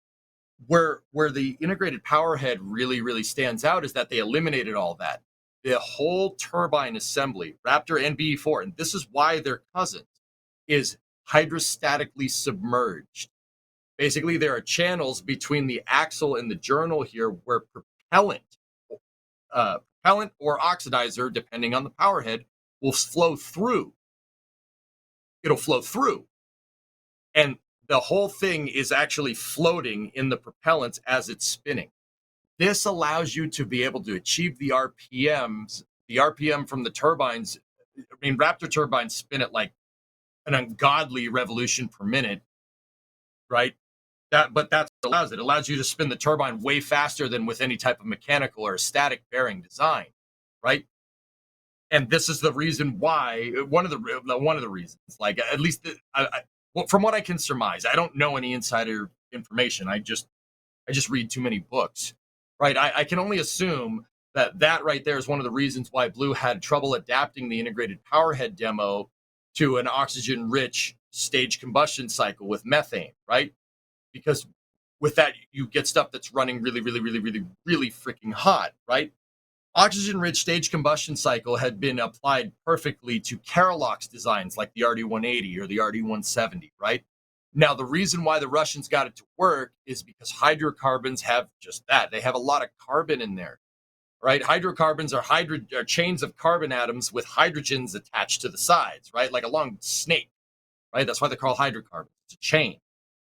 Speaker 1: where the integrated powerhead really stands out is that they eliminated all that. The whole turbine assembly, Raptor and BE-4, and this is why they're cousins, is hydrostatically submerged. Basically, there are channels between the axle and the journal here where propellant or oxidizer, depending on the powerhead, will flow through. It'll flow through. And the whole thing is actually floating in the propellants as it's spinning. This allows you to be able to achieve the RPMs, the RPM from the turbines. I mean, Raptor turbines spin at like an ungodly revolution per minute, right? But that's what it allows. It allows you to spin the turbine way faster than with any type of mechanical or static bearing design, right? And this is the reason why, one of the reasons, like at least from what I can surmise, I don't know any insider information. I just read too many books, right? I can only assume that right there is one of the reasons why Blue had trouble adapting the integrated powerhead demo to an oxygen-rich stage combustion cycle with methane, right? Because with that, you get stuff that's running really freaking hot, right? Oxygen-rich stage combustion cycle had been applied perfectly to Carolox designs like the RD-180 or the RD-170, right? Now, the reason why the Russians got it to work is because hydrocarbons have just that. They have a lot of carbon in there, right? Hydrocarbons are chains of carbon atoms with hydrogens attached to the sides, right? Like a long snake, right? That's why they're called hydrocarbons. It's a chain,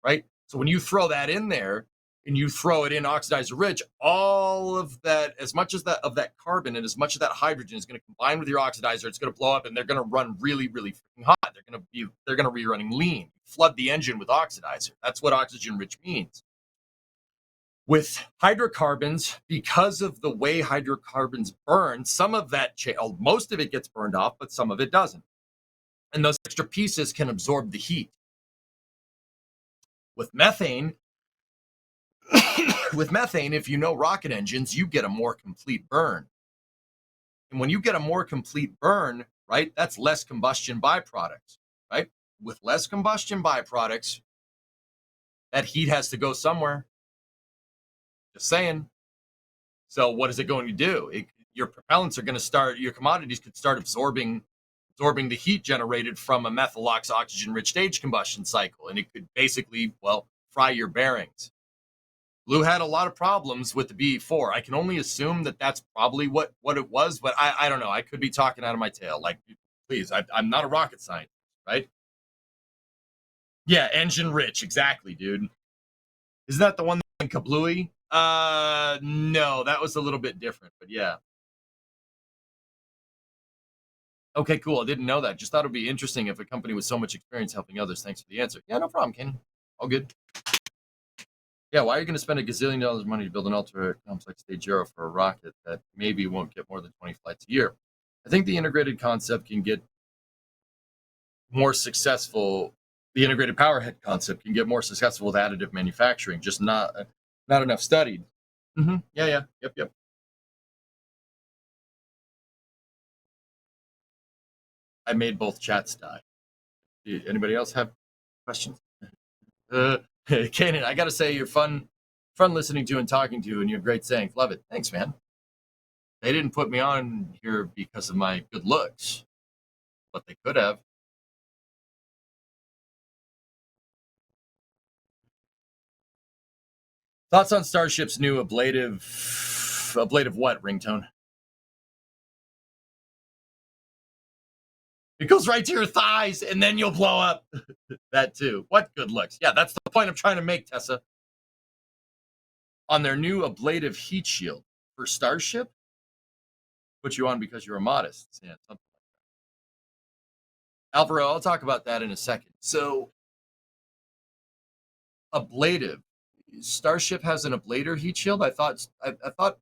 Speaker 1: right? So when you throw that in there and you throw it in oxidizer rich, all of that, as much as that of that carbon and as much of that hydrogen is going to combine with your oxidizer, it's going to blow up and they're going to run really, really freaking hot. They're going to be running lean. Flood the engine with oxidizer. That's what oxygen rich means. With hydrocarbons, because of the way hydrocarbons burn, some of that, most of it gets burned off, but some of it doesn't. And those extra pieces can absorb the heat. With methane, if you know rocket engines, you get a more complete burn. And when you get a more complete burn, right, that's less combustion byproducts, right? With less combustion byproducts, that heat has to go somewhere. Just saying. So what is it going to do? Your propellants are going to start, your commodities could start absorbing the heat generated from a methylox oxygen-rich stage combustion cycle. And it could basically, well, fry your bearings. Blue had a lot of problems with the BE4. I can only assume that that's probably what it was, but I don't know. I could be talking out of my tail. Like, please, I'm not a rocket scientist, right? Yeah, engine rich, exactly, dude. Isn't that the one in Kablooey? No, that was a little bit different, but yeah. Okay, cool. I didn't know that. Just thought it'd be interesting if a company with so much experience helping others. Thanks for the answer. Yeah, no problem, Kenny. All good. Yeah, why are you going to spend $1 gazillion money to build an ultra complex stage zero for a rocket that maybe won't get more than 20 flights a year? I think the integrated concept can get more successful. The integrated power head concept can get more successful with additive manufacturing, just not enough studied. Yeah. Yep. I made both chats die. Anybody else have questions? Kanan, I gotta say you're fun listening to and talking to, and you're great saying. Love it. Thanks, man. They didn't put me on here because of my good looks, but they could have. Thoughts on Starship's new ablative what, ringtone? It goes right to your thighs, and then you'll blow up. That too. What good looks? Yeah, that's the point I'm trying to make, Tessa. On their new ablative heat shield for Starship, put you on because you were modest. Yeah, something like that. Alvaro, I'll talk about that in a second. So, ablative. Starship has an ablator heat shield. I thought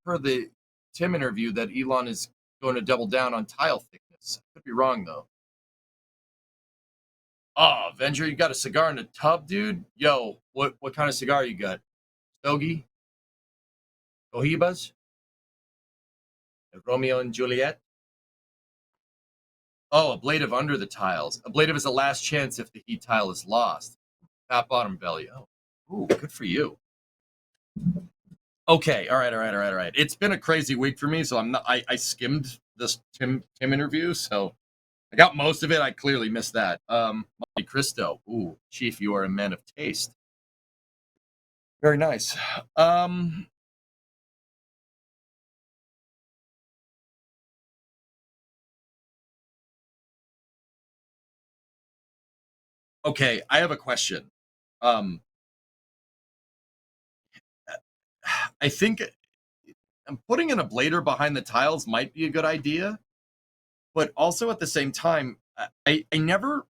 Speaker 1: per the Tim interview that Elon is going to double down on tile thickness. Could be wrong though. Oh, Avenger, you got a cigar in a tub, dude? Yo, what kind of cigar you got? Stogie? Cohibas? Romeo and Juliet? Oh, ablative under the tiles. Ablative is the last chance if the heat tile is lost. Fat bottom belly. Oh, ooh, good for you. Okay, all right. It's been a crazy week for me, so I skimmed this Tim interview, so I got most of it. I clearly missed that. Monte Cristo. Ooh, Chief, you are a man of taste. Very nice. Okay, I have a question. I think putting an ablator behind the tiles might be a good idea, but also at the same time, I never.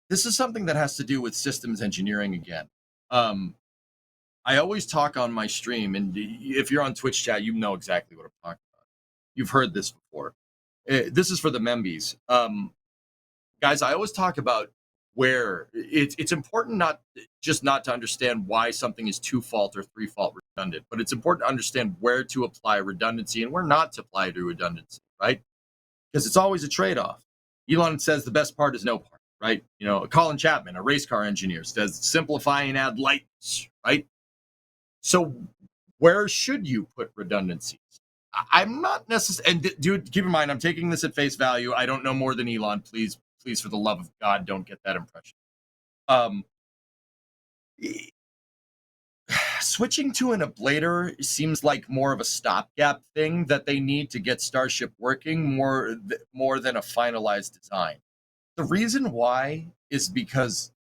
Speaker 1: This is something that has to do with systems engineering again. I always talk on my stream, and if you're on Twitch chat, you know exactly what I'm talking about. You've heard this before. This is for the Membies. Guys, I always talk about where it's important not to understand why something is 2-fault or 3-fault redundant, but it's important to understand where to apply redundancy and where not to apply to redundancy, right? Because it's always a trade-off. Elon says the best part is no part, right? You know, Colin Chapman, a race car engineer, says simplify and add lights, right? So where should you put redundancies? I'm not necessarily, and dude, keep in mind, I'm taking this at face value. I don't know more than Elon. Please, for the love of God, don't get that impression. Switching to an ablator seems like more of a stopgap thing that they need to get Starship working more than a finalized design. The reason why is because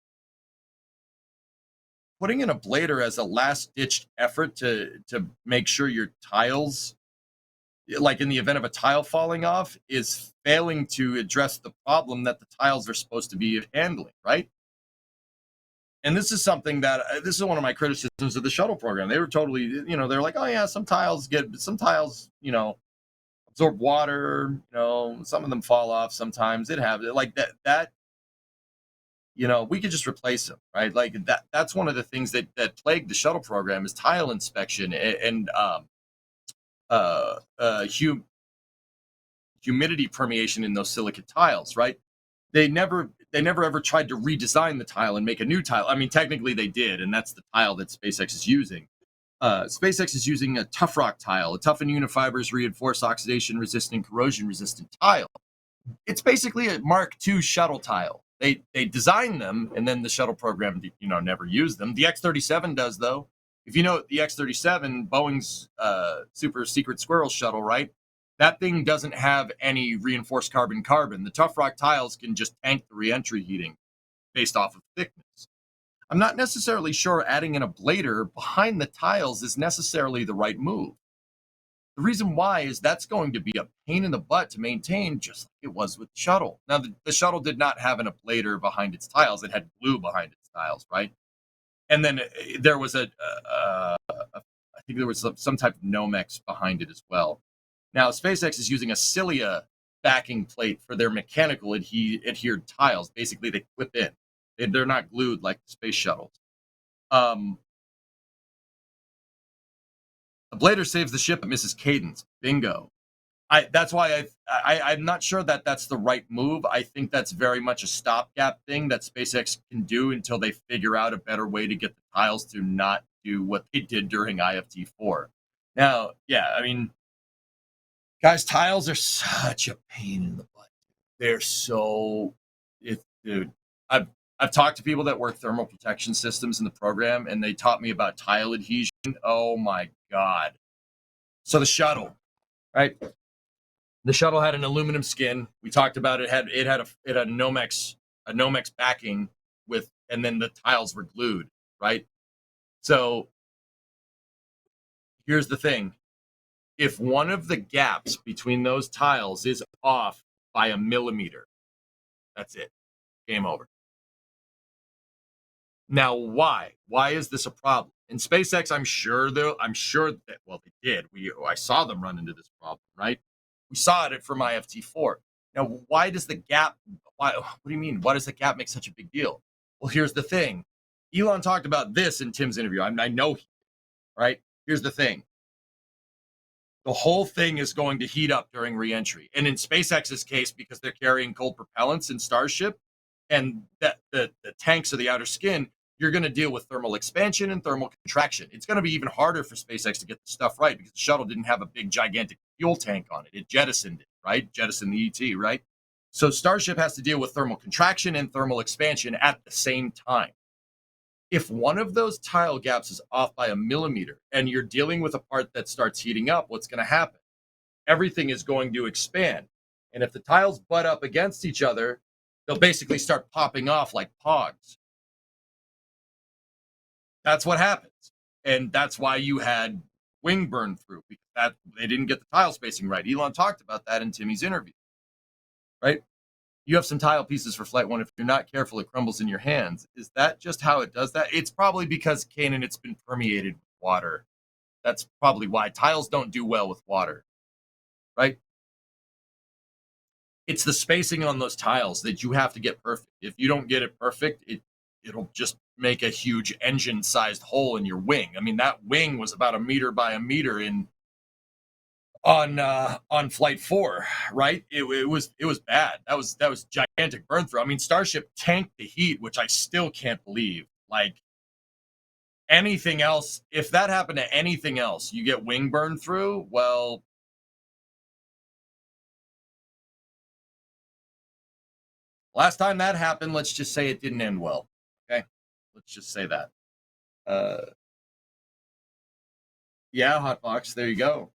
Speaker 1: putting an ablator as a last-ditch effort to make sure your tiles, like in the event of a tile falling off, is failing to address the problem that the tiles are supposed to be handling, right? And this is something that this is one of my criticisms of the shuttle program. They were totally, they're like, oh yeah, some tiles, absorb water, some of them fall off sometimes. It have like that we could just replace them, right? Like that's one of the things that plagued the shuttle program is tile inspection and humidity permeation in those silicate tiles, right? They never ever tried to redesign the tile and make a new tile. I mean, technically they did, and that's the tile that SpaceX is using. SpaceX is using a tough rock tile, a toughened unifibers, reinforced oxidation resistant, corrosion resistant tile. It's basically a Mark II shuttle tile. They designed them, and then the shuttle program, never used them. The X-37 does, though. If you know the X-37, Boeing's super secret squirrel shuttle, right? That thing doesn't have any reinforced carbon-carbon. The tough rock tiles can just tank the reentry heating based off of thickness. I'm not necessarily sure adding an ablator behind the tiles is necessarily the right move. The reason why is that's going to be a pain in the butt to maintain, just like it was with the shuttle. Now, the shuttle did not have an ablator behind its tiles. It had glue behind its tiles, right? And then there was I think there was some type of Nomex behind it as well. Now, SpaceX is using a cilia backing plate for their mechanical adhered tiles. Basically, they clip in. They're not glued like the space shuttles. Ablator saves the ship, Mrs. Cadence. Bingo. That's why I'm not sure that that's the right move. I think that's very much a stopgap thing that SpaceX can do until they figure out a better way to get the tiles to not do what they did during IFT4. Now, yeah, I mean, guys, tiles are such a pain in the butt. They're so, dude. I've talked to people that work thermal protection systems in the program, and they taught me about tile adhesion. Oh my god! So the shuttle, right? The shuttle had an aluminum skin. We talked about it. It had a Nomex backing with, and then the tiles were glued, right? So here's the thing: if one of the gaps between those tiles is off by a millimeter, that's it. Game over. Now, why? Why is this a problem? In SpaceX, I'm sure that they did. I saw them run into this problem, right? We saw it from IFT4. Now, why does the gap? What do you mean? Why does the gap make such a big deal? Well, here's the thing. Elon talked about this in Tim's interview. I know, right? Here's the thing. The whole thing is going to heat up during reentry, and in SpaceX's case, because they're carrying cold propellants in Starship, and that the tanks of the outer skin, you're going to deal with thermal expansion and thermal contraction. It's going to be even harder for SpaceX to get the stuff right because the shuttle didn't have a big, gigantic fuel tank on it. It jettisoned it, right? Jettisoned the ET, right? So Starship has to deal with thermal contraction and thermal expansion at the same time. If one of those tile gaps is off by a millimeter and you're dealing with a part that starts heating up, what's going to happen? Everything is going to expand. And if the tiles butt up against each other, they'll basically start popping off like pogs. That's what happens. And that's why you had wing burn through, because that they didn't get the tile spacing right. Elon talked about that in Timmy's interview, right? You have some tile pieces for Flight 1. If you're not careful, it crumbles in your hands. Is that just how it does that? It's probably because, Kanan, it's been permeated with water. That's probably why. Tiles don't do well with water, right? It's the spacing on those tiles that you have to get perfect. If you don't get it perfect, it'll just make a huge engine-sized hole in your wing. I mean, that wing was about 1 meter by 1 meter on Flight 4, right? It was bad. That was gigantic burn through. I mean, Starship tanked the heat, which I still can't believe. Like, anything else, if that happened to anything else, you get wing burn through, well, last time that happened, let's just say it didn't end well. Okay. Let's just say that. Yeah, Hotbox, there you go.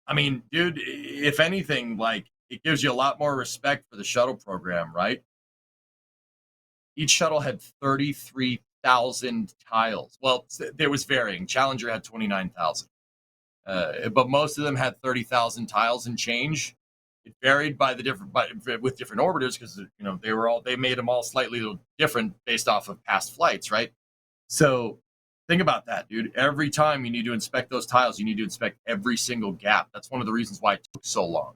Speaker 1: I mean, dude, if anything, like, it gives you a lot more respect for the shuttle program, right? Each shuttle had 33,000 tiles. Well, there was varying. Challenger had 29,000. But most of them had 30,000 tiles and change. It varied by the different, with different orbiters, because they made them all slightly different based off of past flights, right? So think about that, dude. Every time you need to inspect those tiles, you need to inspect every single gap. That's one of the reasons why it took so long.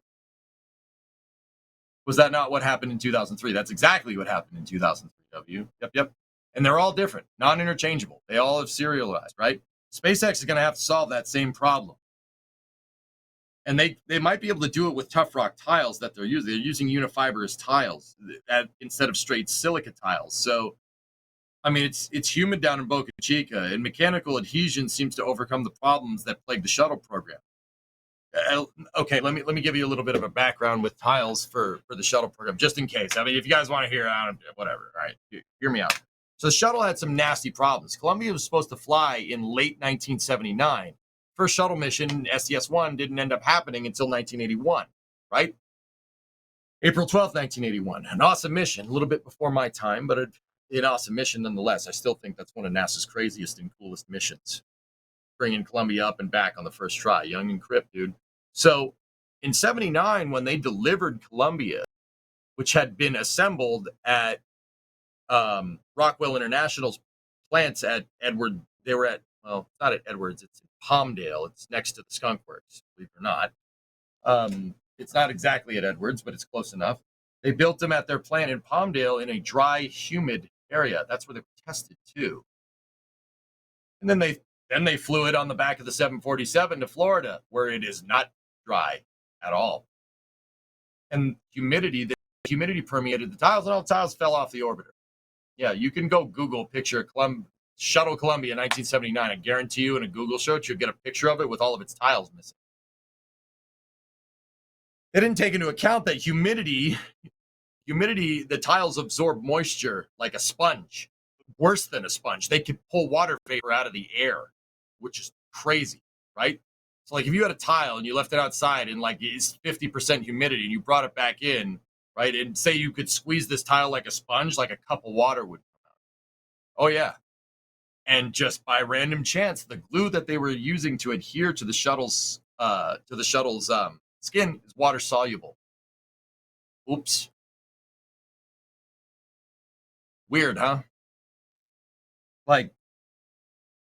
Speaker 1: Was that not what happened in 2003? That's exactly what happened in 2003, W. Yep. And they're all different, non-interchangeable. They all have serialized, right? SpaceX is going to have to solve that same problem. And they might be able to do it with tough rock tiles that they're using. They're using unifibrous tiles instead of straight silica tiles. So, I mean, it's humid down in Boca Chica, and mechanical adhesion seems to overcome the problems that plague the shuttle program. Okay, let me give you a little bit of a background with tiles for the shuttle program, just in case. I mean, if you guys want to hear, whatever. All right, hear me out. So the shuttle had some nasty problems. Columbia was supposed to fly in late 1979. First shuttle mission, STS-1, didn't end up happening until 1981, right? April 12th, 1981. An awesome mission, a little bit before my time, but an awesome mission nonetheless. I still think that's one of NASA's craziest and coolest missions. Bringing Columbia up and back on the first try. Young and Crip, dude. So in 79, when they delivered Columbia, which had been assembled at Rockwell International's plants at Edward, they were at, well, it's not at Edwards, it's in Palmdale. It's next to the Skunk Works, believe it or not. It's not exactly at Edwards, but it's close enough. They built them at their plant in Palmdale in a dry, humid area. That's where they were tested too. And then they flew it on the back of the 747 to Florida, where it is not dry at all. And the humidity permeated the tiles, and all the tiles fell off the orbiter. Yeah, you can go Google picture Shuttle Columbia 1979. I guarantee you in a Google search, you'll get a picture of it with all of its tiles missing. They didn't take into account that humidity, the tiles absorb moisture like a sponge. Worse than a sponge. They could pull water vapor out of the air, which is crazy, right? So like if you had a tile and you left it outside and like it's 50% humidity and you brought it back in, right? And say you could squeeze this tile like a sponge, like a cup of water would come out. Oh yeah. And just by random chance, the glue that they were using to adhere to the shuttle's skin is water soluble. Oops. Weird, huh? Like,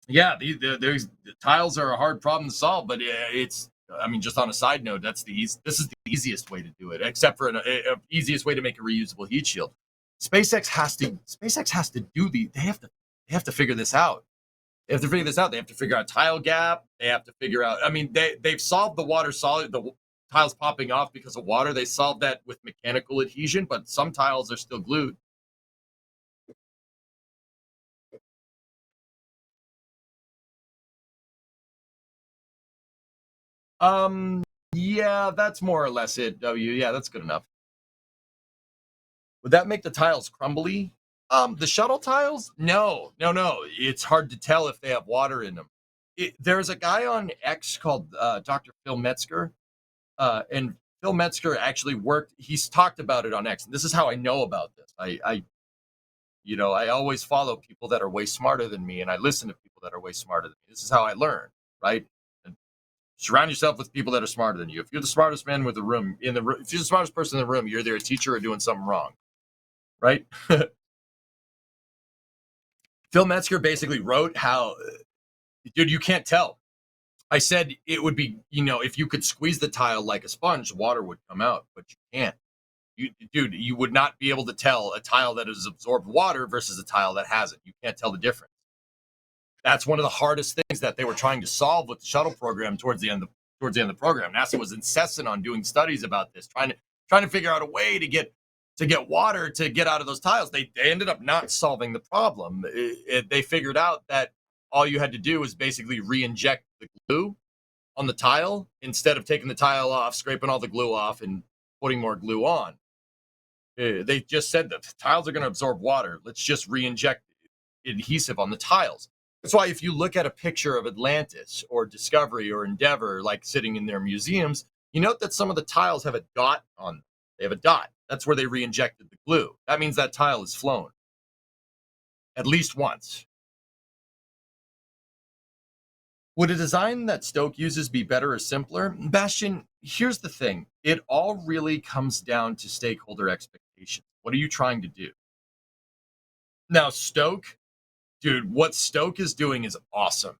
Speaker 1: yeah, the tiles are a hard problem to solve, but it's, I mean, just on a side note, this is the easiest way to do it, except for an easiest way to make a reusable heat shield. SpaceX has to do they have to figure this out. They have to figure this out. They have to figure out tile gap. They have to figure out, I mean, they've solved the water solid, the tiles popping off because of water. They solved that with mechanical adhesion, but some tiles are still glued. Yeah, that's more or less it, W. Yeah, that's good enough. Would that make the tiles crumbly? The shuttle tiles? No. It's hard to tell if they have water in them. There's a guy on X called Dr. Phil Metzger, and Phil Metzger actually he's talked about it on X. And this is how I know about this. I always follow people that are way smarter than me, and I listen to people that are way smarter than me. This is how I learn, right? And surround yourself with people that are smarter than you. If you're the smartest man if you're the smartest person in the room, you're either a teacher or doing something wrong, right? Phil Metzger basically wrote how, dude, you can't tell. I said it would be, if you could squeeze the tile like a sponge, water would come out, but you can't. You would not be able to tell a tile that has absorbed water versus a tile that hasn't. You can't tell the difference. That's one of the hardest things that they were trying to solve with the shuttle program towards the end of the program. NASA was incessant on doing studies about this, trying to figure out a way to get water to get out of those tiles. They ended up not solving the problem. They figured out that all you had to do was basically re-inject the glue on the tile instead of taking the tile off, scraping all the glue off, and putting more glue on. They just said that the tiles are going to absorb water. Let's just re-inject. adhesive on the tiles. That's why if you look at a picture of Atlantis or Discovery or Endeavor, like sitting in their museums, you note that some of the tiles have a dot on them. They have a dot. That's where they re-injected the glue. That means that tile is flown at least once. Would a design that Stoke uses be better or simpler? Bastian, here's the thing. It all really comes down to stakeholder expectations. What are you trying to do? Now, Stoke, dude, what Stoke is doing is awesome.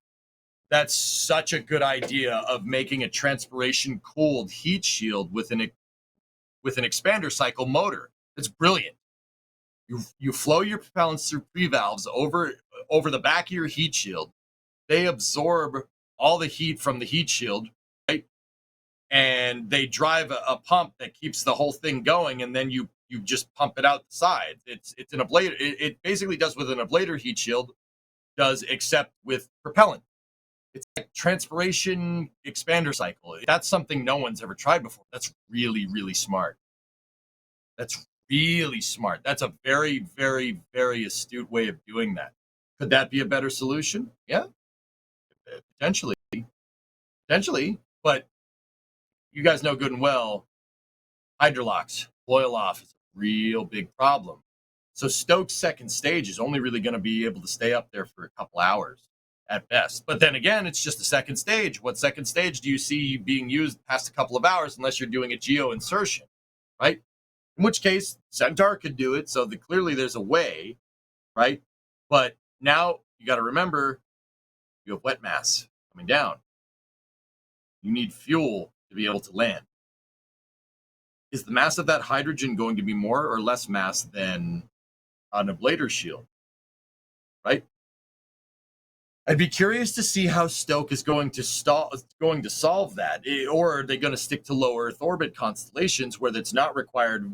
Speaker 1: That's such a good idea of making a transpiration cooled heat shield with an expander cycle motor. It's brilliant. You flow your propellants through pre-valves over the back of your heat shield. They absorb all the heat from the heat shield, right? And they drive a pump that keeps the whole thing going, and then you just pump it out the side. It's an ablator. It basically does what an ablator heat shield does, except with propellant. It's like transpiration expander cycle. That's something no one's ever tried before. That's really, really smart. That's really smart. That's a very, very, very astute way of doing that. Could that be a better solution? Yeah, potentially. But you guys know good and well, hydrolocks, boil off is a real big problem. So Stoke's second stage is only really going to be able to stay up there for a couple hours at best. But then again, it's just the second stage. What second stage do you see being used past a couple of hours unless you're doing a geo insertion, right? In which case, Centaur could do it. So clearly there's a way, right? But now you got to remember, you have wet mass coming down. You need fuel to be able to land. Is the mass of that hydrogen going to be more or less mass than an ablator shield, right? I'd be curious to see how Stoke is going to solve that, or are they going to stick to low Earth orbit constellations where that's not required,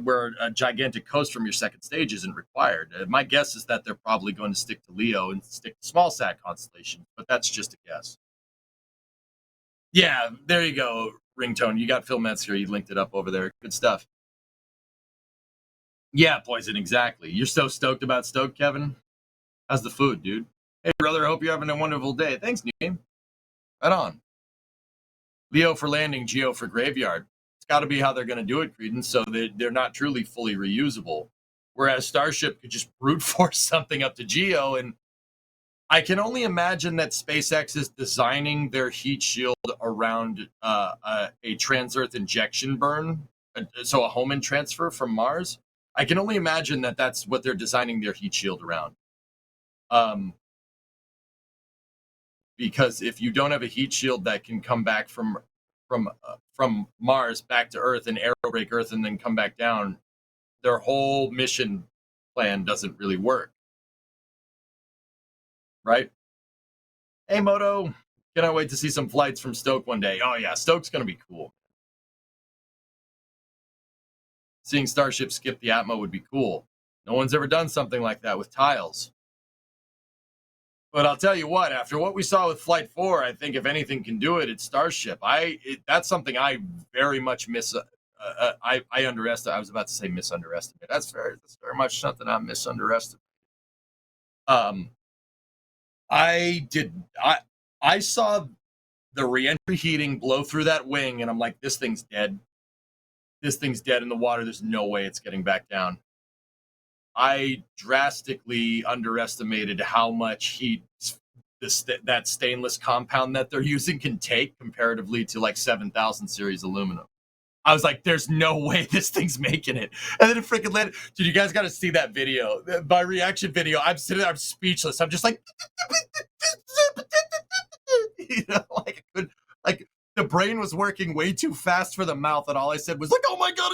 Speaker 1: where a gigantic coast from your second stage isn't required? My guess is that they're probably going to stick to Leo and stick to small sat constellations, but that's just a guess. Yeah, there you go, Ringtone. You got Phil Metzger. You linked it up over there. Good stuff. Yeah, Poison, exactly. You're so stoked about Stoke, Kevin. How's the food, dude? Hey, brother, I hope you're having a wonderful day. Thanks, New Game. Right on. Leo for landing, Geo for graveyard. It's got to be how they're going to do it, Credence, so they're not truly fully reusable. Whereas Starship could just brute force something up to Geo, and I can only imagine that SpaceX is designing their heat shield around a trans-Earth injection burn, so a Hohmann transfer from Mars. I can only imagine that that's what they're designing their heat shield around. Because if you don't have a heat shield that can come back from Mars back to Earth and aerobrake Earth and then come back down, their whole mission plan doesn't really work. Right? Hey, Moto, cannot wait to see some flights from Stoke one day. Oh, yeah, Stoke's going to be cool. Seeing Starship skip the Atmo would be cool. No one's ever done something like that with tiles. But I'll tell you what, after what we saw with Flight 4, I think if anything can do it, it's Starship. That's something I very much I underestimate. I was about to say misunderestimate. That's very much something I misunderestimated. I saw the reentry heating blow through that wing, and I'm like, this thing's dead. This thing's dead in the water. There's no way it's getting back down. I drastically underestimated how much heat that stainless compound that they're using can take comparatively to like 7000 series aluminum. I was like, there's no way this thing's making it. And then it freaking landed. Dude, you guys got to see that video. My reaction video, I'm sitting there, I'm speechless. I'm just like, like the brain was working way too fast for the mouth. And all I said was like, oh my God,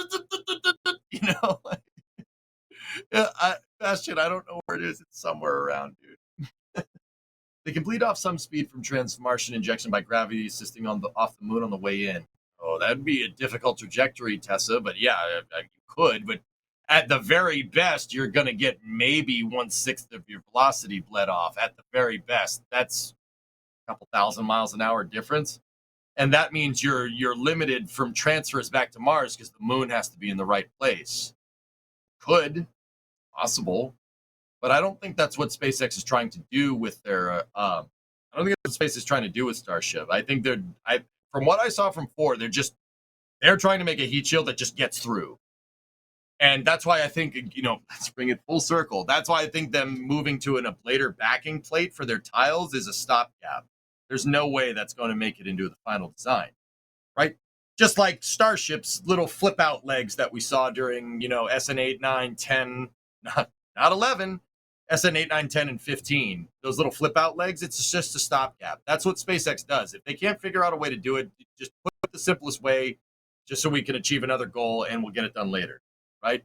Speaker 1: Bastion, I don't know where it is. It's somewhere around, dude. They can bleed off some speed from trans-Martian injection by gravity assisting off the moon on the way in. Oh, that'd be a difficult trajectory, Tessa, but yeah, you could. But at the very best, you're going to get maybe 1/6 of your velocity bled off. At the very best, that's a couple thousand miles an hour difference. And that means you're limited from transfers back to Mars because the moon has to be in the right place. Could. Possible. But I don't think that's what SpaceX is trying to do with their. I don't think that's what SpaceX is trying to do with Starship. I think from what I saw from 4, they're trying to make a heat shield that just gets through. And that's why I think, let's bring it full circle. That's why I think them moving to an ablator backing plate for their tiles is a stopgap. There's no way that's going to make it into the final design, right? Just like Starship's little flip out legs that we saw during, SN 8, 9, 10, not 11, SN 8, 9, 10, and 15. Those little flip out legs, it's just a stopgap. That's what SpaceX does. If they can't figure out a way to do it, just put it the simplest way, just so we can achieve another goal and we'll get it done later, right?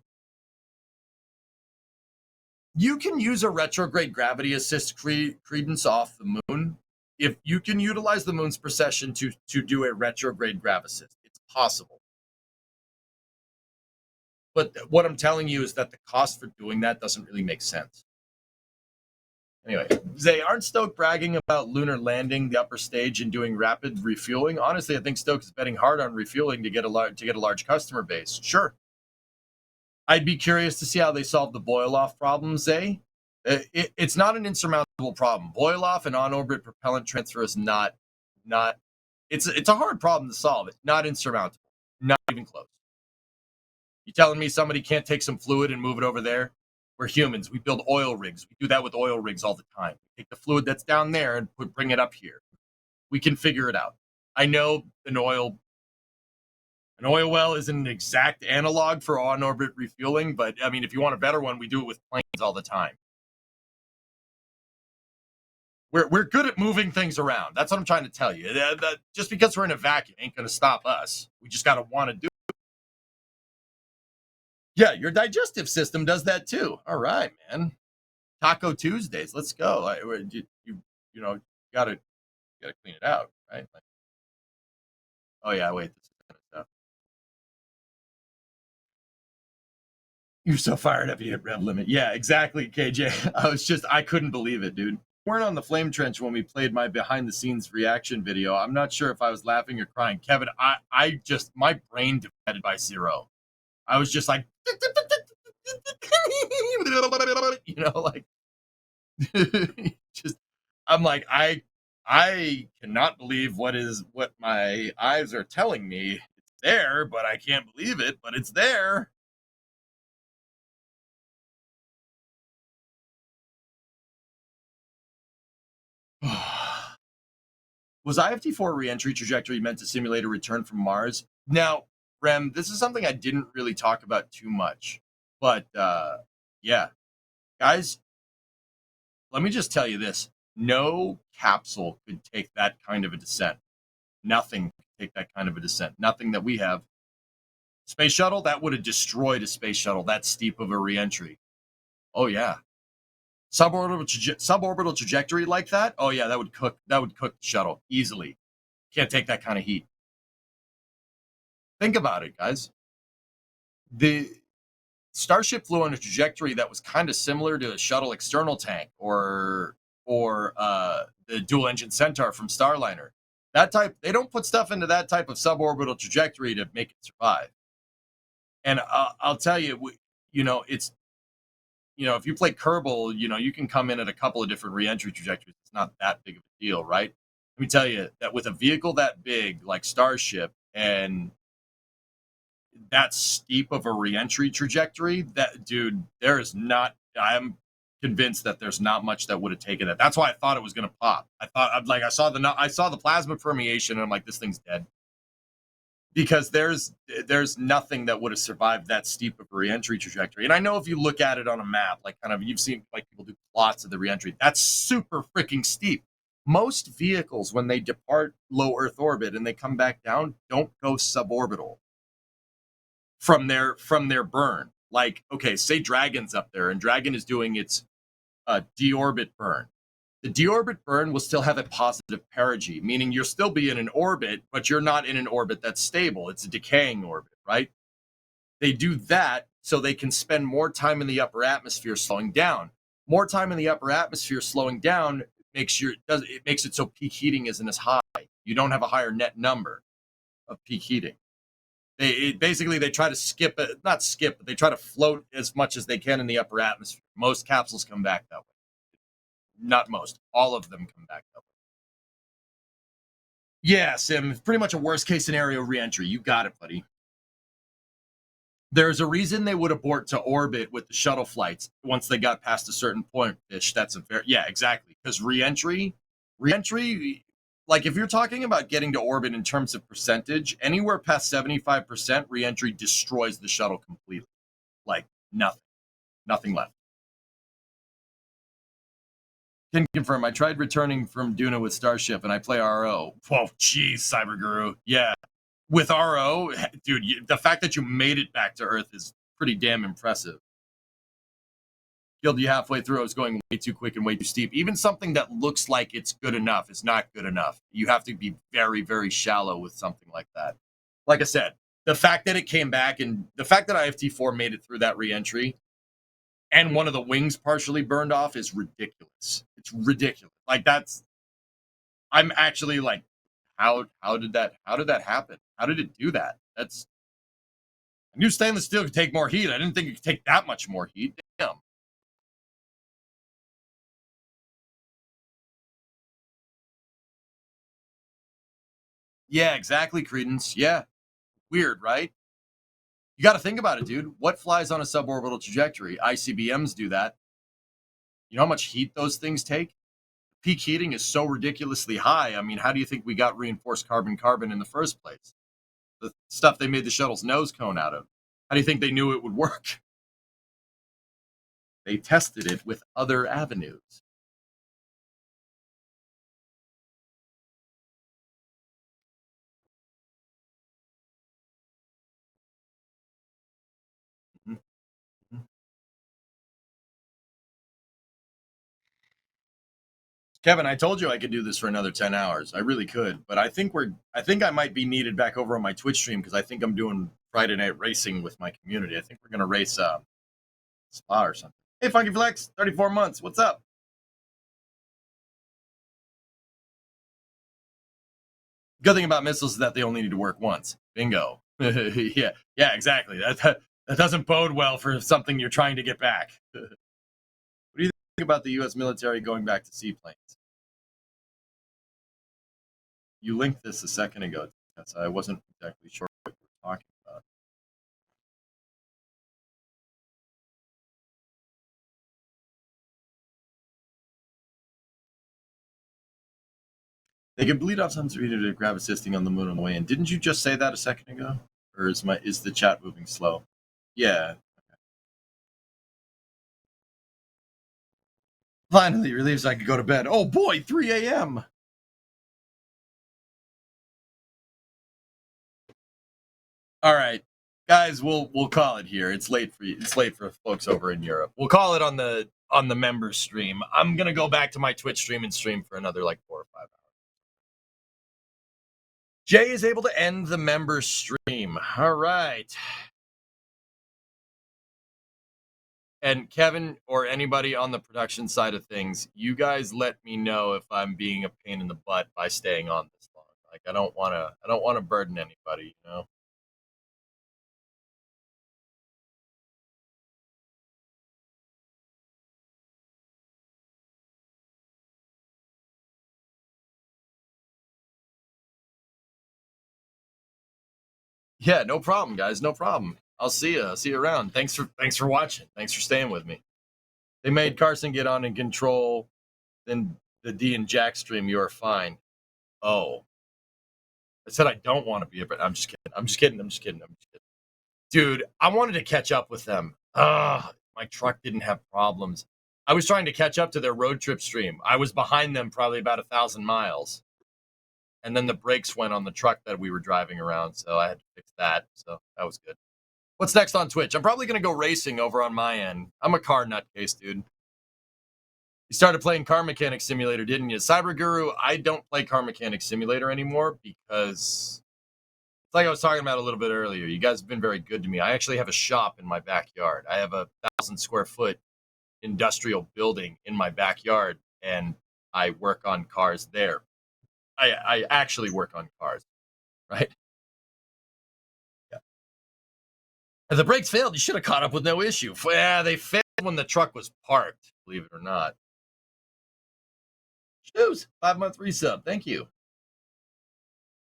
Speaker 1: You can use a retrograde gravity assist credence off the moon if you can utilize the moon's precession to do a retrograde grav assist. It's possible. But what I'm telling you is that the cost for doing that doesn't really make sense. Anyway, they aren't Stoke bragging about lunar landing the upper stage and doing rapid refueling. Honestly, I think Stoke is betting hard on refueling to get a large customer base. Sure. I'd be curious to see how they solve the boil-off problems, It's not an insurmountable problem. Boil-off and on-orbit propellant transfer is not. It's a hard problem to solve. It's not insurmountable. Not even close. You telling me somebody can't take some fluid and move it over there? We're humans. We build oil rigs. We do that with oil rigs all the time. We take the fluid that's down there and bring it up here. We can figure it out. I know an oil well isn't an exact analog for on-orbit refueling, but I mean, if you want a better one, we do it with planes all the time. We're good at moving things around. That's what I'm trying to tell you. Just because we're in a vacuum ain't going to stop us. We just got to want to do it. Yeah, your digestive system does that too. All right, man. Taco Tuesdays. Let's go. You gotta clean it out, right? Oh yeah, wait. This is kind of stuff. You're so fired up, you hit rev limit. Yeah, exactly, KJ. I couldn't believe it, dude. We weren't on the flame trench when we played my behind the scenes reaction video. I'm not sure if I was laughing or crying. Kevin, my brain divided by 0. I was just like, I'm like, I cannot believe what my eyes are telling me. It's there, but I can't believe it, but it's there. Was IFT4 reentry trajectory meant to simulate a return from Mars? Now, Rem, this is something I didn't really talk about too much, but yeah, guys, let me just tell you this. No capsule could take that kind of a descent. Nothing could take that kind of a descent. Nothing that we have. Space shuttle, that would have destroyed a space shuttle that steep of a reentry. Oh yeah. Suborbital trajectory like that? Oh yeah, that would cook the shuttle easily. Can't take that kind of heat. Think about it, guys. The Starship flew on a trajectory that was kind of similar to a shuttle external tank or the dual engine Centaur from Starliner. They don't put stuff into that type of suborbital trajectory to make it survive. And I'll tell you, it's, if you play Kerbal, you can come in at a couple of different reentry trajectories. It's not that big of a deal, right? Let me tell you that with a vehicle that big like Starship and that steep of a reentry trajectory, I'm convinced that there's not much that would have taken it. That's why I thought it was going to pop. I saw the plasma permeation and I'm like, this thing's dead. Because there's nothing that would have survived that steep of a reentry trajectory. And I know if you look at it on a map, like kind of, you've seen like people do plots of the reentry, that's super freaking steep. Most vehicles, when they depart low Earth orbit and they come back down, don't go suborbital from their burn. Like, okay, say Dragon's up there and Dragon is doing its deorbit burn. The deorbit burn will still have a positive perigee, meaning you'll still be in an orbit, but you're not in an orbit that's stable. It's a decaying orbit, right? They do that so they can spend more time in the upper atmosphere slowing down. More time in the upper atmosphere slowing down makes it so peak heating isn't as high. You don't have a higher net number of peak heating. Basically they try to skip it, not skip, but they try to float as much as they can in the upper atmosphere. Most capsules come back that way. Not most, all of them come back that way. Yeah, Sim, pretty much a worst case scenario reentry. You got it, buddy. There's a reason they would abort to orbit with the shuttle flights once they got past a certain point. Fish, that's a very, yeah, exactly. Because reentry, like if you're talking about getting to orbit in terms of percentage, anywhere past 75% reentry destroys the shuttle completely. Like nothing left. Can confirm. I tried returning from Duna with Starship, and I play RO. Oh, geez, Cyber Guru. Yeah, with RO, dude, the fact that you made it back to Earth is pretty damn impressive. Killed you halfway through. I was going way too quick and way too steep. Even something that looks like it's good enough is not good enough. You have to be very, very shallow with something like that. Like I said, the fact that it came back and the fact that IFT4 made it through that reentry and one of the wings partially burned off is ridiculous. It's ridiculous. Like I'm actually like, how did that happen? How did it do that? I knew stainless steel could take more heat. I didn't think it could take that much more heat. Damn. Yeah, exactly, Credence. Yeah. Weird, right? You got to think about it, dude. What flies on a suborbital trajectory? ICBMs do that. You know how much heat those things take? Peak heating is so ridiculously high. I mean, how do you think we got reinforced carbon-carbon in the first place? The stuff they made the shuttle's nose cone out of. How do you think they knew it would work? They tested it with other avenues. Kevin, I told you I could do this for another 10 hours. I really could, but I think I might be needed back over on my Twitch stream because I think I'm doing Friday night racing with my community. I think we're going to race Spa or something. Hey, Funky Flex, 34 months. What's up? Good thing about missiles is that they only need to work once. Bingo. yeah, exactly. That doesn't bode well for something you're trying to get back. What do you think about the U.S. military going back to seaplanes? You linked this a second ago, so I wasn't exactly sure what you were talking about. They could bleed off some speed to grab assisting on the moon on the way in. Didn't you just say that a second ago? Or is the chat moving slow? Yeah. Finally, relieves I could go to bed. Oh boy, 3 a.m. All right, guys, we'll call it here. It's late for you. It's late for folks over in Europe. We'll call it on the members stream. I'm gonna go back to my Twitch stream and stream for another like 4 or 5 hours. Jay is able to end the members stream. All right. And Kevin or anybody on the production side of things, you guys let me know if I'm being a pain in the butt by staying on this long. Like I don't want to burden anybody, you know. Yeah, no problem, guys. No problem. I'll see you. I'll see you around. Thanks for watching. Thanks for staying with me. They made Carson get on and control then the D and Jack stream. You are fine. Oh, I said I don't want to be, but I'm just kidding. I'm just kidding. Dude, I wanted to catch up with them. My truck didn't have problems. I was trying to catch up to their road trip stream. I was behind them probably about 1,000 miles. And then the brakes went on the truck that we were driving around, so I had to fix that. So that was good. What's next on Twitch? I'm probably going to go racing over on my end. I'm a car nutcase, dude. You started playing Car Mechanic Simulator, didn't you? Cyber Guru, I don't play Car Mechanic Simulator anymore because it's like I was talking about a little bit earlier. You guys have been very good to me. I actually have a shop in my backyard. I have a 1,000 square foot industrial building in my backyard, and I work on cars there. I actually work on cars, right? Yeah. If the brakes failed, you should have caught up with no issue. Yeah, they failed when the truck was parked, believe it or not. Shoes, 5-month resub. Thank you.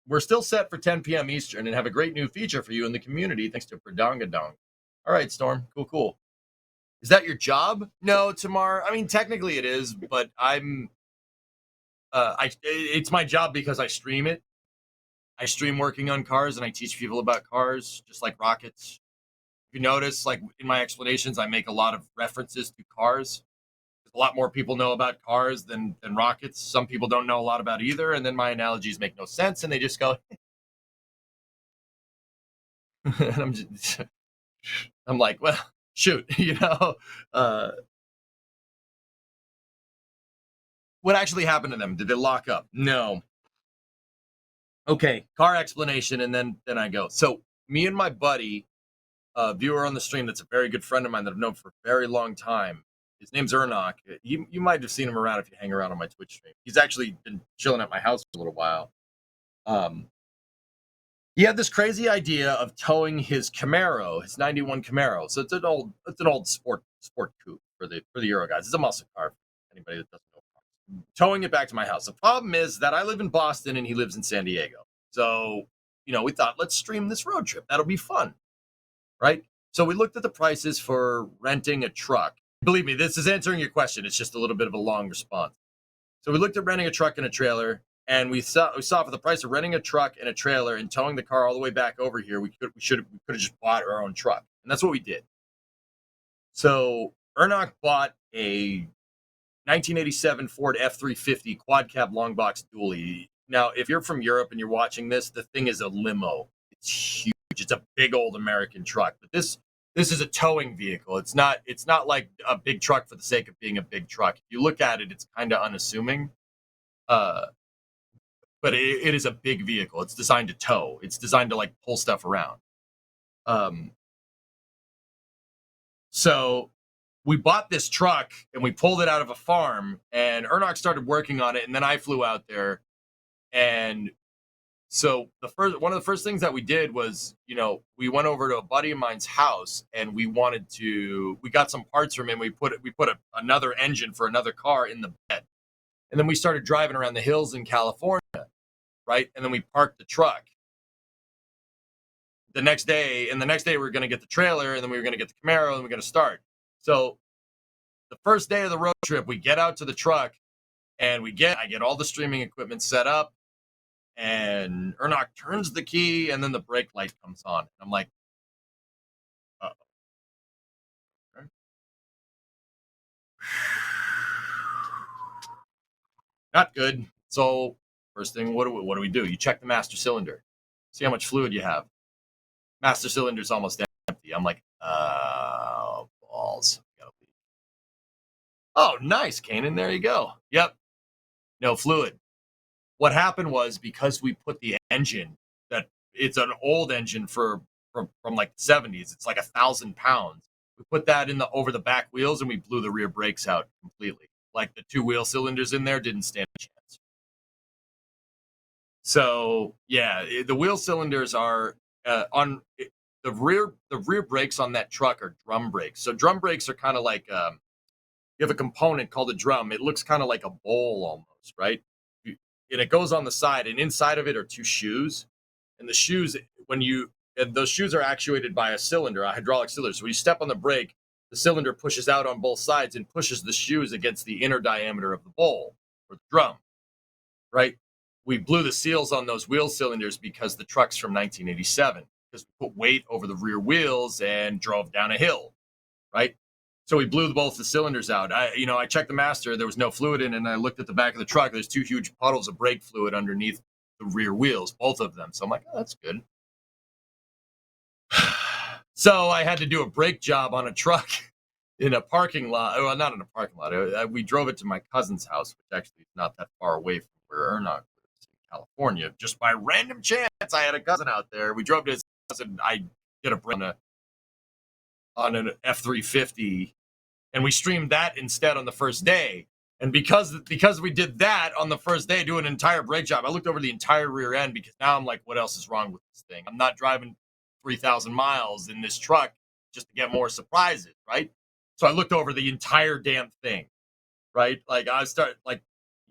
Speaker 1: We're still set for 10 p.m. Eastern and have a great new feature for you in the community thanks to Perdongadong. All right, Storm. Cool. Is that your job? No, Tamar. I mean, technically it is, but it's my job because I stream it. I stream working on cars and I teach people about cars, just like rockets. If you notice, like in my explanations, I make a lot of references to cars. A lot more people know about cars than rockets. Some people don't know a lot about either, and then my analogies make no sense, and they just go. And I'm like, well, shoot, what actually happened to them? Did they lock up? No. Okay, car explanation, and then I go. So me and my buddy, viewer on the stream, that's a very good friend of mine that I've known for a very long time. His name's Ernok. You might have seen him around if you hang around on my Twitch stream. He's actually been chilling at my house for a little while. He had this crazy idea of towing his Camaro, his '91 Camaro. So it's an old sport coupe for the Euro guys. It's a muscle car for anybody that doesn't know. Towing it back to my house. The problem is that I live in Boston and he lives in San Diego. So, we thought, let's stream this road trip. That'll be fun, right? So we looked at the prices for renting a truck. Believe me, this is answering your question. It's just a little bit of a long response. So we looked at renting a truck and a trailer, and we saw for the price of renting a truck and a trailer and towing the car all the way back over here, we could have just bought our own truck, and that's what we did. So Ernok bought a 1987 Ford F350 quad cab long box dually. Now, if you're from Europe and you're watching this, the thing is a limo. It's huge. It's a big old American truck, but this is a towing vehicle. It's not like a big truck for the sake of being a big truck. If you look at it, it's kind of unassuming. But it is a big vehicle. It's designed to tow. It's designed to like pull stuff around. So we bought this truck and we pulled it out of a farm, and Ernok started working on it, and then I flew out there. And so one of the first things that we did was, we went over to a buddy of mine's house, and we got some parts from him. We put another engine for another car in the bed. And then we started driving around the hills in California, right? And then we parked the truck. The next day we were going to get the trailer, and then we were going to get the Camaro, and we were going to start. So the first day of the road trip, we get out to the truck, and I get all the streaming equipment set up, and Ernok turns the key, and then the brake light comes on. And I'm like, uh-oh. Okay. Not good. So first thing, what do we do? You check the master cylinder, see how much fluid you have. Master cylinder's almost empty. I'm like, balls. Oh, nice, Kanan. There you go. Yep. No fluid. What happened was, because we put the engine, it's an old engine from like the 70s. It's like 1,000 pounds. We put that over the back wheels, and we blew the rear brakes out completely. Like the 2 wheel cylinders in there didn't stand a chance. So yeah, the wheel cylinders are on the rear brakes on that truck are drum brakes. So drum brakes are kind of like you have a component called a drum. It looks kind of like a bowl almost, right? And it goes on the side, and inside of it are 2 shoes. And the shoes, those shoes are actuated by a cylinder, a hydraulic cylinder. So when you step on the brake, the cylinder pushes out on both sides and pushes the shoes against the inner diameter of the bowl or the drum, right? We blew the seals on those wheel cylinders because the truck's from 1987, because we put weight over the rear wheels and drove down a hill, right? So we blew both the cylinders out. I checked the master. There was no fluid in it, and I looked at the back of the truck. There's 2 huge puddles of brake fluid underneath the rear wheels, both of them. So I'm like, oh, that's good. So I had to do a brake job on a truck in a parking lot. Well, not in a parking lot. We drove it to my cousin's house, which actually is not that far away from where Ernok lives in California. Just by random chance, I had a cousin out there. We drove to his house, and I did a brake on an F350, and we streamed that instead on the first day. And because we did that on the first day, do an entire brake job, I looked over the entire rear end, because now I'm like, what else is wrong with this thing? I'm not driving 3,000 miles in this truck just to get more surprises, right? So I looked over the entire damn thing, right? Like I start like,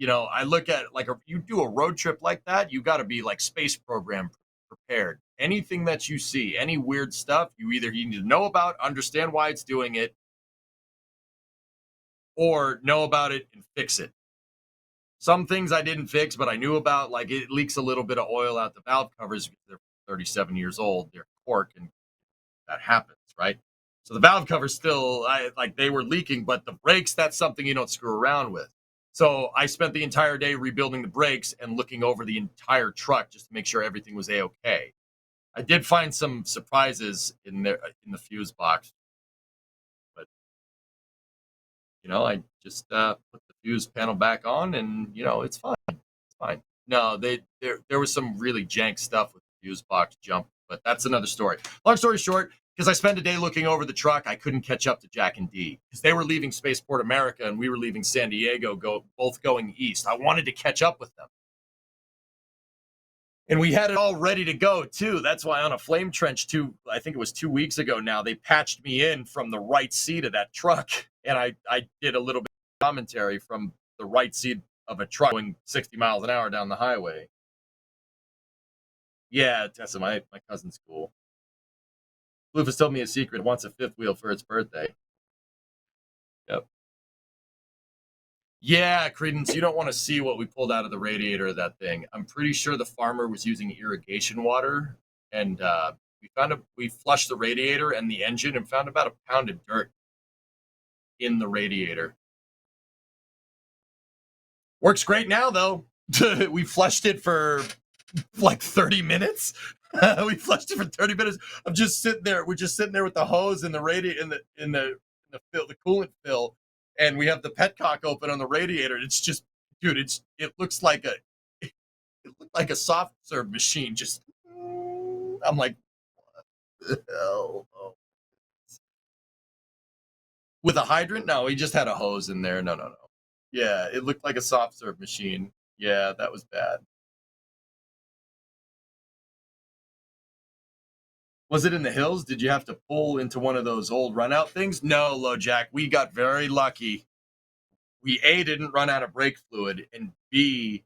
Speaker 1: I look at like you do a road trip like that, you got to be like space program prepared. Anything that you see, any weird stuff, you need to know about, understand why it's doing it, or know about it and fix it. Some things I didn't fix, but I knew about, like it leaks a little bit of oil out the valve covers because they're 37 years old, they're cork, and that happens, right? So the valve covers still, they were leaking, but the brakes, that's something you don't screw around with. So I spent the entire day rebuilding the brakes and looking over the entire truck just to make sure everything was A-okay. I did find some surprises in there in the fuse box, but I just put the fuse panel back on, and it's fine. It's fine. No, there was some really jank stuff with the fuse box jump, but that's another story. Long story short, because I spent a day looking over the truck, I couldn't catch up to Jack and D because they were leaving Spaceport America and we were leaving San Diego, both going east. I wanted to catch up with them. And we had it all ready to go, too. That's why on a flame trench, I think it was 2 weeks ago now, they patched me in from the right seat of that truck. And I did a little bit of commentary from the right seat of a truck going 60 miles an hour down the highway. Yeah, Tessa, my cousin's cool. Lufus told me a secret, wants a fifth wheel for its birthday. Yep. Yeah, Credence, you don't want to see what we pulled out of the radiator of that thing. I'm pretty sure the farmer was using irrigation water, and we flushed the radiator and the engine and found about a pound of dirt in the radiator. Works great now, though. We flushed it for like 30 minutes. We flushed it for 30 minutes. I'm just sitting there. We're just sitting there with the hose and the radiator in the coolant fill, and we have the petcock open on the radiator. It's just, dude, it looks like a soft serve machine. Just, I'm like, what the hell? Oh. With a hydrant? No, he just had a hose in there. No. Yeah, it looked like a soft serve machine. Yeah, that was bad. Was it in the hills? Did you have to pull into one of those old run-out things? No, LoJack. We got very lucky. We, A, didn't run out of brake fluid, and B,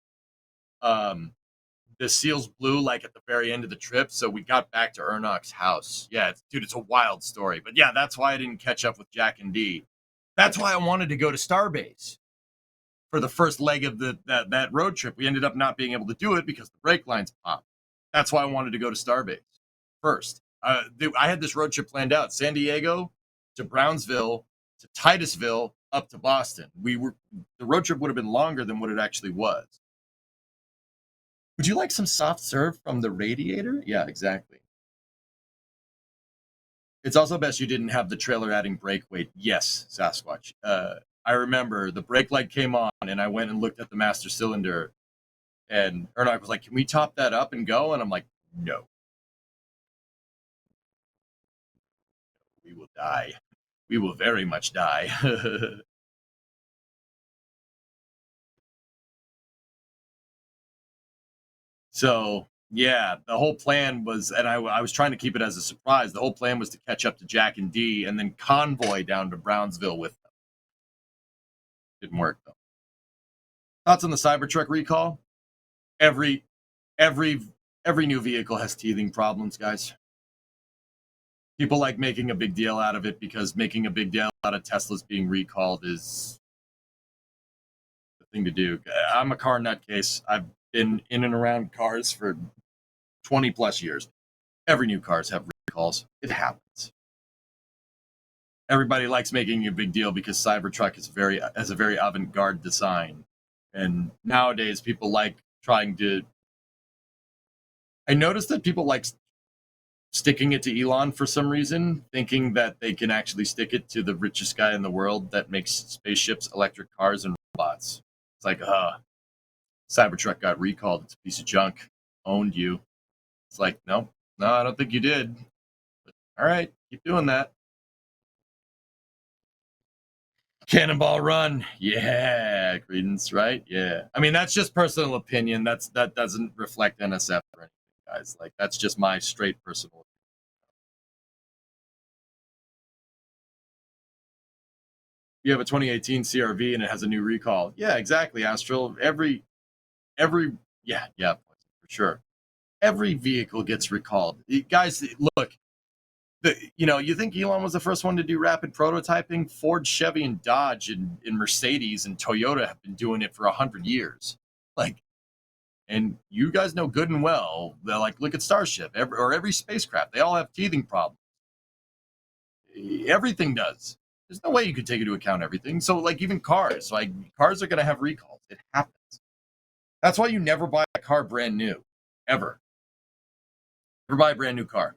Speaker 1: the seals blew like at the very end of the trip, so we got back to Ernok's house. Yeah, it's a wild story. But yeah, that's why I didn't catch up with Jack and D. That's why I wanted to go to Starbase for the first leg of that road trip. We ended up not being able to do it because the brake lines popped. That's why I wanted to go to Starbase first. I had this road trip planned out: San Diego to Brownsville to Titusville up to Boston. The road trip would have been longer than what it actually was. Would you like some soft serve from the radiator? Yeah, exactly. It's also best you didn't have the trailer adding brake weight. Yes, Sasquatch. I remember the brake light came on and I went and looked at the master cylinder, and Ernok was like, "Can we top that up and go?" And I'm like, "No. We will die. We will very much die." So, yeah, the whole plan was, and I was trying to keep it as a surprise. The whole plan was to catch up to Jack and D and then convoy down to Brownsville with them. Didn't work, though. Thoughts on the Cybertruck recall? Every new vehicle has teething problems, guys. People like making a big deal out of it because making a big deal out of Teslas being recalled is the thing to do. I'm a car nutcase. I've been in and around cars for 20 plus years. Every new cars have recalls. It happens. Everybody likes making a big deal because Cybertruck has a very avant-garde design. And nowadays people like trying to, I noticed that people like sticking it to Elon for some reason, thinking that they can actually stick it to the richest guy in the world that makes spaceships, electric cars, and robots. It's like, Cybertruck got recalled. It's a piece of junk. Owned you. It's like, no, I don't think you did. But, all right, keep doing that. Cannonball Run. Yeah, Credence, right? Yeah. I mean, that's just personal opinion. That doesn't reflect NSF or anything, guys. Like, that's just my straight personal opinion. you have a 2018 CRV and it has a new recall. Yeah, exactly, Astral. Every yeah, for sure. Every vehicle gets recalled. Guys, look, you think Elon was the first one to do rapid prototyping? Ford, Chevy, and Dodge and Mercedes and Toyota have been doing it for 100 years. Like, and you guys know good and well, they're like, look at Starship every spacecraft. They all have teething problems. Everything does. There's no way you could take into account everything. So, like, even cars, cars are going to have recalls. It happens. That's why you never buy a car brand new, ever. Never buy a brand new car.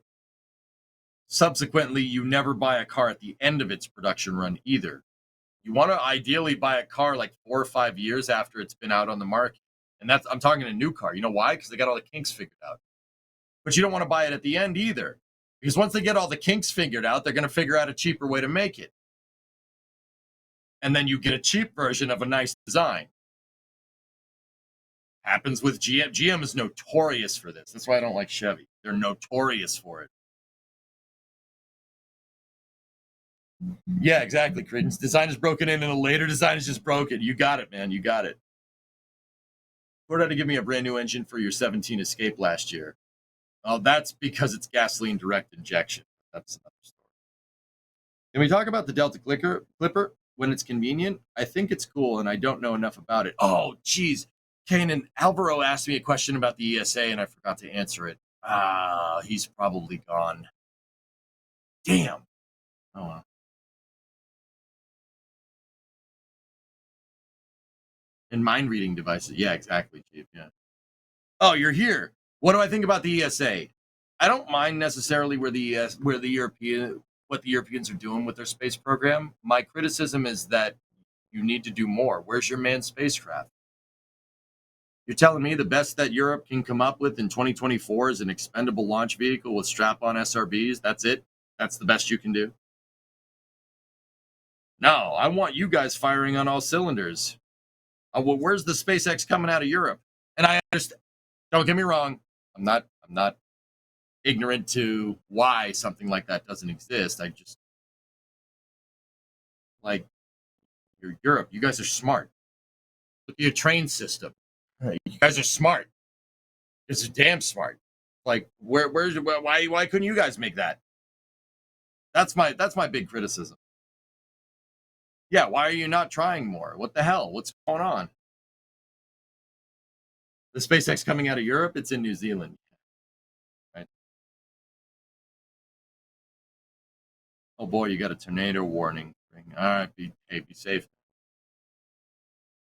Speaker 1: Subsequently, you never buy a car at the end of its production run either. You want to ideally buy a car like 4 or 5 years after it's been out on the market. And I'm talking a new car. You know why? Because they got all the kinks figured out. But you don't want to buy it at the end either. Because once they get all the kinks figured out, they're going to figure out a cheaper way to make it. And then you get a cheap version of a nice design. Happens with GM. GM is notorious for this. That's why I don't like Chevy. They're notorious for it. Yeah, exactly, Credence. Design is broken in and a later design is just broken. You got it, man. You got it. Ford had to give me a brand new engine for your 17 Escape last year. Oh, that's because it's gasoline direct injection. That's another story. Can we talk about the Delta Clipper when it's convenient? I think it's cool, and I don't know enough about it. Oh, geez. Kanan, Alvaro asked me a question about the ESA, and I forgot to answer it. He's probably gone. Damn. Oh, well. And mind-reading devices. Yeah, exactly, Chief. Yeah. Oh, you're here. What do I think about the ESA? I don't mind necessarily what the Europeans are doing with their space program. My criticism is that you need to do more. Where's your manned spacecraft? You're telling me the best that Europe can come up with in 2024 is an expendable launch vehicle with strap-on SRBs? That's it? That's the best you can do? No, I want you guys firing on all cylinders. Well, where's the SpaceX coming out of Europe? And I understand. Don't get me wrong. I'm not ignorant to why something like that doesn't exist. I just you're Europe. You guys are smart. Look at your train system. You guys are smart. It's damn smart. Like why couldn't you guys make that? That's my big criticism. Yeah, why are you not trying more? What the hell? What's going on? The SpaceX coming out of Europe, it's in New Zealand. Right? Oh boy, you got a tornado warning. All right, be safe.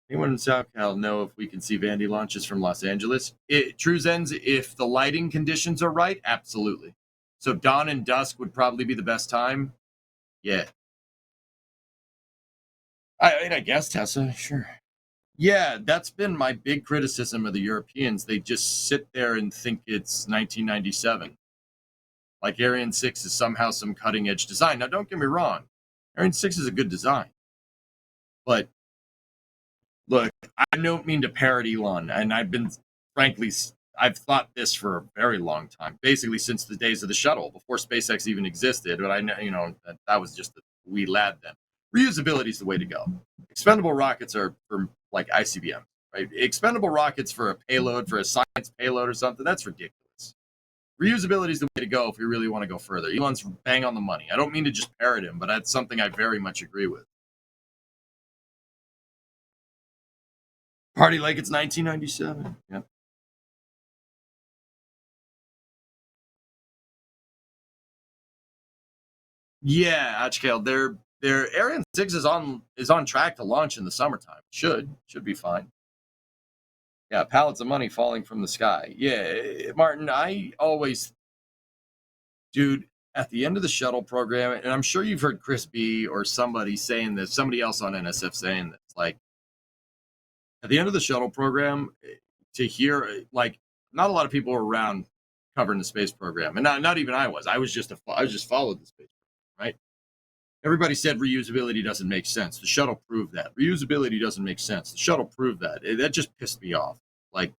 Speaker 1: Anyone in SoCal know if we can see Vandy launches from Los Angeles? True Zens, if the lighting conditions are right, absolutely. So dawn and dusk would probably be the best time. Yeah. I guess, Tessa, sure. Yeah, that's been my big criticism of the Europeans. They just sit there and think it's 1997. Like Ariane 6 is somehow some cutting edge design. Now, don't get me wrong. Ariane 6 is a good design. But look, I don't mean to parrot Elon, and I've thought this for a very long time, basically since the days of the shuttle, before SpaceX even existed. But I know, that was just the wee lad then. Reusability is the way to go. Expendable rockets are for like ICBM, right? Expendable rockets for a payload, for a science payload or something, that's ridiculous. Reusability is the way to go if you really want to go further. Elon's bang on the money. I don't mean to just parrot him, but that's something I very much agree with. Party like it's 1997. Yeah. Yeah, Achkale, their Ariane 6 is on track to launch in the summertime. Should be fine. Yeah, pallets of money falling from the sky. Yeah, Martin, dude, at the end of the shuttle program, and I'm sure you've heard Chris B or somebody saying this, somebody else on NSF saying this, like at the end of the shuttle program, to hear like not a lot of people were around covering the space program, and not even I was. I just followed the space program, right? Everybody said reusability doesn't make sense. The shuttle proved that. Reusability doesn't make sense. The shuttle proved that. That just pissed me off. Like,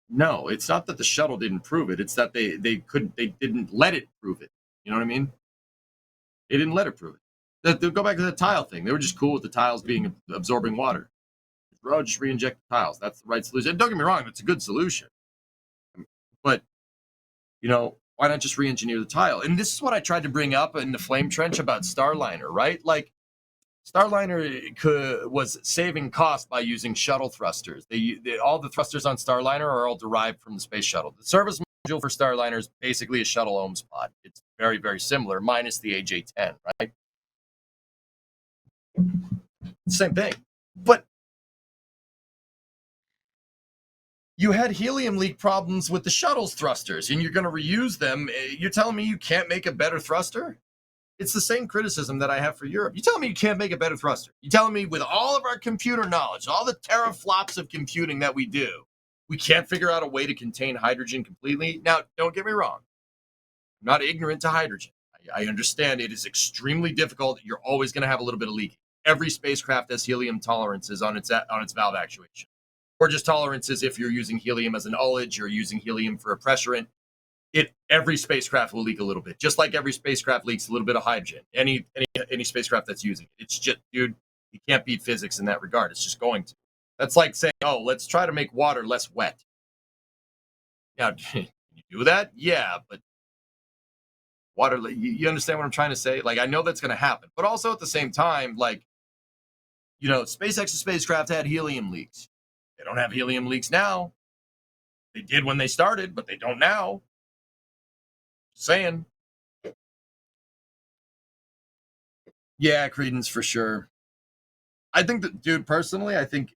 Speaker 1: no, it's not that the shuttle didn't prove it. It's that they didn't let it prove it. You know what I mean? They didn't let it prove it. They'll go back to the tile thing. They were just cool with the tiles being absorbing water. Just re-inject the tiles. That's the right solution. And don't get me wrong, it's a good solution. But, why not just re-engineer the tile? And this is what I tried to bring up in the Flame Trench about Starliner, right? Like, Starliner was saving cost by using shuttle thrusters. All the thrusters on Starliner are all derived from the space shuttle. The service module for Starliner is basically a shuttle ohms pod. It's very, very similar, minus the AJ10, right? Same thing. But you had helium leak problems with the shuttle's thrusters, and you're going to reuse them. You're telling me you can't make a better thruster? It's the same criticism that I have for Europe. You telling me you can't make a better thruster? You telling me with all of our computer knowledge, all the teraflops of computing that we do, we can't figure out a way to contain hydrogen completely? Now, don't get me wrong. I'm not ignorant to hydrogen. I understand it is extremely difficult. You're always going to have a little bit of leaking. Every spacecraft has helium tolerances on its valve actuation. Or just tolerances if you're using helium as an ullage or using helium for a pressurant. Every spacecraft will leak a little bit, just like every spacecraft leaks a little bit of hydrogen. Any spacecraft that's using it. It's just, dude, you can't beat physics in that regard. It's just going to. That's like saying, oh, let's try to make water less wet. Now, can you do that? Yeah, but water, you understand what I'm trying to say? Like, I know that's going to happen, but also at the same time, like, SpaceX's spacecraft had helium leaks. They don't have helium leaks now. They did when they started, but they don't now. Just saying. Yeah, credence for sure. I think that, dude, personally, I think,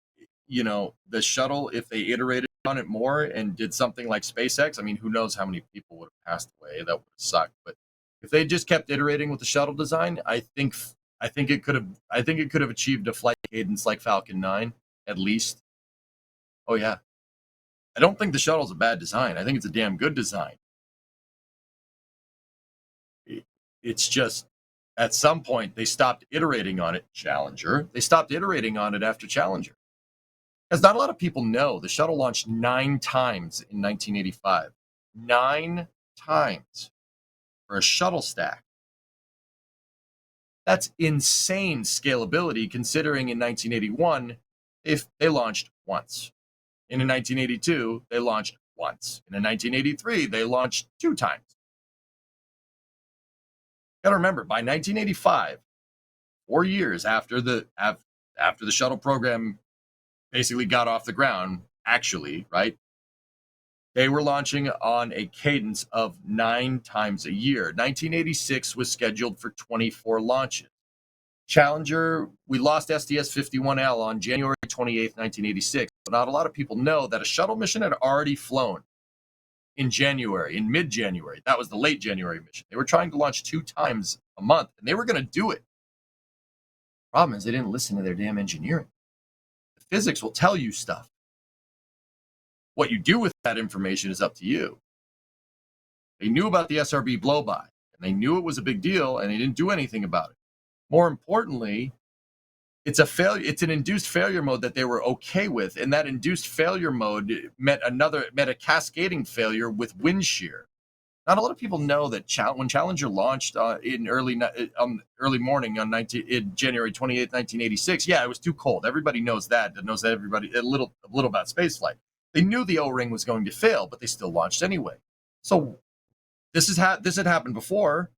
Speaker 1: the shuttle, if they iterated on it more and did something like SpaceX, I mean, who knows how many people would have passed away. That would have sucked. But if they just kept iterating with the shuttle design, I think it could have achieved a flight cadence like Falcon 9, at least. Oh, yeah. I don't think the shuttle's a bad design. I think it's a damn good design. It's just, at some point, they stopped iterating on it. Challenger. They stopped iterating on it after Challenger. As not a lot of people know, the shuttle launched 9 times in 1985. 9 times for a shuttle stack. That's insane scalability, considering in 1981, if they launched once. And in 1982, they launched once. And in 1983, they launched 2 times. Got to remember, by 1985, 4 years after the shuttle program basically got off the ground, actually, right? They were launching on a cadence of 9 times a year. 1986 was scheduled for 24 launches. Challenger, we lost STS-51L on January 28th, 1986. But not a lot of people know that a shuttle mission had already flown in mid-January. That was the late January mission. They were trying to launch 2 times a month, and they were going to do it. Problem is, they didn't listen to their damn engineering. The physics will tell you stuff. What you do with that information is up to you. They knew about the SRB blowby, and they knew it was a big deal, and they didn't do anything about it. More importantly, it's an induced failure mode that they were okay with, and that induced failure mode met a cascading failure with wind shear. Not a lot of people know that when Challenger launched in early morning in January 28th, 1986, yeah, it was too cold. Everybody knows that. That knows that everybody a little about spaceflight. They knew the O-ring was going to fail, but they still launched anyway. So this had happened before.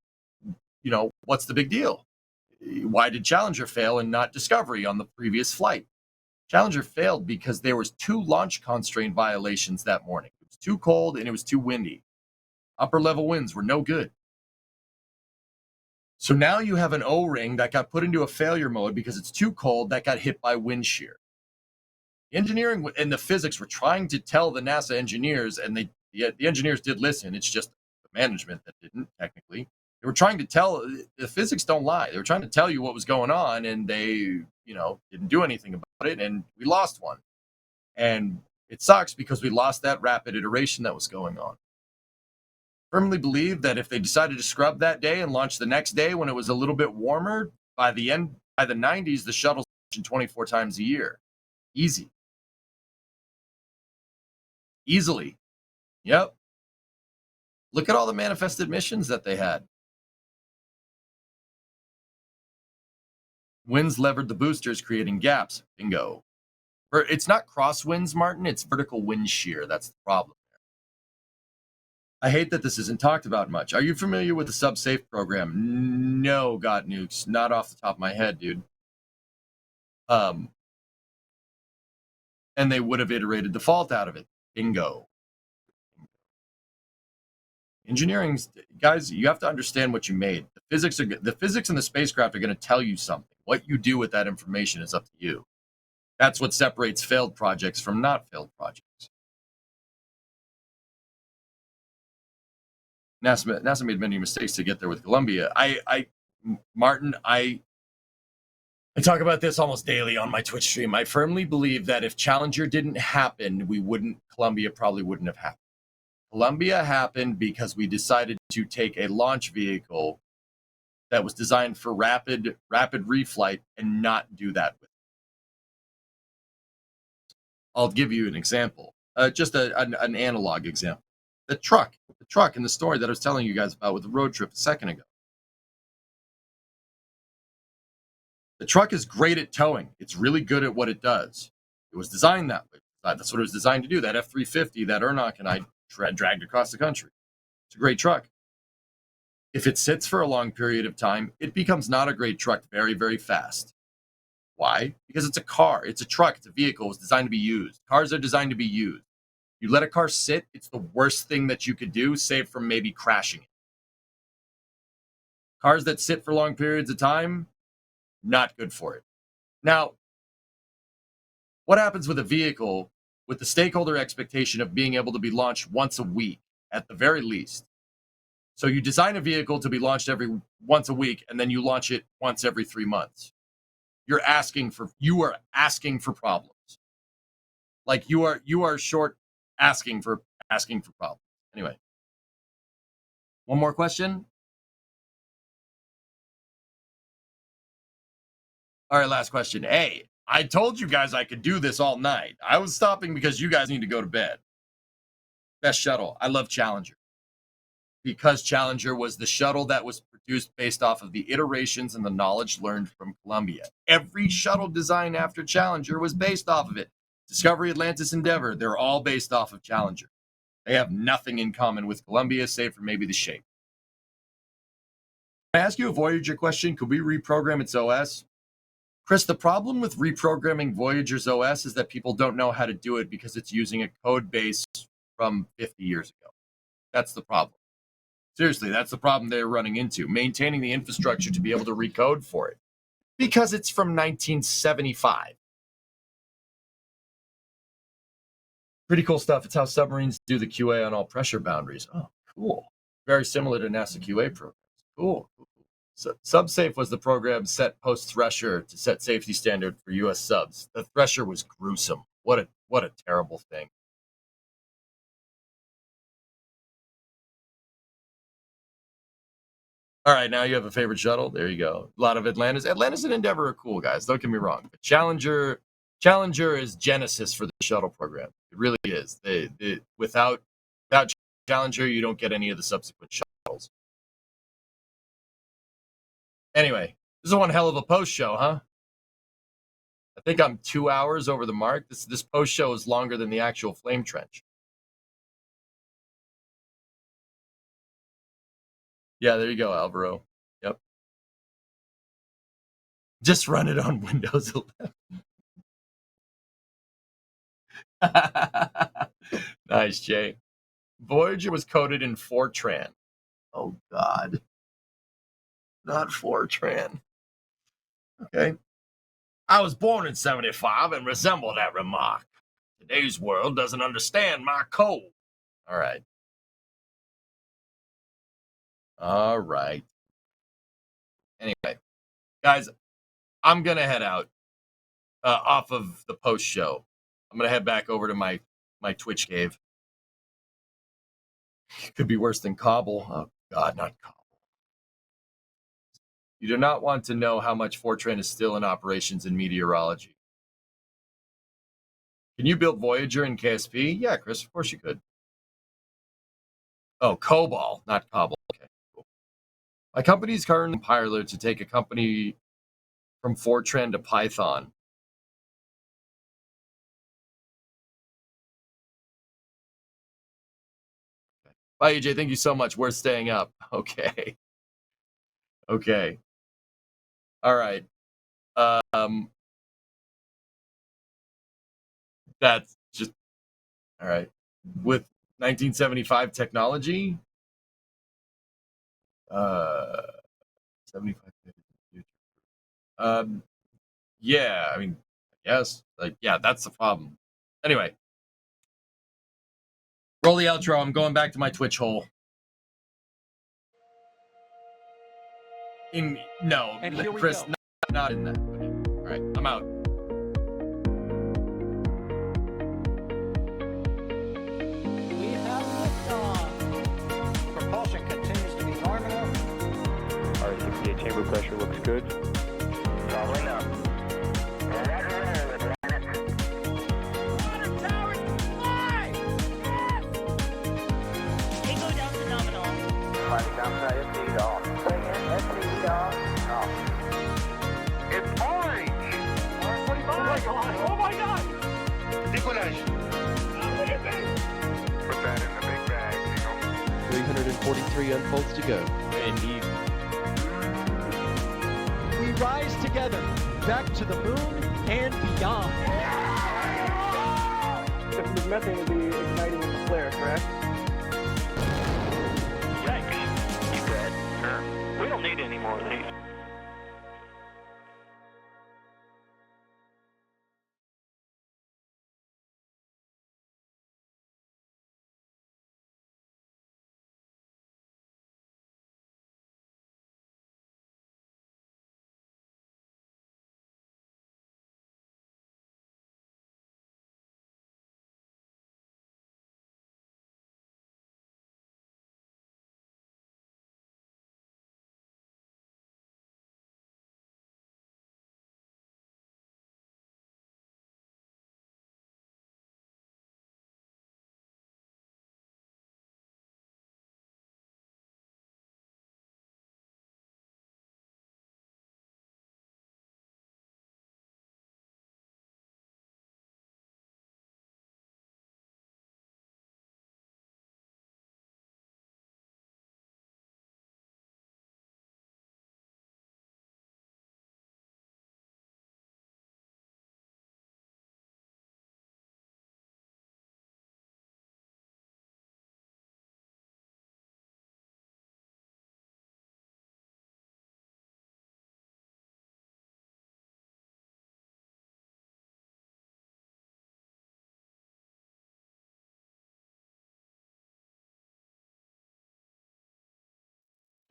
Speaker 1: What's the big deal? Why did Challenger fail and not Discovery on the previous flight? Challenger failed because there was 2 launch constraint violations that morning. It was too cold and it was too windy. Upper level winds were no good. So now you have an O-ring that got put into a failure mode because it's too cold, that got hit by wind shear. Engineering and the physics were trying to tell the NASA engineers, and the engineers did listen. It's just the management that didn't, technically. They were trying to tell, the physics don't lie. They were trying to tell you what was going on, and they, didn't do anything about it, and we lost one. And it sucks because we lost that rapid iteration that was going on. Firmly believe that if they decided to scrub that day and launch the next day when it was a little bit warmer, by the 90s, the shuttle's launching 24 times a year. Easily. Yep. Look at all the manifested missions that they had. Winds levered the boosters, creating gaps. Bingo. It's not crosswinds, Martin. It's vertical wind shear. That's the problem. I hate that this isn't talked about much. Are you familiar with the SubSafe program? No, God nukes. Not off the top of my head, dude. And they would have iterated the fault out of it. Bingo. Engineering, guys, you have to understand what you made. The physics and the spacecraft are going to tell you something. What you do with that information is up to you. That's what separates failed projects from not failed projects. NASA made many mistakes to get there with Columbia. Martin, I talk about this almost daily on my Twitch stream. I firmly believe that if Challenger didn't happen, Columbia probably wouldn't have happened. Columbia happened because we decided to take a launch vehicle that was designed for rapid reflight and not do that with it. I'll give you an example, just an analog example. The truck in the story that I was telling you guys about with the road trip a second ago. The truck is great at towing. It's really good at what it does. It was designed that way. That's what it was designed to do. That F-350 that Ernock and I dragged across the country. It's a great truck. If it sits for a long period of time, it becomes not a great truck very, very fast. Why? Because it's a car. It's a truck. It's a vehicle. It's designed to be used. Cars are designed to be used. You let a car sit, it's the worst thing that you could do, save from maybe crashing it. Cars that sit for long periods of time, not good for it. Now, what happens with a vehicle with the stakeholder expectation of being able to be launched once a week at the very least? So you design a vehicle to be launched once a week, and then you launch it once every 3 months. You are asking for problems. Like you are short asking for problems. Anyway, one more question. All right, last question. Hey, I told you guys I could do this all night. I was stopping because you guys need to go to bed. Best shuttle. I love Challenger. Because Challenger was the shuttle that was produced based off of the iterations and the knowledge learned from Columbia. Every shuttle design after Challenger was based off of it. Discovery, Atlantis, Endeavour, they're all based off of Challenger. They have nothing in common with Columbia, save for maybe the shape. Can I ask you a Voyager question? Could we reprogram its OS? Chris, the problem with reprogramming Voyager's OS is that people don't know how to do it because it's using a code base from 50 years ago. That's the problem. Seriously, that's the problem they're running into, maintaining the infrastructure to be able to recode for it because it's from 1975. Pretty cool stuff. It's how submarines do the QA on all pressure boundaries. Oh, cool. Very similar to NASA QA programs. Cool. So, SubSafe was the program set post-Thresher to set safety standard for U.S. subs. The Thresher was gruesome. What a terrible thing. All right, now you have a favorite shuttle. There you go. A lot of Atlantis. Atlantis and Endeavour are cool, guys. Don't get me wrong. But Challenger is genesis for the shuttle program. It really is. Without Challenger, you don't get any of the subsequent shuttles. Anyway, this is one hell of a post show, huh? I think I'm 2 hours over the mark. This post show is longer than the actual flame trench. Yeah, there you go, Alvaro. Yep. Just run it on Windows 11. Nice, Jay. Voyager was coded in Fortran. Oh, God. Not Fortran. Okay. I was born in 75 and resemble that remark. Today's world doesn't understand my code. All right. All right. Anyway, guys, I'm going to head out off of the post show. I'm going to head back over to my Twitch cave. Could be worse than Cobble. Oh, God, not Cobble. You do not want to know how much Fortran is still in operations in meteorology. Can you build Voyager in KSP? Yeah, Chris, of course you could. Oh, COBOL, not Cobble. Okay, cool. My company is currently in Pirate to take a company from Fortran to Python. Bye, EJ. Thank you so much. We're staying up. Okay. Okay. All right. That's just all right. With 1975 technology, 75. Yeah. I mean, yes. Like, yeah. That's the problem. Anyway, roll the outro. I'm going back to my Twitch hole. No,
Speaker 5: And here we
Speaker 1: Chris,
Speaker 5: go.
Speaker 1: not in that. Okay. All right, I'm out.
Speaker 5: We have liftoff. Propulsion continues to be nominal.
Speaker 6: R68 chamber pressure looks good.
Speaker 11: Following up.
Speaker 5: Water towers fly! Yes!
Speaker 11: Tango down to nominal.
Speaker 12: Flighting down to SC off. Bring in SC off.
Speaker 11: It's orange!
Speaker 5: Oh my god! Oh my god!
Speaker 11: Decollage. Look at this!
Speaker 12: Put that in the big bag,
Speaker 7: 343 unfolds to go.
Speaker 1: Indeed.
Speaker 5: We rise together, back to the moon and beyond.
Speaker 6: This methane will be igniting the flare, correct?
Speaker 11: Yikes. You dead? Sure. We don't need any more of these.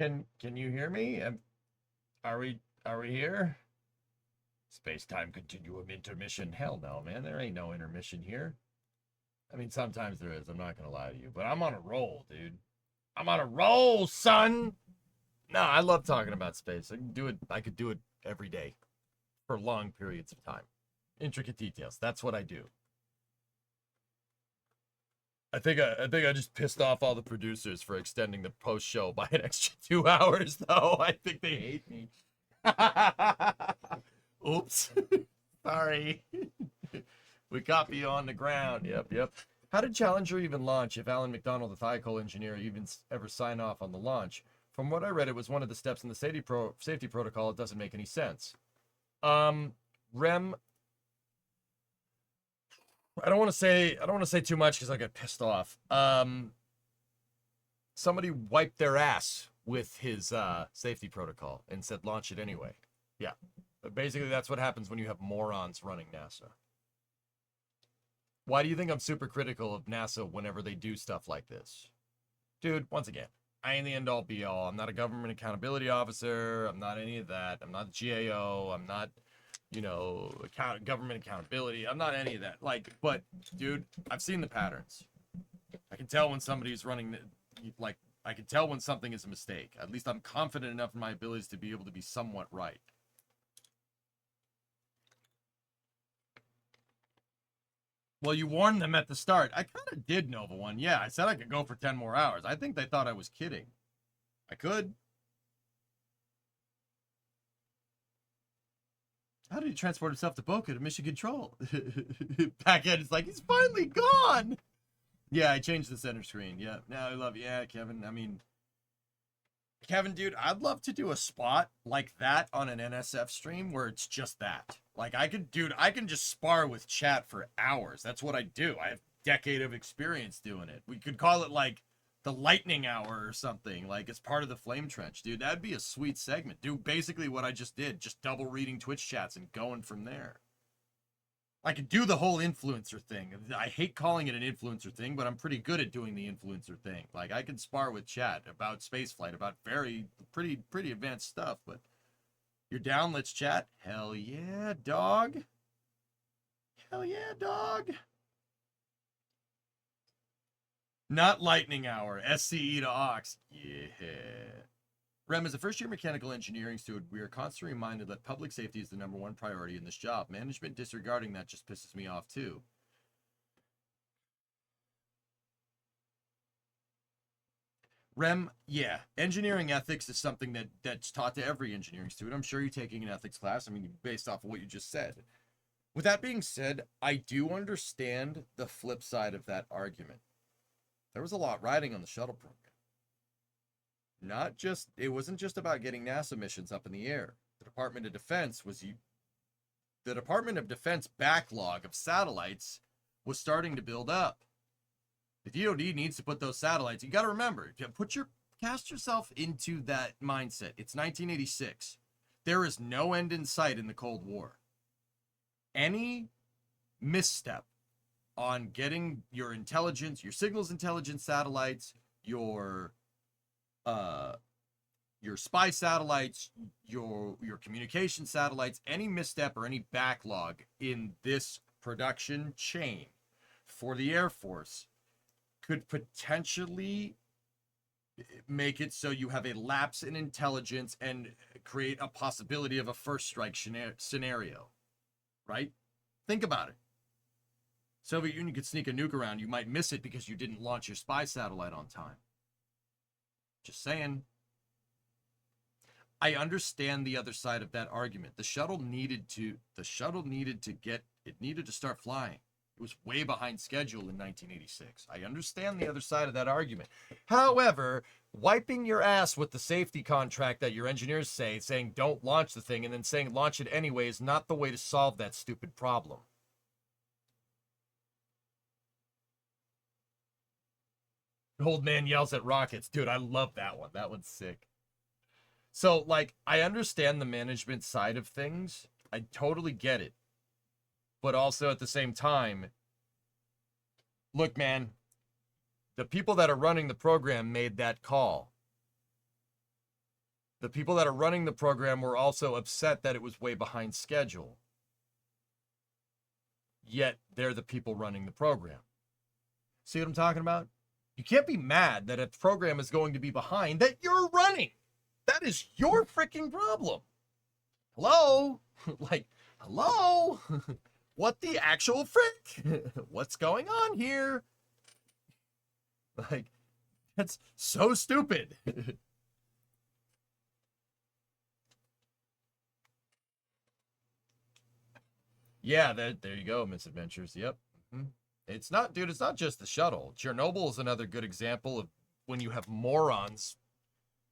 Speaker 1: Can you hear me? Are we here? Space-time continuum intermission. Hell no, man. There ain't no intermission here. I mean, sometimes there is. I'm not gonna lie to you, but I'm on a roll, dude. I'm on a roll, son. No, I love talking about space. I could do it every day for long periods of time. Intricate details. That's what I do. I think I just pissed off all the producers for extending the post show by an extra 2 hours, though. I think they hate me. Oops. Sorry. We got you on the ground. Yep. How did Challenger even launch if Alan McDonald, the Thiokol engineer, even ever signed off on the launch? From what I read, it was one of the steps in the safety protocol. It doesn't make any sense. Rem, I don't want to say too much because I get pissed off. Somebody wiped their ass with his safety protocol and said launch it anyway. Yeah, but basically that's what happens when you have morons running NASA. Why do you think I'm super critical of NASA whenever they do stuff like this? Dude, once again, I ain't the end all be all. I'm not a government accountability officer. I'm not any of that. I'm not GAO. I'm not, government accountability. I'm not any of that. But dude, I've seen the patterns. I can tell when somebody's running, I can tell when something is a mistake. At least I'm confident enough in my abilities to be able to be somewhat right. Well, you warned them at the start. I kind of did, Nova One. Yeah, I said I could go for 10 more hours. I think they thought I was kidding. I could. How did he transport himself to Boca to mission control? Back end is like, he's finally gone. Yeah, I changed the center screen. Yeah, now I love you. Yeah, Kevin. I mean, Kevin, dude, I'd love to do a spot like that on an NSF stream where it's just that. Like, I can just spar with chat for hours. That's what I do. I have a decade of experience doing it. We could call it like the lightning hour or something, like it's part of the flame trench, dude. That'd be a sweet segment. Do basically what I just did, just double reading Twitch chats and going from there. I could do the whole influencer thing. I hate calling it an influencer thing, but I'm pretty good at doing the influencer thing. Like, I can spar with chat about spaceflight, about pretty advanced stuff. But you're down, let's chat. Hell yeah, dog. Hell yeah, dog. Not lightning hour. SCE to Ox. Yeah. Rem, as a first-year mechanical engineering student, we are constantly reminded that public safety is the #1 priority in this job. Management disregarding that just pisses me off, too. Rem, yeah. Engineering ethics is something that's taught to every engineering student. I'm sure you're taking an ethics class. I mean, based off of what you just said. With that being said, I do understand the flip side of that argument. There was a lot riding on the shuttle program. It wasn't just about getting NASA missions up in the air. The Department of Defense backlog of satellites was starting to build up. The DoD needs to put those satellites. You got to remember, cast yourself into that mindset. It's 1986. There is no end in sight in the Cold War. Any misstep on getting your intelligence, your signals intelligence satellites, your spy satellites, your communication satellites, any misstep or any backlog in this production chain for the Air Force could potentially make it so you have a lapse in intelligence and create a possibility of a first strike scenario, right? Think about it. Soviet Union could sneak a nuke around. You might miss it because you didn't launch your spy satellite on time. Just saying. I understand the other side of that argument. The shuttle needed to start flying. It was way behind schedule in 1986. I understand the other side of that argument. However, wiping your ass with the safety contract that your engineers saying don't launch the thing and then saying launch it anyway is not the way to solve that stupid problem. Old man yells at rockets. Dude, I love that one. That one's sick. So, like, I understand the management side of things. I totally get it. But also at the same time, look, man, the people that are running the program made that call. The people that are running the program were also upset that it was way behind schedule. Yet, they're the people running the program. See what I'm talking about? You can't be mad that a program is going to be behind that you're running. That is your freaking problem. Hello? Like, hello? What the actual frick? What's going on here? Like, that's so stupid. Yeah, there you go, Misadventures. Yep. Mm-hmm. It's not just the shuttle. Chernobyl is another good example of when you have morons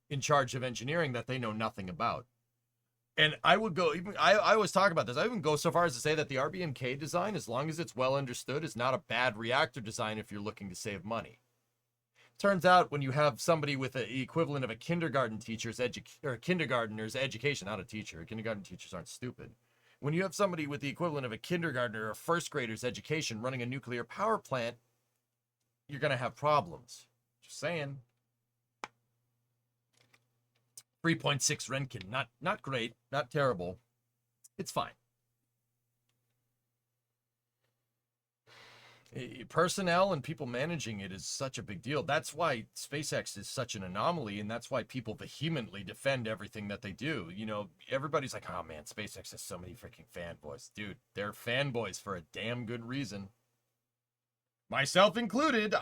Speaker 1: in charge of engineering that they know nothing about. And I would go, I always talk about this. I even go so far as to say that the RBMK design, as long as it's well understood, is not a bad reactor design if you're looking to save money. Turns out when you have somebody with the equivalent of a kindergarten teacher's kindergartner's education, not a teacher, kindergarten teachers aren't stupid. When you have somebody with the equivalent of a kindergartner or a first grader's education running a nuclear power plant, you're going to have problems. Just saying. 3.6 Renkin, not great, not terrible. It's fine. Personnel and people managing it is such a big deal. That's why SpaceX is such an anomaly, and that's why people vehemently defend everything that they do. You know, everybody's like, oh man, SpaceX has so many freaking fanboys. Dude, they're fanboys for a damn good reason. Myself included.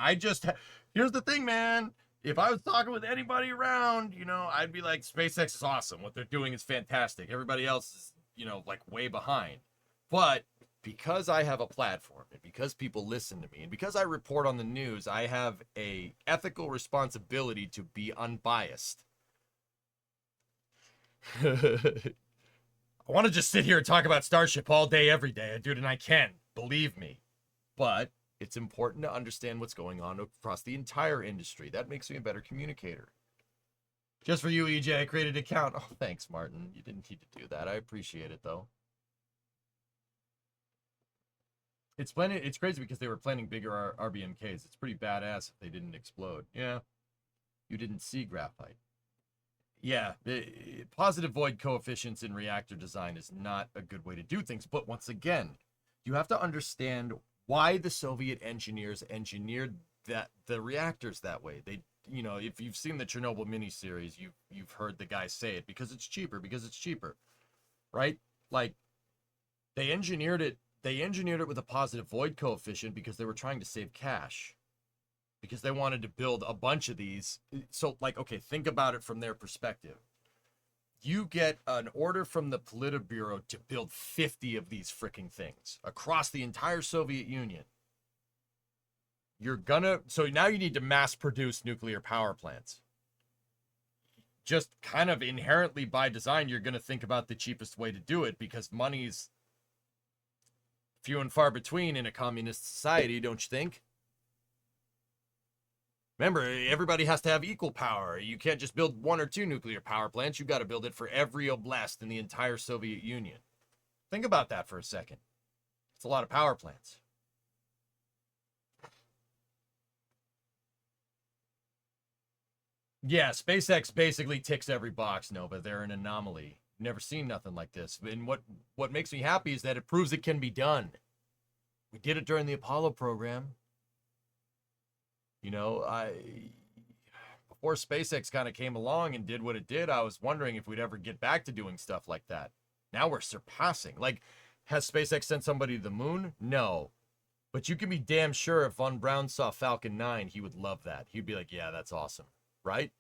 Speaker 1: Here's the thing, man. If I was talking with anybody around, you know, I'd be like, SpaceX is awesome. What they're doing is fantastic. Everybody else is you know, like way behind. But because I have a platform and because people listen to me and because I report on the news, I have a ethical responsibility to be unbiased. I want to just sit here and talk about Starship all day, every day, dude, and I can, believe me. But it's important to understand what's going on across the entire industry. That makes me a better communicator. Just for you, EJ, I created an account. Oh, thanks, Martin. You didn't need to do that. I appreciate it, though. It's crazy because they were planning bigger RBMKs. It's pretty badass if they didn't explode. Yeah. You didn't see graphite. Yeah, positive void coefficients in reactor design is not a good way to do things. But once again, you have to understand why the Soviet engineers engineered the reactors that way. They, you know, if you've seen the Chernobyl miniseries, you've heard the guy say it, because it's cheaper, right? Like, they engineered it with a positive void coefficient because they were trying to save cash. Because they wanted to build a bunch of these. So, like, okay, think about it from their perspective. You get an order from the Politburo to build 50 of these freaking things across the entire Soviet Union. So now you need to mass produce nuclear power plants. Just kind of inherently by design, you're going to think about the cheapest way to do it because money's few and far between in a communist society, don't you think? Remember, everybody has to have equal power. You can't just build 1 or 2 nuclear power plants. You got to build it for every oblast in the entire Soviet Union. Think about that for a second. It's a lot of power plants. Yeah, SpaceX basically ticks every box, Nova. They're an anomaly. Never seen nothing like this. And what makes me happy is that it proves it can be done. We did it during the Apollo program. You know, before SpaceX kind of came along and did what it did, I was wondering if we'd ever get back to doing stuff like that. Now we're surpassing. Like, has SpaceX sent somebody to the moon? No. But you can be damn sure if Von Braun saw Falcon 9, he would love that. He'd be like, yeah, that's awesome. Right?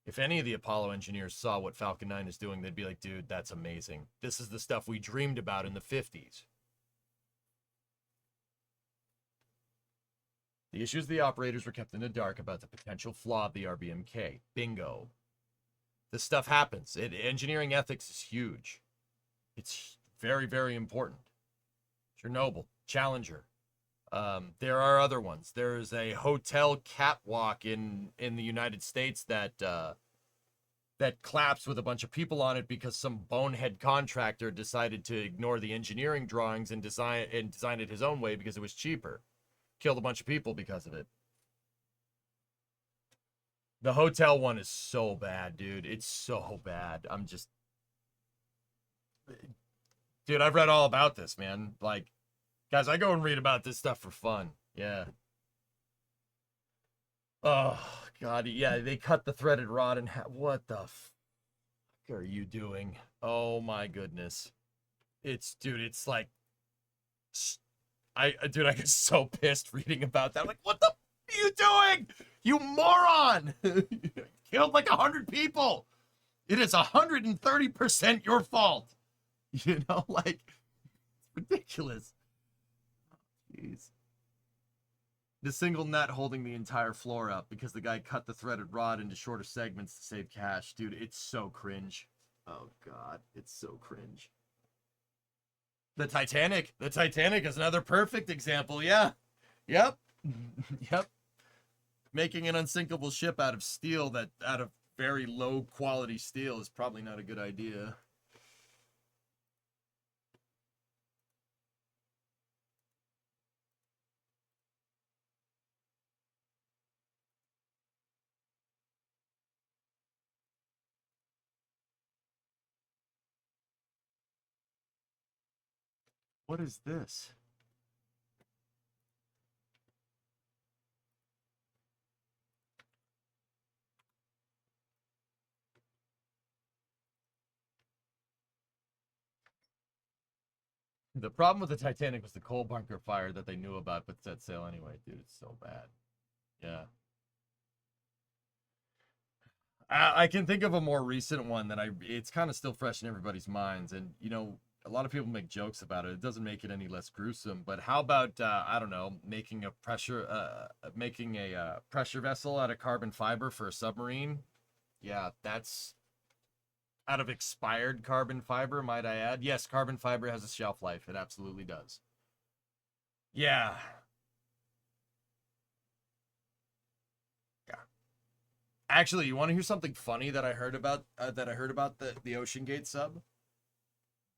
Speaker 1: If any of the Apollo engineers saw what Falcon 9 is doing, they'd be like, dude, that's amazing. This is the stuff we dreamed about in the 50s. The issue is the operators were kept in the dark about the potential flaw of the RBMK. Bingo. This stuff happens. Engineering ethics is huge. It's very, very important. Chernobyl, Challenger. There are other ones. There's a hotel catwalk in the United States that collapsed with a bunch of people on it because some bonehead contractor decided to ignore the engineering drawings and design it his own way because it was cheaper. Killed a bunch of people because of it. The hotel one is so bad, dude. It's so bad. Dude, I've read all about this, man. Like, guys, I go and read about this stuff for fun. Yeah. Oh, God. Yeah, they cut the threaded rod in half. What the fuck are you doing? Oh, my goodness. Dude, it's like... I get so pissed reading about that. I'm like, what the f are you doing? You moron! Killed like 100 people. It is 130% your fault. You know, like, it's ridiculous. Jeez. The single nut holding the entire floor up because the guy cut the threaded rod into shorter segments to save cash. Dude, it's so cringe. Oh, God. It's so cringe. The Titanic is another perfect example. Yeah. Yep. Yep. Making an unsinkable ship out of very low quality steel is probably not a good idea. What is this? The problem with the Titanic was the coal bunker fire that they knew about but set sail anyway. Dude, it's so bad. Yeah. I can think of a more recent one that it's kind of still fresh in everybody's minds, and you know, a lot of people make jokes about it. It doesn't make it any less gruesome. But how about I don't know, making a pressure vessel out of carbon fiber for a submarine? Yeah, that's out of expired carbon fiber, might I add. Yes, carbon fiber has a shelf life. It absolutely does. Yeah. Actually, you want to hear something funny that I heard about the Ocean Gate sub?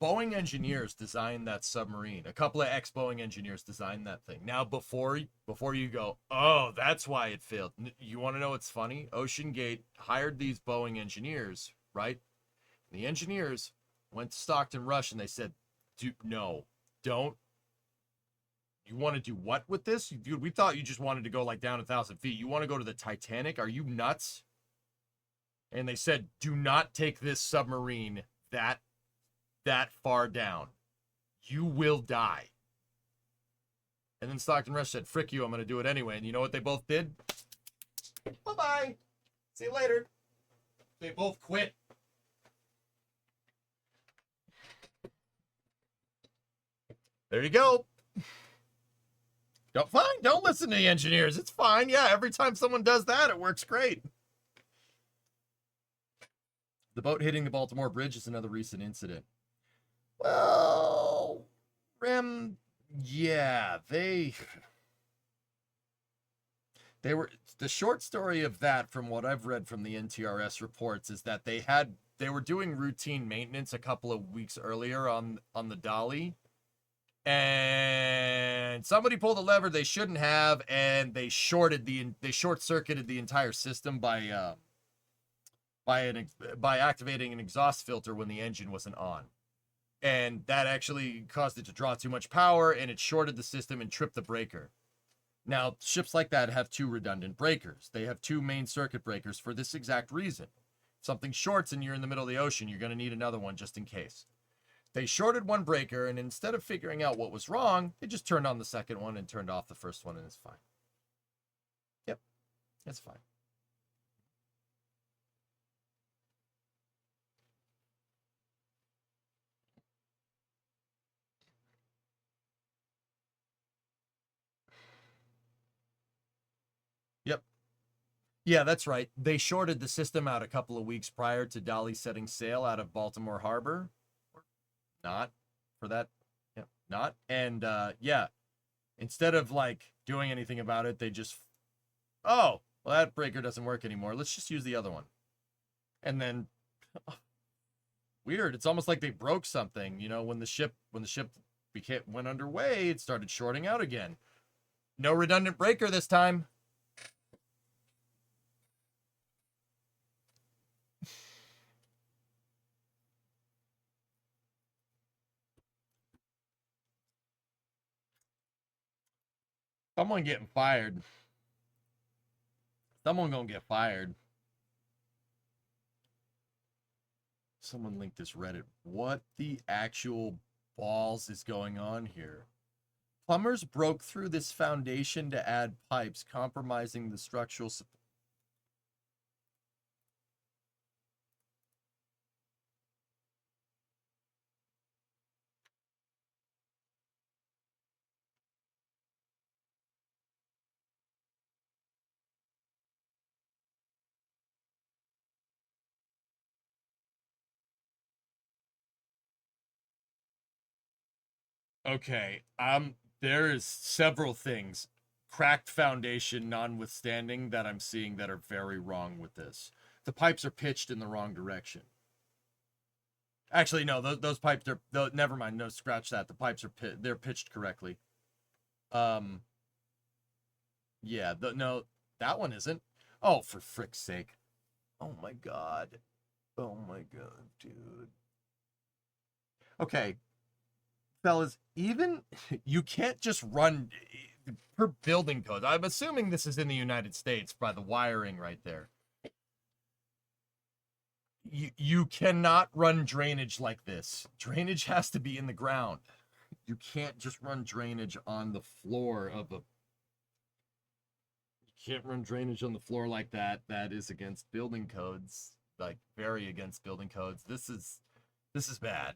Speaker 1: Boeing engineers designed that submarine. A couple of ex-Boeing engineers designed that thing. Now, before you go, oh, that's why it failed. You want to know what's funny? Ocean Gate hired these Boeing engineers, right? And the engineers went to Stockton Rush and they said, no, don't. You want to do what with this? Dude, we thought you just wanted to go like down 1,000 feet. You want to go to the Titanic? Are you nuts? And they said, do not take this submarine that far down. You will die. And then Stockton Rush said, frick you, I'm going to do it anyway. And you know what they both did? Bye-bye. See you later. They both quit. There you go. Don't listen to the engineers. It's fine. Yeah, every time someone does that, it works great. The boat hitting the Baltimore Bridge is another recent incident. Well, Rem, yeah, they were, the short story of that, from what I've read from the NTRS reports, is that they were doing routine maintenance a couple of weeks earlier on the dolly, and somebody pulled a lever they shouldn't have, and they short-circuited the entire system by activating an exhaust filter when the engine wasn't on. And that actually caused it to draw too much power, and it shorted the system and tripped the breaker. Now, ships like that have 2 redundant breakers. They have 2 main circuit breakers for this exact reason. If something shorts and you're in the middle of the ocean, you're going to need another one just in case. They shorted one breaker, and instead of figuring out what was wrong, they just turned on the second one and turned off the first one, and it's fine. Yep, it's fine. Yep. Yeah, that's right. They shorted the system out a couple of weeks prior to Dolly setting sail out of Baltimore Harbor. Or not for that. Yep, not. And yeah, instead of like doing anything about it, they just, oh, well, that breaker doesn't work anymore. Let's just use the other one. And then weird. It's almost like they broke something, you know, when the ship went underway, it started shorting out again. No redundant breaker this time. Someone getting fired. Someone gonna get fired. Someone linked this Reddit. What the actual balls is going on here? Plumbers broke through this foundation to add pipes, compromising the structural support. Okay, there is several things, cracked foundation notwithstanding, that I'm seeing that are very wrong with this. The pipes are pitched in the wrong direction. Actually, no, those pipes are, never mind, no, scratch that. The pipes are they're pitched correctly. Yeah, no, that one isn't. Oh, for frick's sake. Oh my god. Oh my god, dude. Okay. Fellas, even you can't just run per building code. I'm assuming this is in the United States by the wiring right there. You cannot run drainage like this. Drainage has to be in the ground. You can't just run drainage on the floor of a... You Can't run drainage on the floor like that. That is against building codes. Like, very against building codes. This is bad.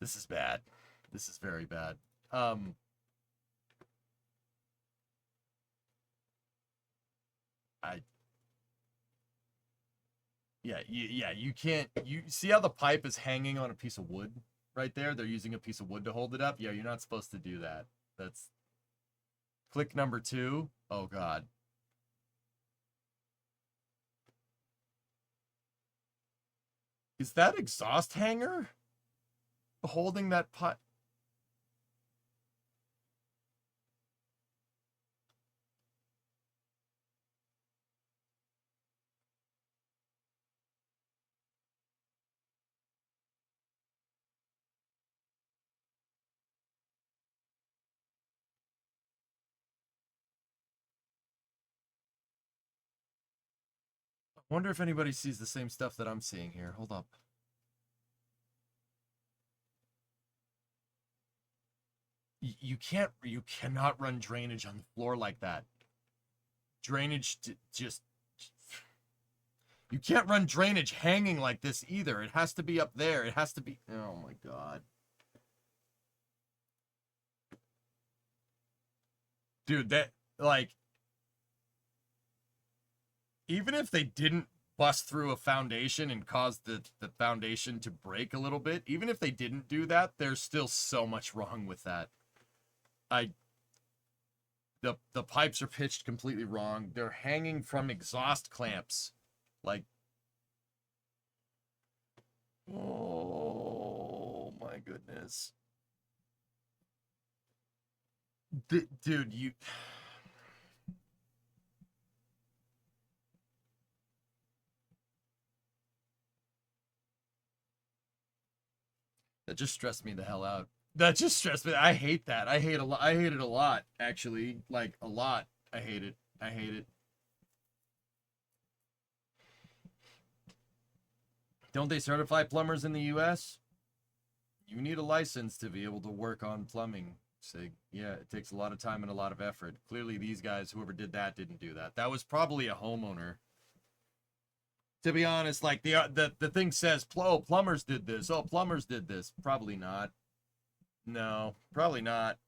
Speaker 1: This is bad. This is very bad. You can't. You see how the pipe is hanging on a piece of wood right there? They're using a piece of wood to hold it up. Yeah, you're not supposed to do that. That's click number 2. Oh God. Is that exhaust hanger holding that pipe? I wonder if anybody sees the same stuff that I'm seeing here. Hold up. You cannot run drainage on the floor like that. Drainage just, you can't run drainage hanging like this either. It has to be up there. It has to be, oh my God. Dude, that, like, even if they didn't bust through a foundation and cause the foundation to break a little bit, even if they didn't do that, there's still so much wrong with that. The pipes are pitched completely wrong. They're hanging from exhaust clamps. Like, oh my goodness. Dude, you... That just stressed me the hell out. That just stressed me. I hate that. I hate it a lot, actually. Like, a lot. I hate it. I hate it. Don't they certify plumbers in the US? You need a license to be able to work on plumbing. Sig. Yeah, it takes a lot of time and a lot of effort. Clearly, these guys, whoever did that, didn't do that. That was probably a homeowner. To be honest, like, the thing says, oh, plumbers did this. Oh, plumbers did this. Probably not. No, probably not.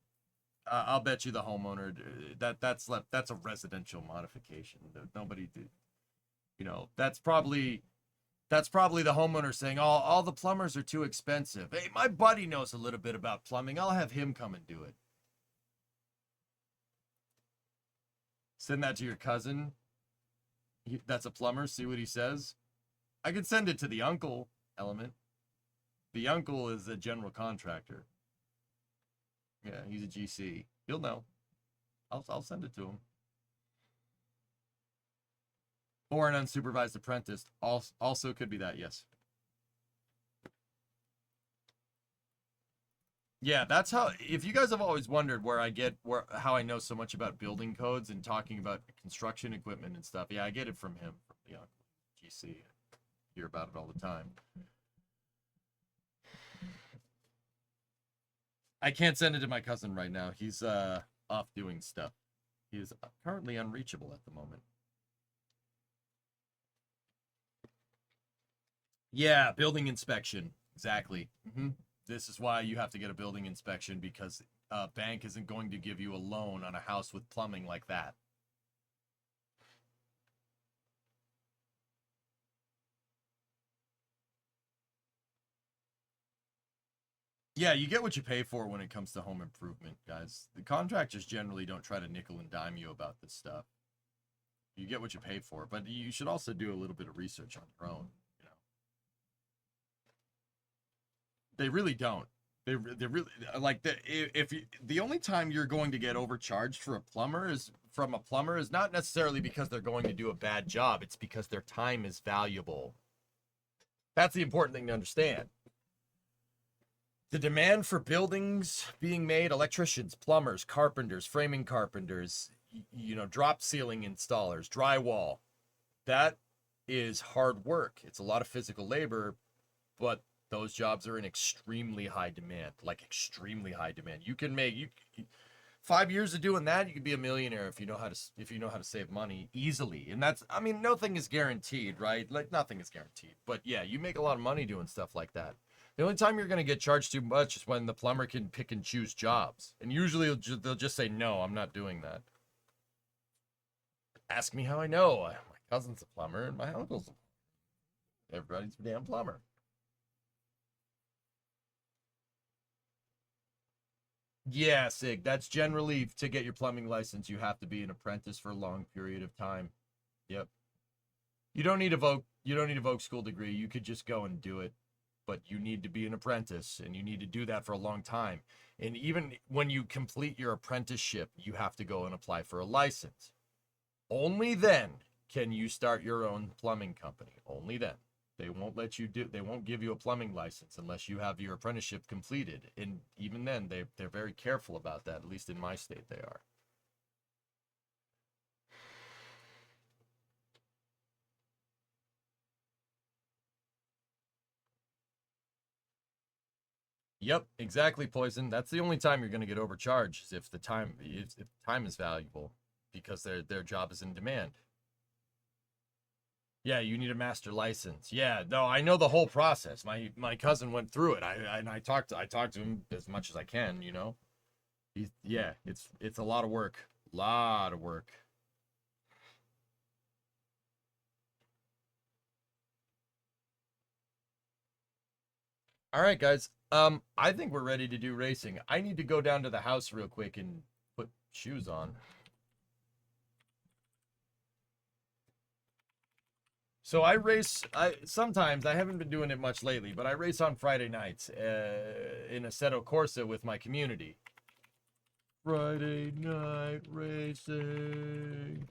Speaker 1: I'll bet you the homeowner, that's a residential modification. Nobody did. You know, that's probably the homeowner saying, all the plumbers are too expensive. Hey, my buddy knows a little bit about plumbing. I'll have him come and do it. Send that to your cousin. That's a plumber. See what he says. I could send it to the uncle element. The uncle is a general contractor. Yeah, he's a GC. He'll know. I'll send it to him. Or an unsupervised apprentice. Also could be that, yes. Yeah, that's how, if you guys have always wondered how I know so much about building codes and talking about construction equipment and stuff, yeah, I get it from him, from the GC. I hear about it all the time. I can't send it to my cousin right now. He's off doing stuff. He is currently unreachable at the moment. Yeah, building inspection. Exactly. This is why you have to get a building inspection, because a bank isn't going to give you a loan on a house with plumbing like that. Yeah, you get what you pay for when it comes to home improvement, guys. The contractors generally don't try to nickel and dime you about this stuff. You get what you pay for, but you should also do a little bit of research on your own, you know. They really don't. They really, like, the only time you're going to get overcharged for a plumber is not necessarily because they're going to do a bad job. It's because their time is valuable. That's the important thing to understand. The demand for buildings being made, electricians, plumbers, carpenters, framing carpenters, you know, drop ceiling installers, drywall, that is hard work. It's a lot of physical labor, but those jobs are in extremely high demand, like extremely high demand. You can make, 5 years of doing that, you could be a millionaire if you know how to save money easily. And that's, I mean, nothing is guaranteed, right? Like nothing is guaranteed. But yeah, you make a lot of money doing stuff like that. The only time you're going to get charged too much is when the plumber can pick and choose jobs. And usually they'll just say, no, I'm not doing that. Ask me how I know. My cousin's a plumber and my uncle's a plumber. Everybody's a damn plumber. Yeah, Sig. That's generally to get your plumbing license. You have to be an apprentice for a long period of time. Yep. You don't need a Voc school degree. You could just go and do it, but you need to be an apprentice, and you need to do that for a long time. And even when you complete your apprenticeship, you have to go and apply for a license. Only then can you start your own plumbing company. Only then. They won't give you a plumbing license unless you have your apprenticeship completed. And even then, they're very careful about that. At least in my state, they are. Yep, exactly, Poison. That's the only time you're going to get overcharged is if time is valuable, because their job is in demand. Yeah, you need a master license. Yeah, no, I know the whole process. My cousin went through it. I talked to him as much as I can, you know. It's a lot of work. Lot of work. All right, guys. I think we're ready to do racing. I need to go down to the house real quick and put shoes on. So I race, sometimes, I haven't been doing it much lately, but I race on Friday nights in Assetto Corsa with my community. Friday night racing.